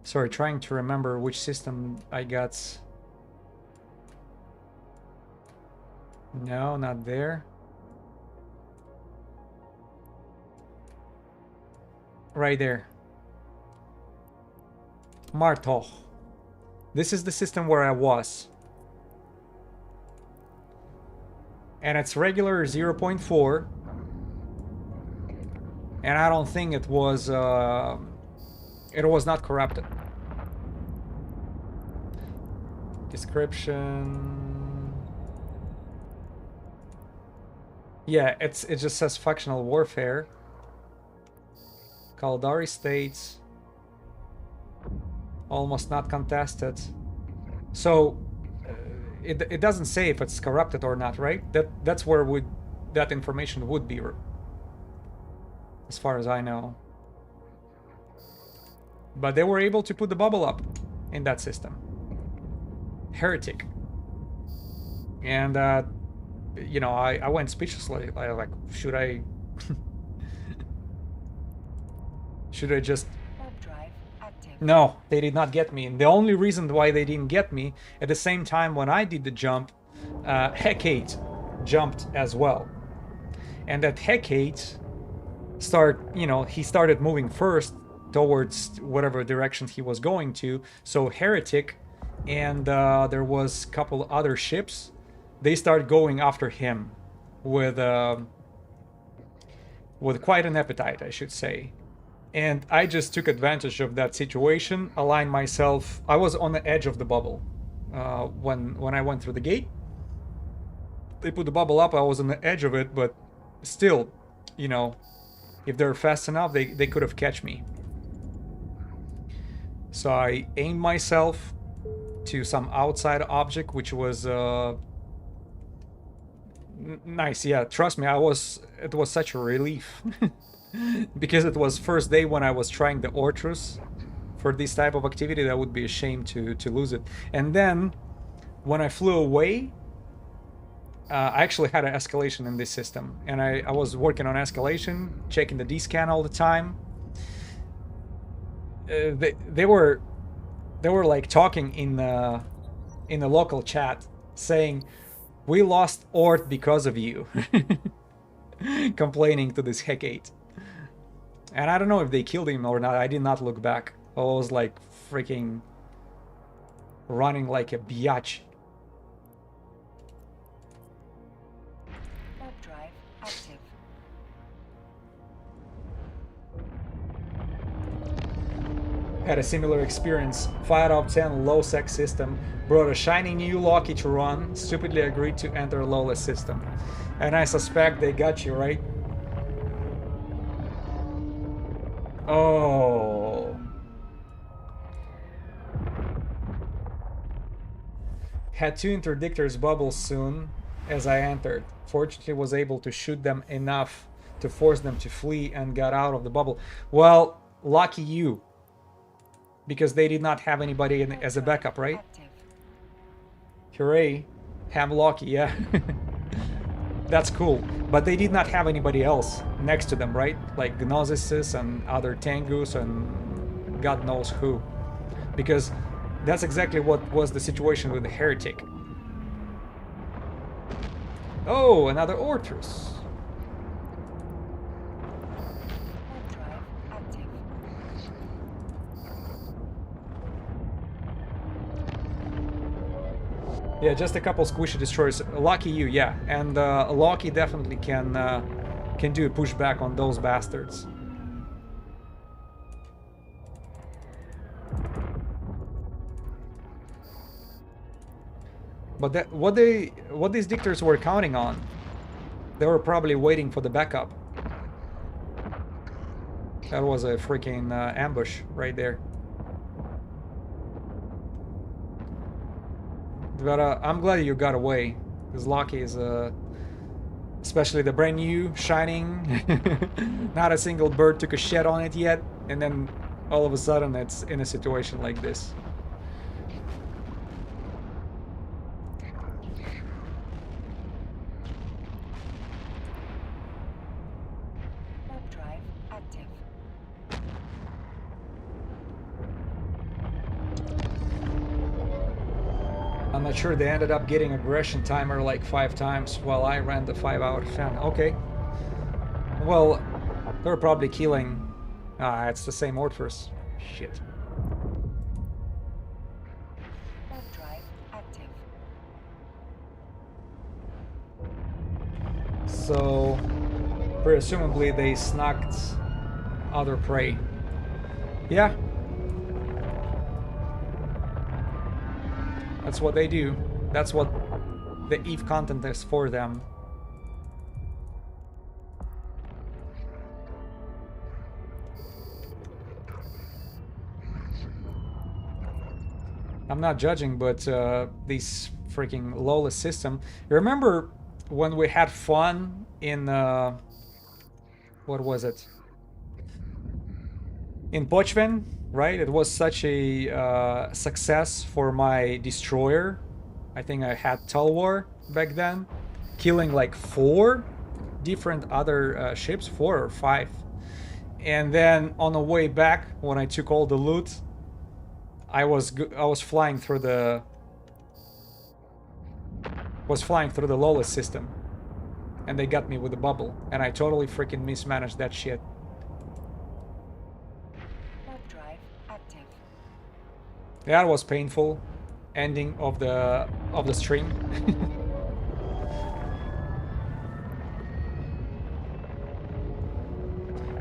Sorry, trying to remember which system I got. No, not there. Right there. Martoch. This is the system where I was. And it's regular 0.4. And I don't think it was not corrupted. Description. Yeah, it just says factional warfare. Kaldari states almost not contested. So it doesn't say if it's corrupted or not, right? That's where that information would be, as far as I know. But they were able to put the bubble up in that system. Heretic. And you know, I went speechlessly. I like, should I should I just... No, they did not get me. And the only reason why they didn't get me, at the same time when I did the jump, Hecate jumped as well. And that Hecate he started moving first towards whatever direction he was going to. So Heretic and there was a couple other ships. They start going after him with quite an appetite, I should say. And I just took advantage of that situation, aligned myself. I was on the edge of the bubble when I went through the gate. They put the bubble up, I was on the edge of it, but still, you know, if they're fast enough, they could have catch me. So I aimed myself to some outside object, which was nice. Yeah, trust me, it was such a relief. Because it was first day when I was trying the Ortrus for this type of activity. That would be a shame to lose it. And then when I flew away, I actually had an escalation in this system, and I was working on escalation, checking the D-scan all the time. They were like talking in the local chat, saying, "We lost Ort because of you," complaining to this Hecate. And I don't know if they killed him or not. I did not look back. I was like freaking running like a biatch. Warp drive active. had a similar experience. 5 out of 10 low-sec system. Brought a shiny new Loki to run. Stupidly agreed to enter lowless system. And I suspect they got you, right? Oh. Had 2 interdictors bubble soon as I entered. Fortunately was able to shoot them enough to force them to flee and got out of the bubble. Well, lucky you. Because they did not have anybody as a backup, right? Hooray. Ham lucky, yeah. That's cool. But they did not have anybody else next to them, right? Like Gnosis and other Tengus and God knows who. Because that's exactly what was the situation with the Heretic. Oh, another Ortrus. Yeah, just a couple squishy destroyers. Lucky you, yeah. And Loki definitely can do a pushback on those bastards. But that, what these dictators were counting on, they were probably waiting for the backup. That was a freaking ambush right there. But I'm glad you got away, because Loki is especially the brand new, shining, not a single bird took a shed on it yet, and then all of a sudden it's in a situation like this. I'm not sure they ended up getting aggression timer like 5 times while I ran the 5 out of 10. Okay. Well, they're probably killing... Ah, it's the same Ortrus. Shit. So, presumably they snugged other prey. Yeah. That's what they do. That's what the EVE content is for them. I'm not judging, but this freaking lawless system. You remember when we had fun in what was it? In Pochven, right? It was such a success for my destroyer. I think I had Talwar back then, killing like 4 different other ships, 4 or 5. And then on the way back, when I took all the loot, I was flying through the lawless system, and they got me with the bubble, and I totally freaking mismanaged that shit. That was painful ending of the stream.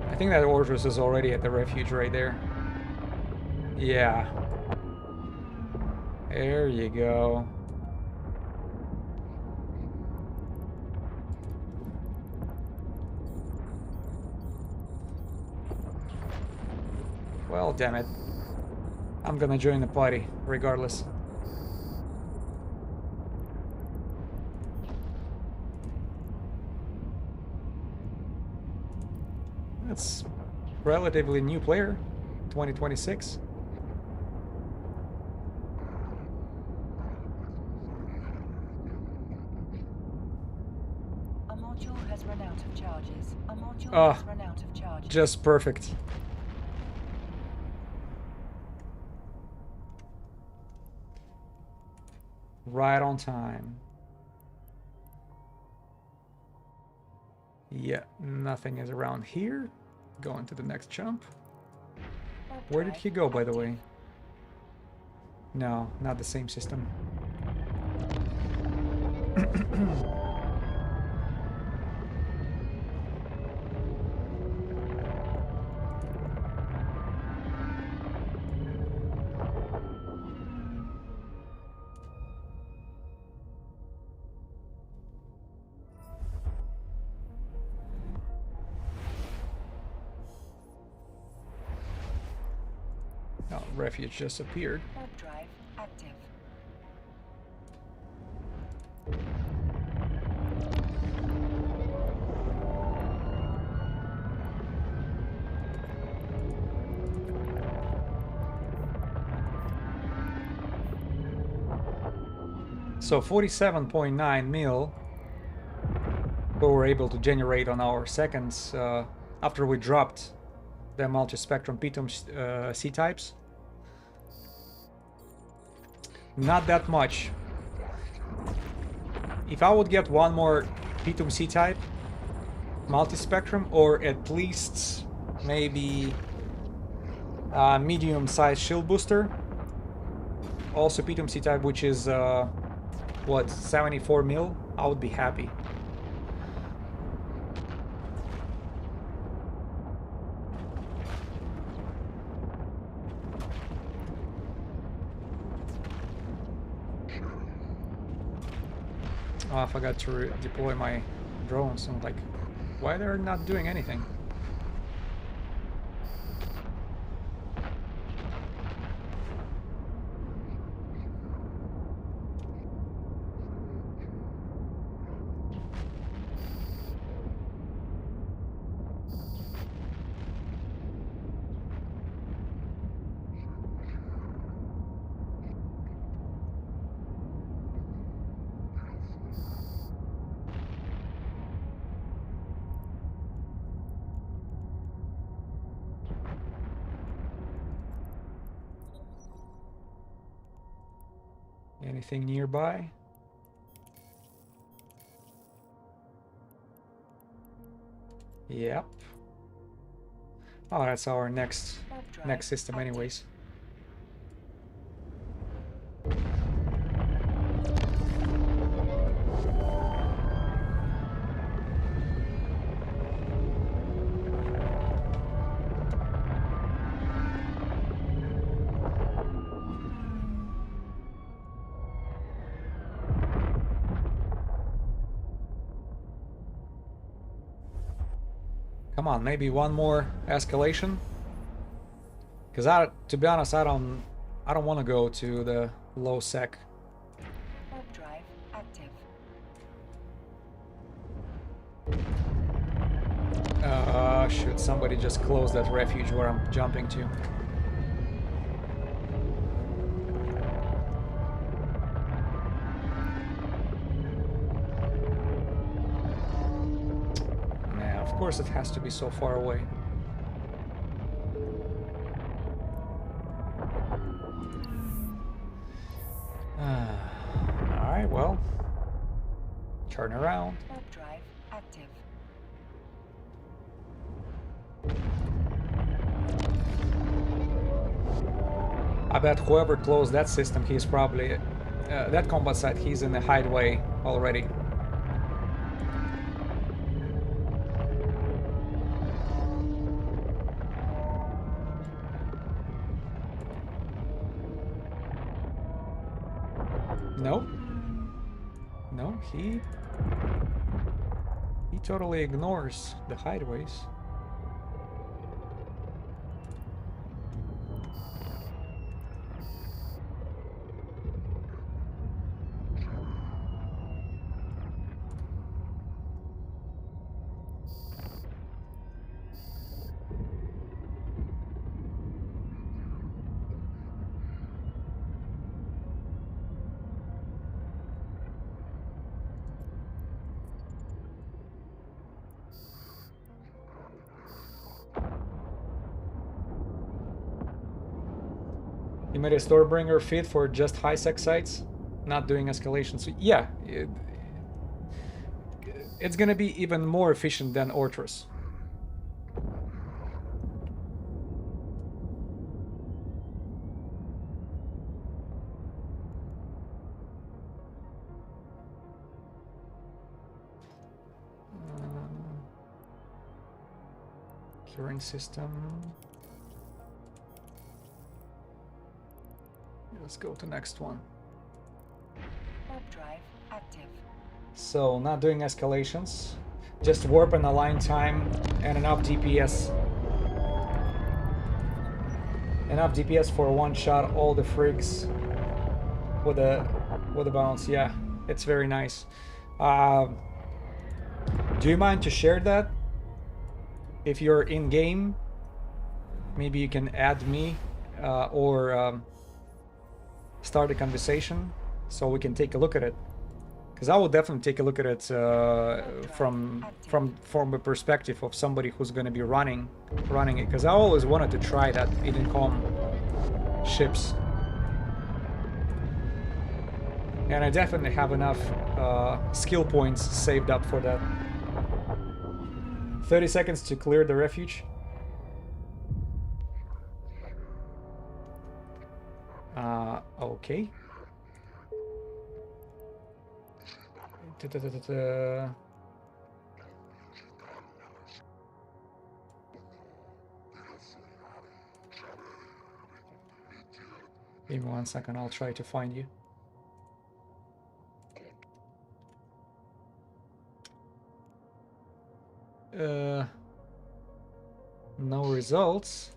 I think that Ortrus is already at the refuge right there. Yeah. There you go. Well, damn it. I'm gonna join the party, regardless. That's relatively new player, 2026. A module has run out of charges. A module has run out of charges. Just perfect. Right on time. Yeah, nothing is around here. Going to the next jump. Where did he go, by the way? No, not the same system. refuge just appeared. Warp drive active. So 47.9 mil we were able to generate on our seconds after we dropped the multi-spectrum P2 C-types. Not that much. If I would get one more P2 C-type multi-spectrum, or at least maybe a medium-sized shield booster, also P2 C-type, which is what, 74 mil, I would be happy. Oh, I forgot to deploy my drones. I'm like, why they're not doing anything? Anything nearby? Yep. Oh, that's our next system anyways. Come on, maybe one more escalation. Because to be honest, I don't want to go to the low sec. Warp drive active. Should somebody just close that refuge where I'm jumping to? Nah, of course it has to be so far away. Alright, well, turn around. Warp drive active. I bet whoever closed that system, he's probably that combat site, he's in the hideaway already. No. No, he totally ignores the hideaways. You made a Storebringer fit for just Highsec sites, not doing escalation. So yeah, it's gonna be even more efficient than Ortrus. Curing system. Let's go to next one. Warp drive active. So not doing escalations, just warp and align time and enough DPS. Enough DPS for one shot all the frigs with a bounce. Yeah, it's very nice. Do you mind to share that? If you're in game, maybe you can add me or start a conversation so we can take a look at it. Because I will definitely take a look at it from a perspective of somebody who's going to be running it. Because I always wanted to try that Edencom ships, and I definitely have enough skill points saved up for that. 30 seconds to clear the refuge. Okay. Give me 1 second, I'll try to find you. No results.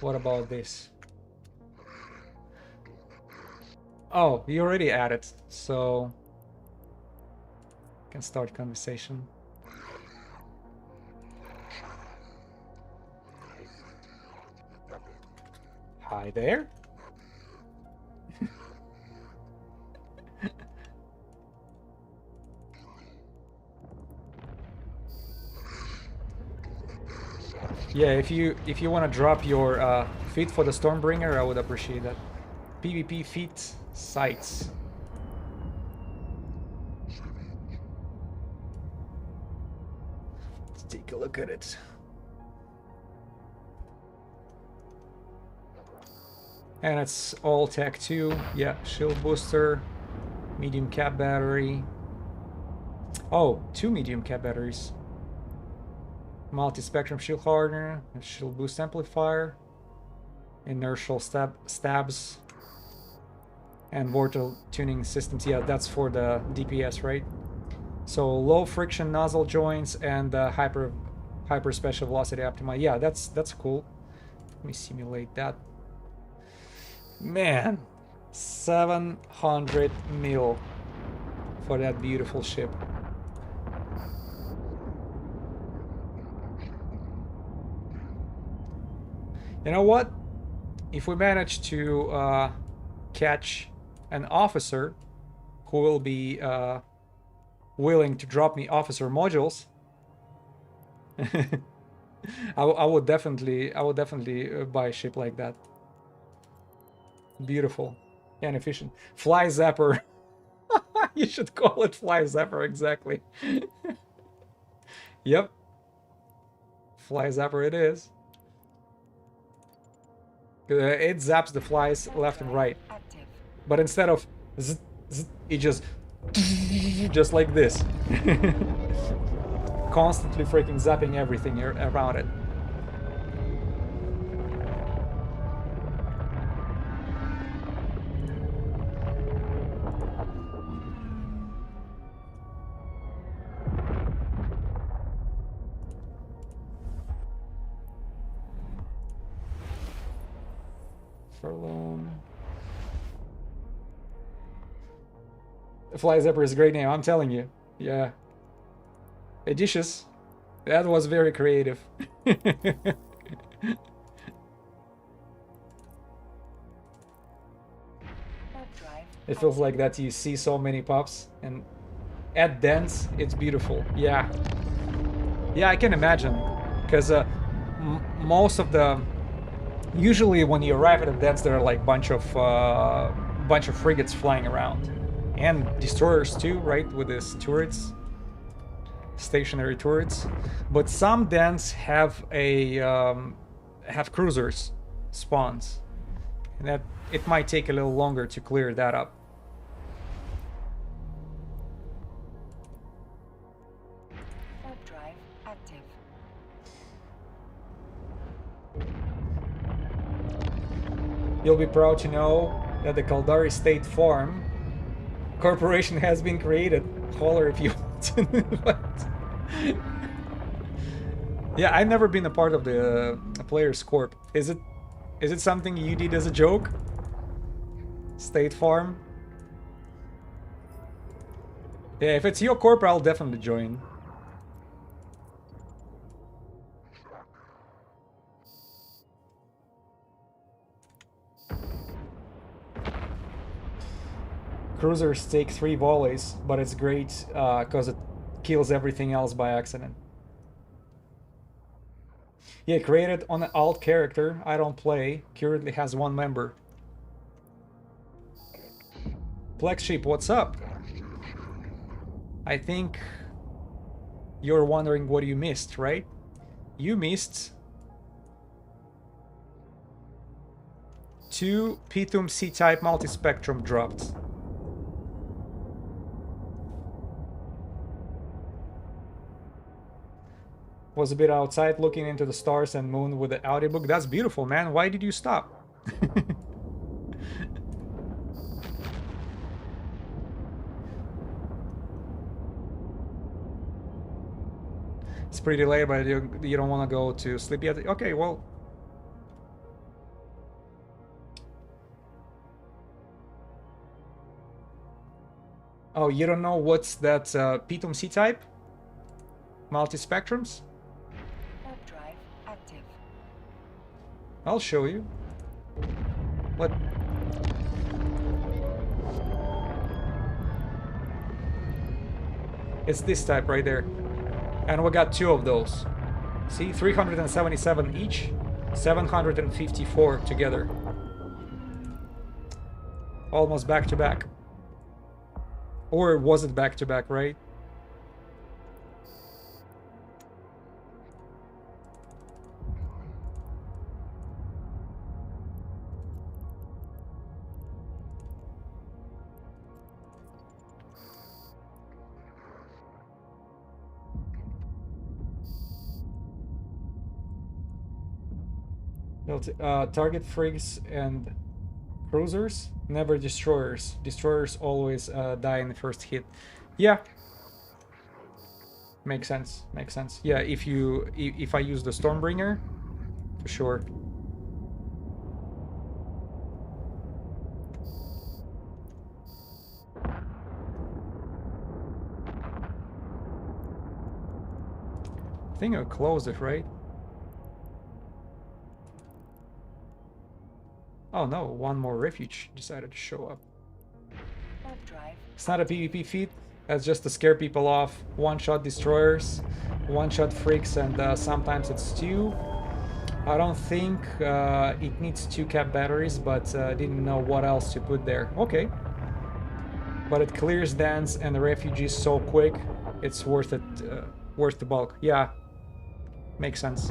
What about this? Oh, you already added, so can start conversation. Hi there. Yeah, if you want to drop your feet for the Stormbringer, I would appreciate that. PvP feet sites. Let's take a look at it. And it's all tech 2. Yeah, shield booster, medium cap battery. Oh, 2 medium cap batteries. Multi-spectrum shield hardener, shield boost amplifier, inertial stabs, and vortal tuning systems. Yeah, that's for the DPS, right? So low friction nozzle joints and hyper special velocity optimize. Yeah, that's cool. Let me simulate that. Man, 700 mil for that beautiful ship. You know what? If we manage to catch an officer who will be willing to drop me officer modules, I would definitely buy a ship like that. Beautiful and efficient. Fly Zapper. You should call it Fly Zapper, exactly. Yep. Fly Zapper it is. It zaps the flies left and right. But instead of zzz, zzz, it just like this. Constantly freaking zapping everything around it. Fly Zapper is a great name, I'm telling you. Yeah. Edicious. That was very creative. It feels like that you see so many pops, and at dens, it's beautiful. Yeah. Yeah, I can imagine. Because most of the... Usually when you arrive at a dens, there are like bunch of frigates flying around. And destroyers too, right? With these turrets. Stationary turrets. But some dens have have cruisers spawns. And that it might take a little longer to clear that up. Warp drive active. You'll be proud to know that the Caldari State Farm Corporation has been created. Holler if you want to. Yeah, I've never been a part of the Players Corp. Is it something you did as a joke? State Farm? Yeah, if it's your corp, I'll definitely join. Cruisers take 3 volleys, but it's great because it kills everything else by accident. Yeah, created on an alt character. I don't play. Currently has 1 member. Black Sheep, what's up? I think you're wondering what you missed, right? You missed 2 Pitum C-type multispectrum dropped. Was a bit outside looking into the stars and moon with the audiobook. That's beautiful, man. Why did you stop? It's pretty late, but you don't want to go to sleep yet. Okay, well. Oh, you don't know what's that Pitum C-type? Multispectrums? Warp drive active. I'll show you. What? It's this type right there. And we got 2 of those. See, 377 each, 754 together. Almost back to back. Or was it back to back, right? Target frigs and cruisers, never destroyers. Destroyers always die in the first hit. Yeah, makes sense. Makes sense. Yeah, if I use the Stormbringer, for sure. I think I closed it, right? Oh no, 1 more refuge decided to show up. It's not a PvP feat, that's just to scare people off. 1-shot destroyers, 1-shot freaks, and sometimes it's 2. I don't think it needs 2 cap batteries, but didn't know what else to put there. Okay. But it clears dance and the refugees so quick, it's worth it, worth the bulk. Yeah, makes sense.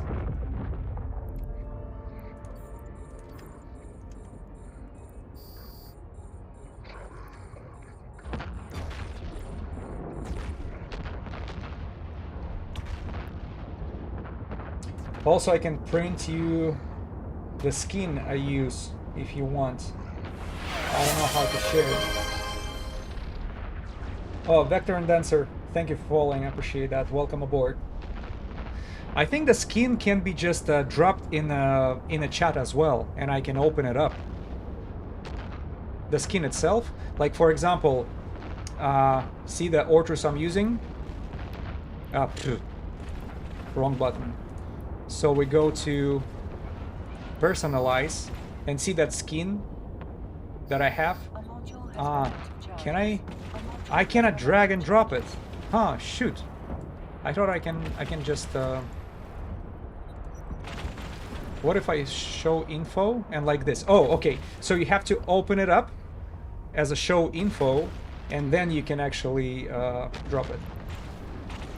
Also, I can print you the skin I use if you want. I don't know how to share it. Oh, Vector and Dancer, thank you for following. I appreciate that. Welcome aboard. I think the skin can be just dropped in a chat as well, and I can open it up. The skin itself, like for example, see the Ortrus I'm using? Wrong button. So we go to personalize and see that skin that I have. Can I cannot drag and drop it. Huh, shoot. I thought I can just what if I show info and like this? Oh, okay. So you have to open it up as a show info and then you can actually drop it.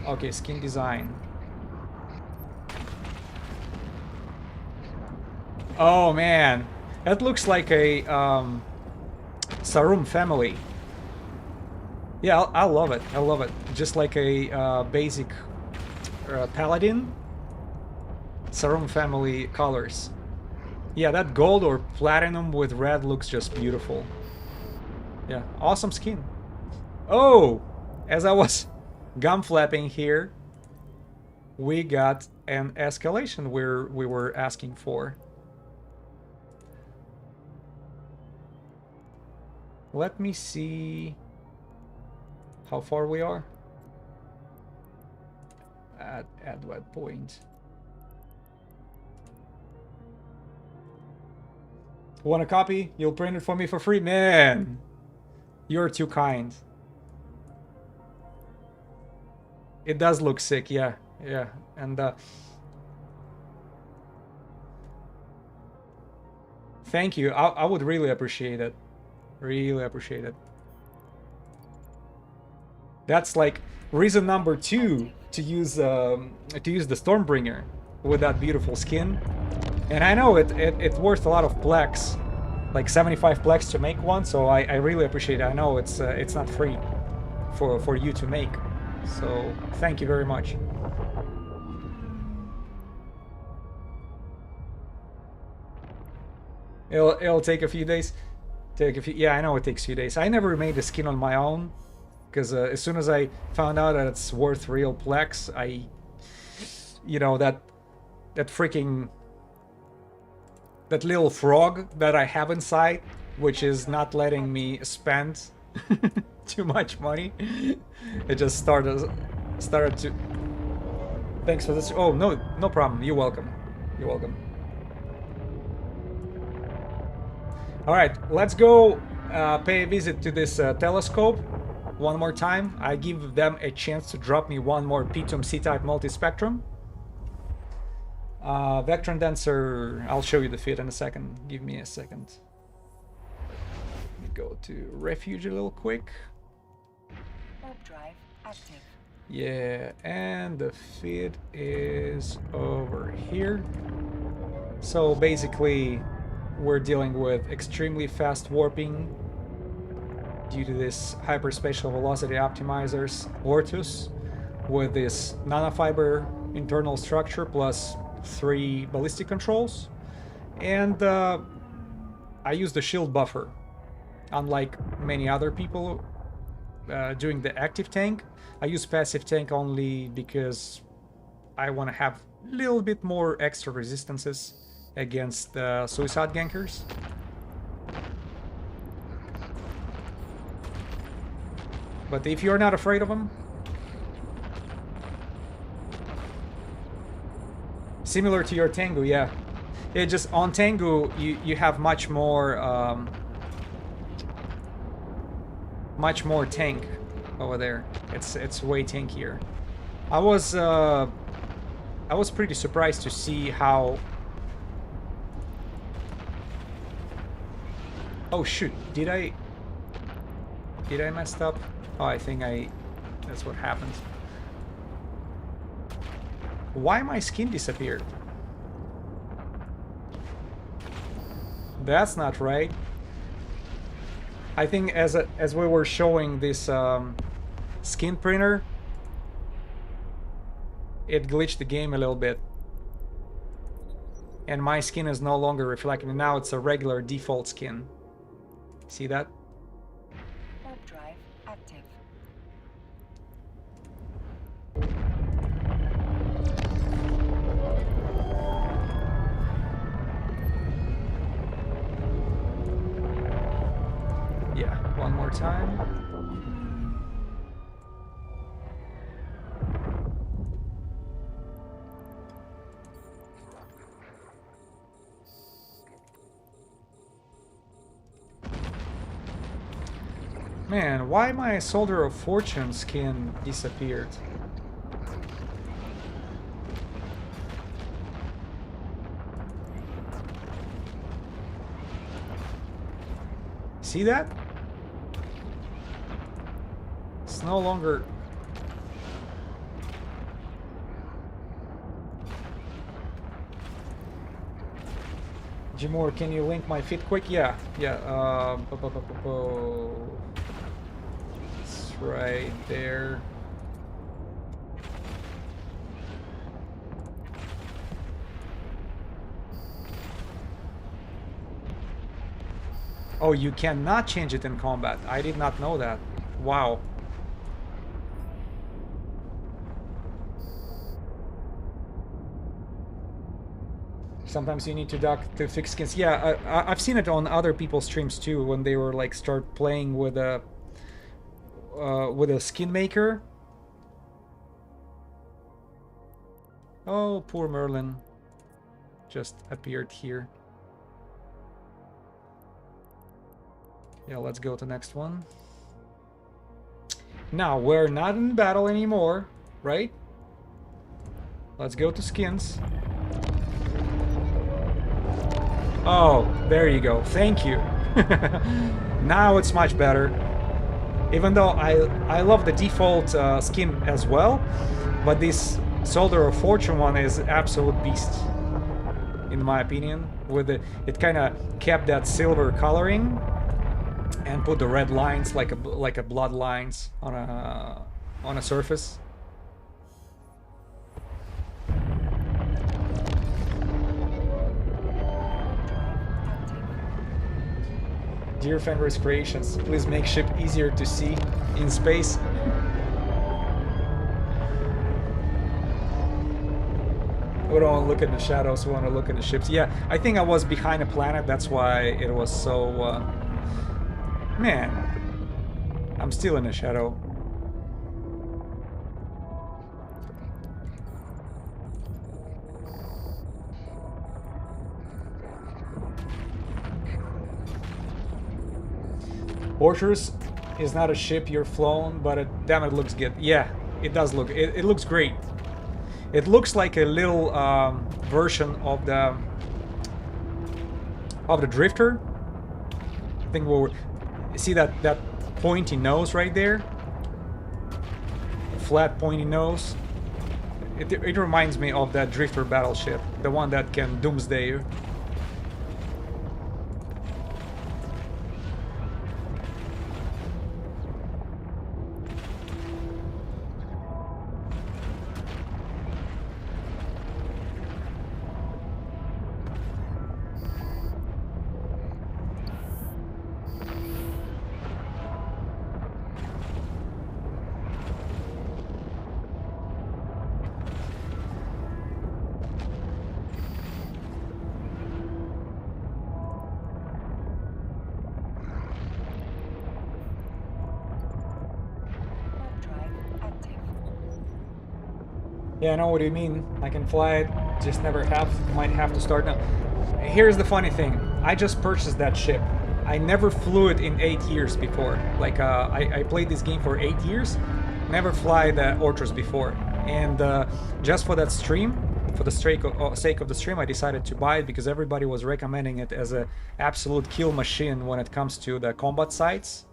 Okay, skin design. Oh man, that looks like a Sarum family. Yeah, I love it. I love it. Just like a basic paladin. Sarum family colors. Yeah, that gold or platinum with red looks just beautiful. Yeah, awesome skin. Oh, as I was gum flapping here, we got and escalation we were asking for. Let me see how far we are. At what point? Want a copy? You'll print it for me for free? Man, you're too kind. It does look sick, yeah. Yeah, and thank you. I would really appreciate it. Really appreciate it. That's like reason number 2 to use the Stormbringer with that beautiful skin. And I know it's worth a lot of plex, like 75 plex to make one. So I really appreciate it. I know it's not free for you to make. So thank you very much. It'll take a few days. Yeah, I know it takes a few days. I never made the skin on my own because as soon as I found out that it's worth real plex, that little frog that I have inside, which is not letting me spend too much money, it just started to. Thanks for this. Oh no problem. You're welcome. You're welcome. All right, let's go pay a visit to this telescope one more time. I give them a chance to drop me one more Pitum C-type multispectrum. Vectron Dancer, I'll show you the fit in a second. Give me a second. Let me go to Refuge a little quick. Warp drive active. Yeah, and the fit is over here. So basically, we're dealing with extremely fast warping due to this hyperspatial velocity optimizers Ortus with this nanofiber internal structure plus 3 ballistic controls. And I use the shield buffer. Unlike many other people doing the active tank, I use passive tank only because I want to have a little bit more extra resistances against suicide gankers. But if you're not afraid of them, similar to your Tengu, yeah. It just on Tengu you have much more tank over there. It's way tankier. I was pretty surprised to see how. Oh shoot! Did I mess up? Oh, I think that's what happens. Why my skin disappeared? That's not right. I think as we were showing this skin printer, it glitched the game a little bit. And my skin is no longer reflecting. Now it's a regular default skin. See that? Warp drive active. Yeah, one more time. Man, why my Soldier of Fortune skin disappeared? See that? It's no longer... Jimor, can you link my fit quick? Yeah, yeah. It's right there. Oh, you cannot change it in combat. I did not know that. Wow. Sometimes you need to duck to fix skins. Yeah, I've seen it on other people's streams too when they were like start playing with a skin maker. Oh, poor Merlin just appeared here. Yeah, let's go to the next one. Now, we're not in battle anymore, right? Let's go to skins. Oh, there you go. Thank you. Now it's much better. Even though I love the default skin as well, but this Soldier of Fortune one is absolute beast, in my opinion. With it kind of kept that silver coloring and put the red lines like a blood lines on a surface. Dear Fenris Creations, please make ship easier to see in space. We don't want to look at the shadows, we want to look at the ships. Yeah, I think I was behind a planet, that's why it was so... Man, I'm still in the shadow. Fortress is not a ship you're flown, but damn, it looks good. Yeah, it does look. It looks great. It looks like a little version of the Drifter. I think we'll see that pointy nose right there. Flat pointy nose. It reminds me of that Drifter battleship, the one that can doomsday you. Yeah, I know what you mean. I can fly it, just might have to start now. Here's the funny thing. I just purchased that ship. I never flew it in 8 years before. Like, I played this game for 8 years, never fly the Ortrus before. And just for that stream, for the sake of the stream, I decided to buy it because everybody was recommending it as an absolute kill machine when it comes to the combat sites.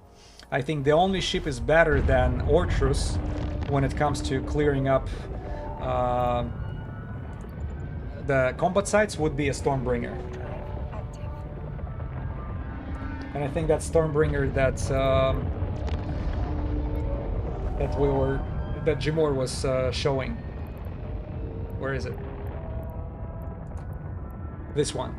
I think the only ship is better than Ortrus when it comes to clearing up the combat sites would be a Stormbringer. And I think that Stormbringer that Jimor was showing. Where is it? This one.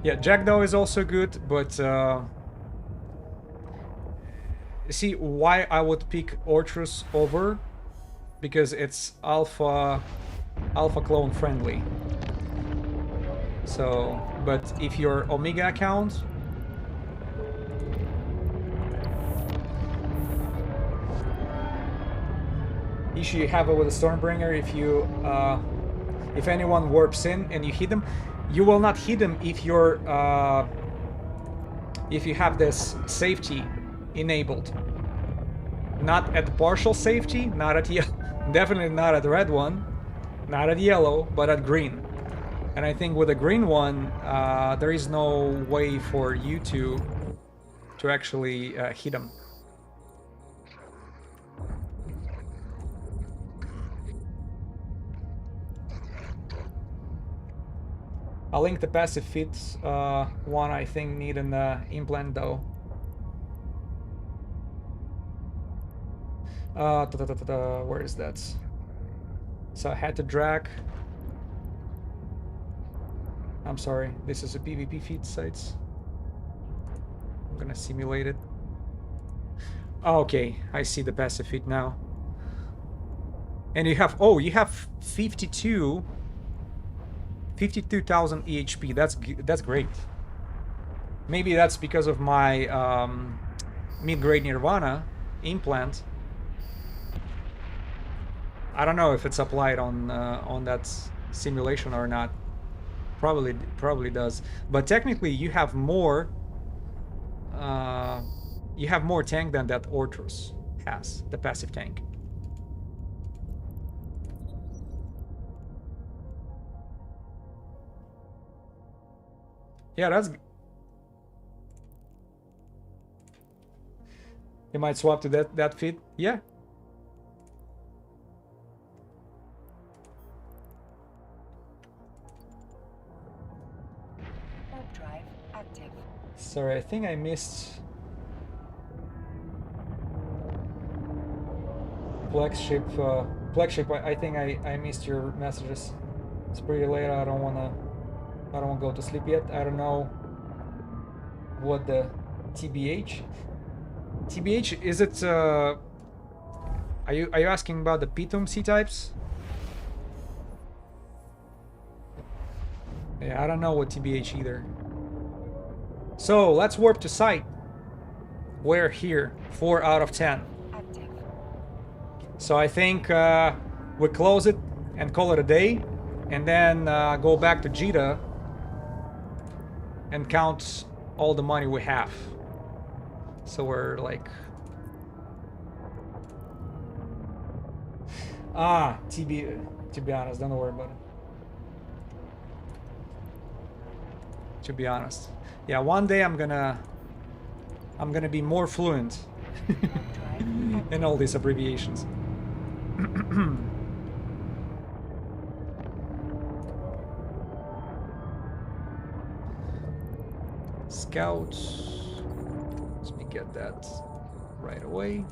Yeah, Jackdaw is also good, but see why I would pick Ortrus over, because it's alpha clone friendly. So, but if your Omega account, issue you have it with a Stormbringer, if anyone warps in and you hit them, you will not hit them if you have this safety enabled. Not at the partial safety, not at definitely not at the red one, not at yellow, but at green. And I think with the green one, there is no way for you to actually hit them. I'll link the passive fits one. I think need an implant though. Where is that? So I had to drag. I'm sorry, this is a PvP feed sites. I'm gonna simulate it. Oh, okay, I see the passive feed now. And you have, you have 52,000 EHP. That's great. Maybe that's because of my mid-grade Nirvana implant. I don't know if it's applied on that simulation or not. Probably does. But technically, you have more. You have more tank than that Ortrus has, the passive tank. Yeah, that's. You might swap to that fit. Yeah. Warp drive active. Sorry, I think I missed flagship. Flagship. I think I missed your messages. It's pretty late. I don't wanna go to sleep yet. I don't know what the TBH. TBH, is it? Are you asking about the Pitum C types? Yeah, I don't know what TBH either. So let's warp to site. We're here, 4 out of 10. Active. So I think we close it and call it a day, and then go back to Jita and count all the money we have. So we're like, to be honest, don't worry about it. To be honest, yeah, one day I'm gonna be more fluent in all these abbreviations. Scouts. Let me get that right away.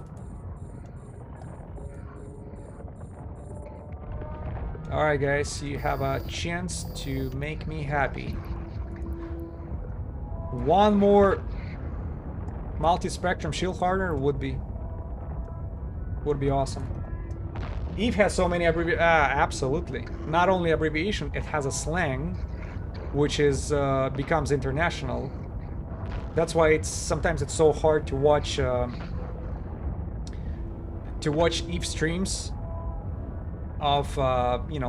Alright guys, you have a chance to make me happy. One more multi-spectrum shield hardener would be awesome. Eve has so many absolutely. Not only abbreviation, it has a slang, which is becomes international. That's why sometimes it's so hard to watch Eve streams of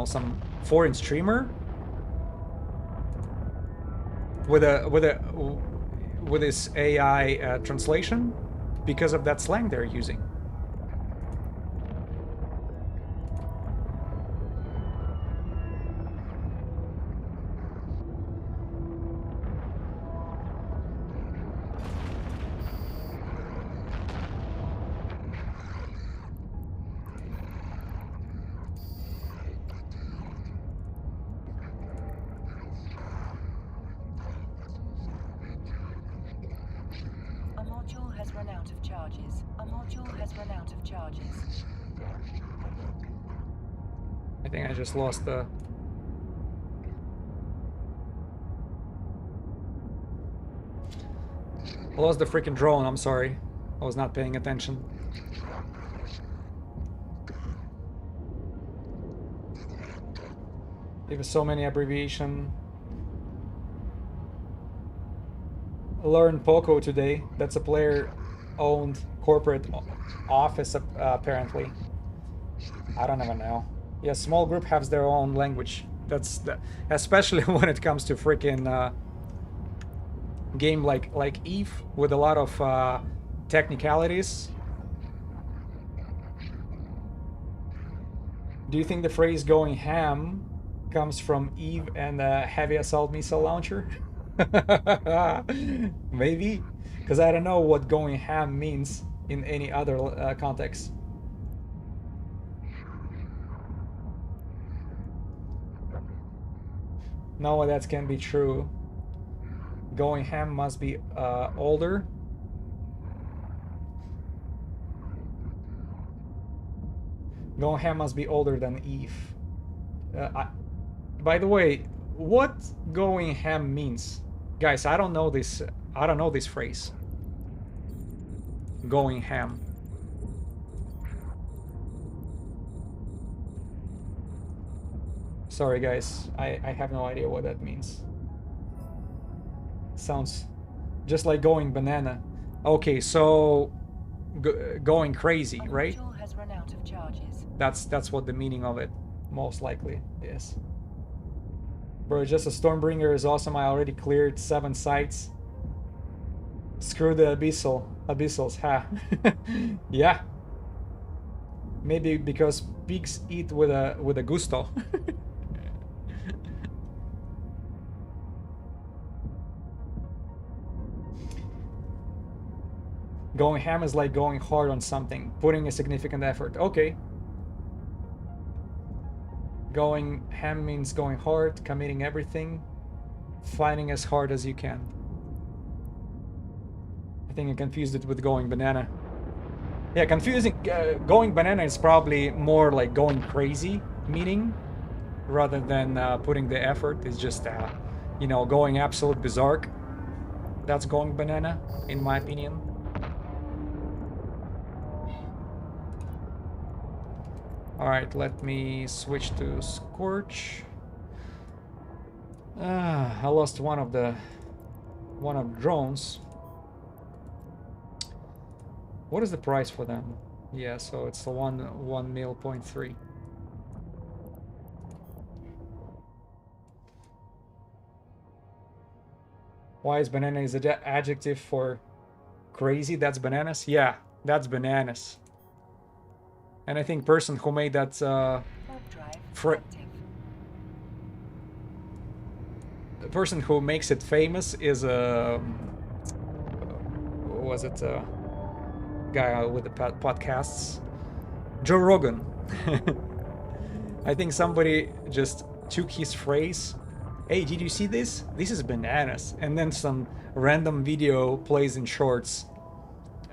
some foreign streamer with this AI translation because of that slang they're using. I think I just lost the... I lost the freaking drone, I'm sorry. I was not paying attention. There was so many abbreviation. Learn Poco today. That's a player-owned corporate office, apparently. I don't even know. Yeah, small group has their own language. Especially when it comes to freaking game like Eve with a lot of technicalities. Do you think the phrase "going ham" comes from Eve and a heavy assault missile launcher? Maybe, because I don't know what "going ham" means in any other context. No, that can be true. Going ham must be older. Going ham must be older than Eve. By the way, what going ham means? Guys, I don't know this. I don't know this phrase. Going ham. Sorry guys, I have no idea what that means. Sounds just like going banana. Okay, so going crazy, A right? module has run out of charges. That's what the meaning of it most likely is. Bro, just a Stormbringer is awesome. I already cleared 7 sites. Screw the abyssals, ha. Yeah. Maybe because pigs eat with a gusto. Going ham is like going hard on something, putting a significant effort. Okay. Going ham means going hard, committing everything, fighting as hard as you can. I think I confused it with going banana. Yeah, confusing. Going banana is probably more like going crazy meaning, rather than putting the effort. It's just, you know, going absolute berserk. That's going banana, in my opinion. Alright, let me switch to Scorch. I lost one of the drones. What is the price for them? Yeah, so it's the 1 mil point 3. Why is banana is an adjective for crazy? That's bananas? Yeah, that's bananas. And I think person who made that the person who makes it famous is was it a guy with the podcasts? Joe Rogan. I think somebody just took his phrase, hey, did you see this? This is bananas. And then some random video plays in shorts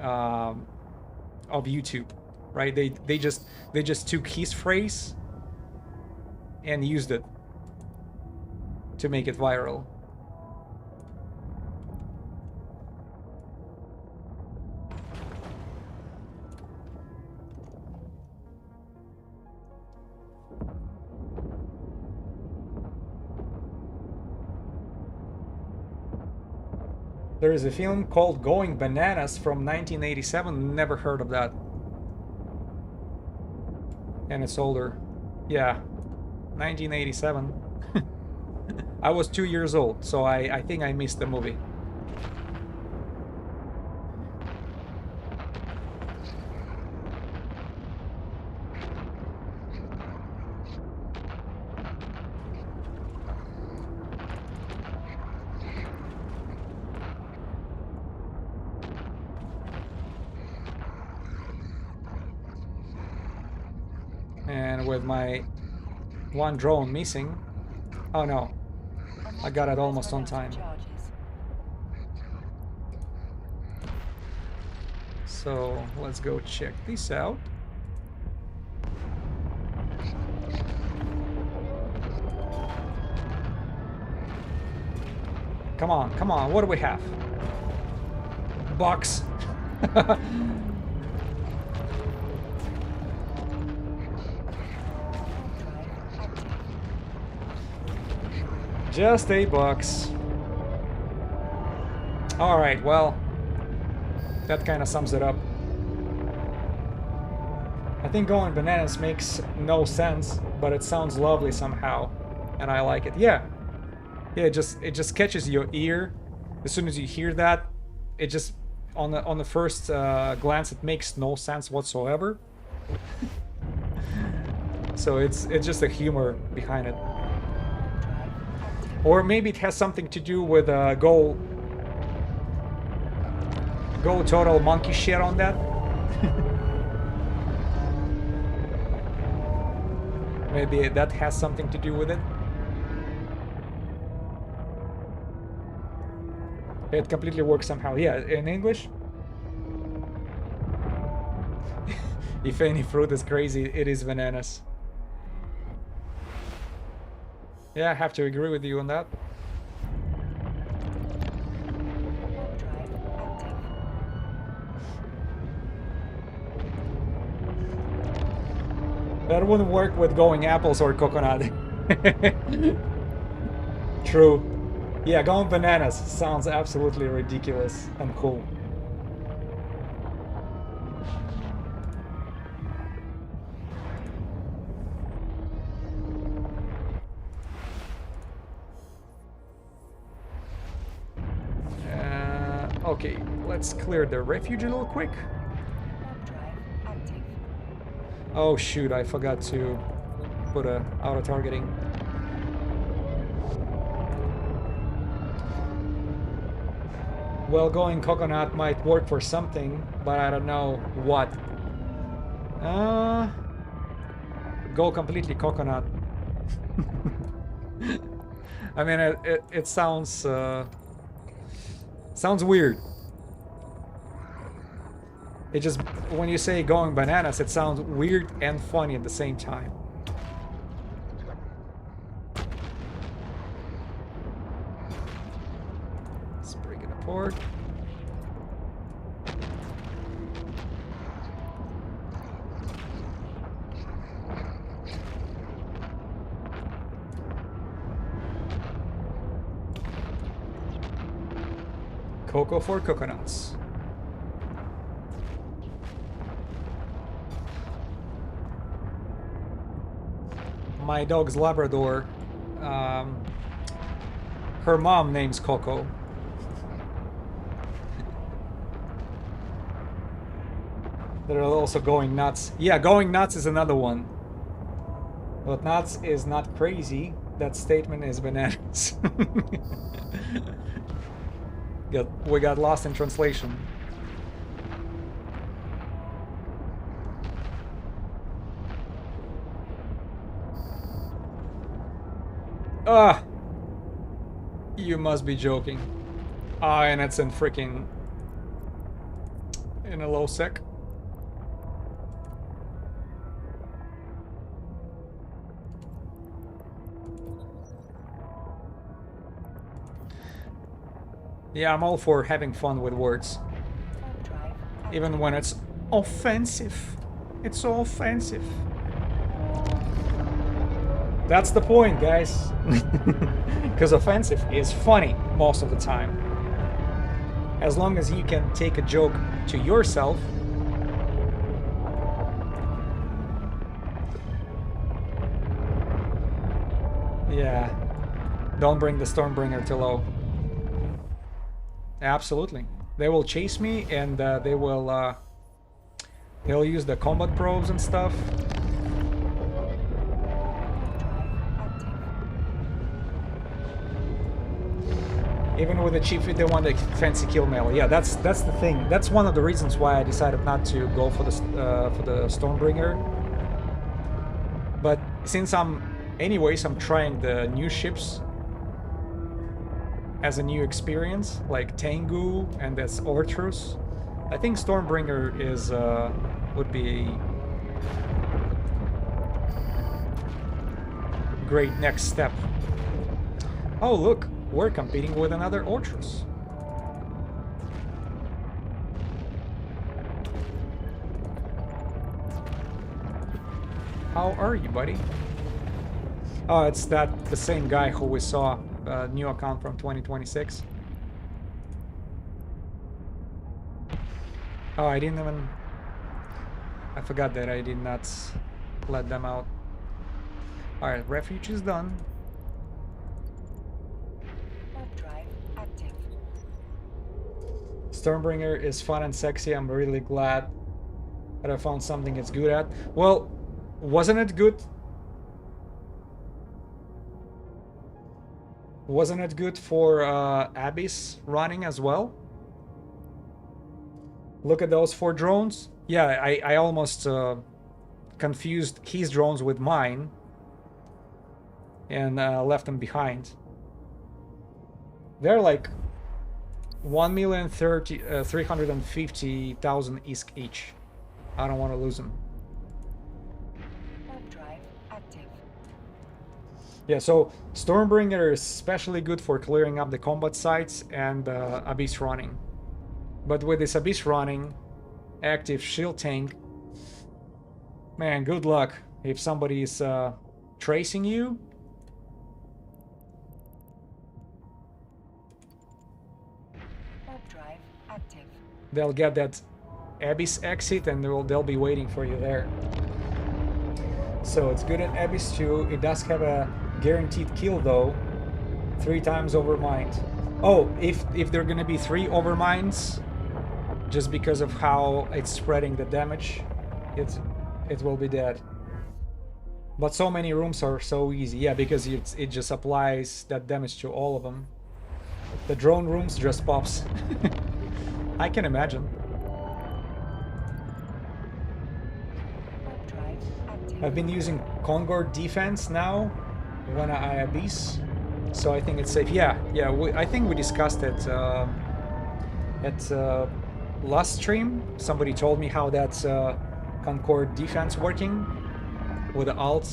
of YouTube, right? They just took his phrase and used it to make it viral. There is a film called Going Bananas from 1987. Never heard of that. And it's older. Yeah, 1987. I was 2 years old, so I think I missed the movie. And with my one drone missing, oh no, I got it almost on time. So let's go check this out. Come on, what do we have? Box. Just $8. Alright, well, that kind of sums it up. I think going bananas makes no sense, but it sounds lovely somehow, and I like it. Yeah, it just catches your ear. As soon as you hear that, it just on the first glance it makes no sense whatsoever. So it's just a humor behind it. Or maybe it has something to do with go total monkey shit on that. Maybe that has something to do with it. It completely works somehow. Yeah, in English. If any fruit is crazy, it is bananas. Yeah, I have to agree with you on that. That wouldn't work with going apples or coconut. True. Yeah, going bananas sounds absolutely ridiculous and cool. Okay, let's clear the refuge a little quick. Warp drive active. Oh shoot, I forgot to put a auto targeting. Well, going coconut might work for something, but I don't know what. Go completely coconut. I mean, it sounds sounds weird. It just, when you say going bananas, it sounds weird and funny at the same time. Let's bring it apart. Cocoa for coconuts. My dog's Labrador, her mom names Coco. They're also going nuts. Yeah, going nuts is another one. But nuts is not crazy. That statement is bananas. We got lost in translation. Ah! You must be joking. Ah, and it's in freaking... in a low sec. Yeah, I'm all for having fun with words. Even when it's offensive. It's so offensive. That's the point, guys. Because offensive is funny most of the time. As long as you can take a joke to yourself. Yeah. Don't bring the Stormbringer to low. Absolutely. They will chase me and they'll use the combat probes and stuff. Even with the cheap fit, they want the fancy kill melee. Yeah, that's the thing. That's one of the reasons why I decided not to go for the Stormbringer. But since I'm trying the new ships as a new experience, like Tengu and this Ortrus. I think Stormbringer is would be a great next step. Oh look, we're competing with another Ortrus. How are you, buddy? Oh, it's the same guy who we saw. New account from 2026. Oh, I didn't even... I forgot that I did not let them out. Alright, refuge is done. Drive active. Stormbringer is fun and sexy. I'm really glad that I found something it's good at. Well, wasn't it good? Wasn't it good for Abyss running as well? Look at those 4 drones. Yeah, I almost confused his drones with mine and left them behind. They're like 1,350,000 ISK each. I don't want to lose them. Yeah, so Stormbringer is especially good for clearing up the combat sites and Abyss running. But with this Abyss running, active shield tank, man, good luck. If somebody is tracing you, active. They'll get that Abyss exit and they'll be waiting for you there. So it's good at Abyss too. It does have a guaranteed kill though. 3 times overmind. Oh, if there are gonna be 3 overminds, just because of how it's spreading the damage, it will be dead. But so many rooms are so easy. Yeah, because it just applies that damage to all of them. The drone rooms just pops. I can imagine. Warp drive active. I've been using Kongor defense now when I abyss, so I think it's safe. Yeah, I think we discussed it at last stream. Somebody told me how that's Concord defense working with the alt.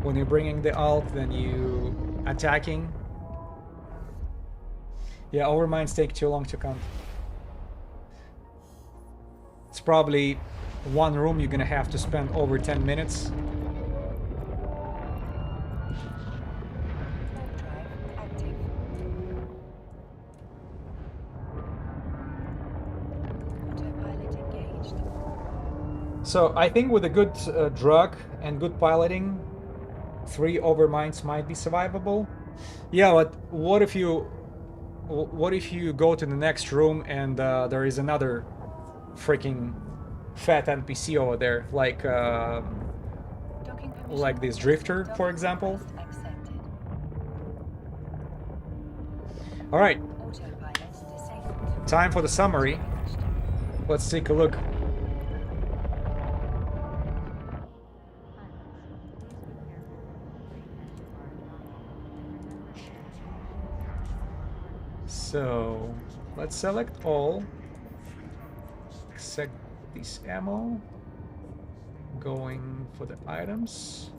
When you're bringing the alt, then you attacking. Yeah, overminds take too long to come. It's probably one room you're gonna have to spend over 10 minutes. Warp drive active. Autopilot engaged. So I think with a good drug and good piloting, 3 overminds might be survivable. Yeah, but what if you go to the next room and there is another freaking fat NPC over there, like Docking permission this request. drifter, for Docking example? request accepted. All right, Autopilot disabled. time for the summary. Engaged. Let's take a look. So let's select all, except this ammo. Going for the items.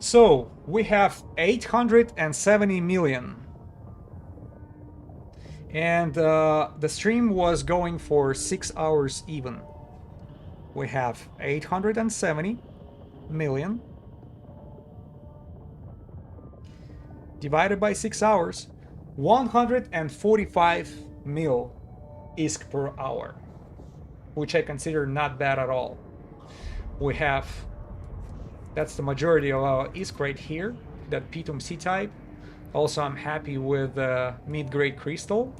So we have 870 million. And the stream was going for 6 hours even. We have 870 million divided by 6 hours, 145 mil ISK per hour, which I consider not bad at all. We have, that's the majority of our ISK right here, that Pitum C type. Also, I'm happy with mid-grade crystal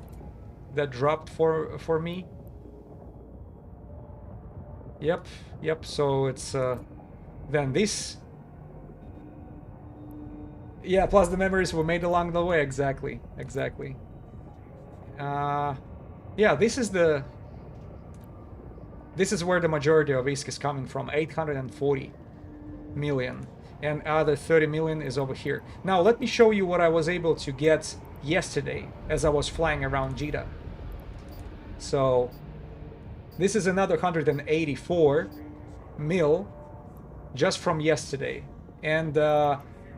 that dropped for me. Yep, so it's then this. Yeah, plus the memories were made along the way. Exactly. Yeah, this is where the majority of ISK is coming from, 840 million, and other 30 million is over here. Now let me show you what I was able to get yesterday as I was flying around Jeddah. So this is another 184 mil just from yesterday, and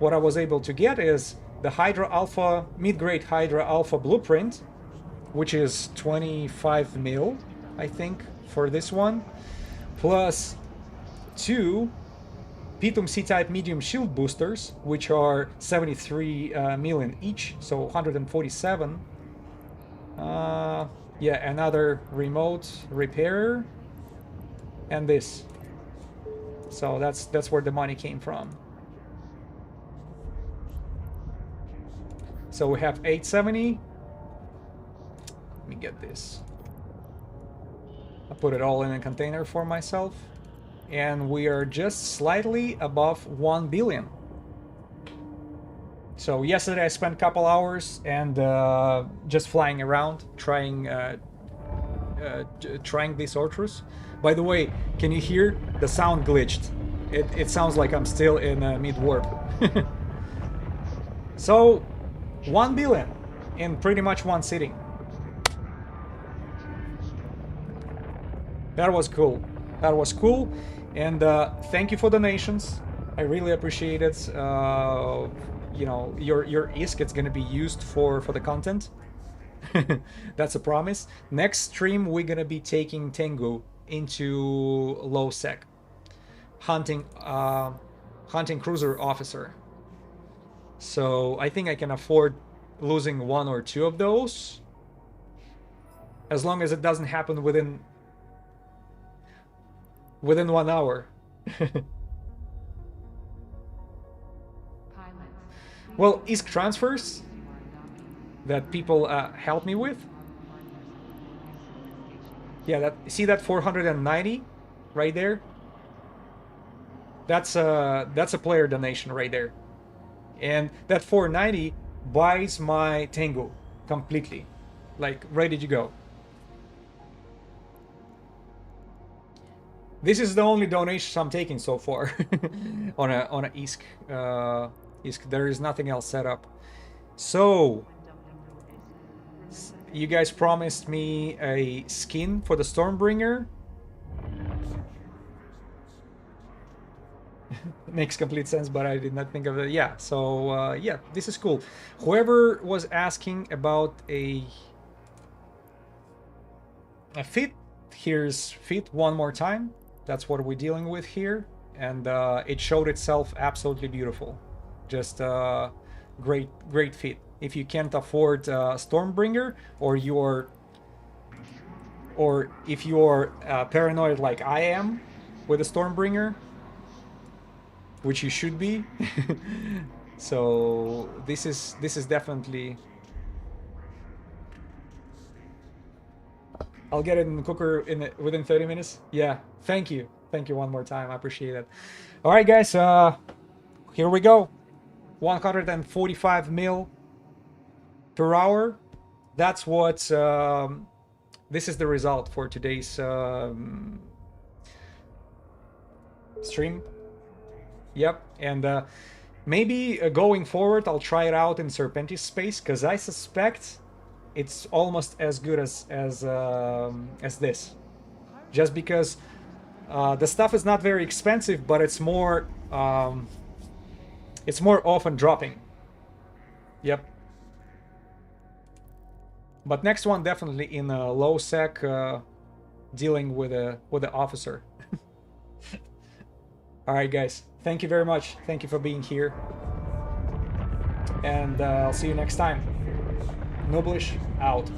what I was able to get is the Hydra Alpha, mid-grade Hydra Alpha blueprint, which is 25 mil, I think, for this one, plus 2 Pitum C-type medium shield boosters, which are 73 million each, so 147. Yeah, another remote repairer, and this. So that's where the money came from. So we have 870. Let me get this. I put it all in a container for myself. And we are just slightly above 1 billion. So yesterday I spent a couple hours and just flying around, trying this Ortrus. By the way, can you hear the sound glitched? It sounds like I'm still in mid-warp. So 1 billion in pretty much one sitting. That was cool. And thank you for donations. I really appreciate it. You know, your ISK is gonna be used for the content. That's a promise. Next stream we're gonna be taking Tengu into low sec, hunting cruiser officer. So I think I can afford losing 1 or 2 of those, as long as it doesn't happen within 1 hour. Well, ISK transfers that people help me with. Yeah, see that 490 right there? That's a player donation right there. And that 490 buys my Tengu completely. Like, ready to go. This is the only donation I'm taking so far on a ISK. ISK. There is nothing else set up. So you guys promised me a skin for the Stormbringer. Makes complete sense, but I did not think of it. Yeah, so yeah, this is cool. Whoever was asking about a fit, here's fit one more time. That's what we're dealing with here, and it showed itself absolutely beautiful. Just great fit. If you can't afford Stormbringer, or if you're paranoid like I am with a Stormbringer, which you should be, so this is definitely. I'll get it in the cooker within 30 minutes. Yeah, thank you one more time. I appreciate it. All right, guys. Here we go. 145 mil per hour. That's what. This is the result for today's stream. Yep, and maybe going forward, I'll try it out in Serpentis space, because I suspect it's almost as good as this, just because the stuff is not very expensive, but it's more often dropping. Yep. But next one definitely in a low sec, dealing with the officer. All right, guys. Thank you very much. Thank you for being here, and I'll see you next time. Noblish out.